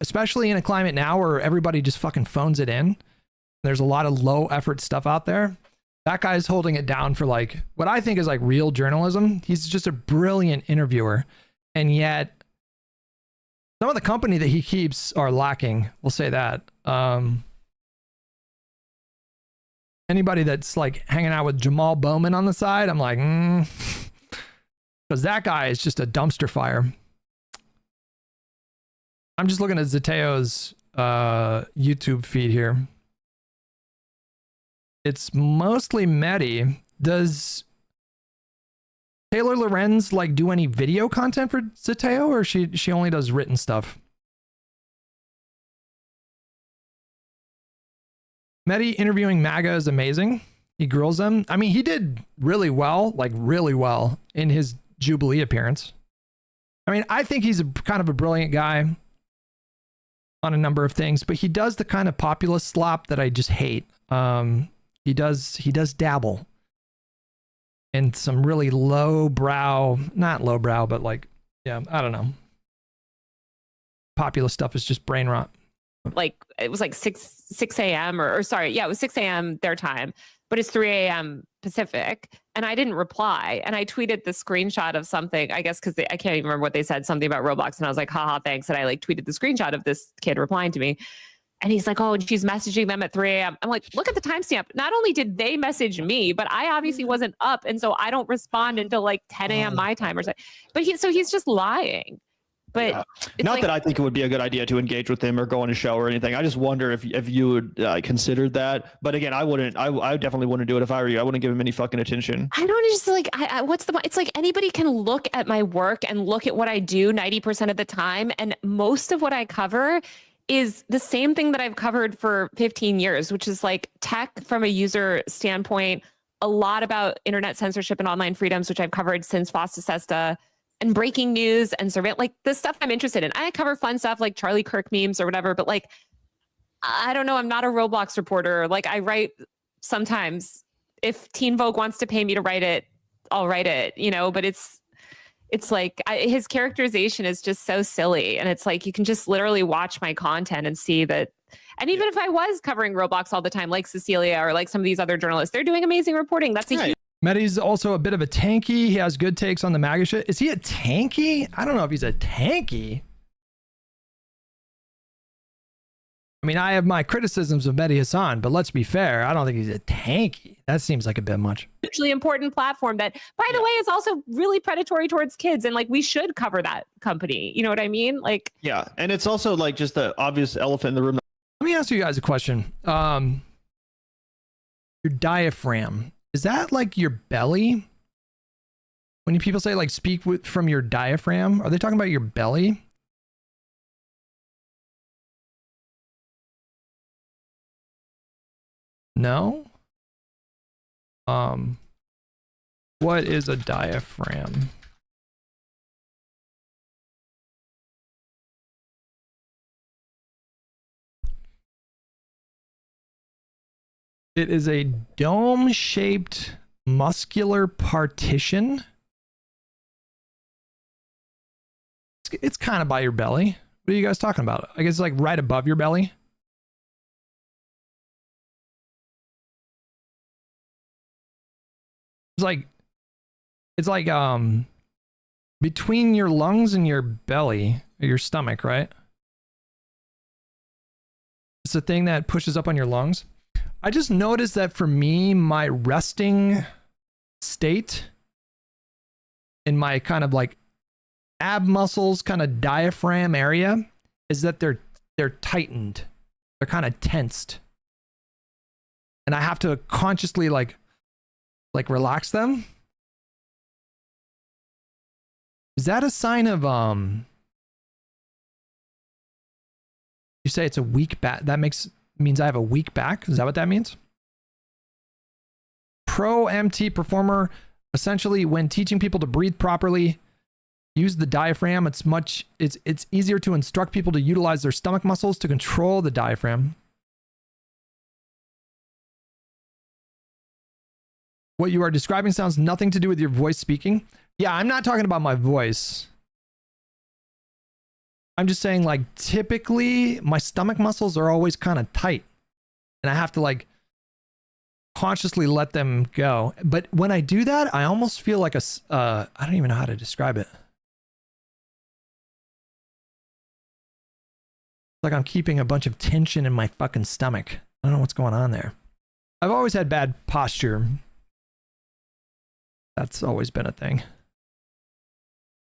especially in a climate now where everybody just fucking phones it in. There's a lot of low effort stuff out there. That guy's holding it down for like what I think is like real journalism. He's just a brilliant interviewer. And yet some of the company that he keeps are lacking. We'll say that. Anybody that's like hanging out with Jamal Bowman on the side, I'm like, because that guy is just a dumpster fire. I'm just looking at Zeteo's YouTube feed here. It's mostly Mehdi. Does Taylor Lorenz like do any video content for Zeteo, or she only does written stuff? Mehdi interviewing MAGA is amazing. He grills them. I mean, he did really well, like really well in his Jubilee appearance. I mean, I think he's kind of a brilliant guy on a number of things, but he does the kind of populist slop that I just hate. He does dabble in some really not lowbrow, but like, yeah, I don't know. Populist stuff is just brain rot. Like it was like 6 a.m. or sorry, yeah, it was 6 a.m. their time, but it's 3 a.m. Pacific. And I didn't reply. And I tweeted the screenshot of something, I guess, because I can't even remember what they said, something about Roblox. And I was like, haha, thanks. And I like tweeted the screenshot of this kid replying to me. And he's like, oh, she's messaging them at 3 a.m. I'm like, look at the timestamp. Not only did they message me, but I obviously wasn't up. And so I don't respond until like 10 a.m. my time or something. But he's just lying. But not like, that I think it would be a good idea to engage with him or go on a show or anything. I just wonder if you would considered that. But again, I wouldn't. I definitely wouldn't do it if I were you. I wouldn't give him any fucking attention. I don't just like, it's like anybody can look at my work and look at what I do 90% of the time. And most of what I cover is the same thing that I've covered for 15 years, which is like tech from a user standpoint, a lot about internet censorship and online freedoms, which I've covered since FOSTA SESTA, and breaking news and surveillance, like the stuff I'm interested in. I cover fun stuff like Charlie Kirk memes or whatever, but like, I don't know, I'm not a Roblox reporter. Like I write sometimes. If Teen Vogue wants to pay me to write it, I'll write it, but it's like his characterization is just so silly. And it's like, you can just literally watch my content and see that. And even if I was covering Roblox all the time, like Cecilia or like some of these other journalists, they're doing amazing reporting. That's a huge. Mehdi's also a bit of a tanky. He has good takes on the MAGA shit. Is he a tanky? I don't know if he's a tanky. I mean, I have my criticisms of Mehdi Hassan, but let's be fair. I don't think he's a tanky. That seems like a bit much. Hugely important platform that, by the way, is also really predatory towards kids. And like, we should cover that company. You know what I mean? Like, yeah. And it's also like just the obvious elephant in the room. Let me ask you guys a question. Your diaphragm, is that like your belly? When people say like speak from your diaphragm, are they talking about your belly? No? What is a diaphragm? It is a dome-shaped muscular partition. It's kind of by your belly. What are you guys talking about? I guess it's like right above your belly. It's like between your lungs and your belly, or your stomach, right? It's the thing that pushes up on your lungs. I just noticed that for me, my resting state in my kind of like ab muscles, kind of diaphragm area, is that they're tightened. They're kind of tensed. And I have to consciously like relax them. Is that a sign of you say it's a weak back? That means I have a weak back. Is that what that means? Pro MT performer, essentially when teaching people to breathe properly, use the diaphragm. It's easier to instruct people to utilize their stomach muscles to control the diaphragm. What you are describing sounds nothing to do with your voice speaking. Yeah, I'm not talking about my voice. I'm just saying, like, typically my stomach muscles are always kind of tight and I have to like consciously let them go. But when I do that, I almost feel like I don't even know how to describe it. Like I'm keeping a bunch of tension in my fucking stomach. I don't know what's going on there. I've always had bad posture. That's always been a thing.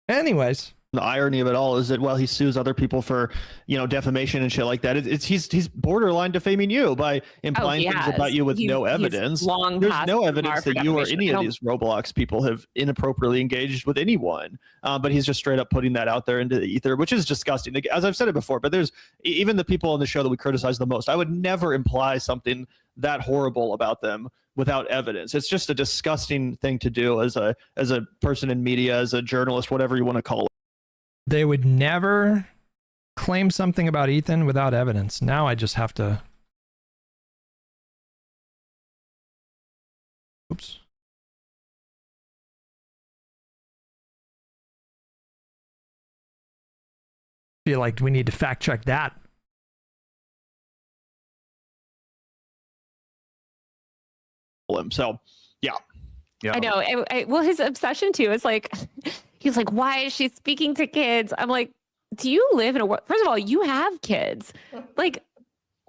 Anyways. The irony of it all is that while he sues other people for, defamation and shit like that, he's borderline defaming you by implying things about you with no evidence. There's no evidence that you or any of these Roblox people have inappropriately engaged with anyone. But he's just straight up putting that out there into the ether, which is disgusting. As I've said it before, but there's even the people on the show that we criticize the most. I would never imply something that horrible about them without evidence. It's just a disgusting thing to do as a person in media, as a journalist, whatever you want to call it. They would never claim something about Ethan without evidence. Now I just have to. Oops. Feel like we need to fact check that. So, yeah. I know. Well, his obsession too is like, he's like, why is she speaking to kids? I'm like, do you live in a world? First of all, you have kids. Like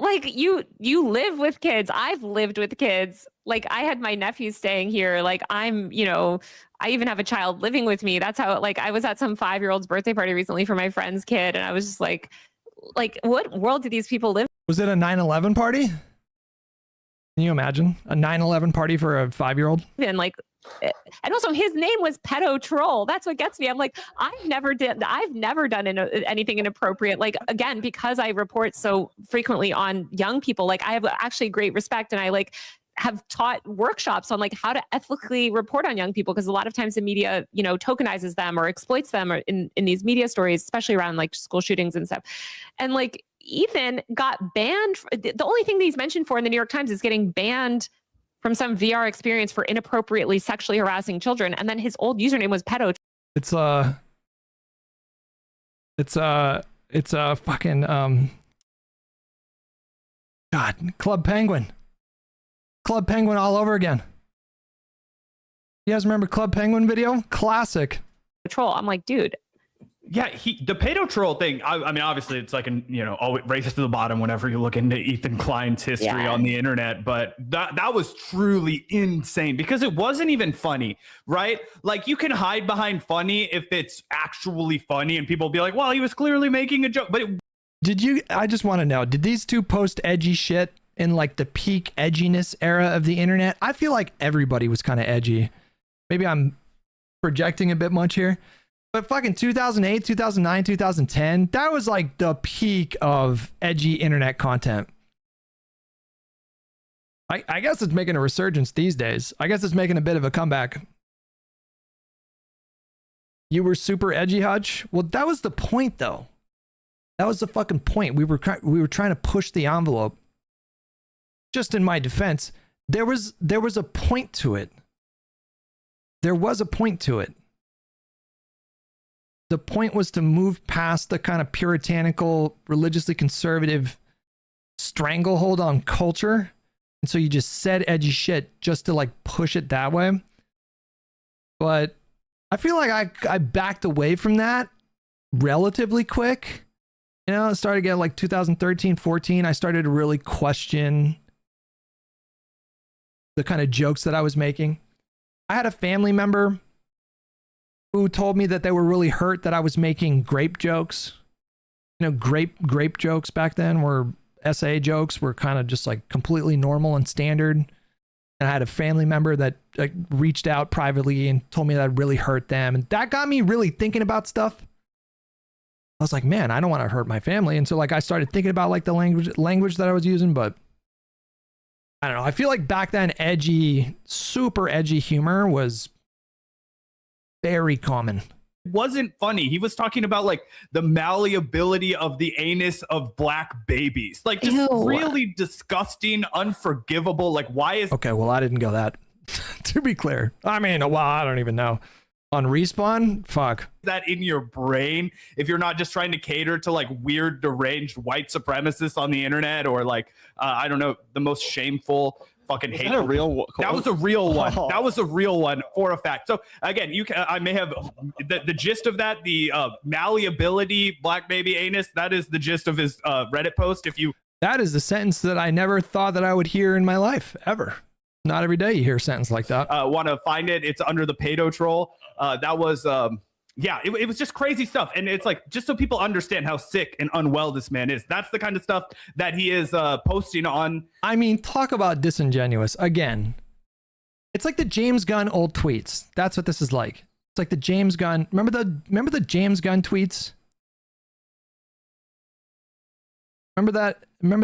like you live with kids. I've lived with kids. Like I had my nephews staying here. Like I'm, I even have a child living with me. That's how, like, I was at some 5-year-old's birthday party recently for my friend's kid. And I was just like, what world do these people live? Was it a 9/11 party? Can you imagine a 9/11 party for a 5-year-old? And like, and also his name was Pedo Troll. That's what gets me. I'm like, I've never done anything inappropriate. Like, again, because I report so frequently on young people, like I have actually great respect, and I like have taught workshops on like how to ethically report on young people, because a lot of times the media, tokenizes them or exploits them or in these media stories, especially around like school shootings and stuff. And like Ethan got banned. The only thing that he's mentioned for in the New York Times is getting banned from some VR experience for inappropriately sexually harassing children. And then his old username was Pedo. It's a fucking, God, Club Penguin. Club Penguin all over again. You guys remember Club Penguin video? Classic. Troll. I'm like, dude. Yeah, the pedo troll thing. I mean, obviously, it's like always racist to the bottom whenever you look into Ethan Klein's history on the internet. But that was truly insane because it wasn't even funny, right? Like you can hide behind funny if it's actually funny, and people will be like, "Well, he was clearly making a joke." But I just want to know, did these two post edgy shit in like the peak edginess era of the internet? I feel like everybody was kind of edgy. Maybe I'm projecting a bit much here. But fucking 2008, 2009, 2010, that was like the peak of edgy internet content. I guess it's making a resurgence these days. I guess it's making a bit of a comeback. You were super edgy, Hutch? Well, that was the point, though. That was the fucking point. We were trying to push the envelope. Just in my defense, there was a point to it. There was a point to it. The point was to move past the kind of puritanical, religiously conservative stranglehold on culture. And so you just said edgy shit just to like push it that way. But I feel like I backed away from that relatively quick. It started getting like 2013, 14. I started to really question the kind of jokes that I was making. I had a family member who told me that they were really hurt that I was making grape jokes. Grape jokes back then were SA jokes were kind of just like completely normal and standard. And I had a family member that reached out privately and told me that really hurt them. And that got me really thinking about stuff. I was like, man, I don't want to hurt my family. And so like I started thinking about like the language that I was using, but I don't know. I feel like back then super edgy humor was very common. It wasn't funny. He was talking about like the malleability of the anus of black babies. Like just really disgusting, unforgivable. Like why is... Okay, well, I didn't go that. To be clear. I mean, well, I don't even know. On Respawn? Fuck. That in your brain, if you're not just trying to cater to like weird, deranged white supremacists on the internet or like, I don't know, the most shameful... fucking hate. That was a real one. That was a real one for a fact. So again, I may have the gist of that. The malleability, black baby anus. That is the gist of his Reddit post. That is the sentence that I never thought that I would hear in my life ever. Not every day you hear a sentence like that. Want to find it? It's under the pedo troll. That was. Yeah, it was just crazy stuff. And it's like, just so people understand how sick and unwell this man is. That's the kind of stuff that he is posting on. I mean, talk about disingenuous. Again, it's like the James Gunn old tweets. That's what this is like. It's like the James Gunn. Remember the James Gunn tweets? Remember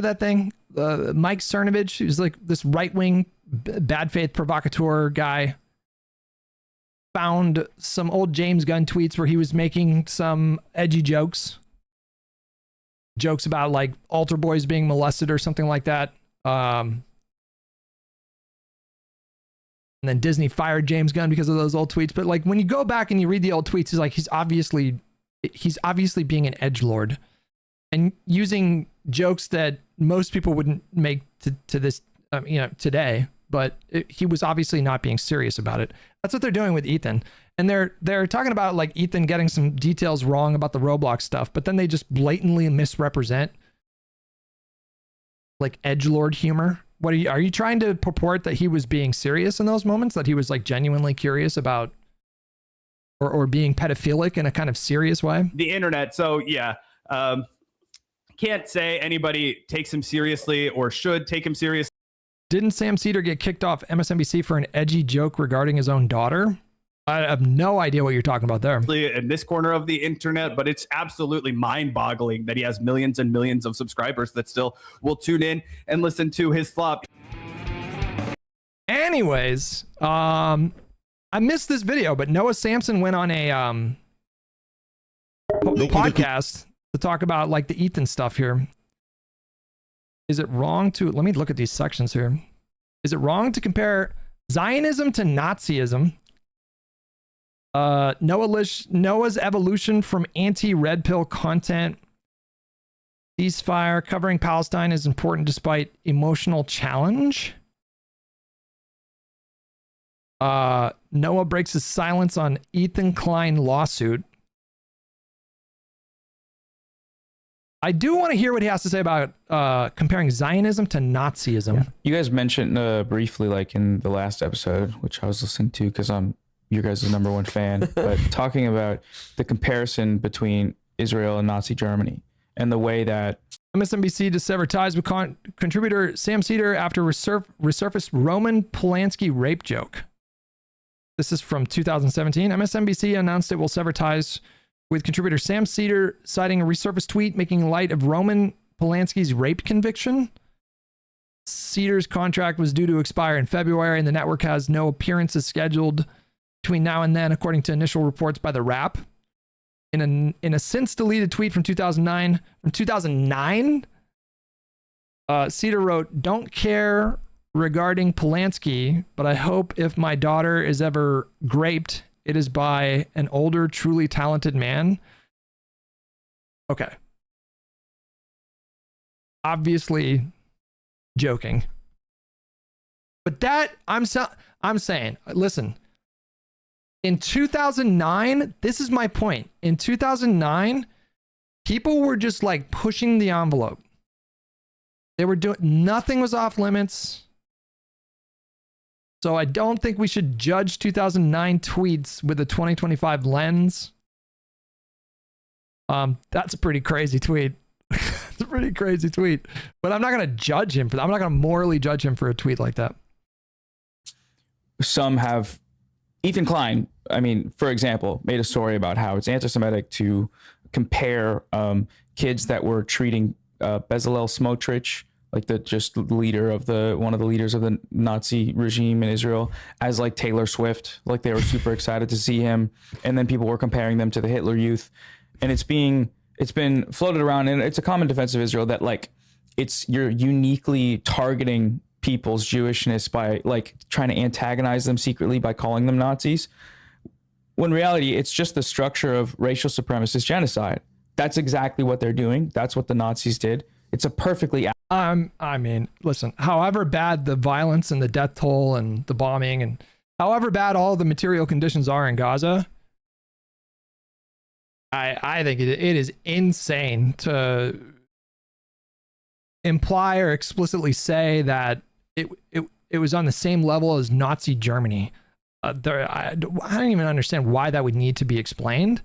that thing? Mike Cernovich, who's like this right-wing bad faith provocateur guy, found some old James Gunn tweets where he was making some edgy jokes about like altar boys being molested or something like that. And then Disney fired James Gunn because of those old tweets. But like when you go back and you read the old tweets, he's obviously being an edgelord and using jokes that most people wouldn't make to this today. But he was obviously not being serious about it. That's what they're doing with Ethan. And they're talking about like Ethan getting some details wrong about the Roblox stuff, but then they just blatantly misrepresent like edgelord humor? What are you trying to purport that he was being serious in those moments, that he was like genuinely curious about or being pedophilic in a kind of serious way? The internet. So yeah, can't say anybody takes him seriously or should take him seriously. Didn't Sam Cedar get kicked off MSNBC for an edgy joke regarding his own daughter? I have no idea what you're talking about there. In this corner of the internet, but it's absolutely mind-boggling that he has millions and millions of subscribers that still will tune in and listen to his flop. Anyways, I missed this video, but Noah Samson went on a podcast to talk about like the Ethan stuff here. Is it wrong to, let me look at these sections here. Is it wrong to compare Zionism to Nazism? Noah's evolution from anti-red pill content. Ceasefire covering Palestine is important despite emotional challenge. Noah breaks his silence on Ethan Klein lawsuit. I do want to hear what he has to say about comparing Zionism to Nazism. Yeah. You guys mentioned briefly, like in the last episode, which I was listening to because I'm your guys' #1 fan, but talking about the comparison between Israel and Nazi Germany and the way that MSNBC to sever ties with contributor Sam Cedar after resurfaced Roman Polanski rape joke. This is from 2017. MSNBC announced it will sever ties with contributor Sam Cedar, citing a resurfaced tweet making light of Roman Polanski's rape conviction. Cedar's contract was due to expire in February, and the network has no appearances scheduled between now and then, according to initial reports by The Wrap. In a since deleted tweet from 2009, Cedar wrote, "Don't care regarding Polanski, but I hope if my daughter is ever raped, it is by an older, truly talented man." Okay. Obviously joking. But that, I'm saying, listen, in 2009, this is my point. In 2009, people were just like pushing the envelope. They were doing, nothing was off limits. So I don't think we should judge 2009 tweets with a 2025 lens. That's a pretty crazy tweet. It's a pretty crazy tweet. But I'm not going to judge him for that. I'm not going to morally judge him for a tweet like that. some have, Ethan Klein, I mean, for example, made a story about how it's anti-Semitic to compare kids that were treating Bezalel Smotrich, like the leader of one of the leaders of the Nazi regime in Israel, as like Taylor Swift. Like they were super excited to see him, and then people were comparing them to the Hitler Youth, and it's been floated around, and it's a common defense of Israel that like you're uniquely targeting people's Jewishness by like trying to antagonize them secretly by calling them Nazis. When in reality, it's just the structure of racial supremacist genocide. That's exactly what they're doing. That's what the Nazis did. It's a perfectly... I mean, listen, however bad the violence and the death toll and the bombing and however bad all the material conditions are in Gaza, I think it is insane to imply or explicitly say that it was on the same level as Nazi Germany. I don't even understand why that would need to be explained.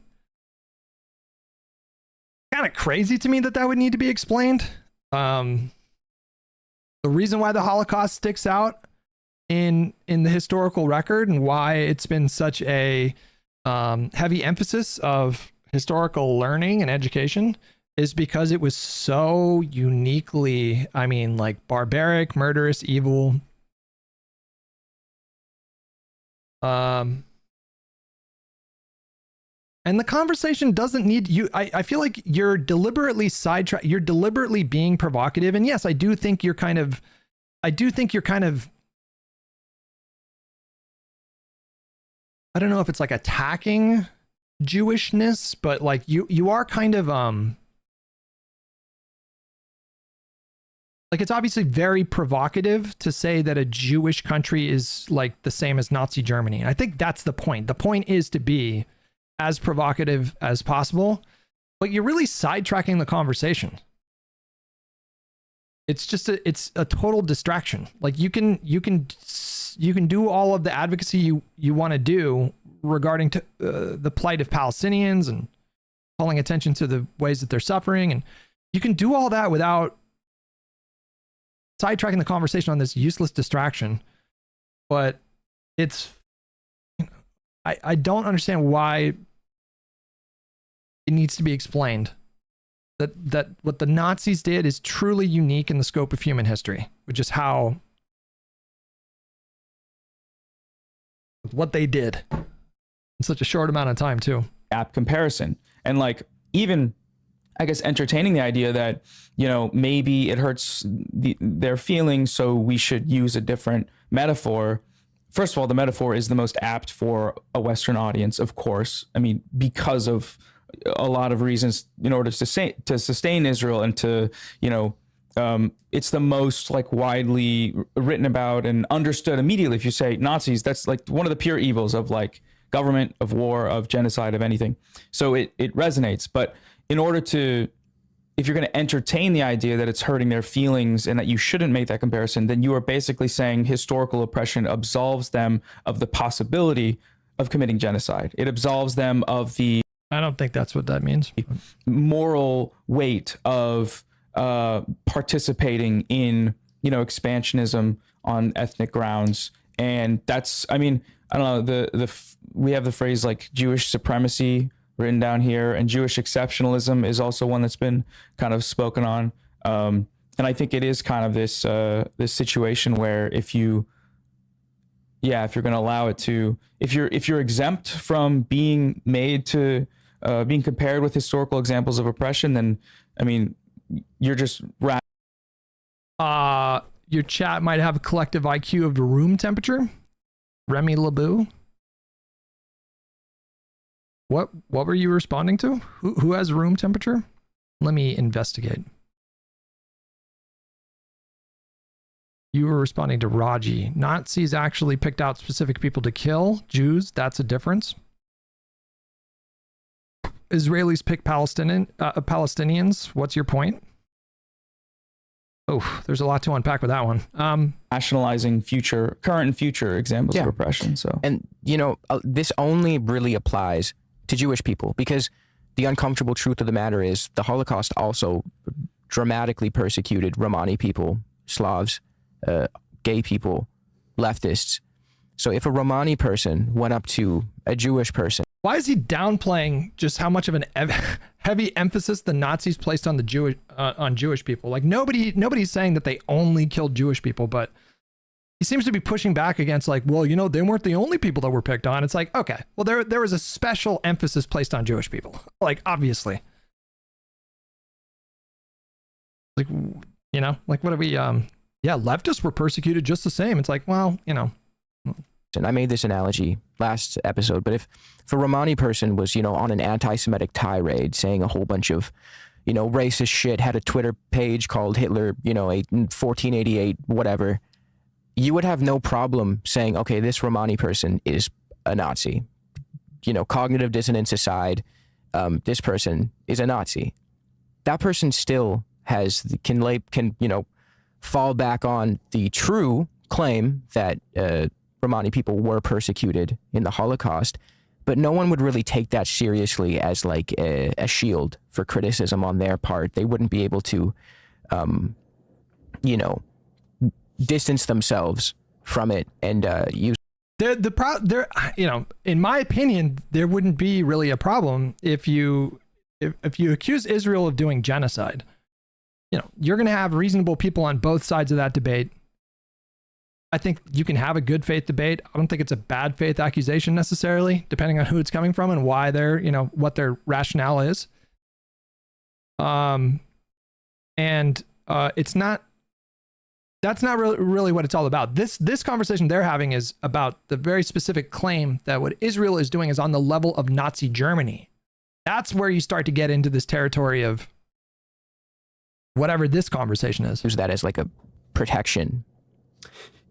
Kind of crazy to me that would need to be explained. The reason why the Holocaust sticks out in the historical record and why it's been such a heavy emphasis of historical learning and education is because it was so uniquely, I mean, like barbaric, murderous, evil. And the conversation doesn't need you. I feel like you're deliberately sidetracked. You're deliberately being provocative. And yes, I do think you're kind of, I don't know if it's like attacking Jewishness, but like you are kind of, like it's obviously very provocative to say that a Jewish country is like the same as Nazi Germany. And I think that's the point. The point is to be as provocative as possible, but you're really sidetracking the conversation. it's just it's a total distraction. Like you can do all of the advocacy you want to do regarding to the plight of Palestinians and calling attention to the ways that they're suffering, and you can do all that without sidetracking the conversation on this useless distraction. But it's, I don't understand why it needs to be explained that what the Nazis did is truly unique in the scope of human history, which is how what they did in such a short amount of time too. Apt comparison. And like, even I guess entertaining the idea that, you know, maybe it hurts their feelings, so we should use a different metaphor. First of all, the metaphor is the most apt for a Western audience, of course. I mean, because of a lot of reasons, in order to sustain Israel and to, you know, it's the most like widely written about and understood immediately. If you say Nazis, that's like one of the pure evils of like government, of war, of genocide, of anything. So it resonates. But in order to, if you're going to entertain the idea that it's hurting their feelings and that you shouldn't make that comparison, then you are basically saying historical oppression absolves them of the possibility of committing genocide. It absolves them of the, I don't think that's what that means, moral weight of participating in, you know, expansionism on ethnic grounds. And that's, I mean, I don't know, we have the phrase like Jewish supremacy written down here, and Jewish exceptionalism is also one that's been kind of spoken on. And I think it is kind of this situation where if you're going to allow it to, if you're exempt from being made to being compared with historical examples of oppression, then I mean, you're just your chat might have a collective IQ of the room temperature. Remy LeBou. What were you responding to? Who has room temperature? Let me investigate. You were responding to Raji. Nazis actually picked out specific people to kill. Jews, that's a difference. Israelis pick Palestinians. What's your point? Oh, there's a lot to unpack with that one. Nationalizing current and future examples of oppression. So, and you know, this only really applies to Jewish people, because the uncomfortable truth of the matter is the Holocaust also dramatically persecuted Romani people, Slavs, gay people, leftists. So if a Romani person went up to a Jewish person, why is he downplaying just how much of an heavy emphasis the Nazis placed on the on Jewish people? Like nobody's saying that they only killed Jewish people, but he seems to be pushing back against like, well, you know, they weren't the only people that were picked on. It's like, okay, well, there was a special emphasis placed on Jewish people, like obviously. Like, you know, like what are we? Yeah, leftists were persecuted just the same. It's like, well, you know. And I made this analogy last episode, but if a Romani person was, you know, on an anti-Semitic tirade saying a whole bunch of, you know, racist shit, had a Twitter page called Hitler, you know, 1488, whatever, you would have no problem saying, okay, this Romani person is a Nazi. You know, cognitive dissonance aside, this person is a Nazi. That person still can, you know, fall back on the true claim that Romani people were persecuted in the Holocaust, but no one would really take that seriously as like a shield for criticism on their part. They wouldn't be able to, you know, distance themselves from it and use. You know, in my opinion, there wouldn't be really a problem if you accuse Israel of doing genocide. You know, you're going to have reasonable people on both sides of that debate. I think you can have a good faith debate. I don't think it's a bad faith accusation necessarily, depending on who it's coming from and why they're, you know, what their rationale is. It's not, that's not really what it's all about. This conversation they're having is about the very specific claim that what Israel is doing is on the level of Nazi Germany. That's where you start to get into this territory of whatever this conversation is. Use that as like a protection.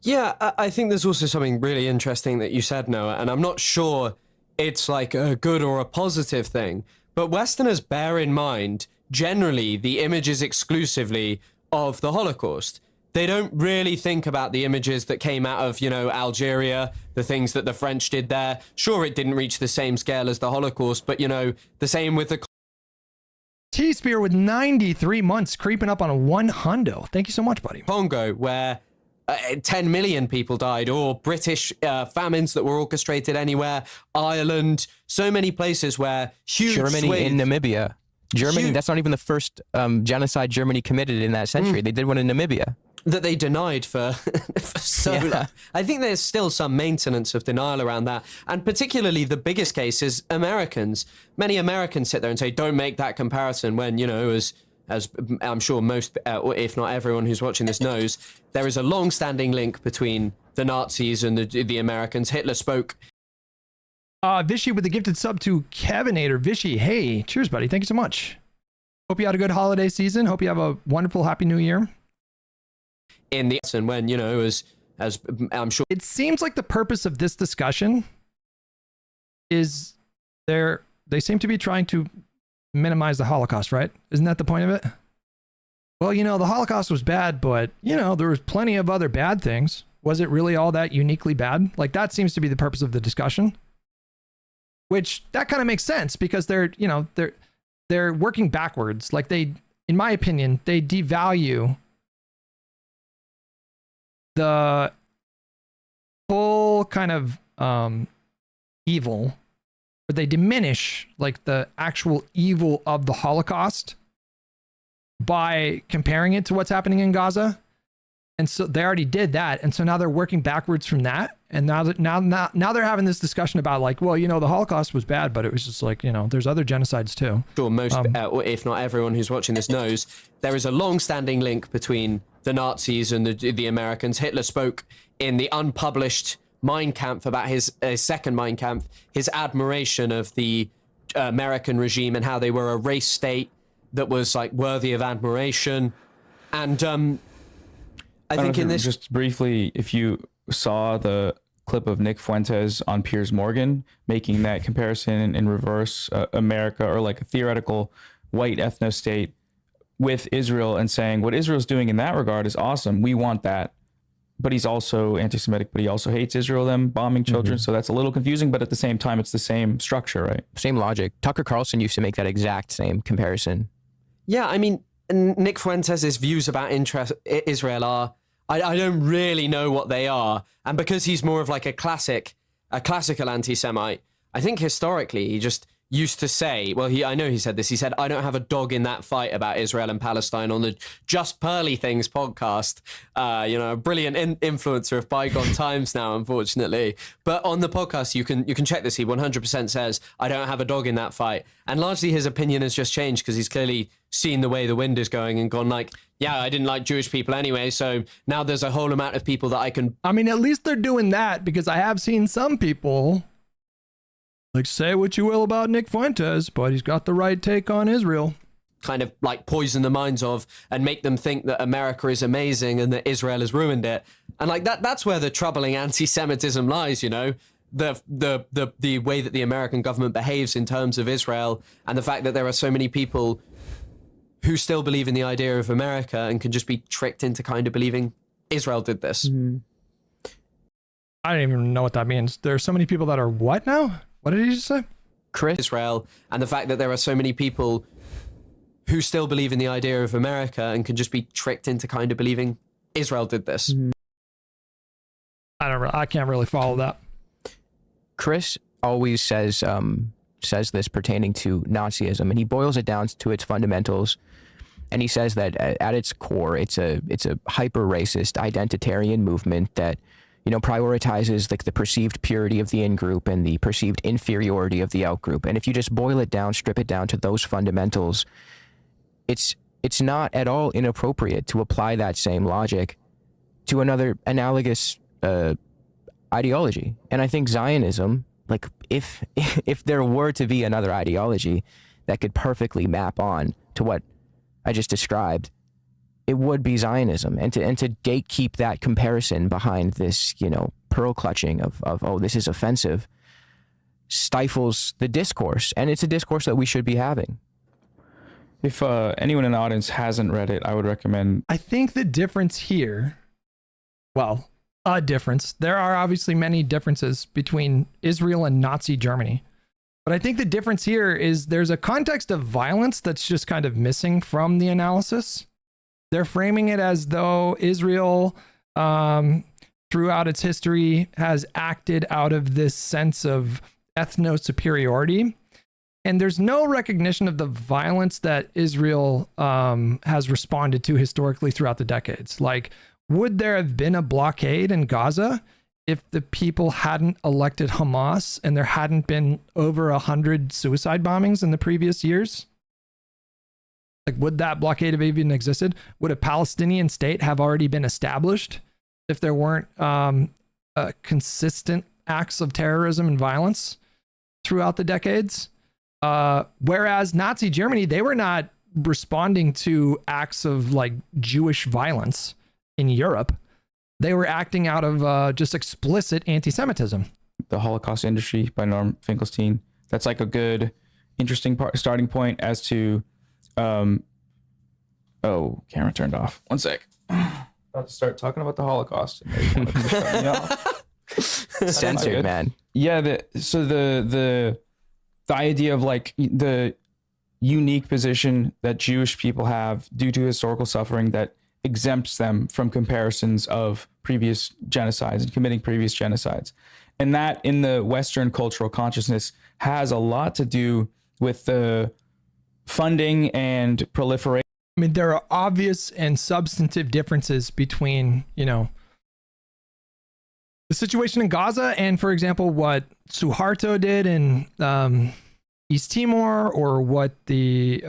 Yeah, I think there's also something really interesting that you said, Noah, and I'm not sure it's like a good or a positive thing, but Westerners bear in mind, generally, the images exclusively of the Holocaust. They don't really think about the images that came out of, Algeria, the things that the French did there. Sure, it didn't reach the same scale as the Holocaust, but, the same with the T-Spear with 93 months creeping up on a 100. Thank you so much, buddy. Congo, where 10 million people died, or British famines that were orchestrated anywhere, Ireland, so many places where huge Germany in Namibia. Germany, that's not even the first genocide Germany committed in that century. They did one in Namibia. That they denied for so long. I think there's still some maintenance of denial around that. And particularly the biggest case is Americans. Many Americans sit there and say, don't make that comparison when, as I'm sure most, if not everyone who's watching this knows, there is a long-standing link between the Nazis and the Americans. Hitler spoke. Vishy with the gifted sub to Kevinator. Vishy, hey, cheers, buddy. Thank you so much. Hope you had a good holiday season. Hope you have a wonderful, happy new year. In the and when as I'm sure it seems like the purpose of this discussion is they seem to be trying to minimize the Holocaust, right? Isn't that the point of it? Well, the Holocaust was bad, but there was plenty of other bad things. Was it really all that uniquely bad? Like, that seems to be the purpose of the discussion, which that kind of makes sense because they're working backwards. Like, in my opinion, they devalue the full kind of evil, but they diminish like the actual evil of the Holocaust by comparing it to what's happening in Gaza. And so they already did that, and so now they're working backwards from that. And now they're having this discussion about like, well, the Holocaust was bad, but it was just like, there's other genocides too. Sure, most, if not everyone who's watching this knows, there is a long-standing link between the Nazis and the Americans. Hitler spoke in the unpublished Mein Kampf about his second Mein Kampf, his admiration of the American regime and how they were a race state that was like worthy of admiration. And I think in this, just briefly, if you saw the clip of Nick Fuentes on Piers Morgan making that comparison in reverse, America or like a theoretical white ethno state with Israel, and saying what Israel's doing in that regard is awesome. We want that. But he's also anti-Semitic, but he also hates Israel, them bombing children. So that's a little confusing, but at the same time, it's the same structure, right? Same logic. Tucker Carlson used to make that exact same comparison. Yeah, I mean, Nick Fuentes' views about Israel are, I don't really know what they are. And because he's more of like a classical anti-Semite, I think historically he just used to say, well, I know he said this, he said, I don't have a dog in that fight about Israel and Palestine on the Just Pearly Things podcast. A brilliant influencer of bygone times now, unfortunately. But on the podcast, you can check this. He 100% says, I don't have a dog in that fight. And largely his opinion has just changed because he's clearly seen the way the wind is going and gone like, yeah, I didn't like Jewish people anyway, so now there's a whole amount of people that I can... I mean, at least they're doing that, because I have seen some people... like, say what you will about Nick Fuentes, but he's got the right take on Israel. Kind of like poison the minds of and make them think that America is amazing and that Israel has ruined it. And like that's where the troubling anti-Semitism lies, the way that the American government behaves in terms of Israel, and the fact that there are so many people who still believe in the idea of America and can just be tricked into kind of believing Israel did this. Mm-hmm. I don't even know what that means. There are so many people that are what now? What did he just say? Israel, and the fact that there are so many people who still believe in the idea of America and can just be tricked into kind of believing Israel did this. I can't really follow that. Chris always says this pertaining to Nazism, and he boils it down to its fundamentals. And he says that at its core, it's a hyper racist identitarian movement that prioritizes like the perceived purity of the in-group and the perceived inferiority of the out-group. And if you just boil it down, strip it down to those fundamentals, it's not at all inappropriate to apply that same logic to another analogous ideology. And I think Zionism, like if there were to be another ideology that could perfectly map on to what I just described, it would be Zionism. And to gatekeep that comparison behind this, pearl clutching of oh, this is offensive, stifles the discourse. And it's a discourse that we should be having. If anyone in the audience hasn't read it, I would recommend. I think the difference here, well, a difference. There are obviously many differences between Israel and Nazi Germany. But I think the difference here is there's a context of violence that's just kind of missing from the analysis. They're framing it as though Israel, throughout its history, has acted out of this sense of ethno-superiority. And there's no recognition of the violence that Israel has responded to historically throughout the decades. Like, would there have been a blockade in Gaza if the people hadn't elected Hamas and there hadn't been over 100 suicide bombings in the previous years? Like, would that blockade have even existed? Would a Palestinian state have already been established if there weren't consistent acts of terrorism and violence throughout the decades? Whereas Nazi Germany, they were not responding to acts of like Jewish violence in Europe. They were acting out of just explicit anti-Semitism. The Holocaust Industry by Norm Finkelstein. That's like a good, interesting starting point as to, oh, camera turned off. One sec. About to start talking about the Holocaust. Censored, man. Yeah. So the idea of like the unique position that Jewish people have due to historical suffering that exempts them from comparisons of previous genocides and committing previous genocides. And that in the Western cultural consciousness has a lot to do with the funding and proliferation. I mean, there are obvious and substantive differences between, you know, the situation in Gaza and, for example, what Suharto did in East Timor, or what the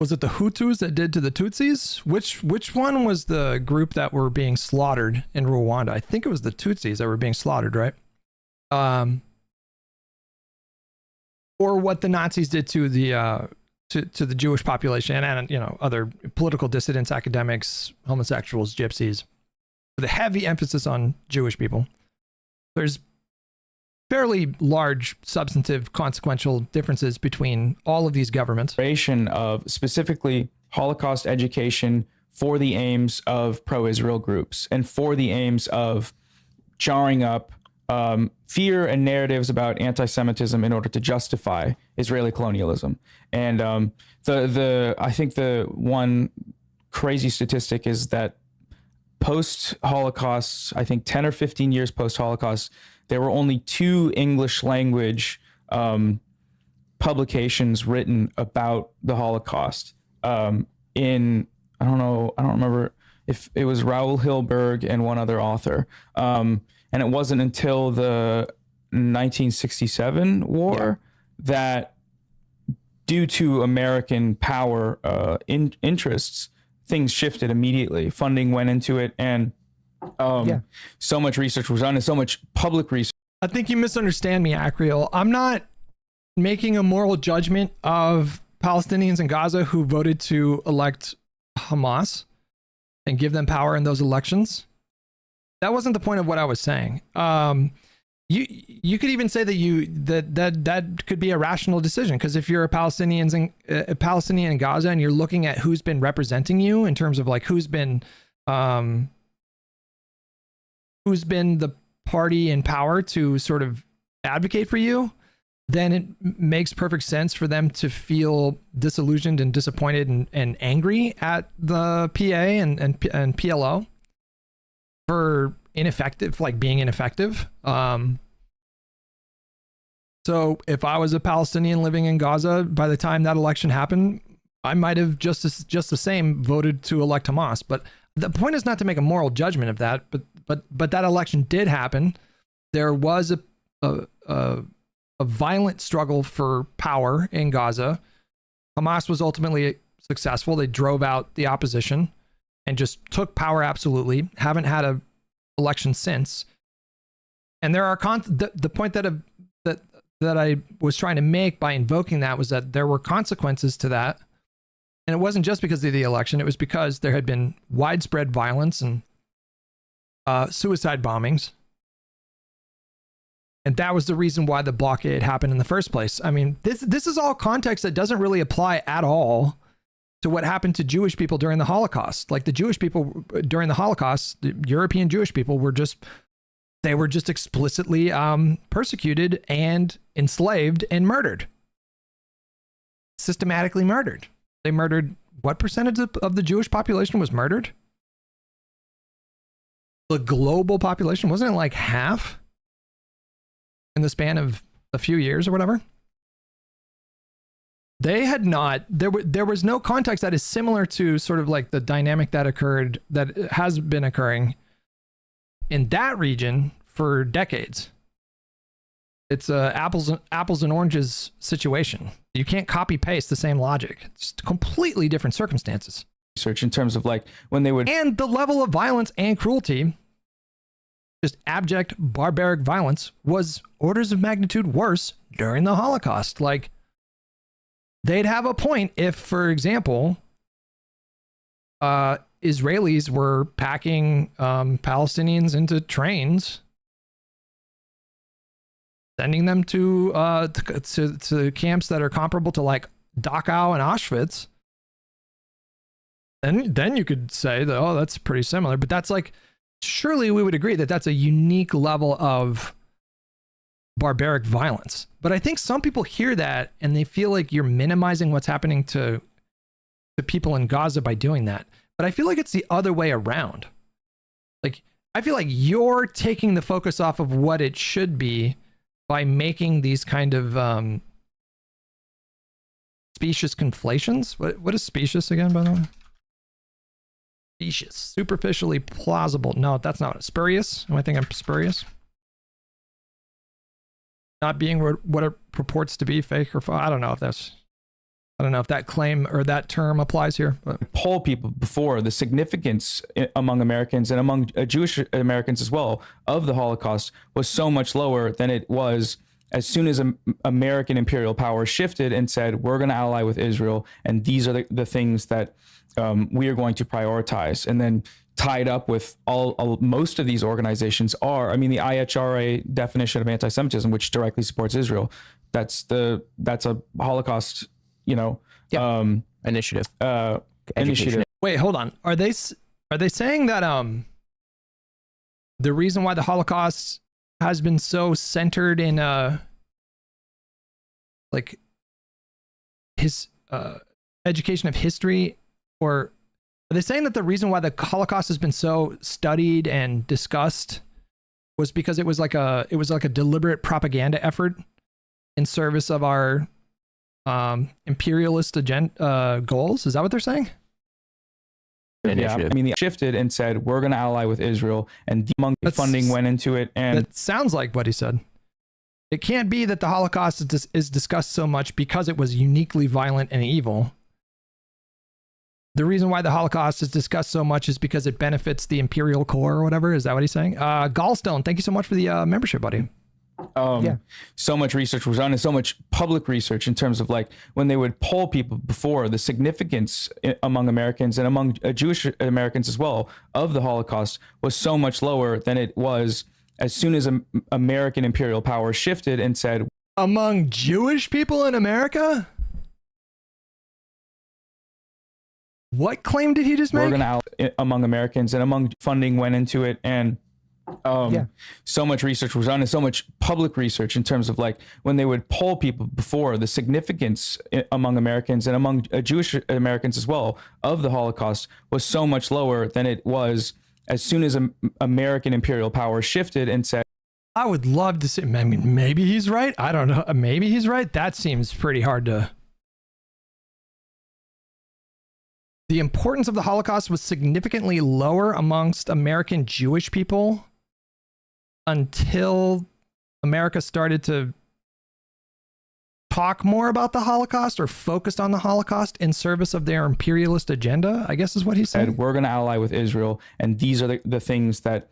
was it the Hutus that did to the Tutsis? Which one was the group that were being slaughtered in Rwanda? I think it was the Tutsis that were being slaughtered, right? Or what the Nazis did to the the Jewish population and you know, other political dissidents, academics, homosexuals, gypsies, with a heavy emphasis on Jewish people. There's fairly large substantive consequential differences between all of these governments. Of specifically Holocaust education for the aims of pro-Israel groups and for the aims of jarring up fear and narratives about anti-Semitism in order to justify Israeli colonialism. And I think the one crazy statistic is that post-Holocaust, I think 10 or 15 years post-Holocaust, there were only 2 English language publications written about the Holocaust. I don't remember if it was Raoul Hilberg and one other author. And it wasn't until the 1967 war that, due to American power interests, things shifted immediately. Funding went into it, and so much research was done and so much public research. I think you misunderstand me, Akriel. I'm not making a moral judgment of Palestinians in Gaza who voted to elect Hamas and give them power in those elections. That wasn't the point of what I was saying. You could even say that that could be a rational decision, because if you're a Palestinian in Gaza and you're looking at who's been representing you in terms of like who's been the party in power to sort of advocate for you, then it makes perfect sense for them to feel disillusioned and disappointed and angry at the PA and PLO for being ineffective. So if I was a Palestinian living in Gaza, by the time that election happened, I might have just the same voted to elect Hamas. But the point is not to make a moral judgment of that. But that election did happen. There was a violent struggle for power in Gaza. Hamas was ultimately successful. They drove out the opposition and just took power absolutely. Haven't had an election since. And there are the point that I was trying to make by invoking that was that there were consequences to that. And it wasn't just because of the election. It was because there had been widespread violence and suicide bombings. And that was the reason why the blockade happened in the first place. I mean, this is all context that doesn't really apply at all to what happened to Jewish people during the Holocaust. Like the Jewish people during the Holocaust, the European Jewish people were just explicitly persecuted and enslaved and murdered. Systematically murdered. They murdered, what percentage of the Jewish population was murdered? The global population, wasn't it like half in the span of a few years or whatever? They had not, there was no context that is similar to sort of like the dynamic that occurred, that has been occurring in that region for decades. It's a apples and oranges situation. You can't copy paste the same logic. It's completely different circumstances. Research in terms of like when they would, and the level of violence and cruelty, just abject barbaric violence, was orders of magnitude worse during the Holocaust. Like, they'd have a point if, for example, Israelis were packing Palestinians into trains, sending them to camps that are comparable to like Dachau and Auschwitz. Then you could say that, oh, that's pretty similar. But that's like, surely we would agree that that's a unique level of barbaric violence. But I think some people hear that and they feel like you're minimizing what's happening to people in Gaza by doing that. But I feel like it's the other way around. Like, I feel like you're taking the focus off of what it should be by making these kind of specious conflations. What is specious again, by the way? Specious. Superficially plausible. No, that's not it. Spurious. Am I thinking spurious? Not being what it purports to be, fake or false. I don't know if that claim or that term applies here. But poll people before, the significance among Americans and among Jewish Americans as well of the Holocaust was so much lower than it was as soon as American imperial power shifted and said, we're going to ally with Israel, and these are the things that we are going to prioritize. And then tied up with most of these organizations are, I mean, the IHRA definition of anti-Semitism, which directly supports Israel, that's a Holocaust, initiative. Initiative. Wait, hold on. Are they saying that the reason why the Holocaust has been so centered in like his education of history, or are they saying that the reason why the Holocaust has been so studied and discussed was because it was like a deliberate propaganda effort in service of our imperialist agenda goals? Is that what they're saying? Yeah, I mean, they shifted and said, we're going to ally with Israel, and funding went into it. And that sounds like what he said. It can't be that the Holocaust is discussed so much because it was uniquely violent and evil. The reason why the Holocaust is discussed so much is because it benefits the imperial core or whatever. Is that what he's saying? Gallstone, thank you so much for the membership, buddy. So much research was done and so much public research in terms of like when they would poll people before, the significance among Americans and among Jewish Americans as well of the Holocaust was so much lower than it was as soon as American imperial power shifted and said, among Jewish people in America? What claim did he just make? We're going to among Americans, and among funding went into it. And so much research was done and so much public research in terms of like when they would poll people before, the significance among Americans and among Jewish Americans as well of the Holocaust was so much lower than it was as soon as American imperial power shifted and said, I would love to see, I mean, maybe he's right. I don't know. Maybe he's right. That seems pretty hard to. The importance of the Holocaust was significantly lower amongst American Jewish people until America started to talk more about the Holocaust or focused on the Holocaust in service of their imperialist agenda, I guess is what he said. We're going to ally with Israel, and these are the things that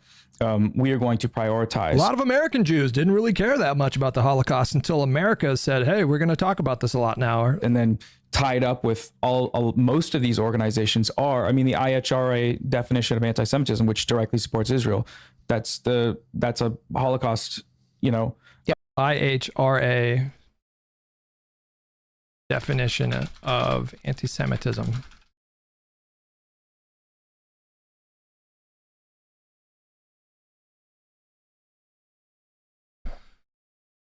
we are going to prioritize. A lot of American Jews didn't really care that much about the Holocaust until America said, hey, we're going to talk about this a lot now. And then tied up with most of these organizations are, I mean, the IHRA definition of anti-Semitism, which directly supports Israel, that's a Holocaust, IHRA definition of anti-Semitism.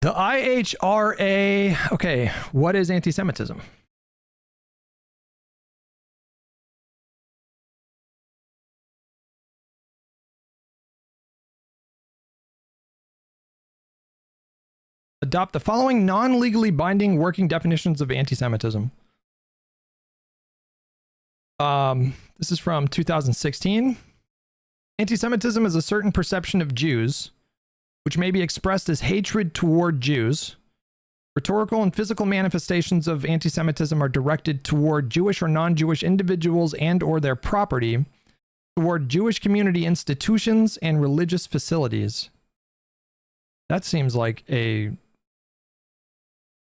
The IHRA, okay, what is anti-Semitism? Adopt the following non-legally binding working definitions of anti-Semitism. This is from 2016. Anti-Semitism is a certain perception of Jews, which may be expressed as hatred toward Jews. Rhetorical and physical manifestations of anti-Semitism are directed toward Jewish or non-Jewish individuals and or their property, toward Jewish community institutions and religious facilities. That seems like a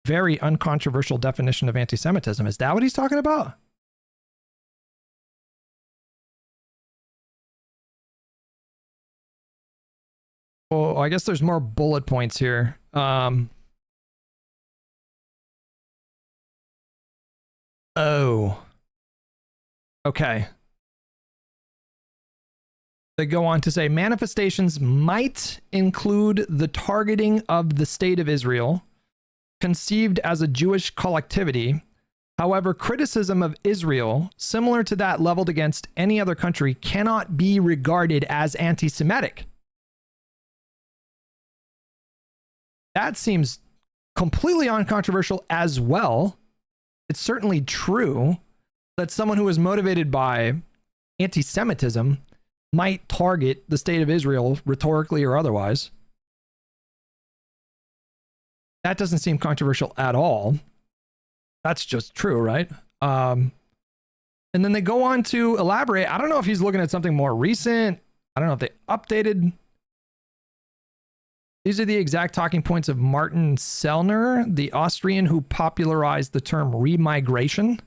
very uncontroversial definition of anti-Semitism. Is that what he's talking about? Well, I guess there's more bullet points here. Oh. Okay. They go on to say manifestations might include the targeting of the state of Israel, conceived as a Jewish collectivity. However, criticism of Israel, similar to that leveled against any other country, cannot be regarded as anti-Semitic. That seems completely uncontroversial as well. It's certainly true that someone who is motivated by anti-Semitism might target the state of Israel rhetorically or otherwise. That doesn't seem controversial at all. That's just true, right? And then they go on to elaborate. I don't know if he's looking at something more recent. I don't know if they updated. These are the exact talking points of Martin Sellner, the Austrian who popularized the term remigration,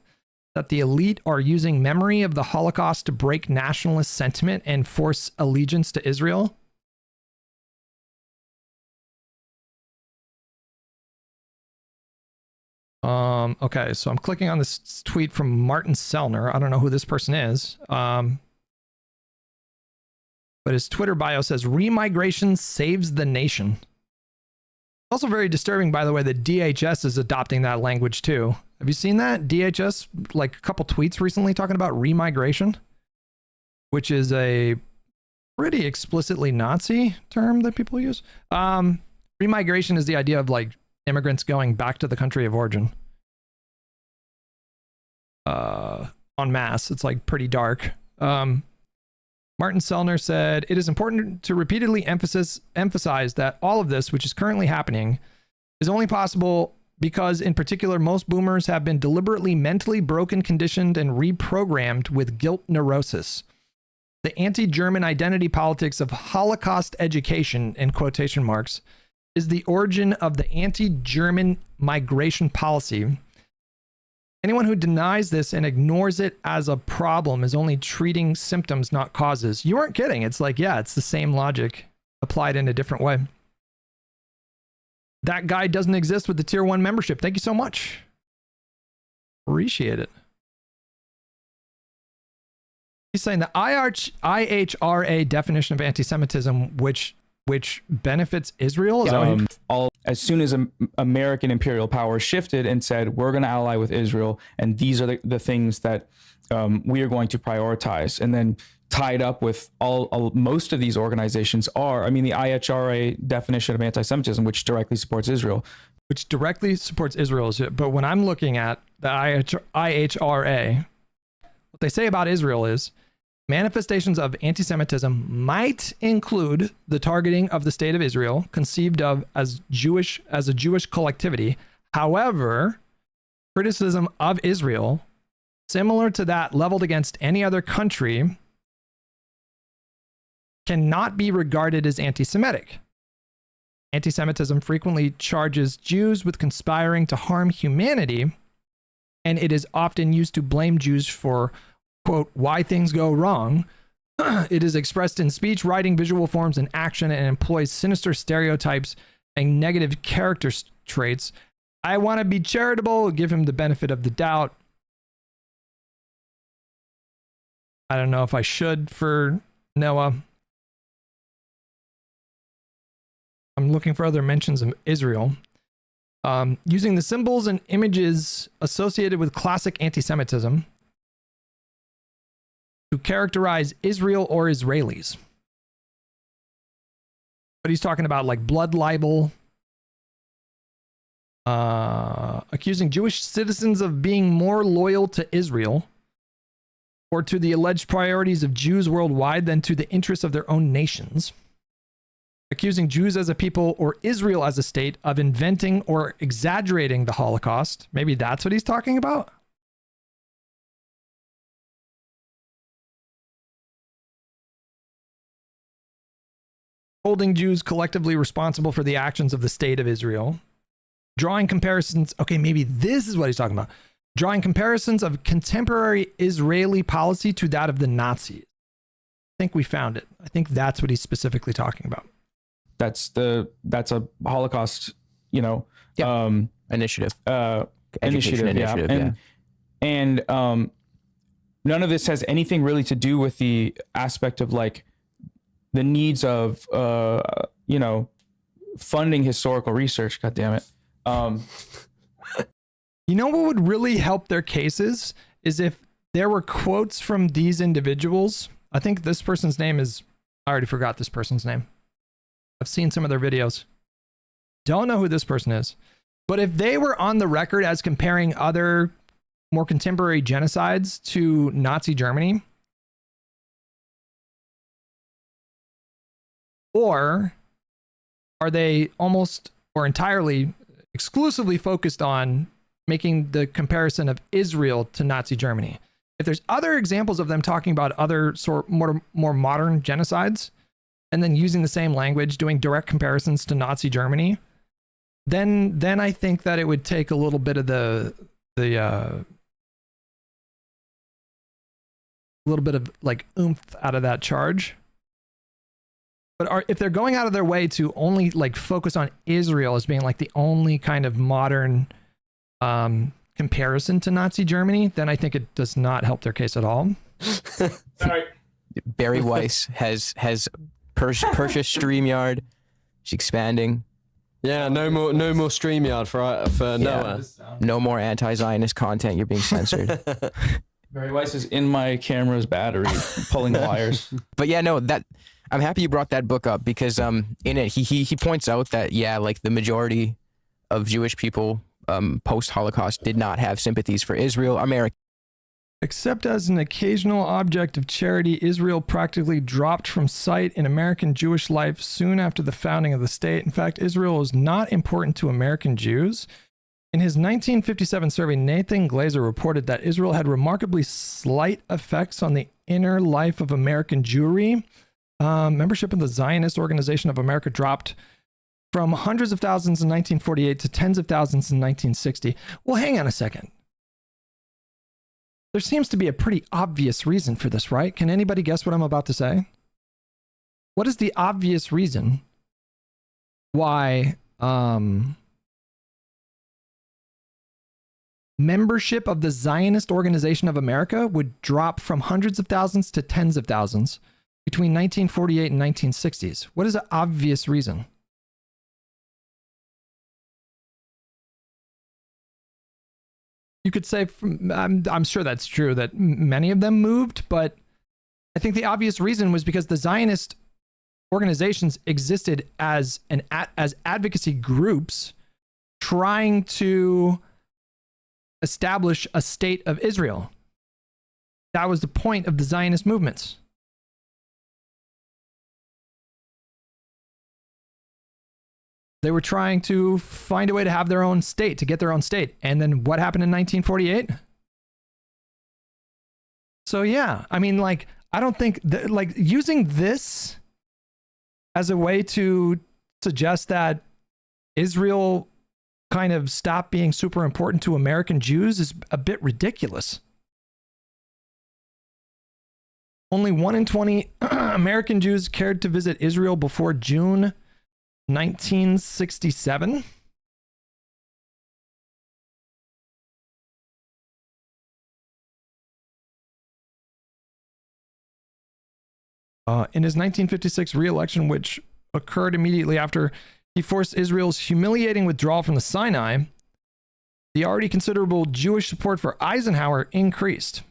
that the elite are using memory of the Holocaust to break nationalist sentiment and force allegiance to Israel. Okay, so I'm clicking on this tweet from Martin Sellner. I don't know who this person is. But his Twitter bio says, remigration saves the nation. Also very disturbing, by the way, that DHS is adopting that language too. Have you seen that? DHS, like a couple tweets recently talking about remigration, which is a pretty explicitly Nazi term that people use. Remigration is the idea of like immigrants going back to the country of origin. En masse. It's like pretty dark. Martin Sellner said, it is important to repeatedly emphasize that all of this, which is currently happening, is only possible because, in particular, most boomers have been deliberately mentally broken, conditioned, and reprogrammed with guilt neurosis. The anti-German identity politics of Holocaust education, in quotation marks, is the origin of the anti-German migration policy. Anyone who denies this and ignores it as a problem is only treating symptoms, not causes. You aren't kidding. It's like, yeah, it's the same logic applied in a different way. That guy doesn't exist with the tier 1 membership. Thank you so much. Appreciate it. He's saying the IHRA definition of anti-Semitism, which benefits Israel. Is as soon as American imperial power shifted and said, we're going to ally with Israel, and these are the things that we are going to prioritize. And then tied up with most of these organizations are, I mean, the IHRA definition of anti-Semitism, which directly supports Israel. Which directly supports Israel. But when I'm looking at the IHRA, what they say about Israel is, manifestations of anti-Semitism might include the targeting of the state of Israel, conceived of as a Jewish collectivity. However, criticism of Israel, similar to that leveled against any other country, cannot be regarded as anti-Semitic. Anti-Semitism frequently charges Jews with conspiring to harm humanity, and it is often used to blame Jews for, quote, why things go wrong. It is expressed in speech, writing, visual forms, and action, and employs sinister stereotypes and negative character traits. I want to be charitable, give him the benefit of the doubt. I don't know if I should for Noah. I'm looking for other mentions of Israel. Using the symbols and images associated with classic anti-Semitism to characterize Israel or Israelis. But he's talking about like blood libel, accusing Jewish citizens of being more loyal to Israel or to the alleged priorities of Jews worldwide than to the interests of their own nations. Accusing Jews as a people or Israel as a state of inventing or exaggerating the Holocaust. Maybe that's what he's talking about. Holding Jews collectively responsible for the actions of the state of Israel. Drawing comparisons. Okay, maybe this is what he's talking about. Drawing comparisons of contemporary Israeli policy to that of the Nazis. I think we found it. I think that's what he's specifically talking about. That's a Holocaust, initiative. Initiative, yeah. And none of this has anything really to do with the aspect of like the needs of funding historical research. God damn it. You know what would really help their cases is if there were quotes from these individuals. I think this person's name is, I already forgot this person's name. I've seen some of their videos. Don't know who this person is. But if they were on the record as comparing other more contemporary genocides to Nazi Germany, or are they almost or entirely exclusively focused on making the comparison of Israel to Nazi Germany? If there's other examples of them talking about other more modern genocides and then using the same language, doing direct comparisons to Nazi Germany, then I think that it would take a little bit of the little bit of like oomph out of that charge. But if they're going out of their way to only like focus on Israel as being like the only kind of modern comparison to Nazi Germany, then I think it does not help their case at all. Barry Weiss has purchased StreamYard. She's expanding. Yeah, no more StreamYard for Noah. No more anti-Zionist content. You're being censored. Barry Weiss is in my camera's battery, pulling wires. But yeah, no, that I'm happy you brought that book up because in it he points out that like the majority of Jewish people post-Holocaust did not have sympathies for Israel, America. Except as an occasional object of charity, Israel practically dropped from sight in American Jewish life soon after the founding of the state. In fact, Israel was not important to American Jews. In his 1957 survey, Nathan Glazer reported that Israel had remarkably slight effects on the inner life of American Jewry. Membership in the Zionist Organization of America dropped from hundreds of thousands in 1948 to tens of thousands in 1960. Well, hang on a second. There seems to be a pretty obvious reason for this, right? Can anybody guess what I'm about to say? What is the obvious reason why membership of the Zionist Organization of America would drop from hundreds of thousands to tens of thousands between 1948 and 1960s? What is the obvious reason? You could say, I'm sure that's true, that many of them moved, but I think the obvious reason was because the Zionist organizations existed as advocacy groups trying to establish a state of Israel. That was the point of the Zionist movements. They were trying to find a way to have their own state, to get their own state. And then what happened in 1948? So yeah, I mean, like, I don't think that, like, using this as a way to suggest that Israel kind of stopped being super important to American Jews is a bit ridiculous. Only 1 in 20 American Jews cared to visit Israel before June 1967. In his 1956 re-election, which occurred immediately after he forced Israel's humiliating withdrawal from the Sinai, the already considerable Jewish support for Eisenhower increased.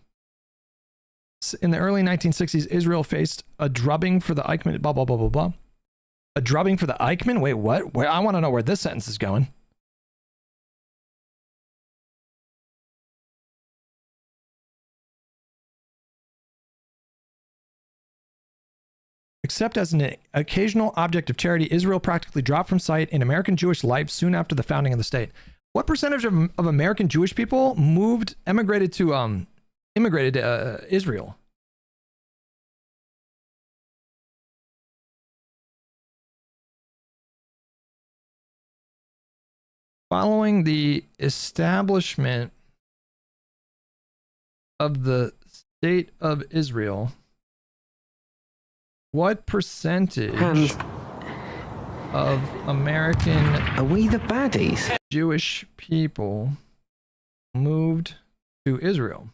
In the early 1960s, Israel faced a drubbing for the Eichmann, blah, blah, blah, blah, blah. A drubbing for the Eichmann? Wait, what? Where, I want to know where this sentence is going. Except as an occasional object of charity, Israel practically dropped from sight in American Jewish life soon after the founding of the state. What percentage of American Jewish people immigrated to Israel? Following the establishment of the State of Israel, what percentage of American Jewish people moved to Israel?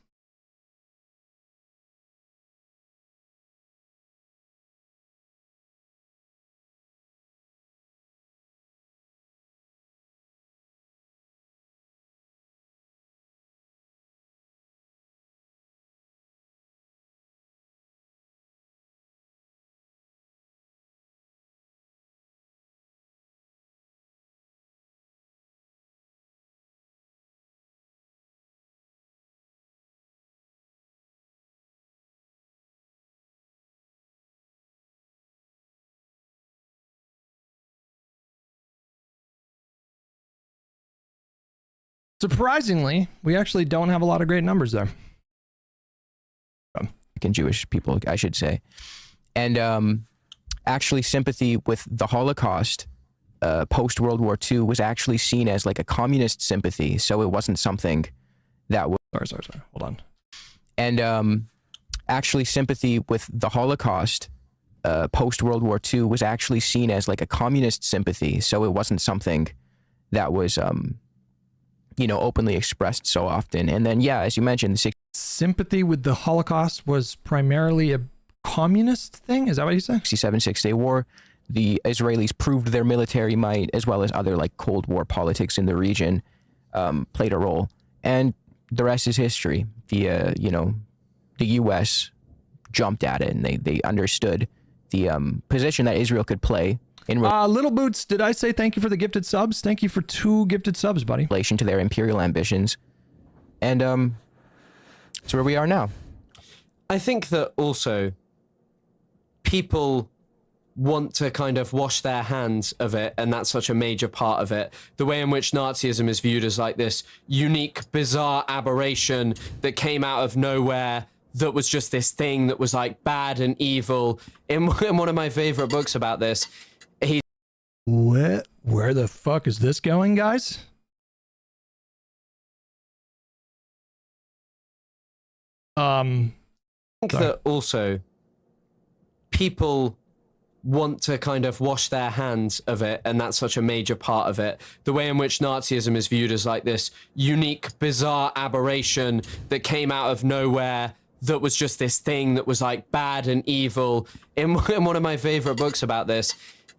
Surprisingly, we actually don't have a lot of great numbers there. Jewish people, I should say. And actually sympathy with the Holocaust post-World War II was actually seen as like a communist sympathy. So it wasn't something that was... Sorry. Hold on. And actually sympathy with the Holocaust post-World War II was actually seen as like a communist sympathy. So it wasn't something that was... openly expressed so often. And then, yeah, as you mentioned, sympathy with the Holocaust was primarily a communist thing? Is that what you said? 67 Six-Day War, the Israelis proved their military might, as well as other like Cold War politics in the region played a role. And the rest is history. The U.S. jumped at it, and they understood the position that Israel could play. Little Boots, did I say thank you for the gifted subs? Thank you for 2 gifted subs, buddy. Relation to their imperial ambitions. And it's where we are now. I think that also people want to kind of wash their hands of it, and that's such a major part of it. The way in which Nazism is viewed as like this unique, bizarre aberration that came out of nowhere, that was just this thing that was like bad and evil. In one of my favorite books about this, Where the fuck is this going, guys? I think that also people want to kind of wash their hands of it, and that's such a major part of it. The way in which Nazism is viewed as like this unique, bizarre aberration that came out of nowhere, that was just this thing that was like bad and evil. In one of my favorite books about this,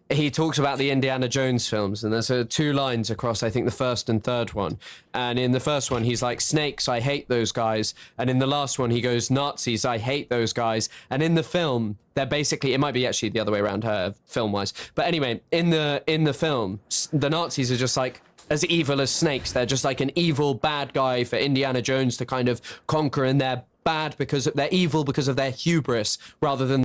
he talks about the Indiana Jones films, and there's 2 lines across, I think, the first and third one. And in the first one, he's like, snakes, I hate those guys. And in the last one, he goes, Nazis, I hate those guys. And in the film, they're basically, it might be actually the other way around, film-wise. But anyway, in the film, the Nazis are just like as evil as snakes. They're just like an evil bad guy for Indiana Jones to kind of conquer, and they're bad because they're evil because of their hubris, rather than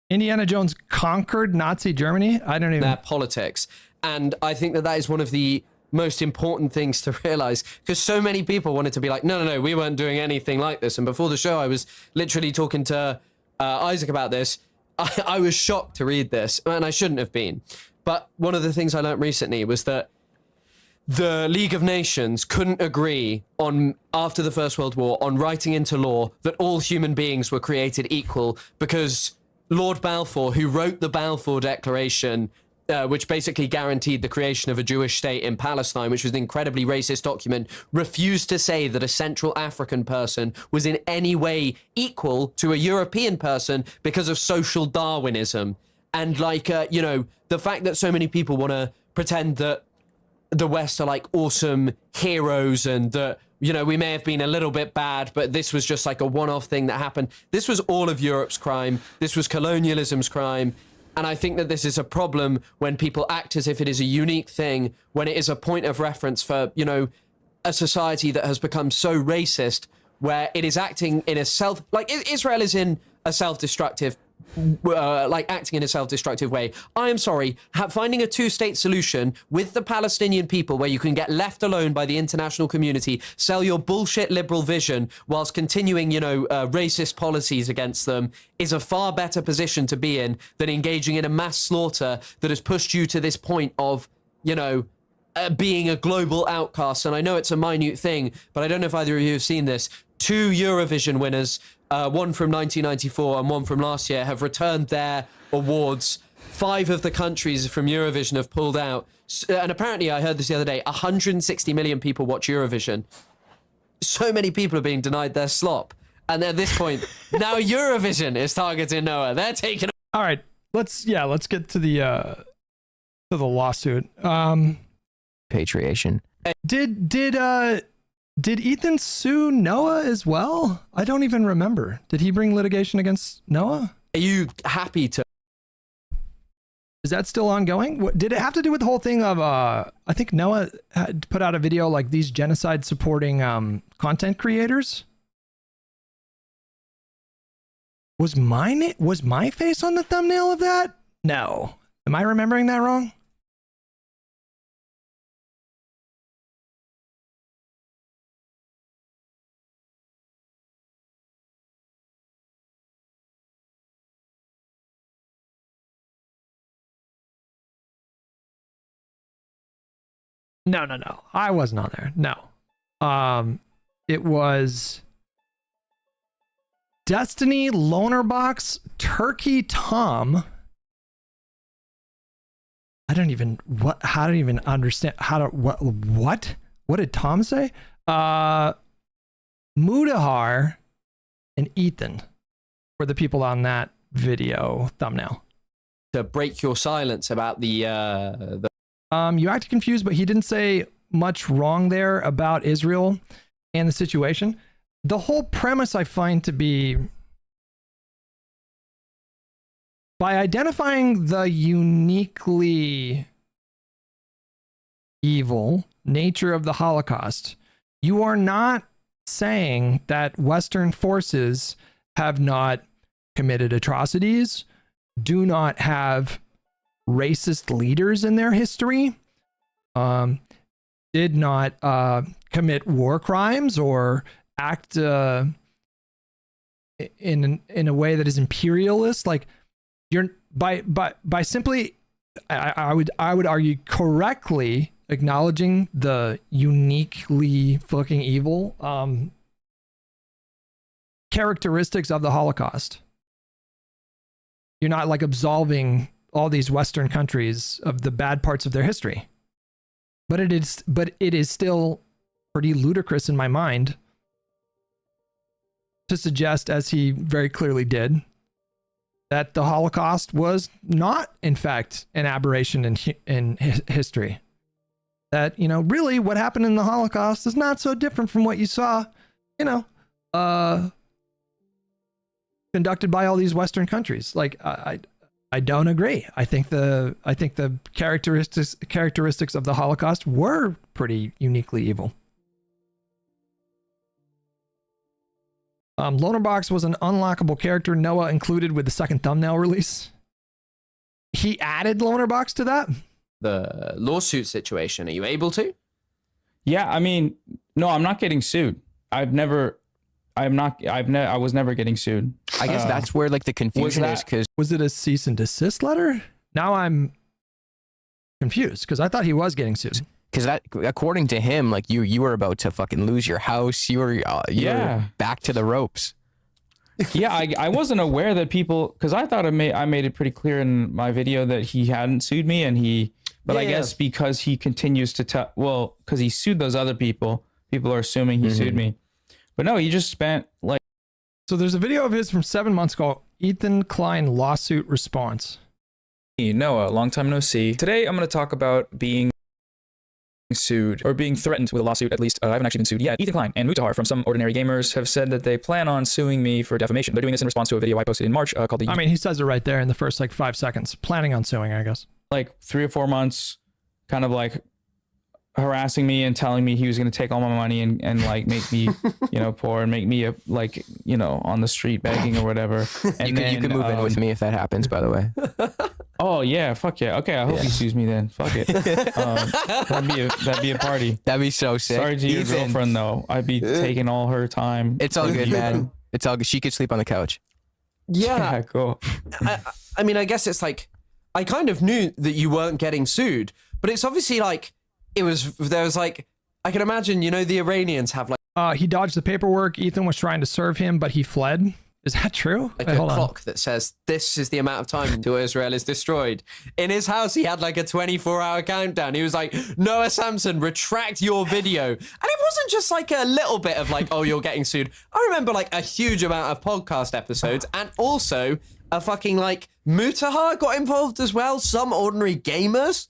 Indiana Jones conquered Nazi Germany? I don't even... Their politics. And I think that is one of the most important things to realize, because so many people wanted to be like, no, we weren't doing anything like this. And before the show, I was literally talking to Isaac about this. I was shocked to read this, and I shouldn't have been. But one of the things I learned recently was that the League of Nations couldn't agree on, after the First World War, on writing into law that all human beings were created equal, because Lord Balfour, who wrote the Balfour Declaration, which basically guaranteed the creation of a Jewish state in Palestine, which was an incredibly racist document, refused to say that a Central African person was in any way equal to a European person because of social Darwinism. And like, you know, the fact that so many people want to pretend that the West are like awesome heroes and that, you know, we may have been a little bit bad, but this was just like a one-off thing that happened. This was all of Europe's crime. This was colonialism's crime. And I think that this is a problem when people act as if it is a unique thing, when it is a point of reference for, you know, a society that has become so racist, where it is acting in a Israel is in a self-destructive acting in a self-destructive way. I am sorry, finding a two-state solution with the Palestinian people where you can get left alone by the international community, sell your bullshit liberal vision whilst continuing, you know, racist policies against them is a far better position to be in than engaging in a mass slaughter that has pushed you to this point of, you know, being a global outcast. And I know it's a minute thing, but I don't know if either of you have seen this. 2 Eurovision winners, one from 1994 and one from last year, have returned their awards. 5 of the countries from Eurovision have pulled out. And apparently, I heard this the other day, 160 million people watch Eurovision. So many people are being denied their slop. And at this point, now Eurovision is targeting Noerr. They're taking... All right, let's get to the lawsuit. Patriation. Did Ethan sue Noerr as well? I don't even remember. Did he bring litigation against Noerr? Are you happy to? Is that still ongoing? Did it have to do with the whole thing of, I think Noerr had put out a video like these genocide supporting content creators? Was my face on the thumbnail of that? No. Am I remembering that wrong? No. I wasn't on there. No. It was Destiny, Lonerbox, Turkey Tom. I don't even understand what did Tom say? Mudahar and Ethan were the people on that video thumbnail. To break your silence about the you acted confused, but he didn't say much wrong there about Israel and the situation. The whole premise I find to be, by identifying the uniquely evil nature of the Holocaust, you are not saying that Western forces have not committed atrocities, do not have racist leaders in their history, did not commit war crimes or act in a way that is imperialist. Like, you're by simply, I would argue, correctly acknowledging the uniquely fucking evil characteristics of the Holocaust. You're not like absolving all these Western countries of the bad parts of their history. But it is still pretty ludicrous in my mind to suggest, as he very clearly did, that the Holocaust was not, in fact, an aberration in history. That, you know, really what happened in the Holocaust is not so different from what you saw, you know, conducted by all these Western countries. Like, I don't agree. I think the characteristics of the Holocaust were pretty uniquely evil. Lonerbox was an unlockable character Noah included with the second thumbnail release. He added Lonerbox to that? The lawsuit situation, are you able to? Yeah, I mean, no, I'm not getting sued. I was never getting sued. I guess that's where like the confusion is, because was it a cease and desist letter? Now I'm confused because I thought he was getting sued. Because that, according to him, like you were about to fucking lose your house. You were back to the ropes. Yeah, I wasn't aware that people, because I thought I made it pretty clear in my video that he hadn't sued me, but I guess because he continues to tell, well, because he sued those other people are assuming he sued me. But no, he just spent like. So there's a video of his from 7 months ago, Ethan Klein lawsuit response. Noah, long time no see. Today I'm going to talk about being sued or being threatened with a lawsuit. At least I haven't actually been sued yet. Ethan Klein and Mutahar from Some Ordinary Gamers have said that they plan on suing me for defamation. They're doing this in response to a video I posted in March called the. I mean, he says it right there in the first like 5 seconds. Planning on suing, I guess. Like 3 or 4 months, kind of like harassing me and telling me he was going to take all my money and like make me, poor and make me on the street begging or whatever. And you could move in with me if that happens, by the way. Oh yeah, fuck yeah. Okay, I hope he sues me then. Fuck it. That'd be a party. That'd be so sick. Sorry to your girlfriend though. I'd be taking all her time. It's all good, man. It's all good. She could sleep on the couch. Yeah. Cool. I mean, I guess it's like, I kind of knew that you weren't getting sued, but it's obviously like, there was like, I can imagine, the Iranians have like. He dodged the paperwork. Ethan was trying to serve him, but he fled. Is that true? Like a clock that says, this is the amount of time until Israel is destroyed. In his house, he had like a 24-hour countdown. He was like, Noah Samson, retract your video. And it wasn't just like a little bit of like, oh, you're getting sued. I remember like a huge amount of podcast episodes, and also a fucking like Mutahar got involved as well. Some Ordinary Gamers.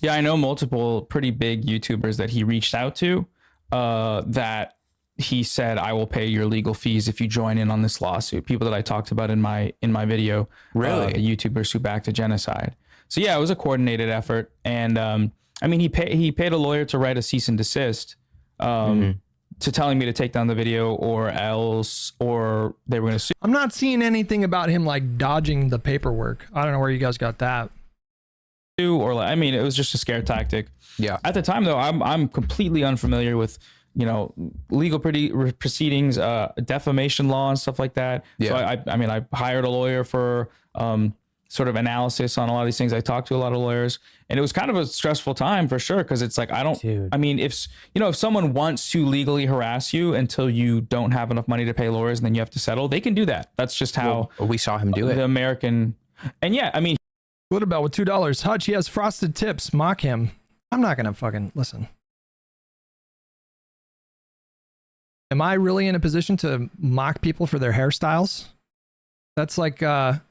Yeah, I know multiple pretty big YouTubers that he reached out to that he said, I will pay your legal fees if you join in on this lawsuit. People that I talked about in my video. Really? The YouTubers who backed a genocide. So yeah, it was a coordinated effort. And I mean, he paid a lawyer to write a cease and desist to telling me to take down the video or they were going to sue. I'm not seeing anything about him like dodging the paperwork. I don't know where you guys got that. Or like, I mean, it was just a scare tactic. Yeah. At the time though, I'm completely unfamiliar with legal proceedings, defamation law and stuff like that. Yeah. So I hired a lawyer for sort of analysis on a lot of these things. I talked to a lot of lawyers, and it was kind of a stressful time for sure, because it's like I mean, if someone wants to legally harass you until you don't have enough money to pay lawyers and then you have to settle, they can do that. That's just how we saw him do it. The American, and yeah, I mean. What about with $2? Hutch, he has frosted tips. Mock him. I'm not gonna fucking listen. Am I really in a position to mock people for their hairstyles? That's like an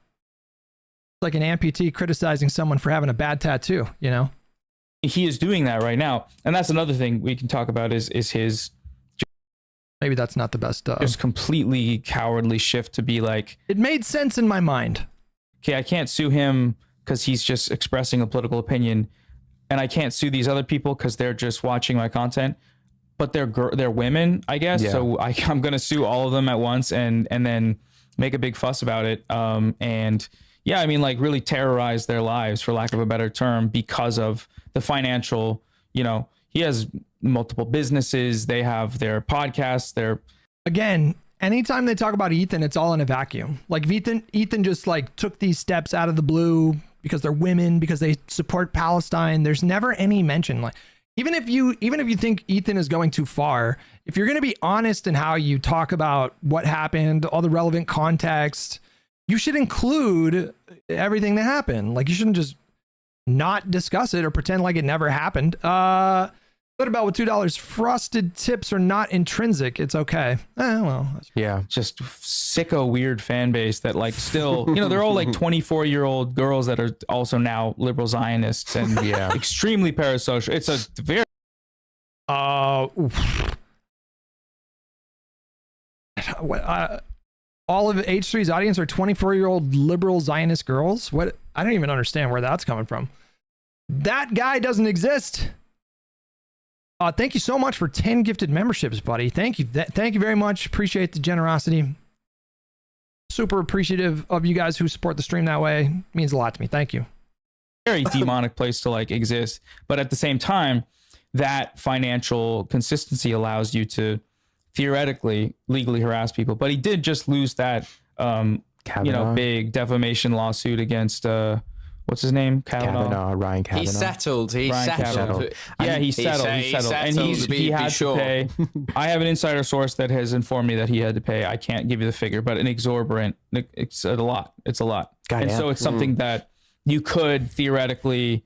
amputee criticizing someone for having a bad tattoo, He is doing that right now. And that's another thing we can talk about is his. Maybe that's not the best. Just completely cowardly shift to be like. It made sense in my mind. Okay, I can't sue him because he's just expressing a political opinion, and I can't sue these other people because they're just watching my content, but they're women, I guess. Yeah. So I'm gonna sue all of them at once and then make a big fuss about it. And yeah, I mean, like really terrorize their lives, for lack of a better term, because of the financial. He has multiple businesses. They have their podcasts. Again, anytime they talk about Ethan, it's all in a vacuum. Like Ethan just like took these steps out of the blue because they're women, because they support Palestine. There's never any mention. Like even if you think Ethan is going too far, if you're going to be honest in how you talk about what happened, all the relevant context, you should include everything that happened. Like you shouldn't just not discuss it or pretend like it never happened. What about with $2? Frosted tips are not intrinsic. It's okay. Yeah, just sicko weird fan base that like still, they're all like 24-year-old girls that are also now liberal Zionists and extremely parasocial. It's a very all of H3's audience are 24-year-old liberal Zionist girls. What? I don't even understand where that's coming from. That guy doesn't exist. Thank you so much for 10 gifted memberships, buddy. Thank you. Thank you very much. Appreciate the generosity. Super appreciative of you guys who support the stream that way. It means a lot to me. Thank you. very demonic place to like exist. But at the same time, that financial consistency allows you to theoretically legally harass people. But he did just lose that, big defamation lawsuit against, what what's his name? Ryan Kavanaugh. He settled. He Ryan settled. Kavanaugh. Yeah, he settled. And he had to pay. I have an insider source that has informed me that he had to pay. I can't give you the figure, but an exorbitant. It's a lot. It's a lot. And so it's something that you could theoretically,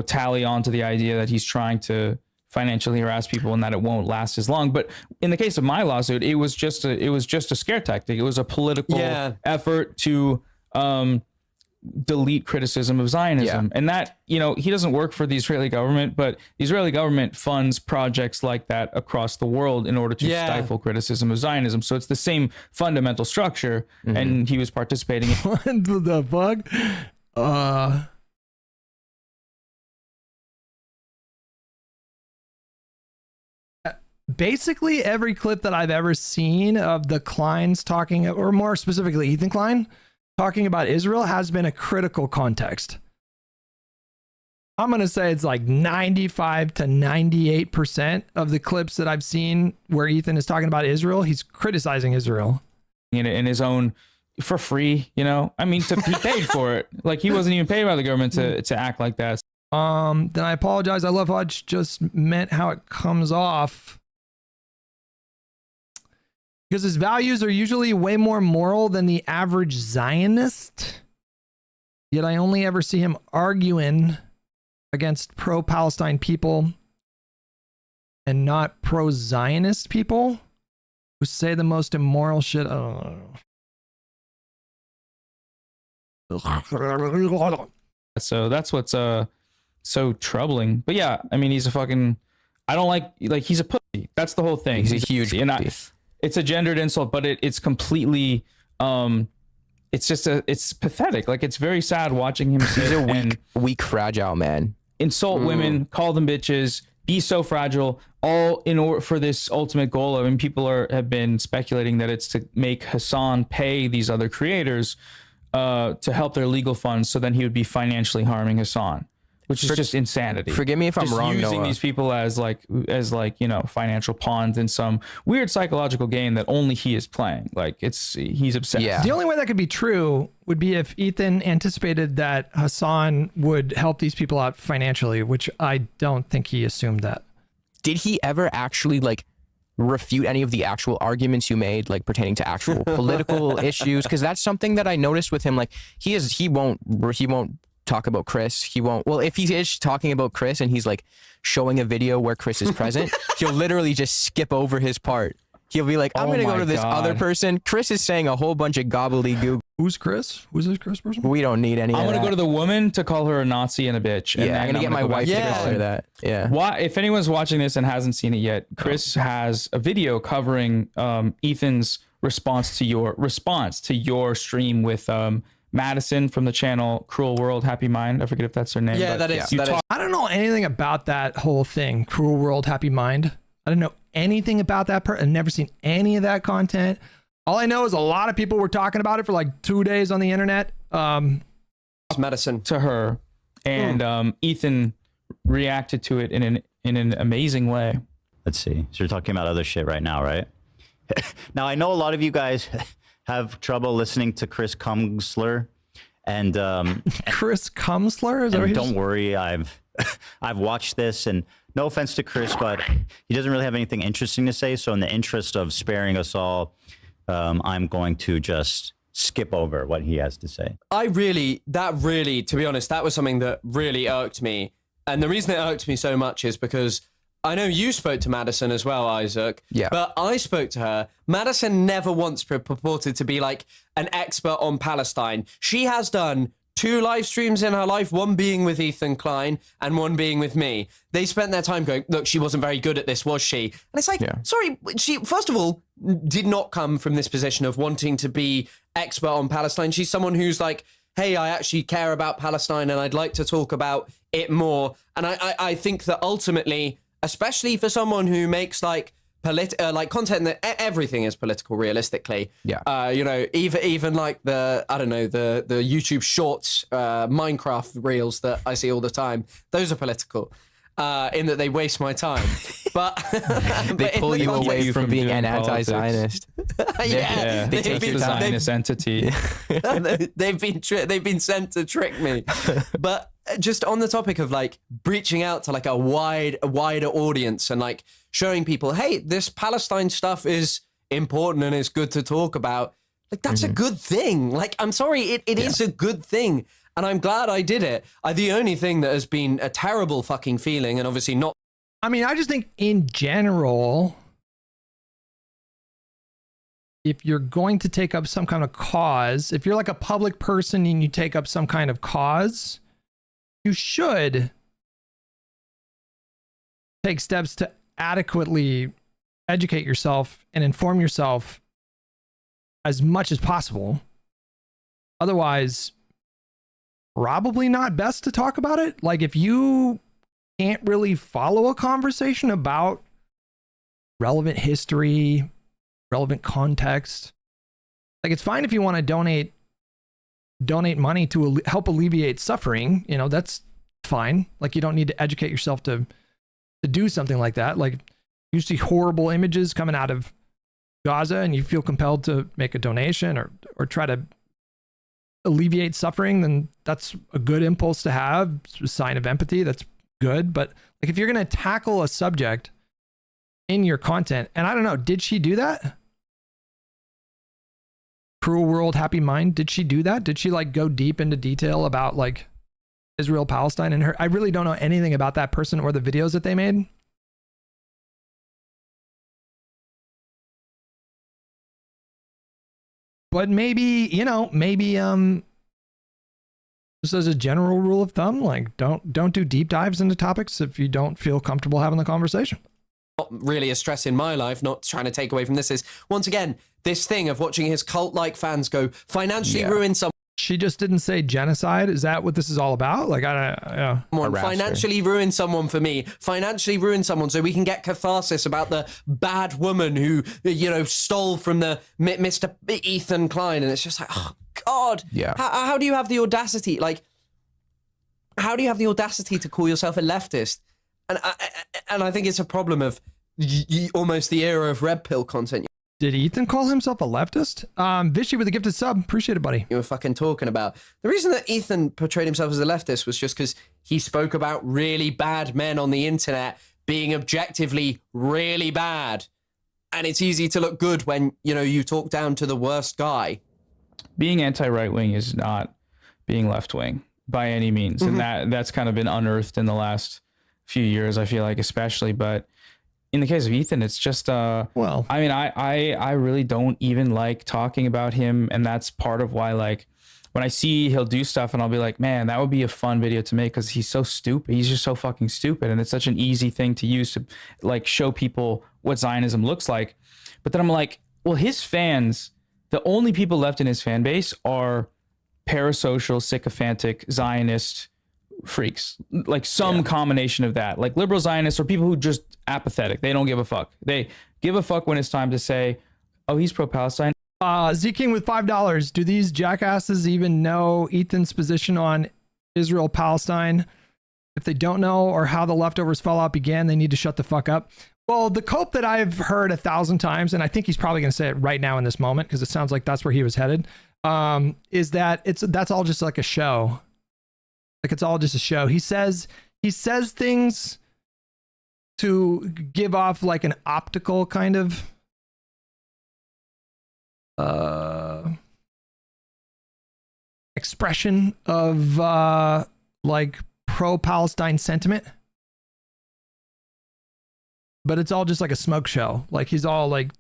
tally onto the idea that he's trying to financially harass people and that it won't last as long. But in the case of my lawsuit, it was just a scare tactic. It was a political effort to delete criticism of Zionism. And that, he doesn't work for the Israeli government, but the Israeli government funds projects like that across the world in order to stifle criticism of Zionism. So it's the same fundamental structure, and he was participating in What the fuck? Basically every clip that I've ever seen of the Kleins talking, or more specifically Ethan Klein talking about Israel, has been a critical context. I'm going to say it's like 95 to 98% of the clips that I've seen where Ethan is talking about Israel, he's criticizing Israel. In his own, for free, I mean, he paid for it. Like, he wasn't even paid by the government to act like that. Then I apologize. I love how it just meant how it comes off. Because his values are usually way more moral than the average Zionist. Yet I only ever see him arguing against pro-Palestine people and not pro-Zionist people who say the most immoral shit. I don't know. So that's what's so troubling. But yeah, I mean, he's a fucking, I don't like he's a pussy. That's the whole thing. He's a huge pussy. It's a gendered insult, but it's completely it's pathetic. Like, it's very sad watching him he's a weak, fragile man. Insult women, call them bitches, be so fragile, all in order for this ultimate goal of, and people have been speculating that it's to make Hassan pay these other creators to help their legal funds, so then he would be financially harming Hassan, which is just insanity. Forgive me if I'm wrong, using Noah. these people as financial pawns in some weird psychological game that only he is playing. Like, he's obsessed. Yeah. The only way that could be true would be if Ethan anticipated that Hassan would help these people out financially, which I don't think he assumed that. Did he ever actually refute any of the actual arguments you made, pertaining to actual political issues? Because that's something that I noticed with him. He won't talk about Chris. He won't. Well, if he is talking about Chris and he's showing a video where Chris is present, he'll literally just skip over his part. He'll be like, I'm going to go to this other person. Chris is saying a whole bunch of gobbledygook. Who's Chris? Who's this Chris person? We don't need any I'm of going that. to go to the woman to call her a Nazi and a bitch. Yeah, I'm going to get my wife to call her that. Yeah. Why? If anyone's watching this and hasn't seen it yet, Chris has a video covering Ethan's response to your stream with Madison from the channel Cruel World Happy Mind. I forget if that's her name. Yeah, that is. I don't know anything about that whole thing, Cruel World Happy Mind. I don't know anything about that I've never seen any of that content. All I know is a lot of people were talking about it for 2 days on the internet. Medicine to her, and Ethan reacted to it in an amazing way. Let's see. So you're talking about other shit right now, right? Now, I know a lot of you guys have trouble listening to Chris Kumsler, and Chris Kumsler. Is that what don't worry, I've watched this, and no offense to Chris, but he doesn't really have anything interesting to say. So in the interest of sparing us all, I'm going to just skip over what he has to say. To be honest, that was something that really irked me. And the reason it irked me so much is because I know you spoke to Madison as well, Isaac. Yeah. But I spoke to her. Madison never once purported to be an expert on Palestine. She has done 2 live streams in her life, one being with Ethan Klein and one being with me. They spent their time going, look, she wasn't very good at this, was she? And it's sorry, she, first of all, did not come from this position of wanting to be expert on Palestine. She's someone who's hey, I actually care about Palestine and I'd like to talk about it more. And I think that ultimately, especially for someone who makes content that everything is political realistically. Yeah. Even the YouTube shorts, Minecraft reels that I see all the time, those are political. In that they waste my time, but they pull you away from being an anti-Zionist. Yeah, They take the Zionist entity. they've been sent to trick me. But just on the topic of like reaching out to like a wider audience and like showing people, hey, this Palestine stuff is important and it's good to talk about. Like that's a good thing. Like I'm sorry, it is a good thing. And I'm glad I did it. The only thing that has been a terrible fucking feeling, and obviously not. I mean, I just think in general, if you're going to take up some kind of cause, if you're like a public person and you take up some kind of cause, you should take steps to adequately educate yourself and inform yourself as much as possible. Otherwise, probably not best to talk about it. Like if you can't really follow a conversation about relevant history, relevant context, like it's fine if you want to donate money to help alleviate suffering, you know, that's fine. Like you don't need to educate yourself to do something like that. Like you see horrible images coming out of Gaza and you feel compelled to make a donation or try to alleviate suffering, then that's a good impulse to have. It's a sign of empathy. That's good. But like if you're going to tackle a subject in your content, and I don't know, did she do that? Cruel World, Happy Mind, did she do that? Did she like go deep into detail about like Israel, Palestine, and her? I really don't know anything about that person or the videos that they made. But maybe, you know, just as a general rule of thumb, like don't do deep dives into topics if you don't feel comfortable having the conversation. Not really a stress in my life, not trying to take away from this, is once again this thing of watching his cult-like fans go financially ruin someone. She just didn't say genocide. Is that what this is all about? Like, Financially ruin someone for me. Financially ruin someone so we can get catharsis about the bad woman who, you know, stole from the Mr. Ethan Klein. And it's just like, oh, God. Yeah. How do you have the audacity? Like, how do you have the audacity to call yourself a leftist? And I think it's a problem of almost the era of red pill content. Did Ethan call himself a leftist? Vishy with a gifted sub. Appreciate it, buddy. You were fucking talking about. The reason that Ethan portrayed himself as a leftist was just because he spoke about really bad men on the internet being objectively really bad. And it's easy to look good when, you know, you talk down to the worst guy. Being anti-right-wing is not being left-wing by any means. And that's kind of been unearthed in the last few years, I feel like, especially. But in the case of Ethan, it's just well, I mean, I really don't even like talking about him, and that's part of why, like, when I see he'll do stuff and I'll be like, man, that would be a fun video to make, because he's so stupid. He's just so fucking stupid, and it's such an easy thing to use to like show people what Zionism looks like. But then I'm like, well, his fans, the only people left in his fan base are parasocial, sycophantic Zionist freaks, like some combination of that, like liberal Zionists or people who just apathetic. They don't give a fuck. They give a fuck when it's time to say, oh, he's pro-Palestine. Z King with $5. Do these jackasses even know Ethan's position on Israel, Palestine? If they don't know, or how the leftovers fallout began, they need to shut the fuck up. Well, the cope that I've heard 1,000 times, and I think he's probably going to say it right now in this moment, because it sounds like that's where he was headed, is that that's all just like a show. Like it's all just a show. He says things to give off like an optical kind of expression of like pro-Palestine sentiment. But it's all just like a smoke show. Like he's all like,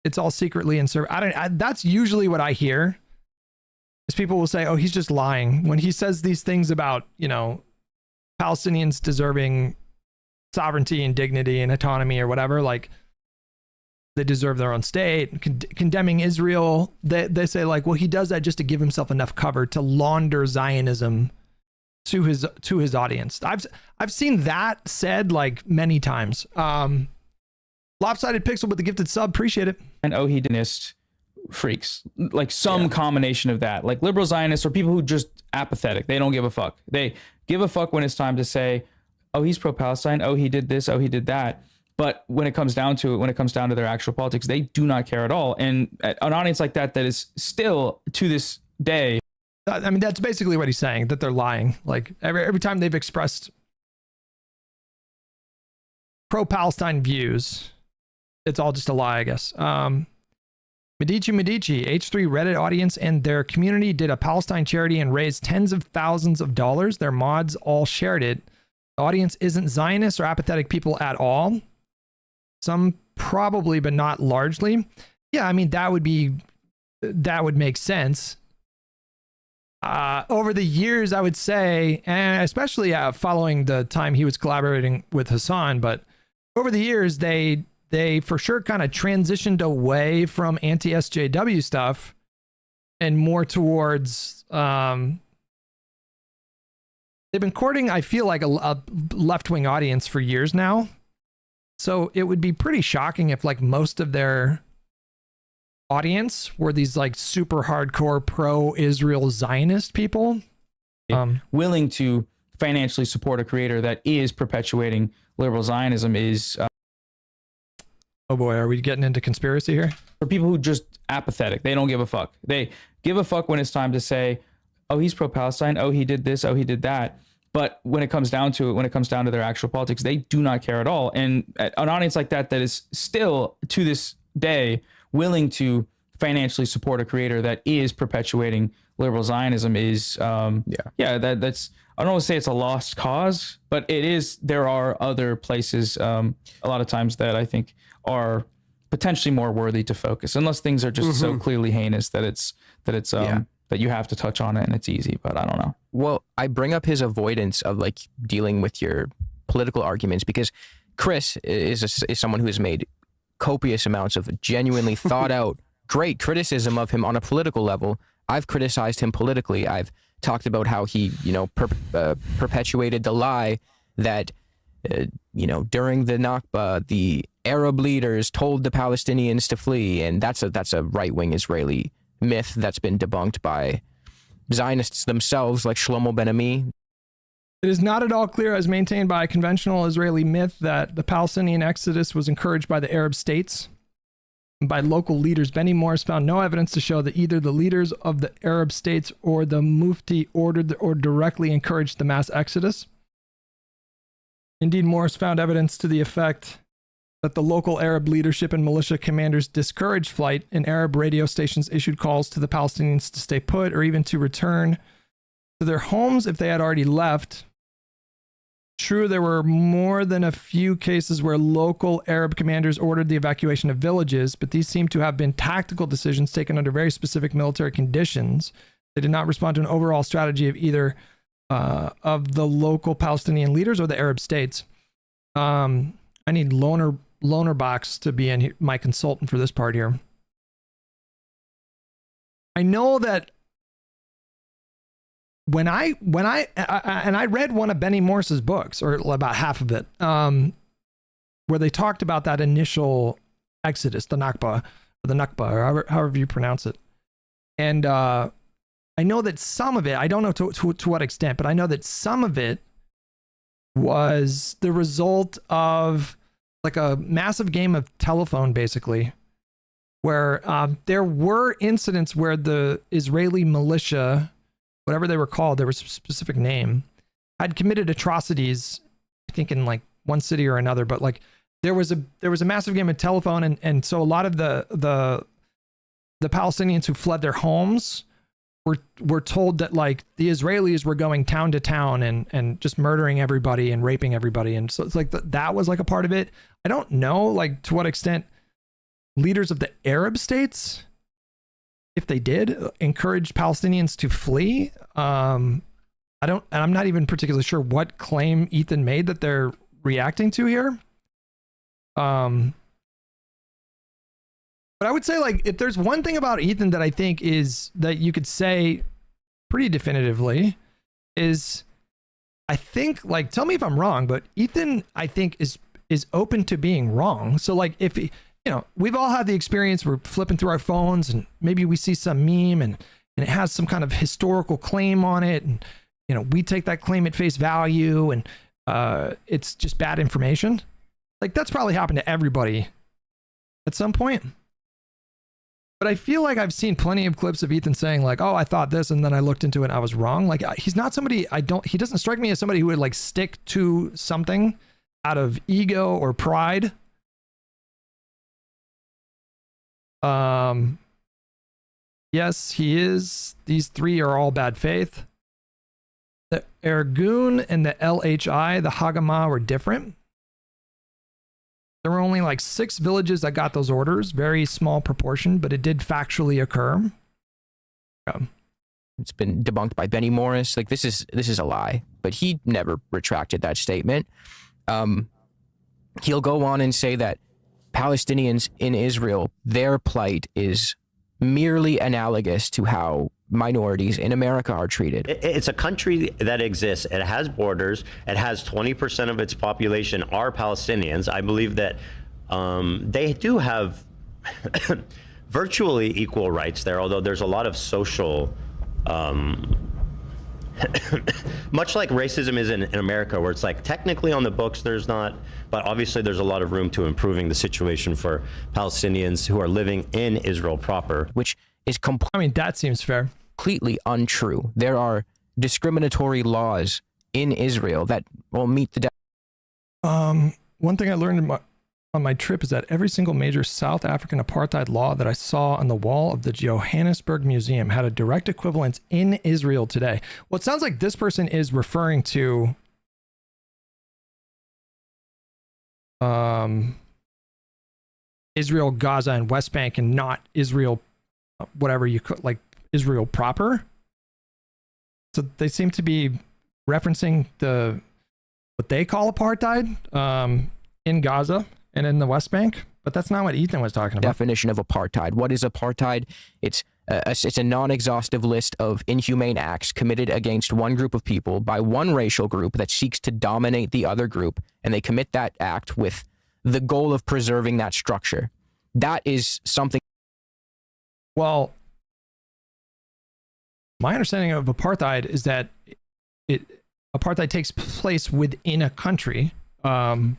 it's all secretly in service. That's usually what I hear. Is people will say, oh, he's just lying. When he says these things about, you know, Palestinians deserving sovereignty and dignity and autonomy or whatever, like they deserve their own state, condemning Israel, they say like, well, he does that just to give himself enough cover to launder Zionism to his audience. I've seen that said like many times. Lopsided Pixel with the gifted sub, appreciate it. And hedonist freaks, like some combination of that, like liberal Zionists or people who just apathetic. They don't give a fuck. They give a fuck when it's time to say, oh, he's pro-Palestine, oh, he did this, oh, he did that. But when it comes down to it, when it comes down to their actual politics, they do not care at all. And an audience like that is still to this day. I mean, that's basically what he's saying, that they're lying. Like every time they've expressed pro-Palestine views, it's all just a lie, I guess. Medici, H3 Reddit audience and their community did a Palestine charity and raised tens of thousands of dollars. Their mods all shared it. The audience isn't Zionist or apathetic people at all. Some probably, but not largely. Yeah, I mean, that would make sense. Over the years, I would say, and especially following the time he was collaborating with Hassan, but over the years, they for sure kind of transitioned away from anti-SJW stuff and more towards, they've been courting, I feel like, a left-wing audience for years now. So it would be pretty shocking if like most of their audience were these like super hardcore pro-Israel Zionist people. Willing to financially support a creator that is perpetuating liberal Zionism is... oh boy, are we getting into conspiracy here? For people who just apathetic, they don't give a fuck. They give a fuck when it's time to say, oh, he's pro-Palestine, oh, he did this, oh, he did that. But when it comes down to it, when it comes down to their actual politics, they do not care at all. And an audience like that is still, to this day, willing to financially support a creator that is perpetuating liberal Zionism is, that's, I don't want to say it's a lost cause, but it is. There are other places, a lot of times, that I think are potentially more worthy to focus, unless things are just so clearly heinous that it's that you have to touch on it and it's easy. But I don't know. Well, I bring up his avoidance of like dealing with your political arguments because Chris is someone who has made copious amounts of genuinely thought out, great criticism of him on a political level. I've criticized him politically. I've talked about how he, perpetuated the lie that, during the Nakba, the Arab leaders told the Palestinians to flee, and that's a right-wing Israeli myth that's been debunked by Zionists themselves, like Shlomo Ben-Ami. It is not at all clear, as maintained by conventional Israeli myth, that the Palestinian exodus was encouraged by the Arab states and by local leaders. Benny Morris found no evidence to show that either the leaders of the Arab states or the Mufti ordered or directly encouraged the mass exodus. Indeed, Morris found evidence to the effect that the local Arab leadership and militia commanders discouraged flight, and Arab radio stations issued calls to the Palestinians to stay put or even to return to their homes if they had already left. True, there were more than a few cases where local Arab commanders ordered the evacuation of villages, but these seem to have been tactical decisions taken under very specific military conditions. They did not respond to an overall strategy of either of the local Palestinian leaders or the Arab states. I need Loner Box to be my consultant for this part here. I know that when I read one of Benny Morris's books, or about half of it, where they talked about that initial exodus, the Nakba, or however you pronounce it. And I know that some of it, I don't know to what extent, but I know that some of it was the result of like a massive game of telephone, basically, where there were incidents where the Israeli militia, whatever they were called, there was a specific name, had committed atrocities, I think in like one city or another, but like there was a massive game of telephone, and so a lot of the Palestinians who fled their homes were told that like the Israelis were going town to town and just murdering everybody and raping everybody, and so it's like that was like a part of it. I don't know like to what extent leaders of the Arab states, if they did, encourage Palestinians to flee. I'm not even particularly sure what claim Ethan made that they're reacting to here. But I would say, like, if there's one thing about Ethan that I think is that you could say pretty definitively is, I think, like, tell me if I'm wrong, but Ethan, I think, is open to being wrong. So, like, if he, we've all had the experience, we're flipping through our phones and maybe we see some meme and it has some kind of historical claim on it, and we take that claim at face value, and it's just bad information. Like, that's probably happened to everybody at some point. But I feel like I've seen plenty of clips of Ethan saying like, oh, I thought this, and then I looked into it and I was wrong. Like, he's not somebody, he doesn't strike me as somebody who would like stick to something out of ego or pride. Yes, he is. These three are all bad faith. The Ergun and the LHI, the Hagama, were different. There were only like 6 villages that got those orders, very small proportion, but it did factually occur. It's been debunked by Benny Morris. Like, this is a lie, but he never retracted that statement. He'll go on and say that Palestinians in Israel, their plight is merely analogous to how minorities in America are treated. It's a country that exists. It has borders. It has 20% of its population are Palestinians. I believe that they do have virtually equal rights there, although there's a lot of social, much like racism is in America, where it's like technically on the books there's not, but obviously there's a lot of room to improving the situation for Palestinians who are living in Israel proper. Which is I mean, that seems fair. Completely untrue. There are discriminatory laws in Israel that will meet the one thing I learned on my trip is that every single major South African apartheid law that I saw on the wall of the Johannesburg Museum had a direct equivalent in Israel today. Well, it sounds like this person is referring to Israel, Gaza, and West Bank, and not Israel, whatever you could, like Israel proper. So they seem to be referencing what they call apartheid in Gaza and in the West Bank, but that's not what Ethan was talking about. Definition of apartheid. What is apartheid? It's a non-exhaustive list of inhumane acts committed against one group of people by one racial group that seeks to dominate the other group, and they commit that act with the goal of preserving that structure. That is something. Well, my understanding of apartheid is that apartheid takes place within a country. A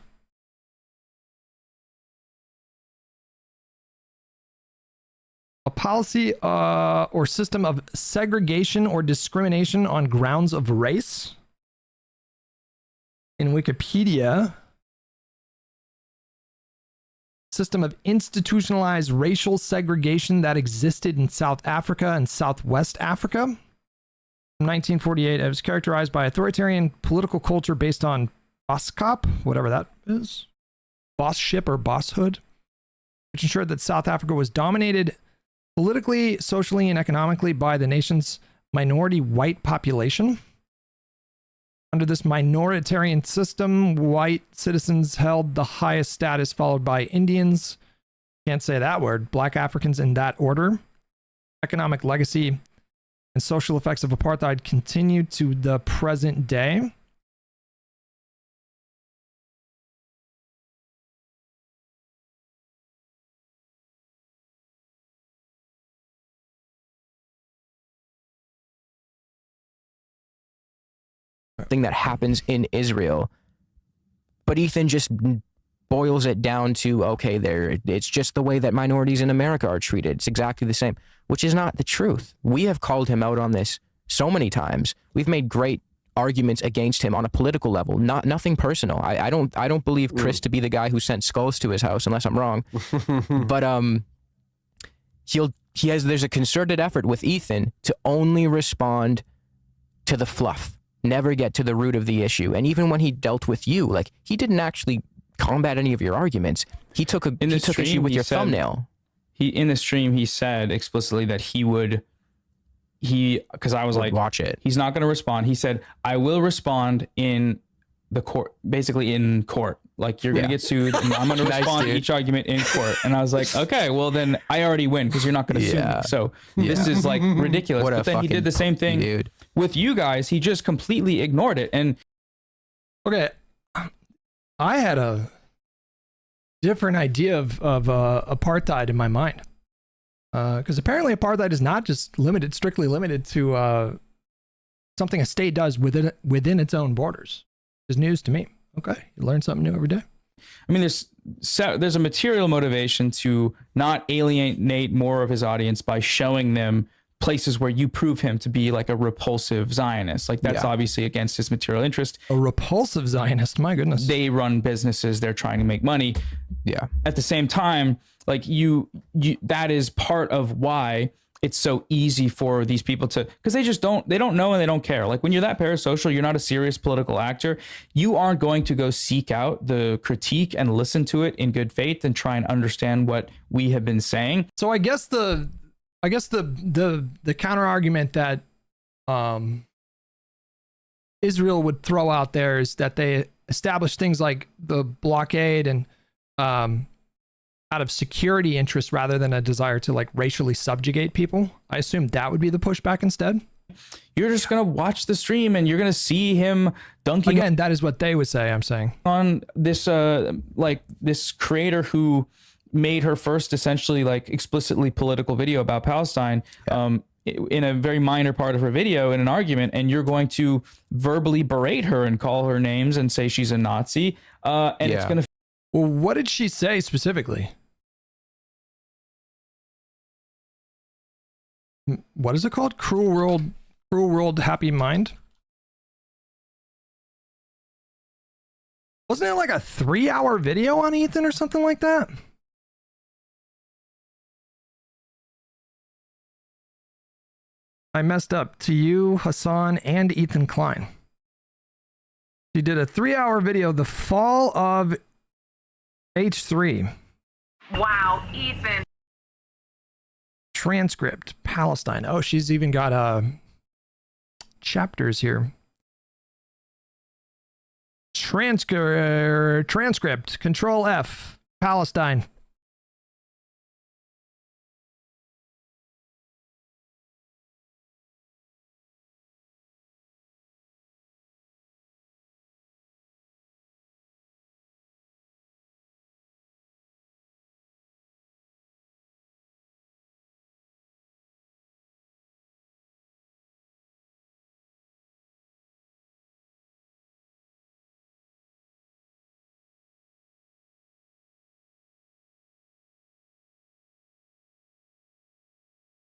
policy or system of segregation or discrimination on grounds of race. In Wikipedia, system of institutionalized racial segregation that existed in South Africa and Southwest Africa. From 1948, it was characterized by authoritarian political culture based on bosskap, whatever that is, bossship or bosshood, which ensured that South Africa was dominated politically, socially, and economically by the nation's minority white population. Under this minoritarian system, white citizens held the highest status, followed by Indians, can't say that word, Black Africans in that order. Economic legacy and social effects of apartheid continue to the present day. Thing that happens in Israel, but Ethan just boils it down to, okay, it's just the way that minorities in America are treated. It's exactly the same, which is not the truth. We have called him out on this so many times. We've made great arguments against him on a political level, nothing personal. I don't believe Chris to be the guy who sent skulls to his house, unless I'm wrong. But there's a concerted effort with Ethan to only respond to the fluff, never get to the root of the issue. And even when he dealt with you, like, he didn't actually combat any of your arguments. He took issue with your thumbnail. In the stream, he said explicitly that because I was like, watch it. He's not going to respond. He said, I will respond in the court, basically in court. Like, you're going to get sued, and I'm going to respond to each argument in court. And I was like, okay, well then I already win because you're not going to sue me. So this is like ridiculous. But then he did the same thing with you guys. He just completely ignored it. And okay, I had a different idea of apartheid in my mind, because apparently apartheid is not just strictly limited to something a state does within its own borders. It's news to me. Okay, you learn something new every day. I mean, there's a material motivation to not alienate more of his audience by showing them places where you prove him to be like a repulsive Zionist. Like that's obviously against his material interest. A repulsive Zionist, my goodness. They run businesses, they're trying to make money. Yeah. At the same time, like you that is part of why it's so easy for these people to, because they don't know and they don't care. Like when you're that parasocial, you're not a serious political actor. You aren't going to go seek out the critique and listen to it in good faith and try and understand what we have been saying. So I guess the counter argument that Israel would throw out there is that they established things like the blockade and out of security interest rather than a desire to like racially subjugate people. I assume that would be the pushback instead. You're just gonna watch the stream and you're gonna see him dunking. Again, that is what they would say. I'm saying on this like this creator who made her first essentially like explicitly political video about Palestine in a very minor part of her video in an argument, and you're going to verbally berate her and call her names and say she's a Nazi, and it's gonna. Well, what did she say specifically? What is it called? Cruel World, Happy Mind? Wasn't it like a 3-hour video on Ethan or something like that? I messed up to you, Hassan, and Ethan Klein. She did a 3-hour video, the fall of H3. Wow, Ethan. Transcript, Palestine. Oh, she's even got chapters here. Transcript, Control F, Palestine.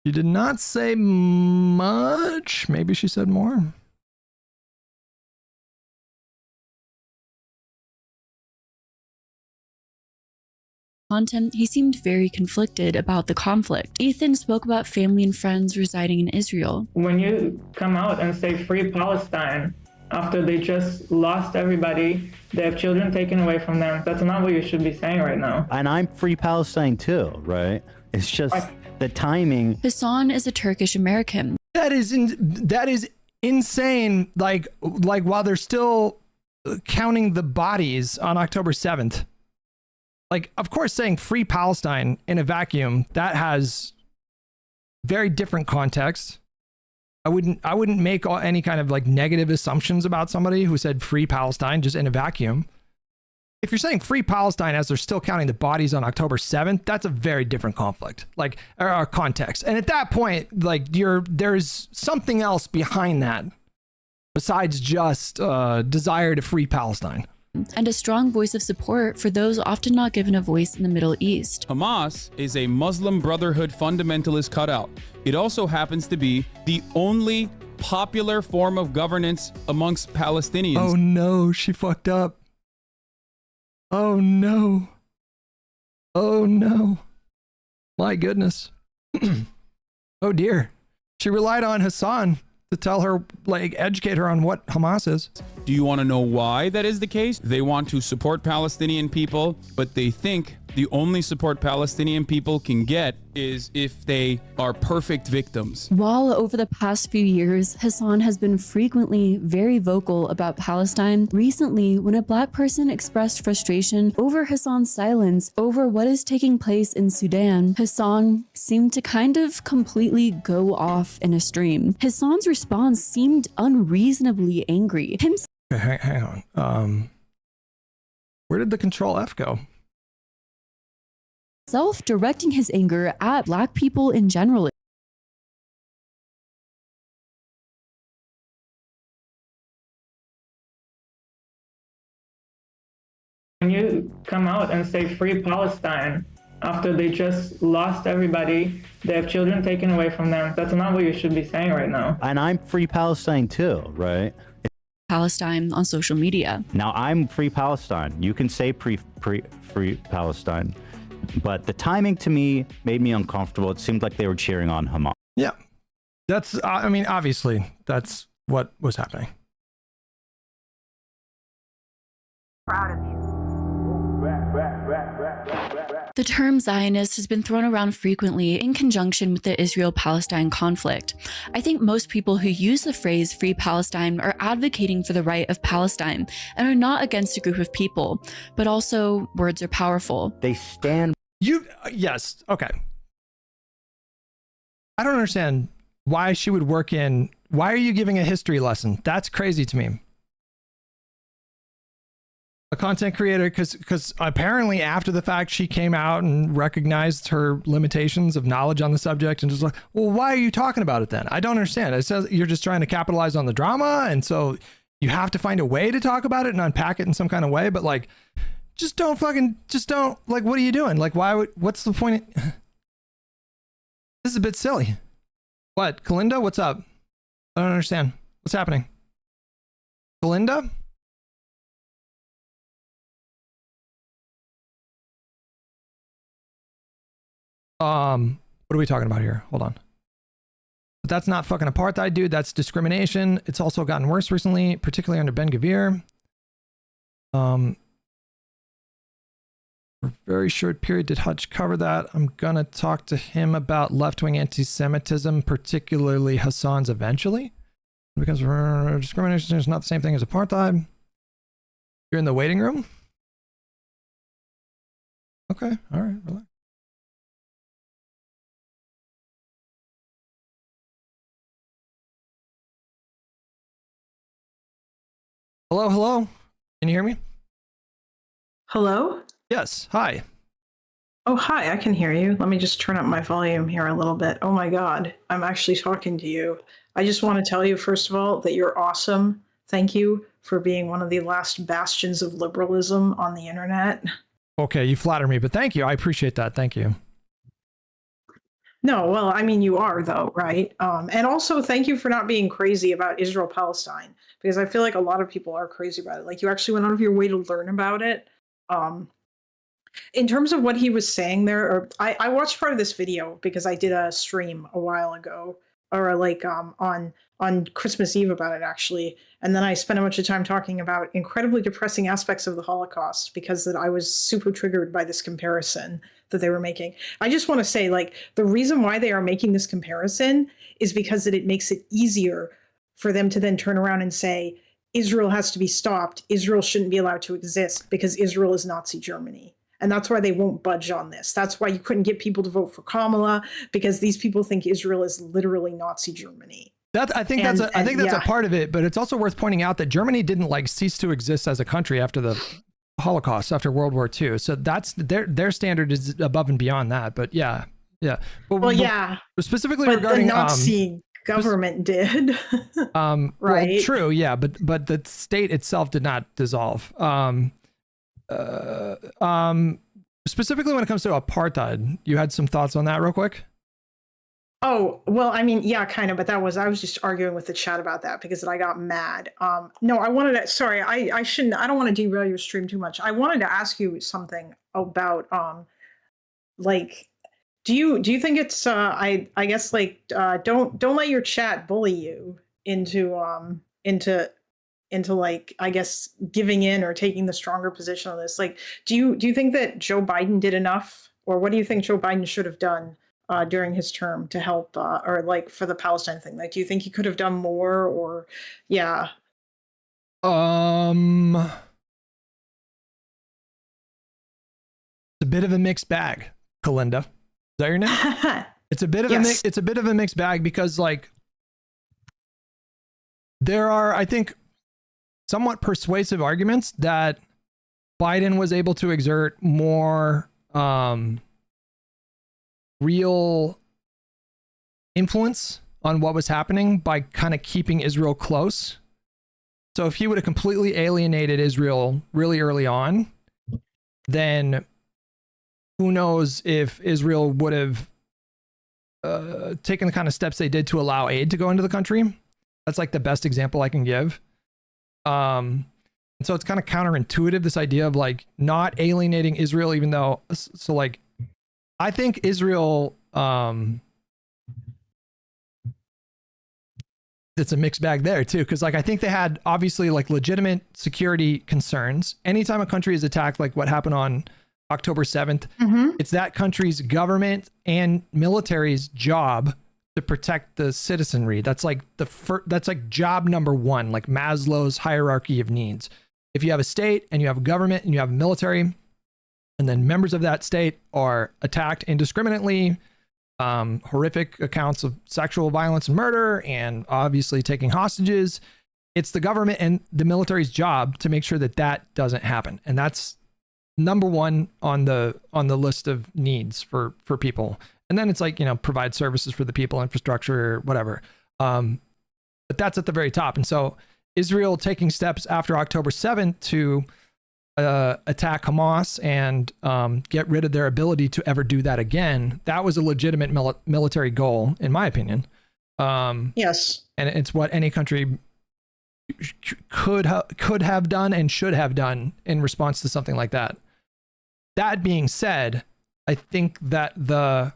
She did not say much. Maybe she said more. Content, he seemed very conflicted about the conflict. Ethan spoke about family and friends residing in Israel. When you come out and say free Palestine after they just lost everybody, they have children taken away from them, that's not what you should be saying right now. And I'm free Palestine too, right? It's just the timing. Hassan is a Turkish American. That is insane. Like while they're still counting the bodies on October 7th. Like, of course, saying free Palestine in a vacuum, that has very different context. I wouldn't make any kind of like negative assumptions about somebody who said free Palestine just in a vacuum. If you're saying free Palestine as they're still counting the bodies on October 7th, that's a very different conflict, like context. And at that point, like there's something else behind that besides just desire to free Palestine. And a strong voice of support for those often not given a voice in the Middle East. Hamas is a Muslim Brotherhood fundamentalist cutout. It also happens to be the only popular form of governance amongst Palestinians. Oh no, she fucked up. Oh no. Oh no. My goodness. Oh dear. She relied on Hassan to tell her, like, educate her on what Hamas is. Do you want to know why that is the case? They want to support Palestinian people, but they think the only support Palestinian people can get is if they are perfect victims. While over the past few years, Hassan has been frequently very vocal about Palestine, recently, when a black person expressed frustration over Hassan's silence over what is taking place in Sudan, Hassan seemed to kind of completely go off in a stream. Hassan's response seemed unreasonably angry. Okay, hang on. Where did the Control F go? Self-directing his anger at black people in general. When you come out and say free Palestine after they just lost everybody. They have children taken away from them. That's not what you should be saying right now. And I'm free Palestine too, right? Palestine on social media. Now I'm free Palestine. You can say free Palestine, but the timing to me made me uncomfortable. It seemed like they were cheering on Hamas. Yeah, that's. I mean, obviously, that's what was happening. Proud of you. The term Zionist has been thrown around frequently in conjunction with the Israel-Palestine conflict. I think most people who use the phrase Free Palestine are advocating for the right of Palestine and are not against a group of people, but also words are powerful. They stand. Yes, okay. I don't understand why she would work in. Why are you giving a history lesson? That's crazy to me. A content creator, because apparently after the fact she came out and recognized her limitations of knowledge on the subject and just like, well, why are you talking about it then? I don't understand. It says you're just trying to capitalize on the drama, and so you have to find a way to talk about it and unpack it in some kind of way. But like, just don't like. What are you doing? Like, what's the point? This is a bit silly. What, Kalinda? What's up? I don't understand. What's happening? Kalinda? What are we talking about here? Hold on. But that's not fucking apartheid, dude. That's discrimination. It's also gotten worse recently, particularly under Ben Gvir. For a very short period did Hutch cover that. I'm gonna talk to him about left-wing anti-Semitism, particularly Hassan's eventually. Because discrimination is not the same thing as apartheid. You're in the waiting room? Okay, all right, relax. Hello, hello. Can you hear me? Hello? Yes, hi. Oh, hi, I can hear you. Let me just turn up my volume here a little bit. Oh my God, I'm actually talking to you. I just want to tell you, first of all, that you're awesome. Thank you for being one of the last bastions of liberalism on the internet. Okay, you flatter me, but thank you. I appreciate that. Thank you. No, well, I mean, you are, though, right? And also, thank you for not being crazy about Israel-Palestine, because I feel like a lot of people are crazy about it. Like, you actually went out of your way to learn about it. In terms of what he was saying there, or I watched part of this video because I did a stream a while ago, or like on Christmas Eve about it, actually. And then I spent a bunch of time talking about incredibly depressing aspects of the Holocaust because that I was super triggered by this comparison that they were making. I just want to say, like, the reason why they are making this comparison is because that it makes it easier for them to then turn around and say, Israel has to be stopped. Israel shouldn't be allowed to exist because Israel is Nazi Germany. And that's why they won't budge on this. That's why you couldn't get people to vote for Kamala, because these people think Israel is literally Nazi Germany. I think that's a part of it, but it's also worth pointing out that Germany didn't like cease to exist as a country after the Holocaust, after World War II. So that's their standard is above and beyond that. But yeah. But specifically regarding the Nazi government did. Right. Well, true, yeah, but the state itself did not dissolve. Specifically when it comes to apartheid, you had some thoughts on that real quick? Oh, well, I mean, yeah, kind of, but I was just arguing with the chat about that because I got mad. No, I wanted to, sorry, I don't want to derail your stream too much. I wanted to ask you something about, like, do you think it's, I guess, like, don't let your chat bully you into like, I guess, giving in or taking the stronger position on this. Like, do you think that Joe Biden did enough, or what do you think Joe Biden should have done during his term to help, or like for the Palestine thing? Like, do you think he could have done more, or yeah? It's a bit of a mixed bag, Kalinda. Is that your name? It's a bit of it's a bit of a mixed bag because, like, there are, I think, somewhat persuasive arguments that Biden was able to exert more real influence on what was happening by kind of keeping Israel close. So if he would have completely alienated Israel really early on, then who knows if Israel would have taken the kind of steps they did to allow aid to go into the country. That's like the best example I can give. And so it's kind of counterintuitive, this idea of like not alienating Israel, even though, so like, I think Israel, it's a mixed bag there too. Cause like, I think they had obviously like legitimate security concerns. Anytime a country is attacked, like what happened on October 7th, it's that country's government and military's job to protect the citizenry. That's like that's like job number one, like Maslow's hierarchy of needs. If you have a state and you have a government and you have a military, and then members of that state are attacked indiscriminately, horrific accounts of sexual violence and murder, and obviously taking hostages, it's the government and the military's job to make sure that that doesn't happen. And that's number one on the list of needs for people. And then it's like, you know, provide services for the people, infrastructure, whatever. But that's at the very top. And so Israel taking steps after October 7th to attack Hamas and get rid of their ability to ever do that again, that was a legitimate military goal, in my opinion. Yes. And it's what any country could have done and should have done in response to something like that. That being said, I think that the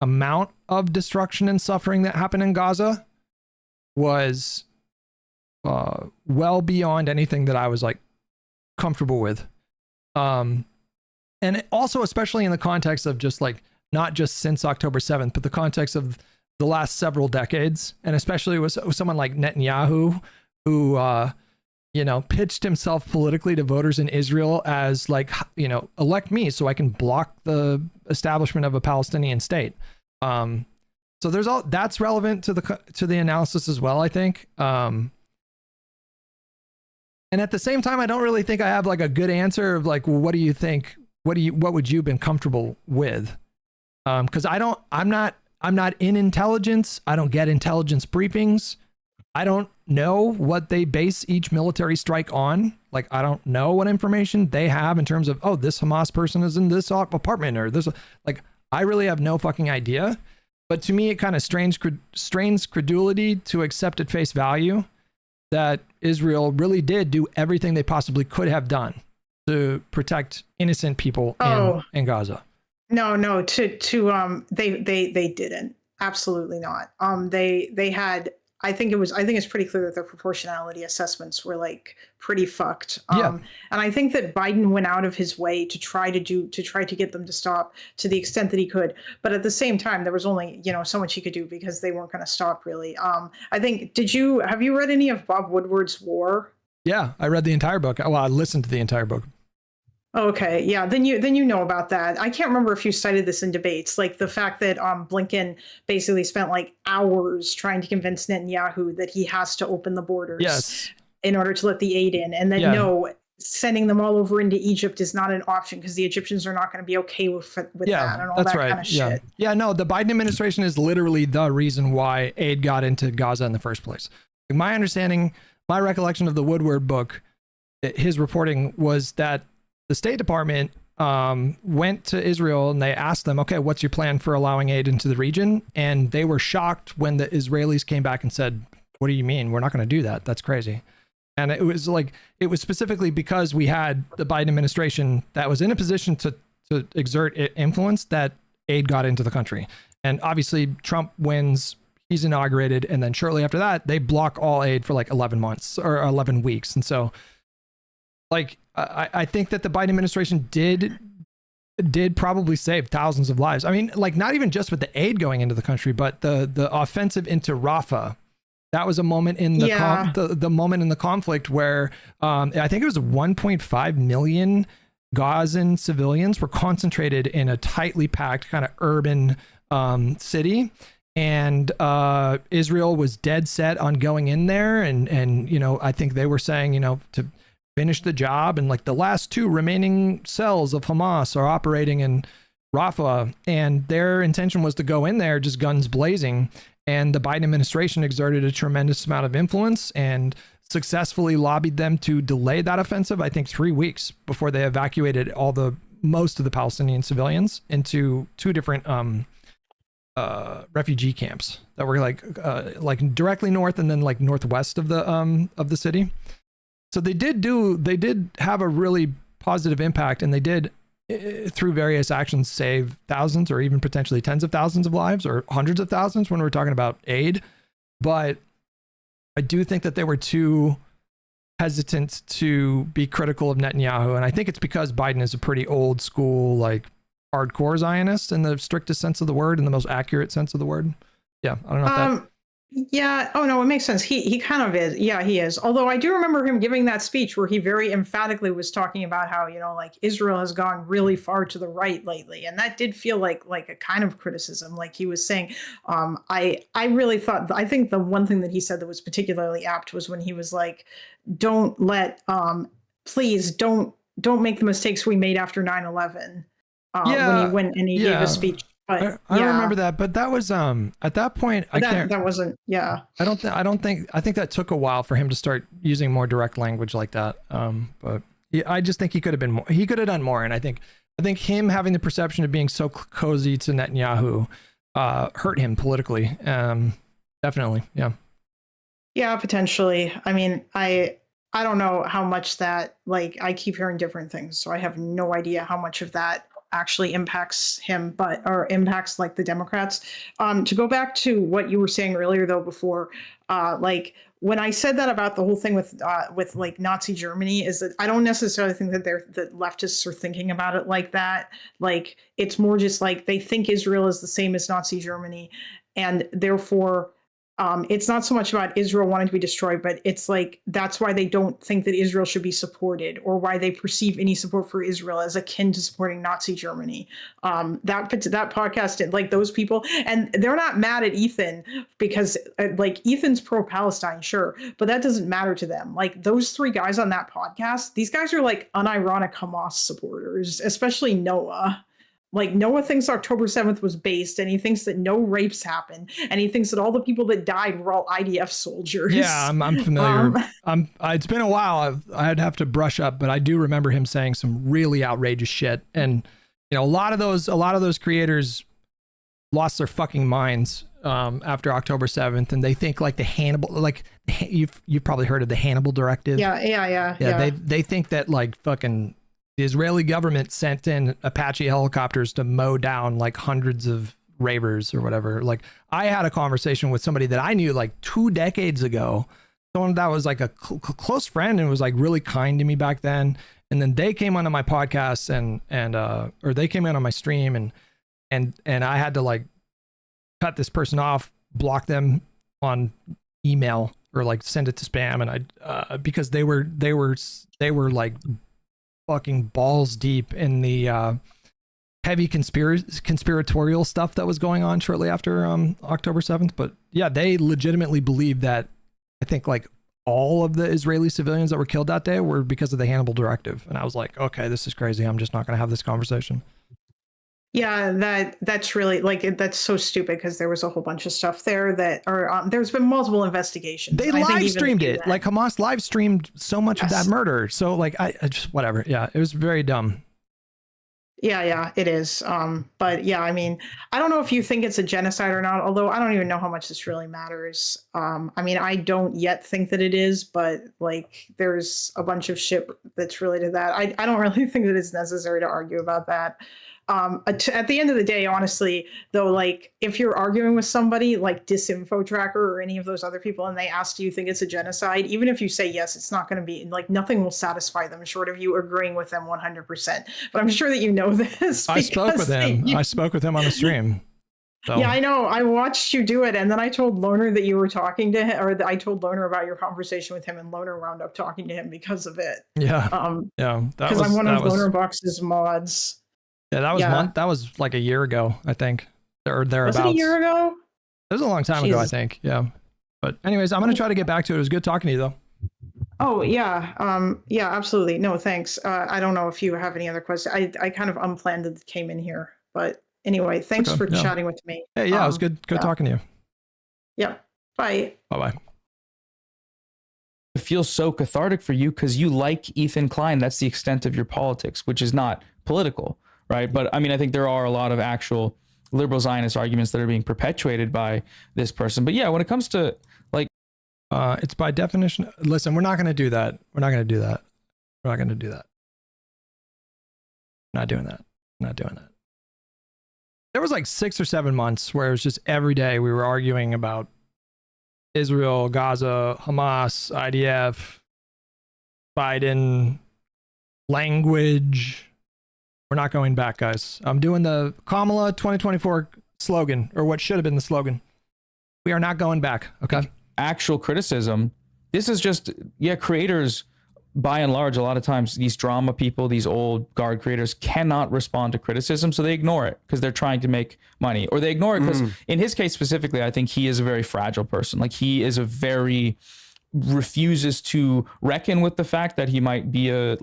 amount of destruction and suffering that happened in Gaza was well beyond anything that I was like comfortable with. And also, especially in the context of just like, not just since October 7th, but the context of the last several decades, and especially with someone like Netanyahu, who, you know, pitched himself politically to voters in Israel as like, you know, elect me so I can block the establishment of a Palestinian state. So there's all that's relevant to the analysis as well, I think. And at the same time, I don't really think I have like a good answer of like, well, what do you think? What would you have been comfortable with? Because I'm not in intelligence. I don't get intelligence briefings. I don't know what they base each military strike on. Like, I don't know what information they have in terms of, oh, this Hamas person is in this apartment or this, like, I really have no fucking idea. But to me, it kind of strains credulity to accept at face value that Israel really did do everything they possibly could have done to protect innocent people in Gaza. No, they didn't. Absolutely not. They had, I think it's pretty clear that their proportionality assessments were like pretty fucked. And I think that Biden went out of his way to try to get them to stop to the extent that he could. But at the same time, there was only, you know, so much he could do because they weren't going to stop really. I think, have you read any of Bob Woodward's War? Yeah, I read the entire book. Well, I listened to the entire book. Okay, yeah, then you know about that. I can't remember if you cited this in debates, like the fact that Blinken basically spent like hours trying to convince Netanyahu that he has to open the borders in order to let the aid in, and then no, sending them all over into Egypt is not an option because the Egyptians are not going to be okay with that and all that kind of shit. Yeah, no, the Biden administration is literally the reason why aid got into Gaza in the first place. My understanding, my recollection of the Woodward book, his reporting was that the State Department went to Israel and they asked them, okay, what's your plan for allowing aid into the region? And they were shocked when the Israelis came back and said, what do you mean? We're not going to do that. That's crazy. And it was specifically because we had the Biden administration that was in a position to exert influence that aid got into the country. And obviously Trump wins, he's inaugurated. And then shortly after that, they block all aid for like 11 months or 11 weeks. And so like, I think that the Biden administration did probably save thousands of lives. I mean, like not even just with the aid going into the country, but the offensive into Rafah. That was a moment in the moment in the conflict where I think it was 1.5 million Gazan civilians were concentrated in a tightly packed kind of urban city. And Israel was dead set on going in there. And, you know, I think they were saying, you know, to finish the job, and like the last two remaining cells of Hamas are operating in Rafah, and their intention was to go in there just guns blazing. And the Biden administration exerted a tremendous amount of influence and successfully lobbied them to delay that offensive, I think 3 weeks before they evacuated most of the Palestinian civilians into 2 different refugee camps that were like directly north and then like northwest of the city. So they did have a really positive impact, and they did through various actions save thousands or even potentially tens of thousands of lives or hundreds of thousands when we're talking about aid. But I do think that they were too hesitant to be critical of Netanyahu, and I think it's because Biden is a pretty old school, like hardcore Zionist in the strictest sense of the word, in the most accurate sense of the word. Yeah, I don't know if that... Yeah. Oh, no, it makes sense. He kind of is. Yeah, he is. Although I do remember him giving that speech where he very emphatically was talking about how, like Israel has gone really far to the right lately. And that did feel like a kind of criticism. Like he was saying, I think the one thing that he said that was particularly apt was when he was like, don't let, please don't make the mistakes we made after 9/11. When he went and he gave a speech. But, I remember that, but that was at that point that wasn't. Yeah, I think that took a while for him to start using more direct language like that. But yeah, I just think he could have been more. He could have done more, and I think him having the perception of being so cozy to Netanyahu hurt him politically. Definitely, yeah. Yeah, potentially. I mean, I don't know how much that, like, I keep hearing different things, so I have no idea how much of that actually impacts him, or impacts like the Democrats. To go back to what you were saying earlier, though, before, like when I said that about the whole thing with like Nazi Germany, is that I don't necessarily think that that leftists are thinking about it like that. Like it's more just like they think Israel is the same as Nazi Germany, and therefore it's not so much about Israel wanting to be destroyed, but it's like that's why they don't think that Israel should be supported, or why they perceive any support for Israel as akin to supporting Nazi Germany. That podcast, like those people, and they're not mad at Ethan because like Ethan's pro-Palestine, sure, but that doesn't matter to them. Like those 3 guys on that podcast, these guys are like unironic Hamas supporters, especially Noah. Like Noah thinks October 7th was based, and he thinks that no rapes happened, and he thinks that all the people that died were all IDF soldiers. Yeah, I'm familiar. It's been a while. I'd have to brush up, but I do remember him saying some really outrageous shit. And a lot of those creators lost their fucking minds after October 7th, and they think like the Hannibal, like you've probably heard of the Hannibal Directive. Yeah. They think that like fucking the Israeli government sent in Apache helicopters to mow down like hundreds of ravers or whatever. Like I had a conversation with somebody that I knew like 2 decades ago, someone that was like a close friend and was like really kind to me back then. And then they came onto my podcast or they came in on my stream and I had to like cut this person off, block them on email or like send it to spam. And I because they were like fucking balls deep in the heavy conspiratorial stuff that was going on shortly after October 7th. But yeah, they legitimately believe that I think like all of the Israeli civilians that were killed that day were because of the Hannibal Directive. And I was like, okay, this is crazy. I'm just not going to have this conversation. Yeah, that's really like that's so stupid because there was a whole bunch of stuff there that are there's been multiple investigations. They live streamed it, like Hamas live streamed so much of that murder. So like I just whatever. Yeah, it was very dumb. Yeah, it is. But yeah, I mean, I don't know if you think it's a genocide or not, although I don't even know how much this really matters. I mean, I don't yet think that it is, but like there's a bunch of shit that's related to that. I don't really think that it's necessary to argue about that. At the end of the day, honestly, though, like if you're arguing with somebody like Disinfo Tracker or any of those other people and they ask, do you think it's a genocide? Even if you say yes, it's not going to be like nothing will satisfy them short of you agreeing with them 100%. But I'm sure that you know this. I spoke with him. I spoke with him on the stream. So. Yeah, I know. I watched you do it. And then I told Loner that you were talking to him, or I told Loner about your conversation with him, and Loner wound up talking to him because of it. Yeah. Yeah. Because I'm one of Loner Box's mods. Yeah, that was like a year ago, I think, or thereabouts. Was it a year ago? It was a long time ago, I think. Yeah, but anyways, I'm gonna try to get back to it. It was good talking to you, though. Oh yeah, yeah, absolutely. No, thanks. I don't know if you have any other questions. I kind of unplanned that came in here, but anyway, thanks for chatting with me. Hey, yeah, it was good talking to you. Yeah. Bye. Bye. feels so cathartic for you because you like Ethan Klein. That's the extent of your politics, which is not political, right? But I mean, I think there are a lot of actual liberal Zionist arguments that are being perpetuated by this person. But yeah, when it comes to like, it's by definition. Listen, we're not going to do that. We're not going to do that. We're not going to do that. Not doing that. Not doing that. There was like 6 or 7 months where it was just every day we were arguing about Israel, Gaza, Hamas, IDF, Biden, language. We're not going back, guys. I'm doing the Kamala 2024 slogan, or what should have been the slogan. We are not going back, okay? Actual criticism. This is just, creators, by and large, a lot of times these drama people, these old guard creators cannot respond to criticism, so they ignore it because they're trying to make money, or they ignore it because in his case specifically, I think he is a very fragile person. Like he is refuses to reckon with the fact that he might be a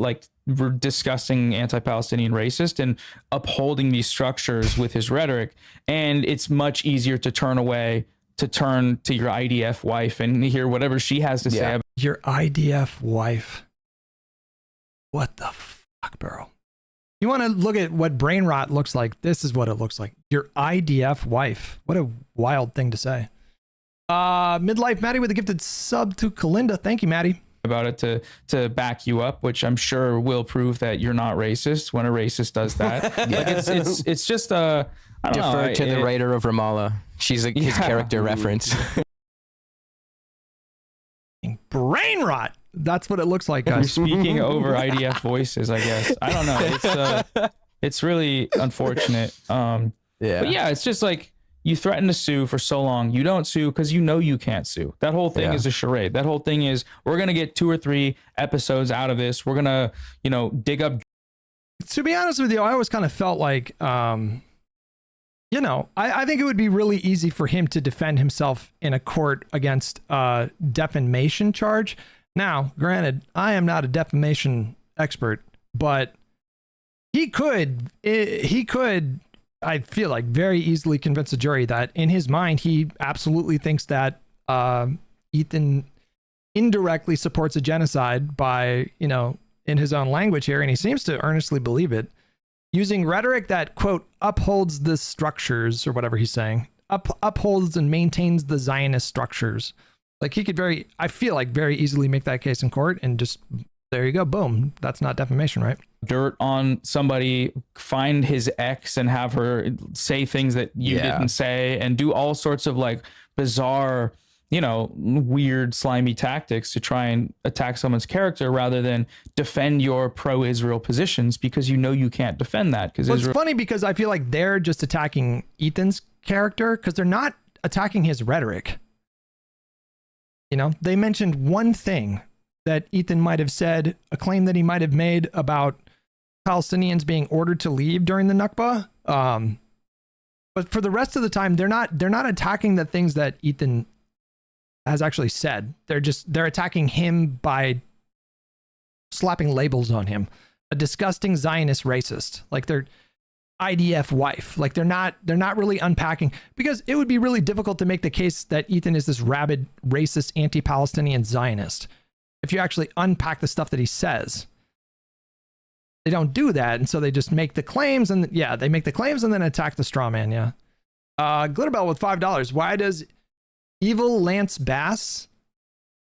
disgusting anti-Palestinian racist and upholding these structures with his rhetoric. And it's much easier to turn away, to turn to your IDF wife and hear whatever she has to say. Your IDF wife. What the fuck, bro? You want to look at what brain rot looks like? This is what it looks like. Your IDF wife. What a wild thing to say. Midlife Maddie with a gifted sub to Kalinda. Thank you, Maddie. About it to back you up, which I'm sure will prove that you're not racist when a racist does that. Like it's just I don't defer know, to the writer of Ramallah. She's his character reference. Brain rot. That's what it looks like, guys. Speaking over IDF voices, I guess. I don't know. It's really unfortunate. But yeah, it's just like you threaten to sue for so long. You don't sue because you know you can't sue. That whole thing is a charade. That whole thing is we're gonna get 2 or 3 episodes out of this. We're gonna, dig up. To be honest with you, I always kind of felt like, I think it would be really easy for him to defend himself in a court against a defamation charge. Now, granted, I am not a defamation expert, but he could, I feel like, very easily convince a jury that in his mind, he absolutely thinks that Ethan indirectly supports a genocide by, in his own language here, and he seems to earnestly believe it, using rhetoric that, quote, upholds the structures, or whatever he's saying, upholds and maintains the Zionist structures. Like he could I feel like very easily make that case in court and just, there you go, boom. That's not defamation, right? Dirt on somebody, find his ex and have her say things that you didn't say and do all sorts of like bizarre, weird, slimy tactics to try and attack someone's character rather than defend your pro-Israel positions because you can't defend that. Because it's funny because I feel like they're just attacking Ethan's character because they're not attacking his rhetoric. They mentioned one thing that Ethan might have said, a claim that he might have made about Palestinians being ordered to leave during the Nakba. But for the rest of the time, they're not attacking the things that Ethan has actually said. They're attacking him by slapping labels on him. A disgusting Zionist racist. Like they're IDF wife. Like they're not really unpacking, because it would be really difficult to make the case that Ethan is this rabid, racist, anti-Palestinian Zionist if you actually unpack the stuff that he says. They don't do that, and so they just make the claims, and they make the claims and then attack the straw man. Glitterbell with $5. Why does evil Lance Bass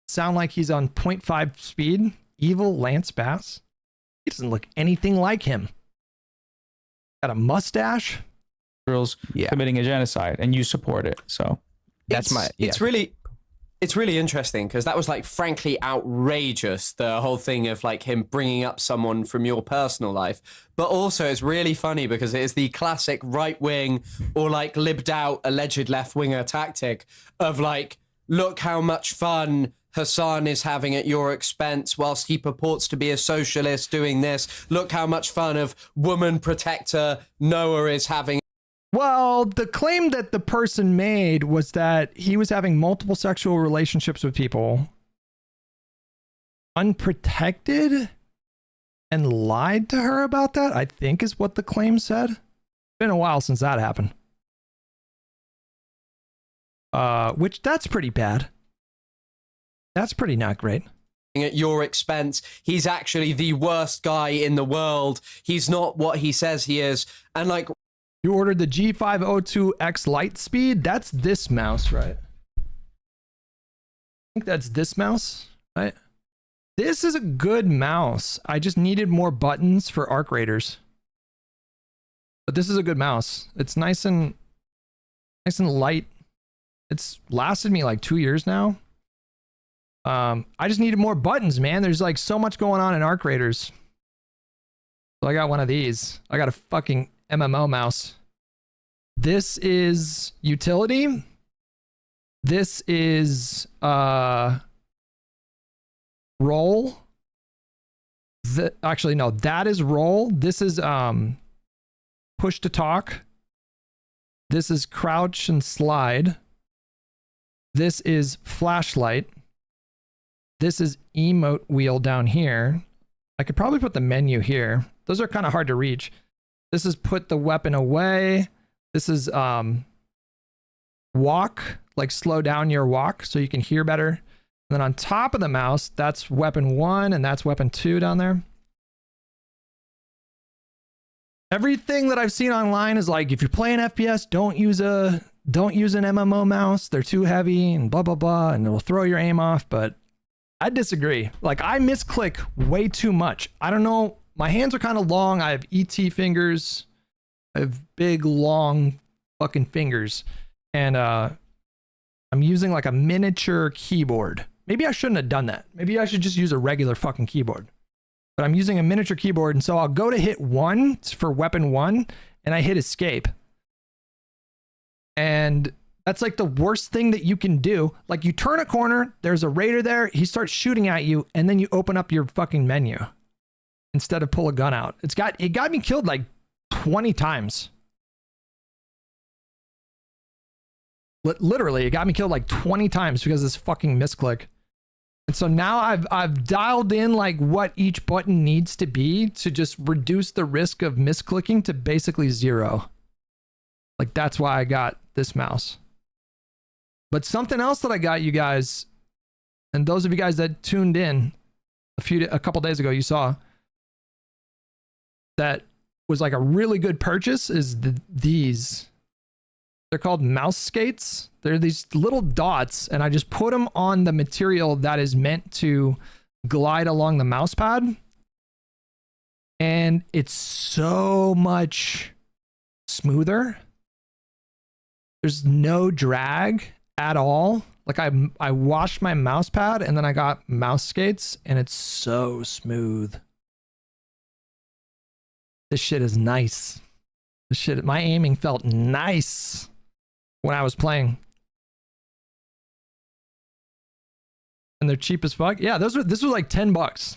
sound like he's on 0.5 speed? Evil Lance Bass? He doesn't look anything like him. Got a mustache. Israel's committing a genocide, and you support it. So it's really interesting because that was like frankly outrageous, the whole thing of like him bringing up someone from your personal life. But also it's really funny because it is the classic right wing or like libbed out alleged left winger tactic of like, look how much fun Hassan is having at your expense whilst he purports to be a socialist doing this. Look how much fun of woman protector Noerr is having. Well, the claim that the person made was that he was having multiple sexual relationships with people unprotected and lied to her about that, I think is what the claim said. It's been a while since that happened. Which that's pretty bad. That's pretty not great. at your expense. He's actually the worst guy in the world. He's not what he says he is. And like, you ordered the G502X Lightspeed. That's this mouse, right? I think that's this mouse, right? This is a good mouse. I just needed more buttons for Arc Raiders. But this is a good mouse. It's nice and light. It's lasted me like 2 years now. I just needed more buttons, man. There's like so much going on in Arc Raiders. So I got one of these. I got a fucking MMO mouse. This is utility. This is roll. Actually, no, that is roll. This is push to talk. This is crouch and slide. This is flashlight. This is emote wheel down here. I could probably put the menu here. Those are kind of hard to reach. This is put the weapon away. This is walk, like slow down your walk so you can hear better. And then on top of the mouse, that's weapon 1 and that's weapon 2 down there. Everything that I've seen online is like, if you're playing FPS, don't use an MMO mouse. They're too heavy and blah, blah, blah, and it'll throw your aim off. But I disagree. Like, I misclick way too much. I don't know. My hands are kind of long. I have ET fingers. I have big, long fucking fingers. And I'm using like a miniature keyboard. Maybe I shouldn't have done that. Maybe I should just use a regular fucking keyboard. But I'm using a miniature keyboard, and so I'll go to hit 1 for weapon 1, and I hit escape. And that's like the worst thing that you can do. Like, you turn a corner, there's a raider there, he starts shooting at you, and then you open up your fucking menu instead of pull a gun out. It got me killed like 20 times. Literally, it got me killed like 20 times because of this fucking misclick. And so now I've dialed in like what each button needs to be to just reduce the risk of misclicking to basically 0. Like, that's why I got this mouse. But something else that I got, you guys, and those of you guys that tuned in a couple days ago, you saw that was like a really good purchase is these. They're called mouse skates. They're these little dots, and I just put them on the material that is meant to glide along the mouse pad. And it's so much smoother. There's no drag at all. Like, I washed my mouse pad and then I got mouse skates, and it's so smooth. This shit is nice. My aiming felt nice when I was playing. And they're cheap as fuck. Yeah, this was like $10.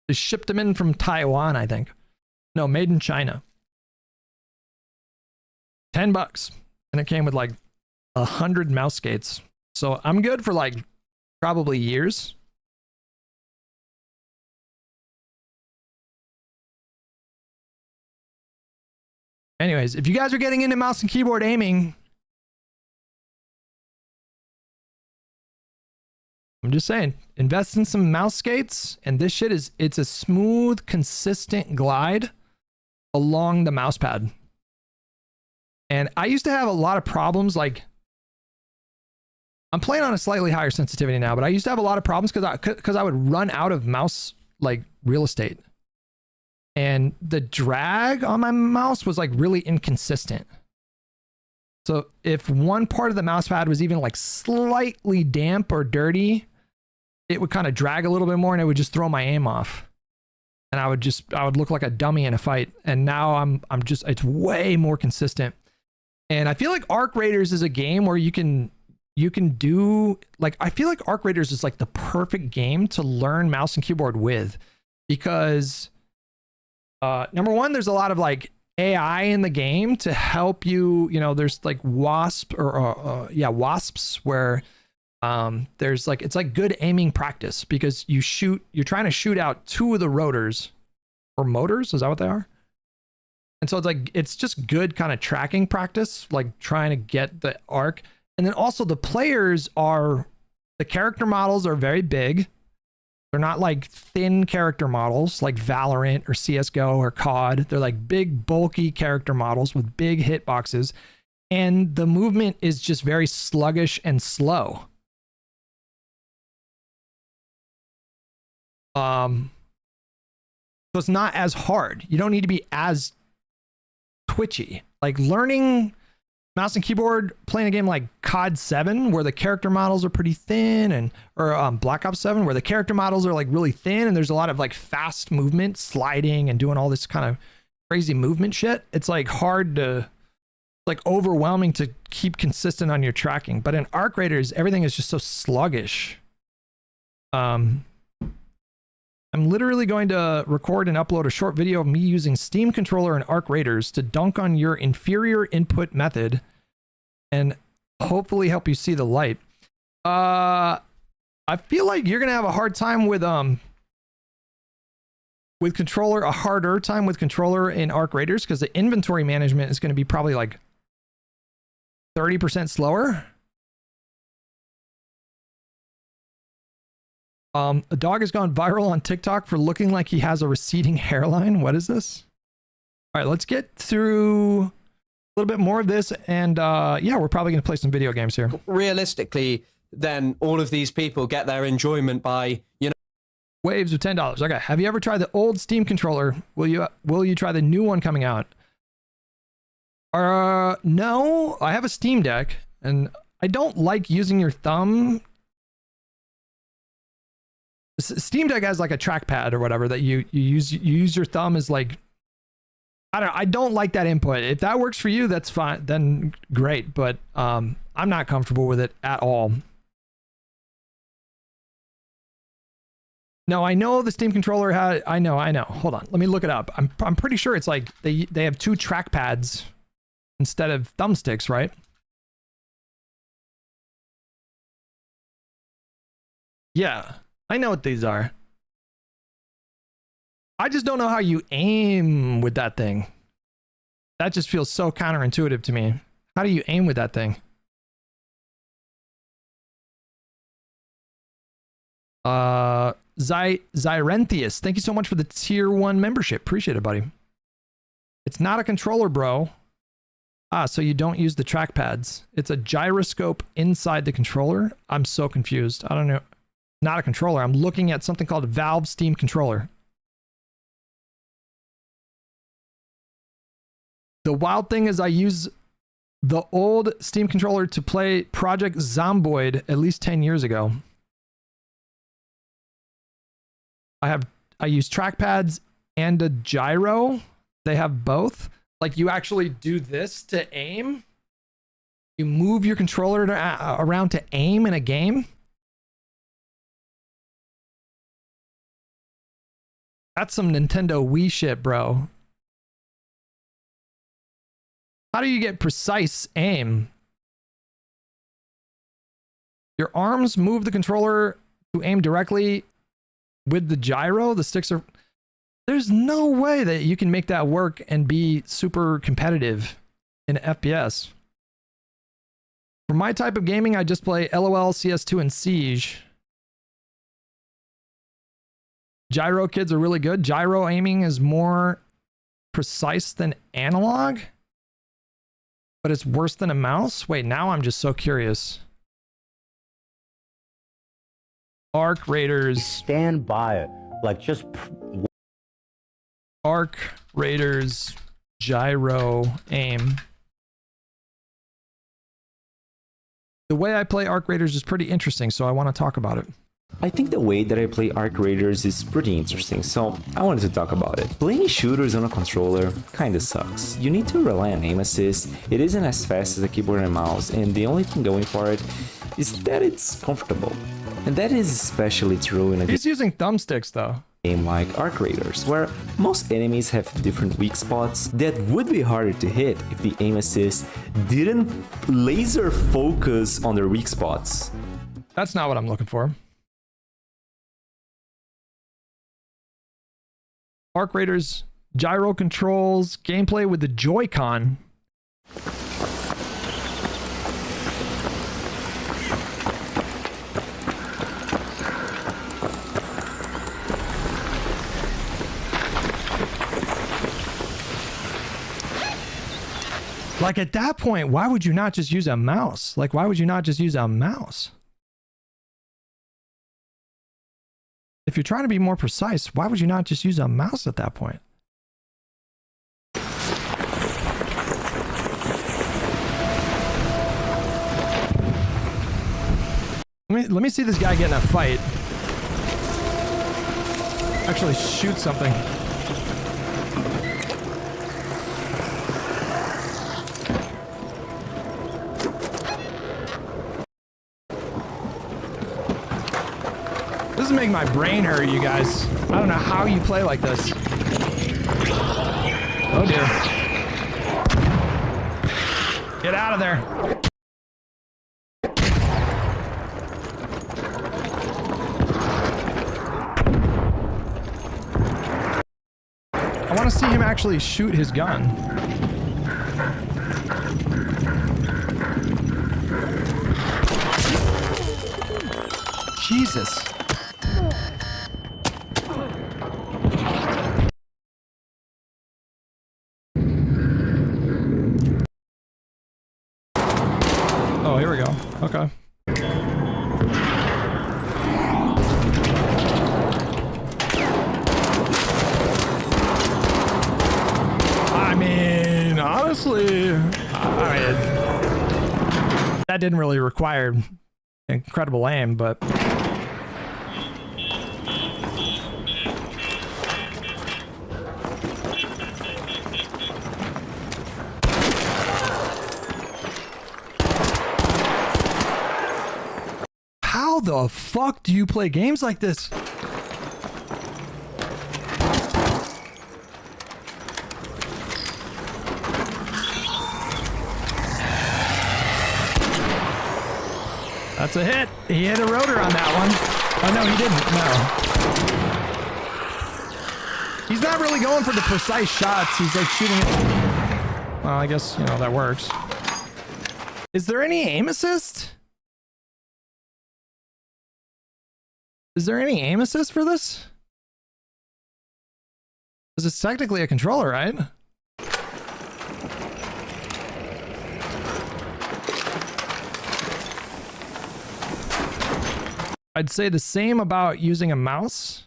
They shipped them in from Taiwan, I think. No, made in China. $10. And it came with like 100 mouse skates. So I'm good for like probably years. Anyways, if you guys are getting into mouse and keyboard aiming, I'm just saying, invest in some mouse skates, and this shit it's a smooth, consistent glide along the mouse pad. And I used to have a lot of problems, like, I'm playing on a slightly higher sensitivity now, but I used to have a lot of problems because I would run out of mouse, like, real estate. And the drag on my mouse was like really inconsistent. So if one part of the mouse pad was even like slightly damp or dirty, it would kind of drag a little bit more and it would just throw my aim off. And I would look like a dummy in a fight. And now it's way more consistent. And I feel like Arc Raiders is a game where you can do, like, I feel like Arc Raiders is like the perfect game to learn mouse and keyboard with, because number one, there's a lot of like AI in the game to help you. You know, there's like wasps where there's like, it's like good aiming practice because you're trying to shoot out 2 of the rotors or motors. Is that what they are? And so it's just good kind of tracking practice, like trying to get the arc. And then also the character models are very big. They're not like thin character models like Valorant or CSGO or COD. They're like big, bulky character models with big hitboxes. And the movement is just very sluggish and slow. So it's not as hard. You don't need to be as twitchy. Like learning mouse and keyboard, playing a game like COD 7 where the character models are pretty thin, or Black Ops 7 where the character models are like really thin and there's a lot of like fast movement, sliding and doing all this kind of crazy movement shit. It's like hard to, like overwhelming to keep consistent on your tracking. But in Arc Raiders, everything is just so sluggish. I'm literally going to record and upload a short video of me using Steam Controller and Arc Raiders to dunk on your inferior input method and hopefully help you see the light. I feel like you're going to have a hard time with controller, a harder time with controller in Arc Raiders because the inventory management is going to be probably like 30% slower. A dog has gone viral on TikTok for looking like he has a receding hairline. What is this? All right, let's get through a little bit more of this. And yeah, we're probably going to play some video games here. Realistically, then all of these people get their enjoyment by, you know, waves of $10. Okay. Have you ever tried the old Steam controller? Will you try the new one coming out? No, I have a Steam Deck and I don't like using your thumb. Steam Deck has like a trackpad or whatever that you use your thumb as like, I don't like that input. If that works for you, that's fine, then great, but I'm not comfortable with it at all. No, I know the Steam controller had, I know. Hold on, let me look it up. I'm pretty sure it's like they have two trackpads instead of thumbsticks, right? Yeah. I know what these are. I just don't know how you aim with that thing. That just feels so counterintuitive to me. How do you aim with that thing? Zyrenthius, thank you so much for the tier 1 membership. Appreciate it, buddy. It's not a controller, bro. So you don't use the trackpads. It's a gyroscope inside the controller. I'm so confused. I don't know. Not a controller. I'm looking at something called a Valve Steam controller. The wild thing is I use the old Steam controller to play Project Zomboid at least 10 years ago. I use trackpads and a gyro. They have both. Like you actually do this to aim. You move your controller around to aim in a game. That's some Nintendo Wii shit, bro. How do you get precise aim? Your arms move the controller to aim directly with the gyro. The sticks are... There's no way that you can make that work and be super competitive in FPS. For my type of gaming, I just play LOL, CS2, and Siege. Gyro kids are really good. Gyro aiming is more precise than analog, but it's worse than a mouse. Wait, now I'm just so curious. Arc Raiders. Stand by it. Like just... Arc Raiders gyro aim. The way I play Arc Raiders is pretty interesting, so I want to talk about it. I think the way that I play Arc Raiders is pretty interesting, so I wanted to talk about it. Playing shooters on a controller kinda sucks. You need to rely on aim assist, it isn't as fast as a keyboard and mouse, and the only thing going for it is that it's comfortable. And that is especially true in a He's using thumbsticks though. Game like Arc Raiders, where most enemies have different weak spots that would be harder to hit if the aim assist didn't laser focus on their weak spots. That's not what I'm looking for. Arc Raiders gyro controls, gameplay with the Joy-Con. Like at that point, why would you not just use a mouse? Like, why would you not just use a mouse? If you're trying to be more precise, why would you not just use a mouse at that point? Let me see this guy get in a fight. Actually shoot something. This is making my brain hurt, you guys. I don't know how you play like this. Oh dear. Get out of there. I want to see him actually shoot his gun. Jesus. Oh, here we go. Okay. I mean, honestly, that didn't really require incredible aim, but how the fuck do you play games like this? That's a hit. He hit a rotor on that one. Oh, no, he didn't. No. He's not really going for the precise shots. He's like shooting it. Well, I guess, you know, that works. Is there any aim assist? Is there any aim assist for this? Because it's technically a controller, right? I'd say the same about using a mouse.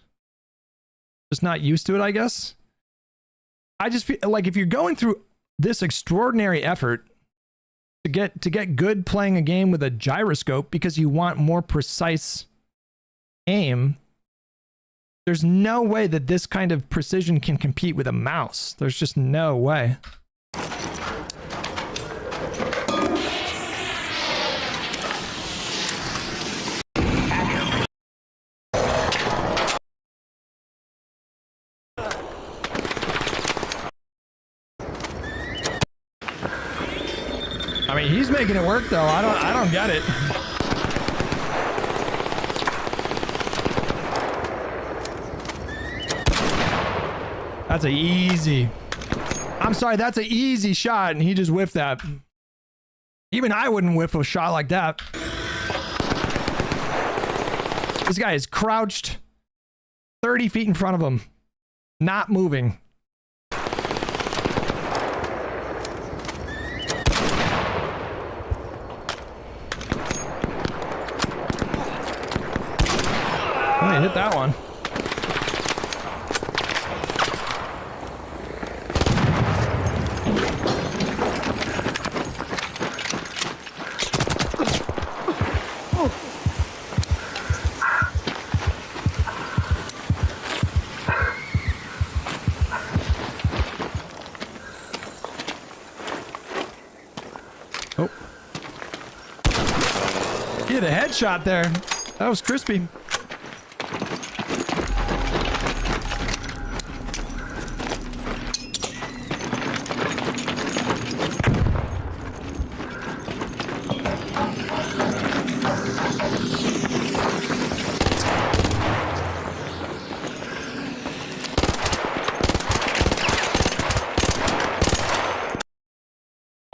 Just not used to it, I guess. I just feel like if you're going through this extraordinary effort to get good playing a game with a gyroscope because you want more precise aim, there's no way that this kind of precision can compete with a mouse. There's just no way. I mean, he's making it work though. I don't get it. That's a easy. I'm sorry, that's an easy shot, and he just whiffed that. Even I wouldn't whiff a shot like that. This guy is crouched 30 feet in front of him, not moving. Oh, he hit that one. Oh. He hit a headshot there. That was crispy.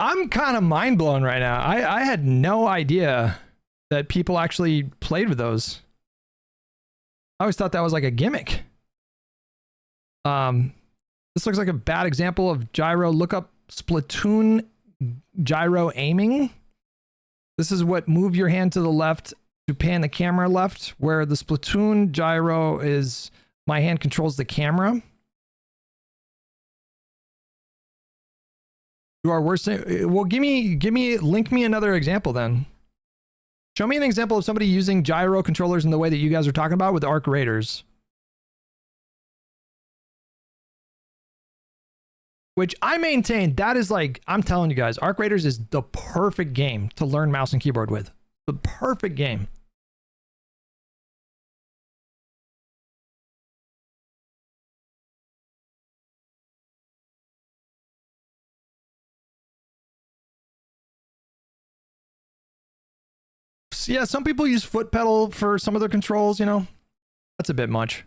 I'm kind of mind blown right now. I had no idea that people actually played with those. I always thought that was like a gimmick. This looks like a bad example of gyro. Look up Splatoon gyro aiming. This is what move your hand to the left to pan the camera left, where the Splatoon gyro is my hand controls the camera. You are worse. Well, link me another example then. Show me an example of somebody using gyro controllers in the way that you guys are talking about with Arc Raiders. Which I maintain that is like, I'm telling you guys, Arc Raiders is the perfect game to learn mouse and keyboard with. The perfect game. Yeah, some people use foot pedal for some of their controls, you know. That's a bit much.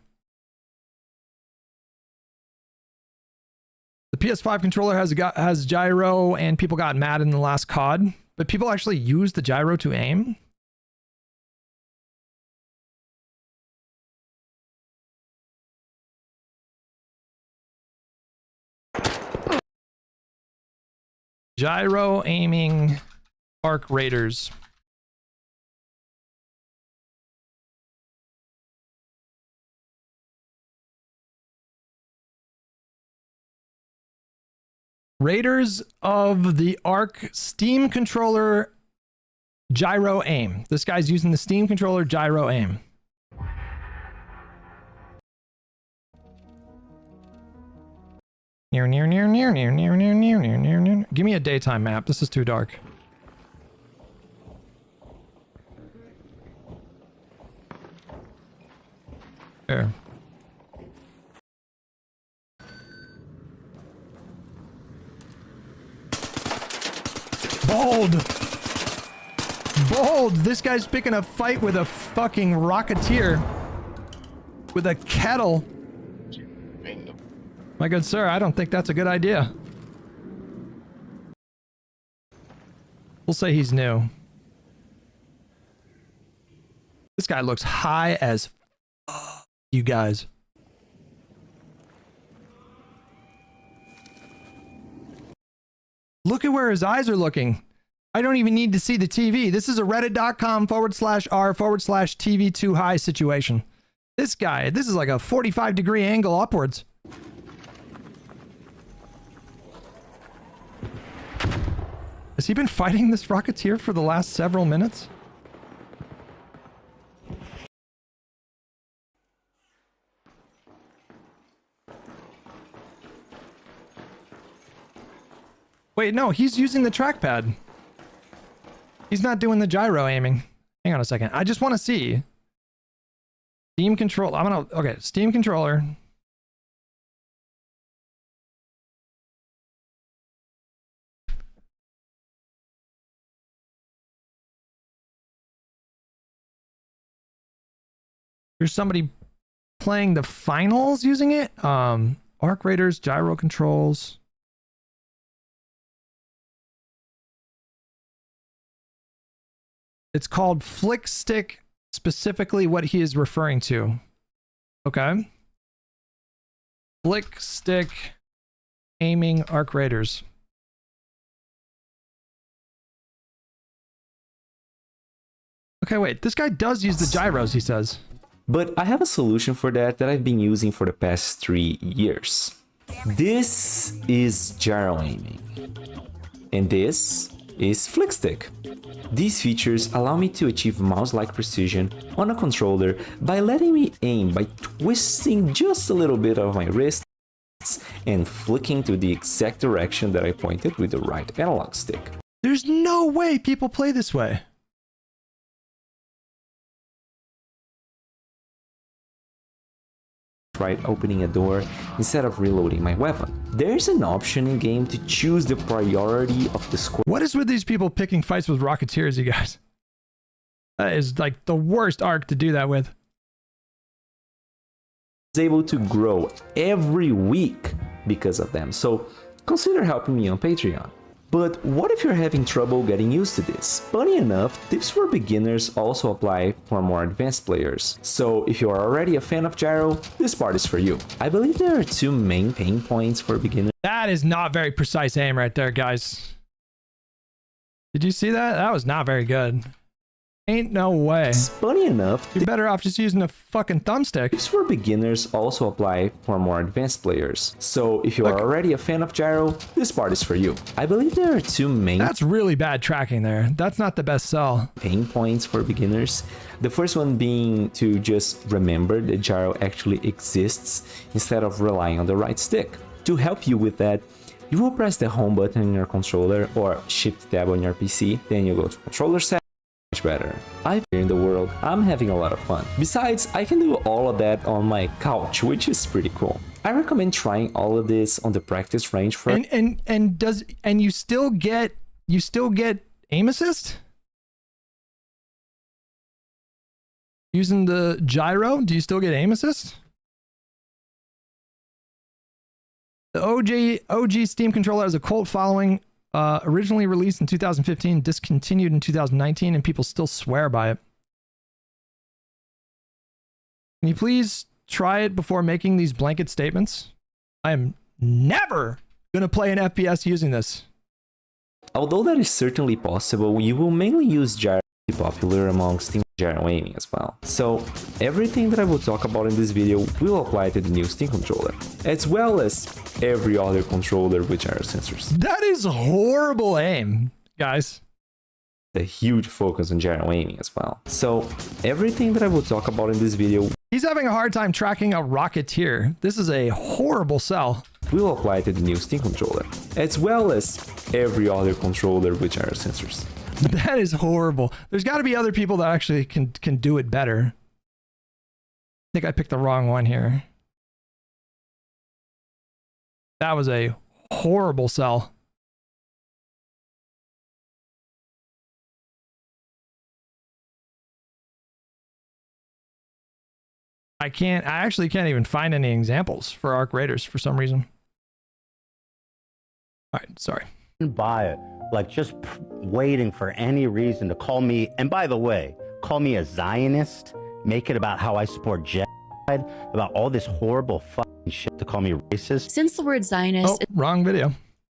The PS5 controller has gyro, and people got mad in the last COD, but people actually use the gyro to aim. Gyro aiming Arc Raiders. Raiders of the Arc Steam controller gyro aim. This guy's using the Steam controller gyro aim. Near. Give me a daytime map. This is too dark. There. Bold! This guy's picking a fight with a fucking Rocketeer. With a kettle. My good sir, I don't think that's a good idea. We'll say he's new. This guy looks high as fuck, you guys. Look at where his eyes are looking. I don't even need to see the TV. This is a reddit.com/r/TV too high situation. This guy, this is like a 45-degree angle upwards. Has he been fighting this Rocketeer for the last several minutes? Wait, no, he's using the trackpad. He's not doing the gyro aiming. Hang on a second. I just want to see. Steam control. Okay, Steam controller. There's somebody playing the finals using it. Arc Raiders, gyro controls. It's called Flick Stick, specifically what he is referring to. Okay. Flick Stick aiming Arc Raiders. Okay, wait. This guy does use the gyros, he says. But I have a solution for that I've been using for the past 3 years. This is gyro aiming. And this is Flick Stick. These features allow me to achieve mouse-like precision on a controller by letting me aim by twisting just a little bit of my wrists and flicking to the exact direction that I pointed with the right analog stick. There's no way people play this way. Right, opening a door instead of reloading my weapon. There's an option in game to choose the priority of the square. What is with these people picking fights with Rocketeers, you guys? That is like the worst arc to do that with. Is able to grow every week because of them, so consider helping me on Patreon. But what if you're having trouble getting used to this? Funny enough, tips for beginners also apply for more advanced players. So if you are already a fan of gyro, this part is for you. I believe there are 2 main pain points for beginners. That is not very precise aim right there, guys. Did you see that? That was not very good. Ain't no way. Funny enough, you're better off just using a fucking thumbstick. Tips for beginners also apply for more advanced players. So if you are already a fan of gyro, this part is for you. I believe there are two main... That's really bad tracking there. That's not the best sell. ...pain points for beginners. The first one being to just remember that gyro actually exists instead of relying on the right stick. To help you with that, you will press the home button in your controller or shift tab on your PC, then you go to controller settings. Better. In the world, I'm having a lot of fun. Besides, I can do all of that on my couch, which is pretty cool. I recommend trying all of this on the practice range for and you still get aim assist using the gyro. Do you still get aim assist? The OG Steam controller has a cult following. Originally released in 2015, discontinued in 2019, and people still swear by it. Can you please try it before making these blanket statements? I am never going to play an FPS using this. Although that is certainly possible, you will mainly use gyro popular among Steam gyro aiming as well. So everything that I will talk about in this video will apply to the new Steam controller, as well as every other controller with gyro sensors. That is horrible aim, guys. A huge focus on gyro aiming as well. So everything that I will talk about in this video, he's having a hard time tracking a Rocketeer. This is a horrible sell. Will apply to the new Steam controller, as well as every other controller with gyro sensors. That is horrible. There's got to be other people that actually can do it better. I think I picked the wrong one here. That was a horrible sell. I actually can't even find any examples for Arc Raiders for some reason. All right, sorry. Buy it. Like just waiting for any reason to call me, and by the way, call me a Zionist, make it about how I support genocide, about all this horrible fucking shit to call me racist. Since the word Zionist... Oh, wrong video.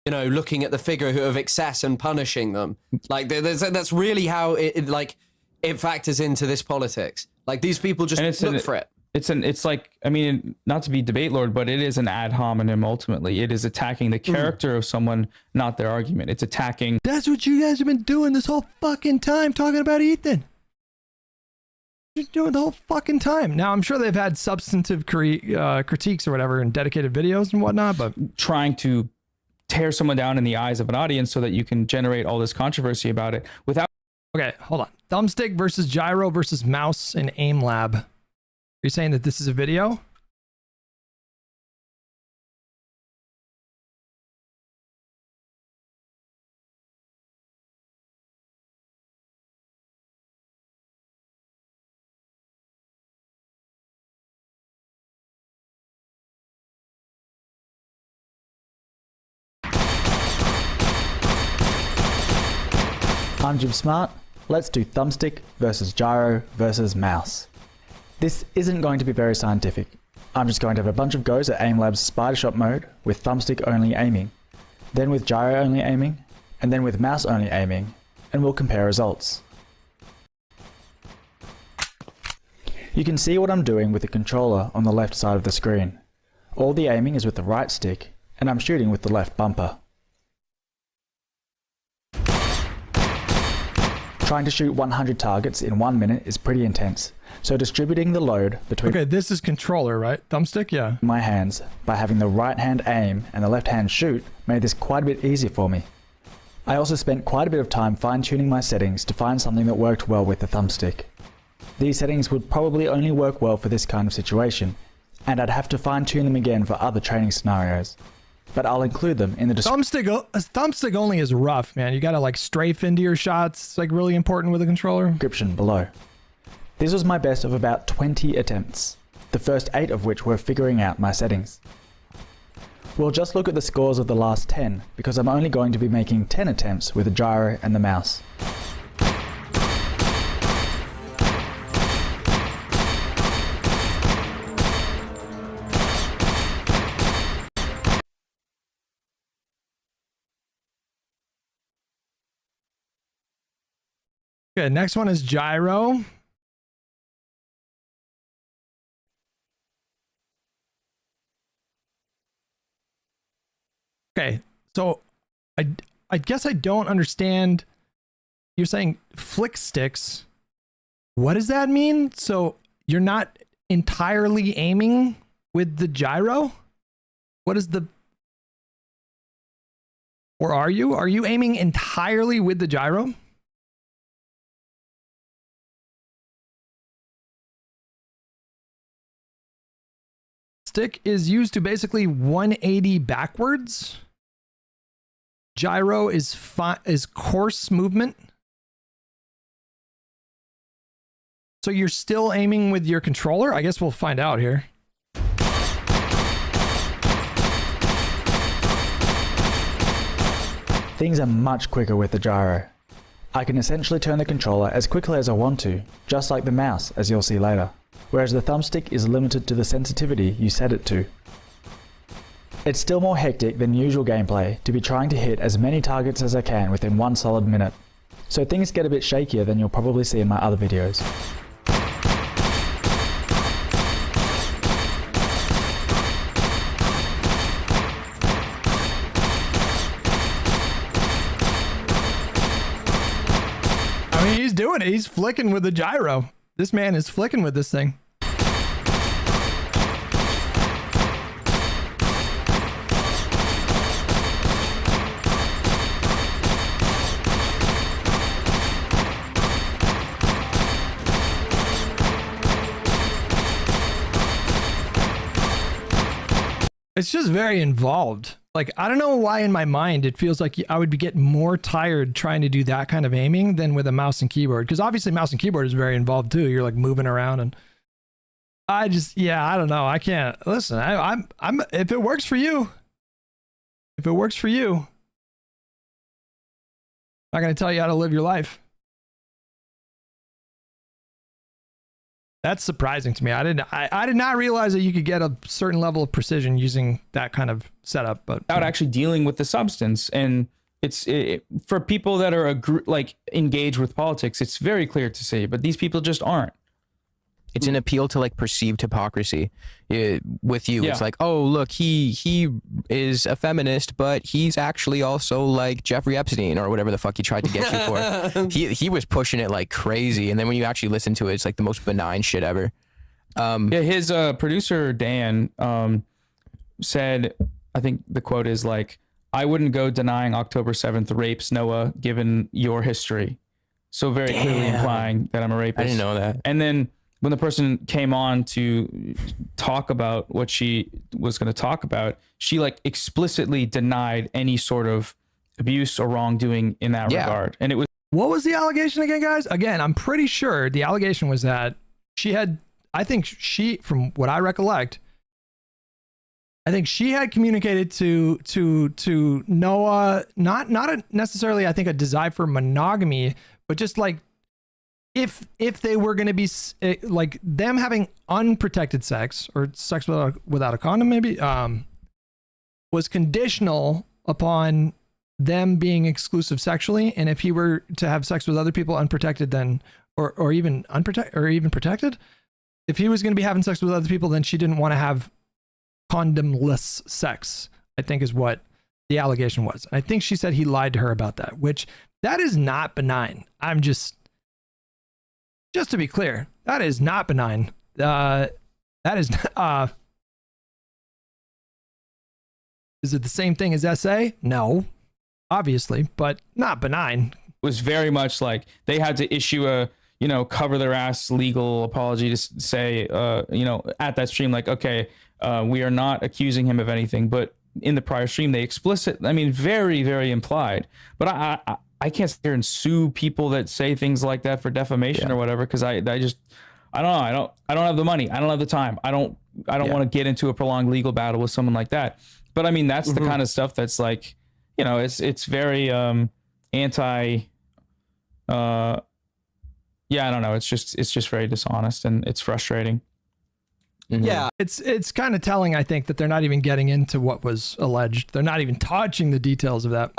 You know, looking at the figure of excess and punishing them. Like, that's really how it factors into this politics. Like, these people just look for it. It's like, I mean, not to be debate lord, but it is an ad hominem ultimately. It is attacking the character of someone, not their argument. It's attacking. That's what you guys have been doing this whole fucking time, talking about Ethan. You're doing the whole fucking time. Now, I'm sure they've had substantive critiques or whatever in dedicated videos and whatnot, but trying to tear someone down in the eyes of an audience so that you can generate all this controversy about it without. Okay, hold on. Thumbstick versus gyro versus mouse in aim lab. Are you saying that this is a video? I'm Jim Smart. Let's do thumbstick versus gyro versus mouse. This isn't going to be very scientific. I'm just going to have a bunch of goes at AimLab's Spider Shot mode with thumbstick only aiming, then with gyro only aiming, and then with mouse only aiming, and we'll compare results. You can see what I'm doing with the controller on the left side of the screen. All the aiming is with the right stick, and I'm shooting with the left bumper. Trying to shoot 100 targets in 1 minute is pretty intense, so distributing the load between this is controller, right? Thumbstick, yeah. My hands by having the right hand aim and the left hand shoot made this quite a bit easier for me. I also spent quite a bit of time fine-tuning my settings to find something that worked well with the thumbstick. These settings would probably only work well for this kind of situation, and I'd have to fine-tune them again for other training scenarios. But I'll include them in the description. Thumbstick only is rough, man. You gotta like strafe into your shots. It's like really important with a controller. Description below. This was my best of about 20 attempts, the first 8 of which were figuring out my settings. We'll just look at the scores of the last 10, because I'm only going to be making 10 attempts with the gyro and the mouse. Okay, next one is gyro. Okay, so I guess I don't understand. You're saying flick sticks. What does that mean? So you're not entirely aiming with the gyro? What is the... Or are you? Are you aiming entirely with the gyro? Stick is used to basically 180 backwards. Gyro is coarse movement. So you're still aiming with your controller? I guess we'll find out here. Things are much quicker with the gyro. I can essentially turn the controller as quickly as I want to, just like the mouse, as you'll see later. Whereas the thumbstick is limited to the sensitivity you set it to. It's still more hectic than usual gameplay to be trying to hit as many targets as I can within one solid minute. So things get a bit shakier than you'll probably see in my other videos. He's doing it. He's flicking with the gyro. This man is flicking with this thing. It's just very involved. Like, I don't know why in my mind it feels like I would be getting more tired trying to do that kind of aiming than with a mouse and keyboard. Because obviously mouse and keyboard is very involved too. You're like moving around and I just, yeah, I don't know. I can't listen. I'm if it works for you, I'm not going to tell you how to live your life. That's surprising to me. I did not realize that you could get a certain level of precision using that kind of setup, but without actually dealing with the substance. And it's for people that are like engaged with politics, it's very clear to see, but these people just aren't. It's an appeal to like perceived hypocrisy with you. Yeah. It's like, oh, look, he is a feminist, but he's actually also like Jeffrey Epstein or whatever the fuck he tried to get you for. He was pushing it like crazy. And then when you actually listen to it, it's like the most benign shit ever. Yeah, his producer, Dan, said, I think the quote is like, I wouldn't go denying October 7th rapes, Noah, given your history. So very clearly implying that I'm a rapist. I didn't know that. And then when the person came on to talk about what she was going to talk about, she like explicitly denied any sort of abuse or wrongdoing in that regard. And it was... What was the allegation again, guys? Again, I'm pretty sure the allegation was that she had, I think she, from what I recollect, I think she had communicated to Noah, not necessarily, I think, a desire for monogamy, but just like, if they were going to be like them having unprotected sex or sex without a condom, maybe, was conditional upon them being exclusive sexually. And if he were to have sex with other people unprotected, then, or even unprotected, or even protected, if he was going to be having sex with other people, then she didn't want to have condomless sex, I think is what the allegation was. I think she said he lied to her about that, which that is not benign. I'm just to be clear, that is not benign. That is, is it the same thing as SA? No, obviously, but not benign. It was very much like they had to issue a, cover their ass legal apology to say, at that stream, like, okay, we are not accusing him of anything, but in the prior stream, they very, very implied, but I can't sit here and sue people that say things like that for defamation or whatever, because I don't know. I don't have the money. I don't have the time. I don't want to get into a prolonged legal battle with someone like that. But I mean, that's the kind of stuff that's like, it's very anti. I don't know. It's just very dishonest and it's frustrating. Yeah, it's kind of telling, I think, that they're not even getting into what was alleged. They're not even touching the details of that.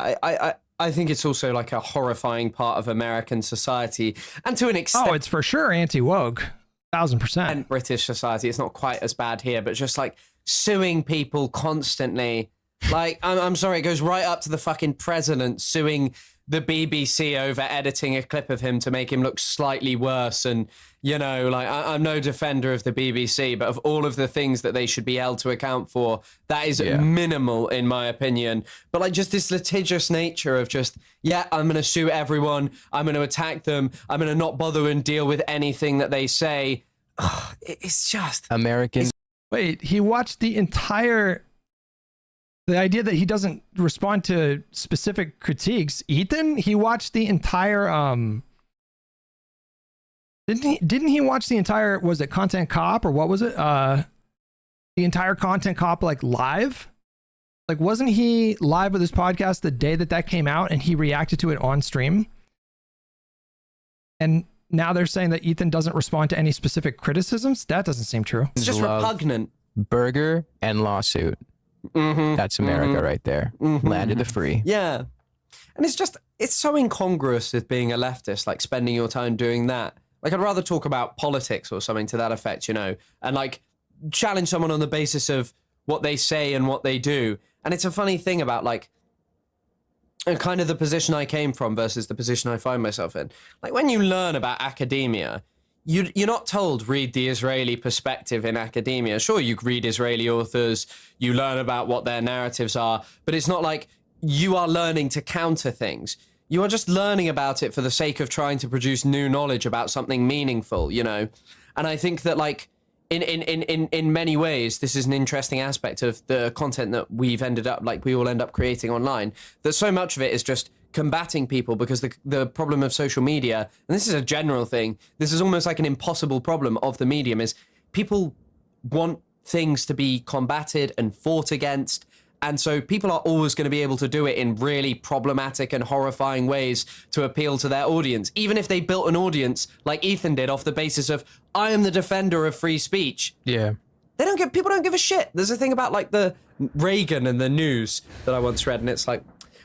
I think it's also like a horrifying part of American society, and to an extent, Oh, it's for sure anti-woke, 1000%. and British society. It's not quite as bad here, but just like suing people constantly. Like, I'm sorry, it goes right up to the fucking president suing the BBC over editing a clip of him to make him look slightly worse. And, you know, like, I'm no defender of the BBC, but of all of the things that they should be held to account for, that is minimal in my opinion. But like, just this litigious nature of just, yeah, I'm going to sue everyone. I'm going to attack them. I'm going to not bother and deal with anything that they say. Ugh, it's just American. Wait, he watched the entire... The idea that he doesn't respond to specific critiques, Ethan, he watched the entire didn't he watch the entire, was it Content Cop or what was it? The entire Content Cop like live? Like wasn't he live with his podcast the day that came out and he reacted to it on stream? And now they're saying that Ethan doesn't respond to any specific criticisms? That doesn't seem true. It's just repugnant. Burger and lawsuit. That's America right there. Land of the free. Yeah. And it's so incongruous with being a leftist, like spending your time doing that. Like, I'd rather talk about politics or something to that effect, you know, and like challenge someone on the basis of what they say and what they do. And it's a funny thing about like, kind of the position I came from versus the position I find myself in. Like, when you learn about academia, you're not told read the Israeli perspective in academia. Sure, you read Israeli authors, you learn about what their narratives are, but it's not like you are learning to counter things. You are just learning about it for the sake of trying to produce new knowledge about something meaningful, you know? And I think that like in many ways, this is an interesting aspect of the content that we've ended up, like we all end up creating online, that so much of it is just combating people because the problem of social media, and this is a general thing, this is almost like an impossible problem of the medium, is people want things to be combated and fought against. And so people are always going to be able to do it in really problematic and horrifying ways to appeal to their audience. Even if they built an audience like Ethan did off the basis of, I am the defender of free speech. Yeah. People don't give a shit. There's a thing about like the Reagan and the news that I once read, and it's like,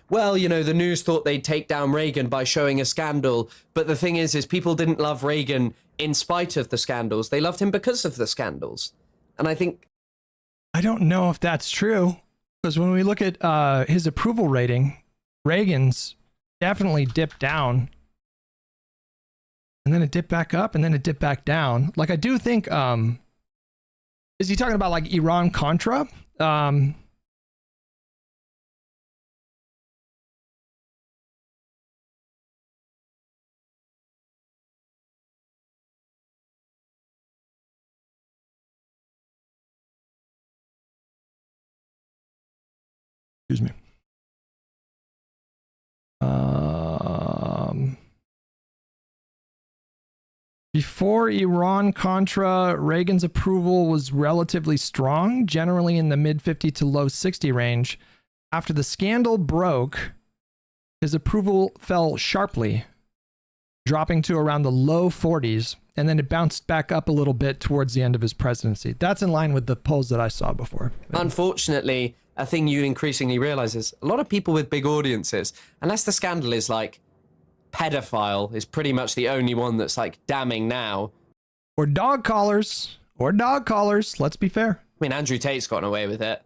well, you know, the news thought they'd take down Reagan by showing a scandal. But the thing is people didn't love Reagan in spite of the scandals. They loved him because of the scandals. And I think... I don't know if that's true. Because when we look at his approval rating, Reagan's definitely dipped down. And then it dipped back up, and then it dipped back down. Like, I do think... is he talking about, like, Iran-Contra? Excuse me. Before Iran-Contra, Reagan's approval was relatively strong, generally in the mid 50 to low 60 range. After the scandal broke, his approval fell sharply, dropping to around the low 40s, and then it bounced back up a little bit towards the end of his presidency. That's in line with the polls that I saw before. Unfortunately, a thing you increasingly realize is a lot of people with big audiences, unless the scandal is like pedophile, is pretty much the only one that's like damning now. Or dog collars. Let's be fair. I mean, Andrew Tate's gotten away with it,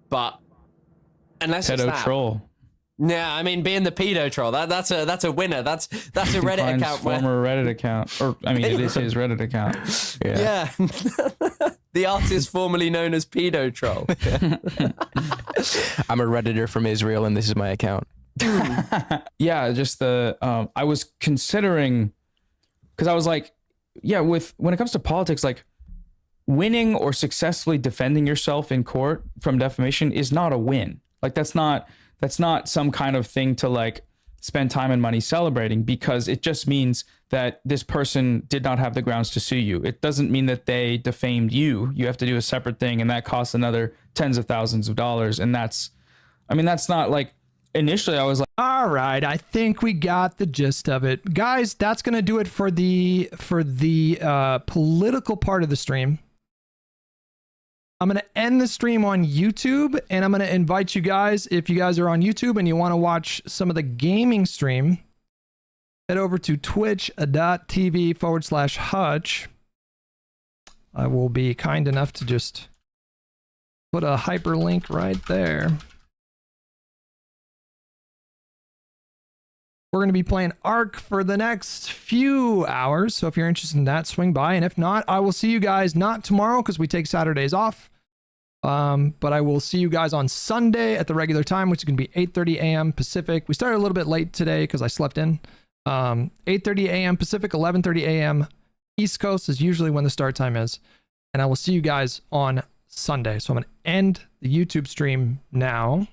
but unless it's Pedo that. troll. Yeah, I mean, being the pedo troll, that's a winner. That's a Reddit Klein's account. Former Reddit account, or I mean, it is his Reddit account. Yeah. The artist formerly known as pedo troll. I'm a Redditor from Israel, and this is my account. Yeah, just I was considering, because I was like, yeah, when it comes to politics, like winning or successfully defending yourself in court from defamation is not a win. Like that's not some kind of thing to like spend time and money celebrating, because it just means that this person did not have the grounds to sue you. It doesn't mean that they defamed you. You have to do a separate thing, and that costs another tens of thousands of dollars. And that's not like, initially I was like, all right, I think we got the gist of it. Guys, that's going to do it for the political part of the stream. I'm going to end the stream on YouTube, and I'm going to invite you guys, if you guys are on YouTube and you want to watch some of the gaming stream, head over to twitch.tv/Hutch. I will be kind enough to just put a hyperlink right there. We're going to be playing Ark for the next few hours. So if you're interested in that, swing by. And if not, I will see you guys not tomorrow because we take Saturdays off. But I will see you guys on Sunday at the regular time, which is going to be 8:30 a.m. Pacific. We started a little bit late today because I slept in. 8:30 a.m. Pacific, 11:30 a.m. East Coast is usually when the start time is. And I will see you guys on Sunday. So I'm going to end the YouTube stream now.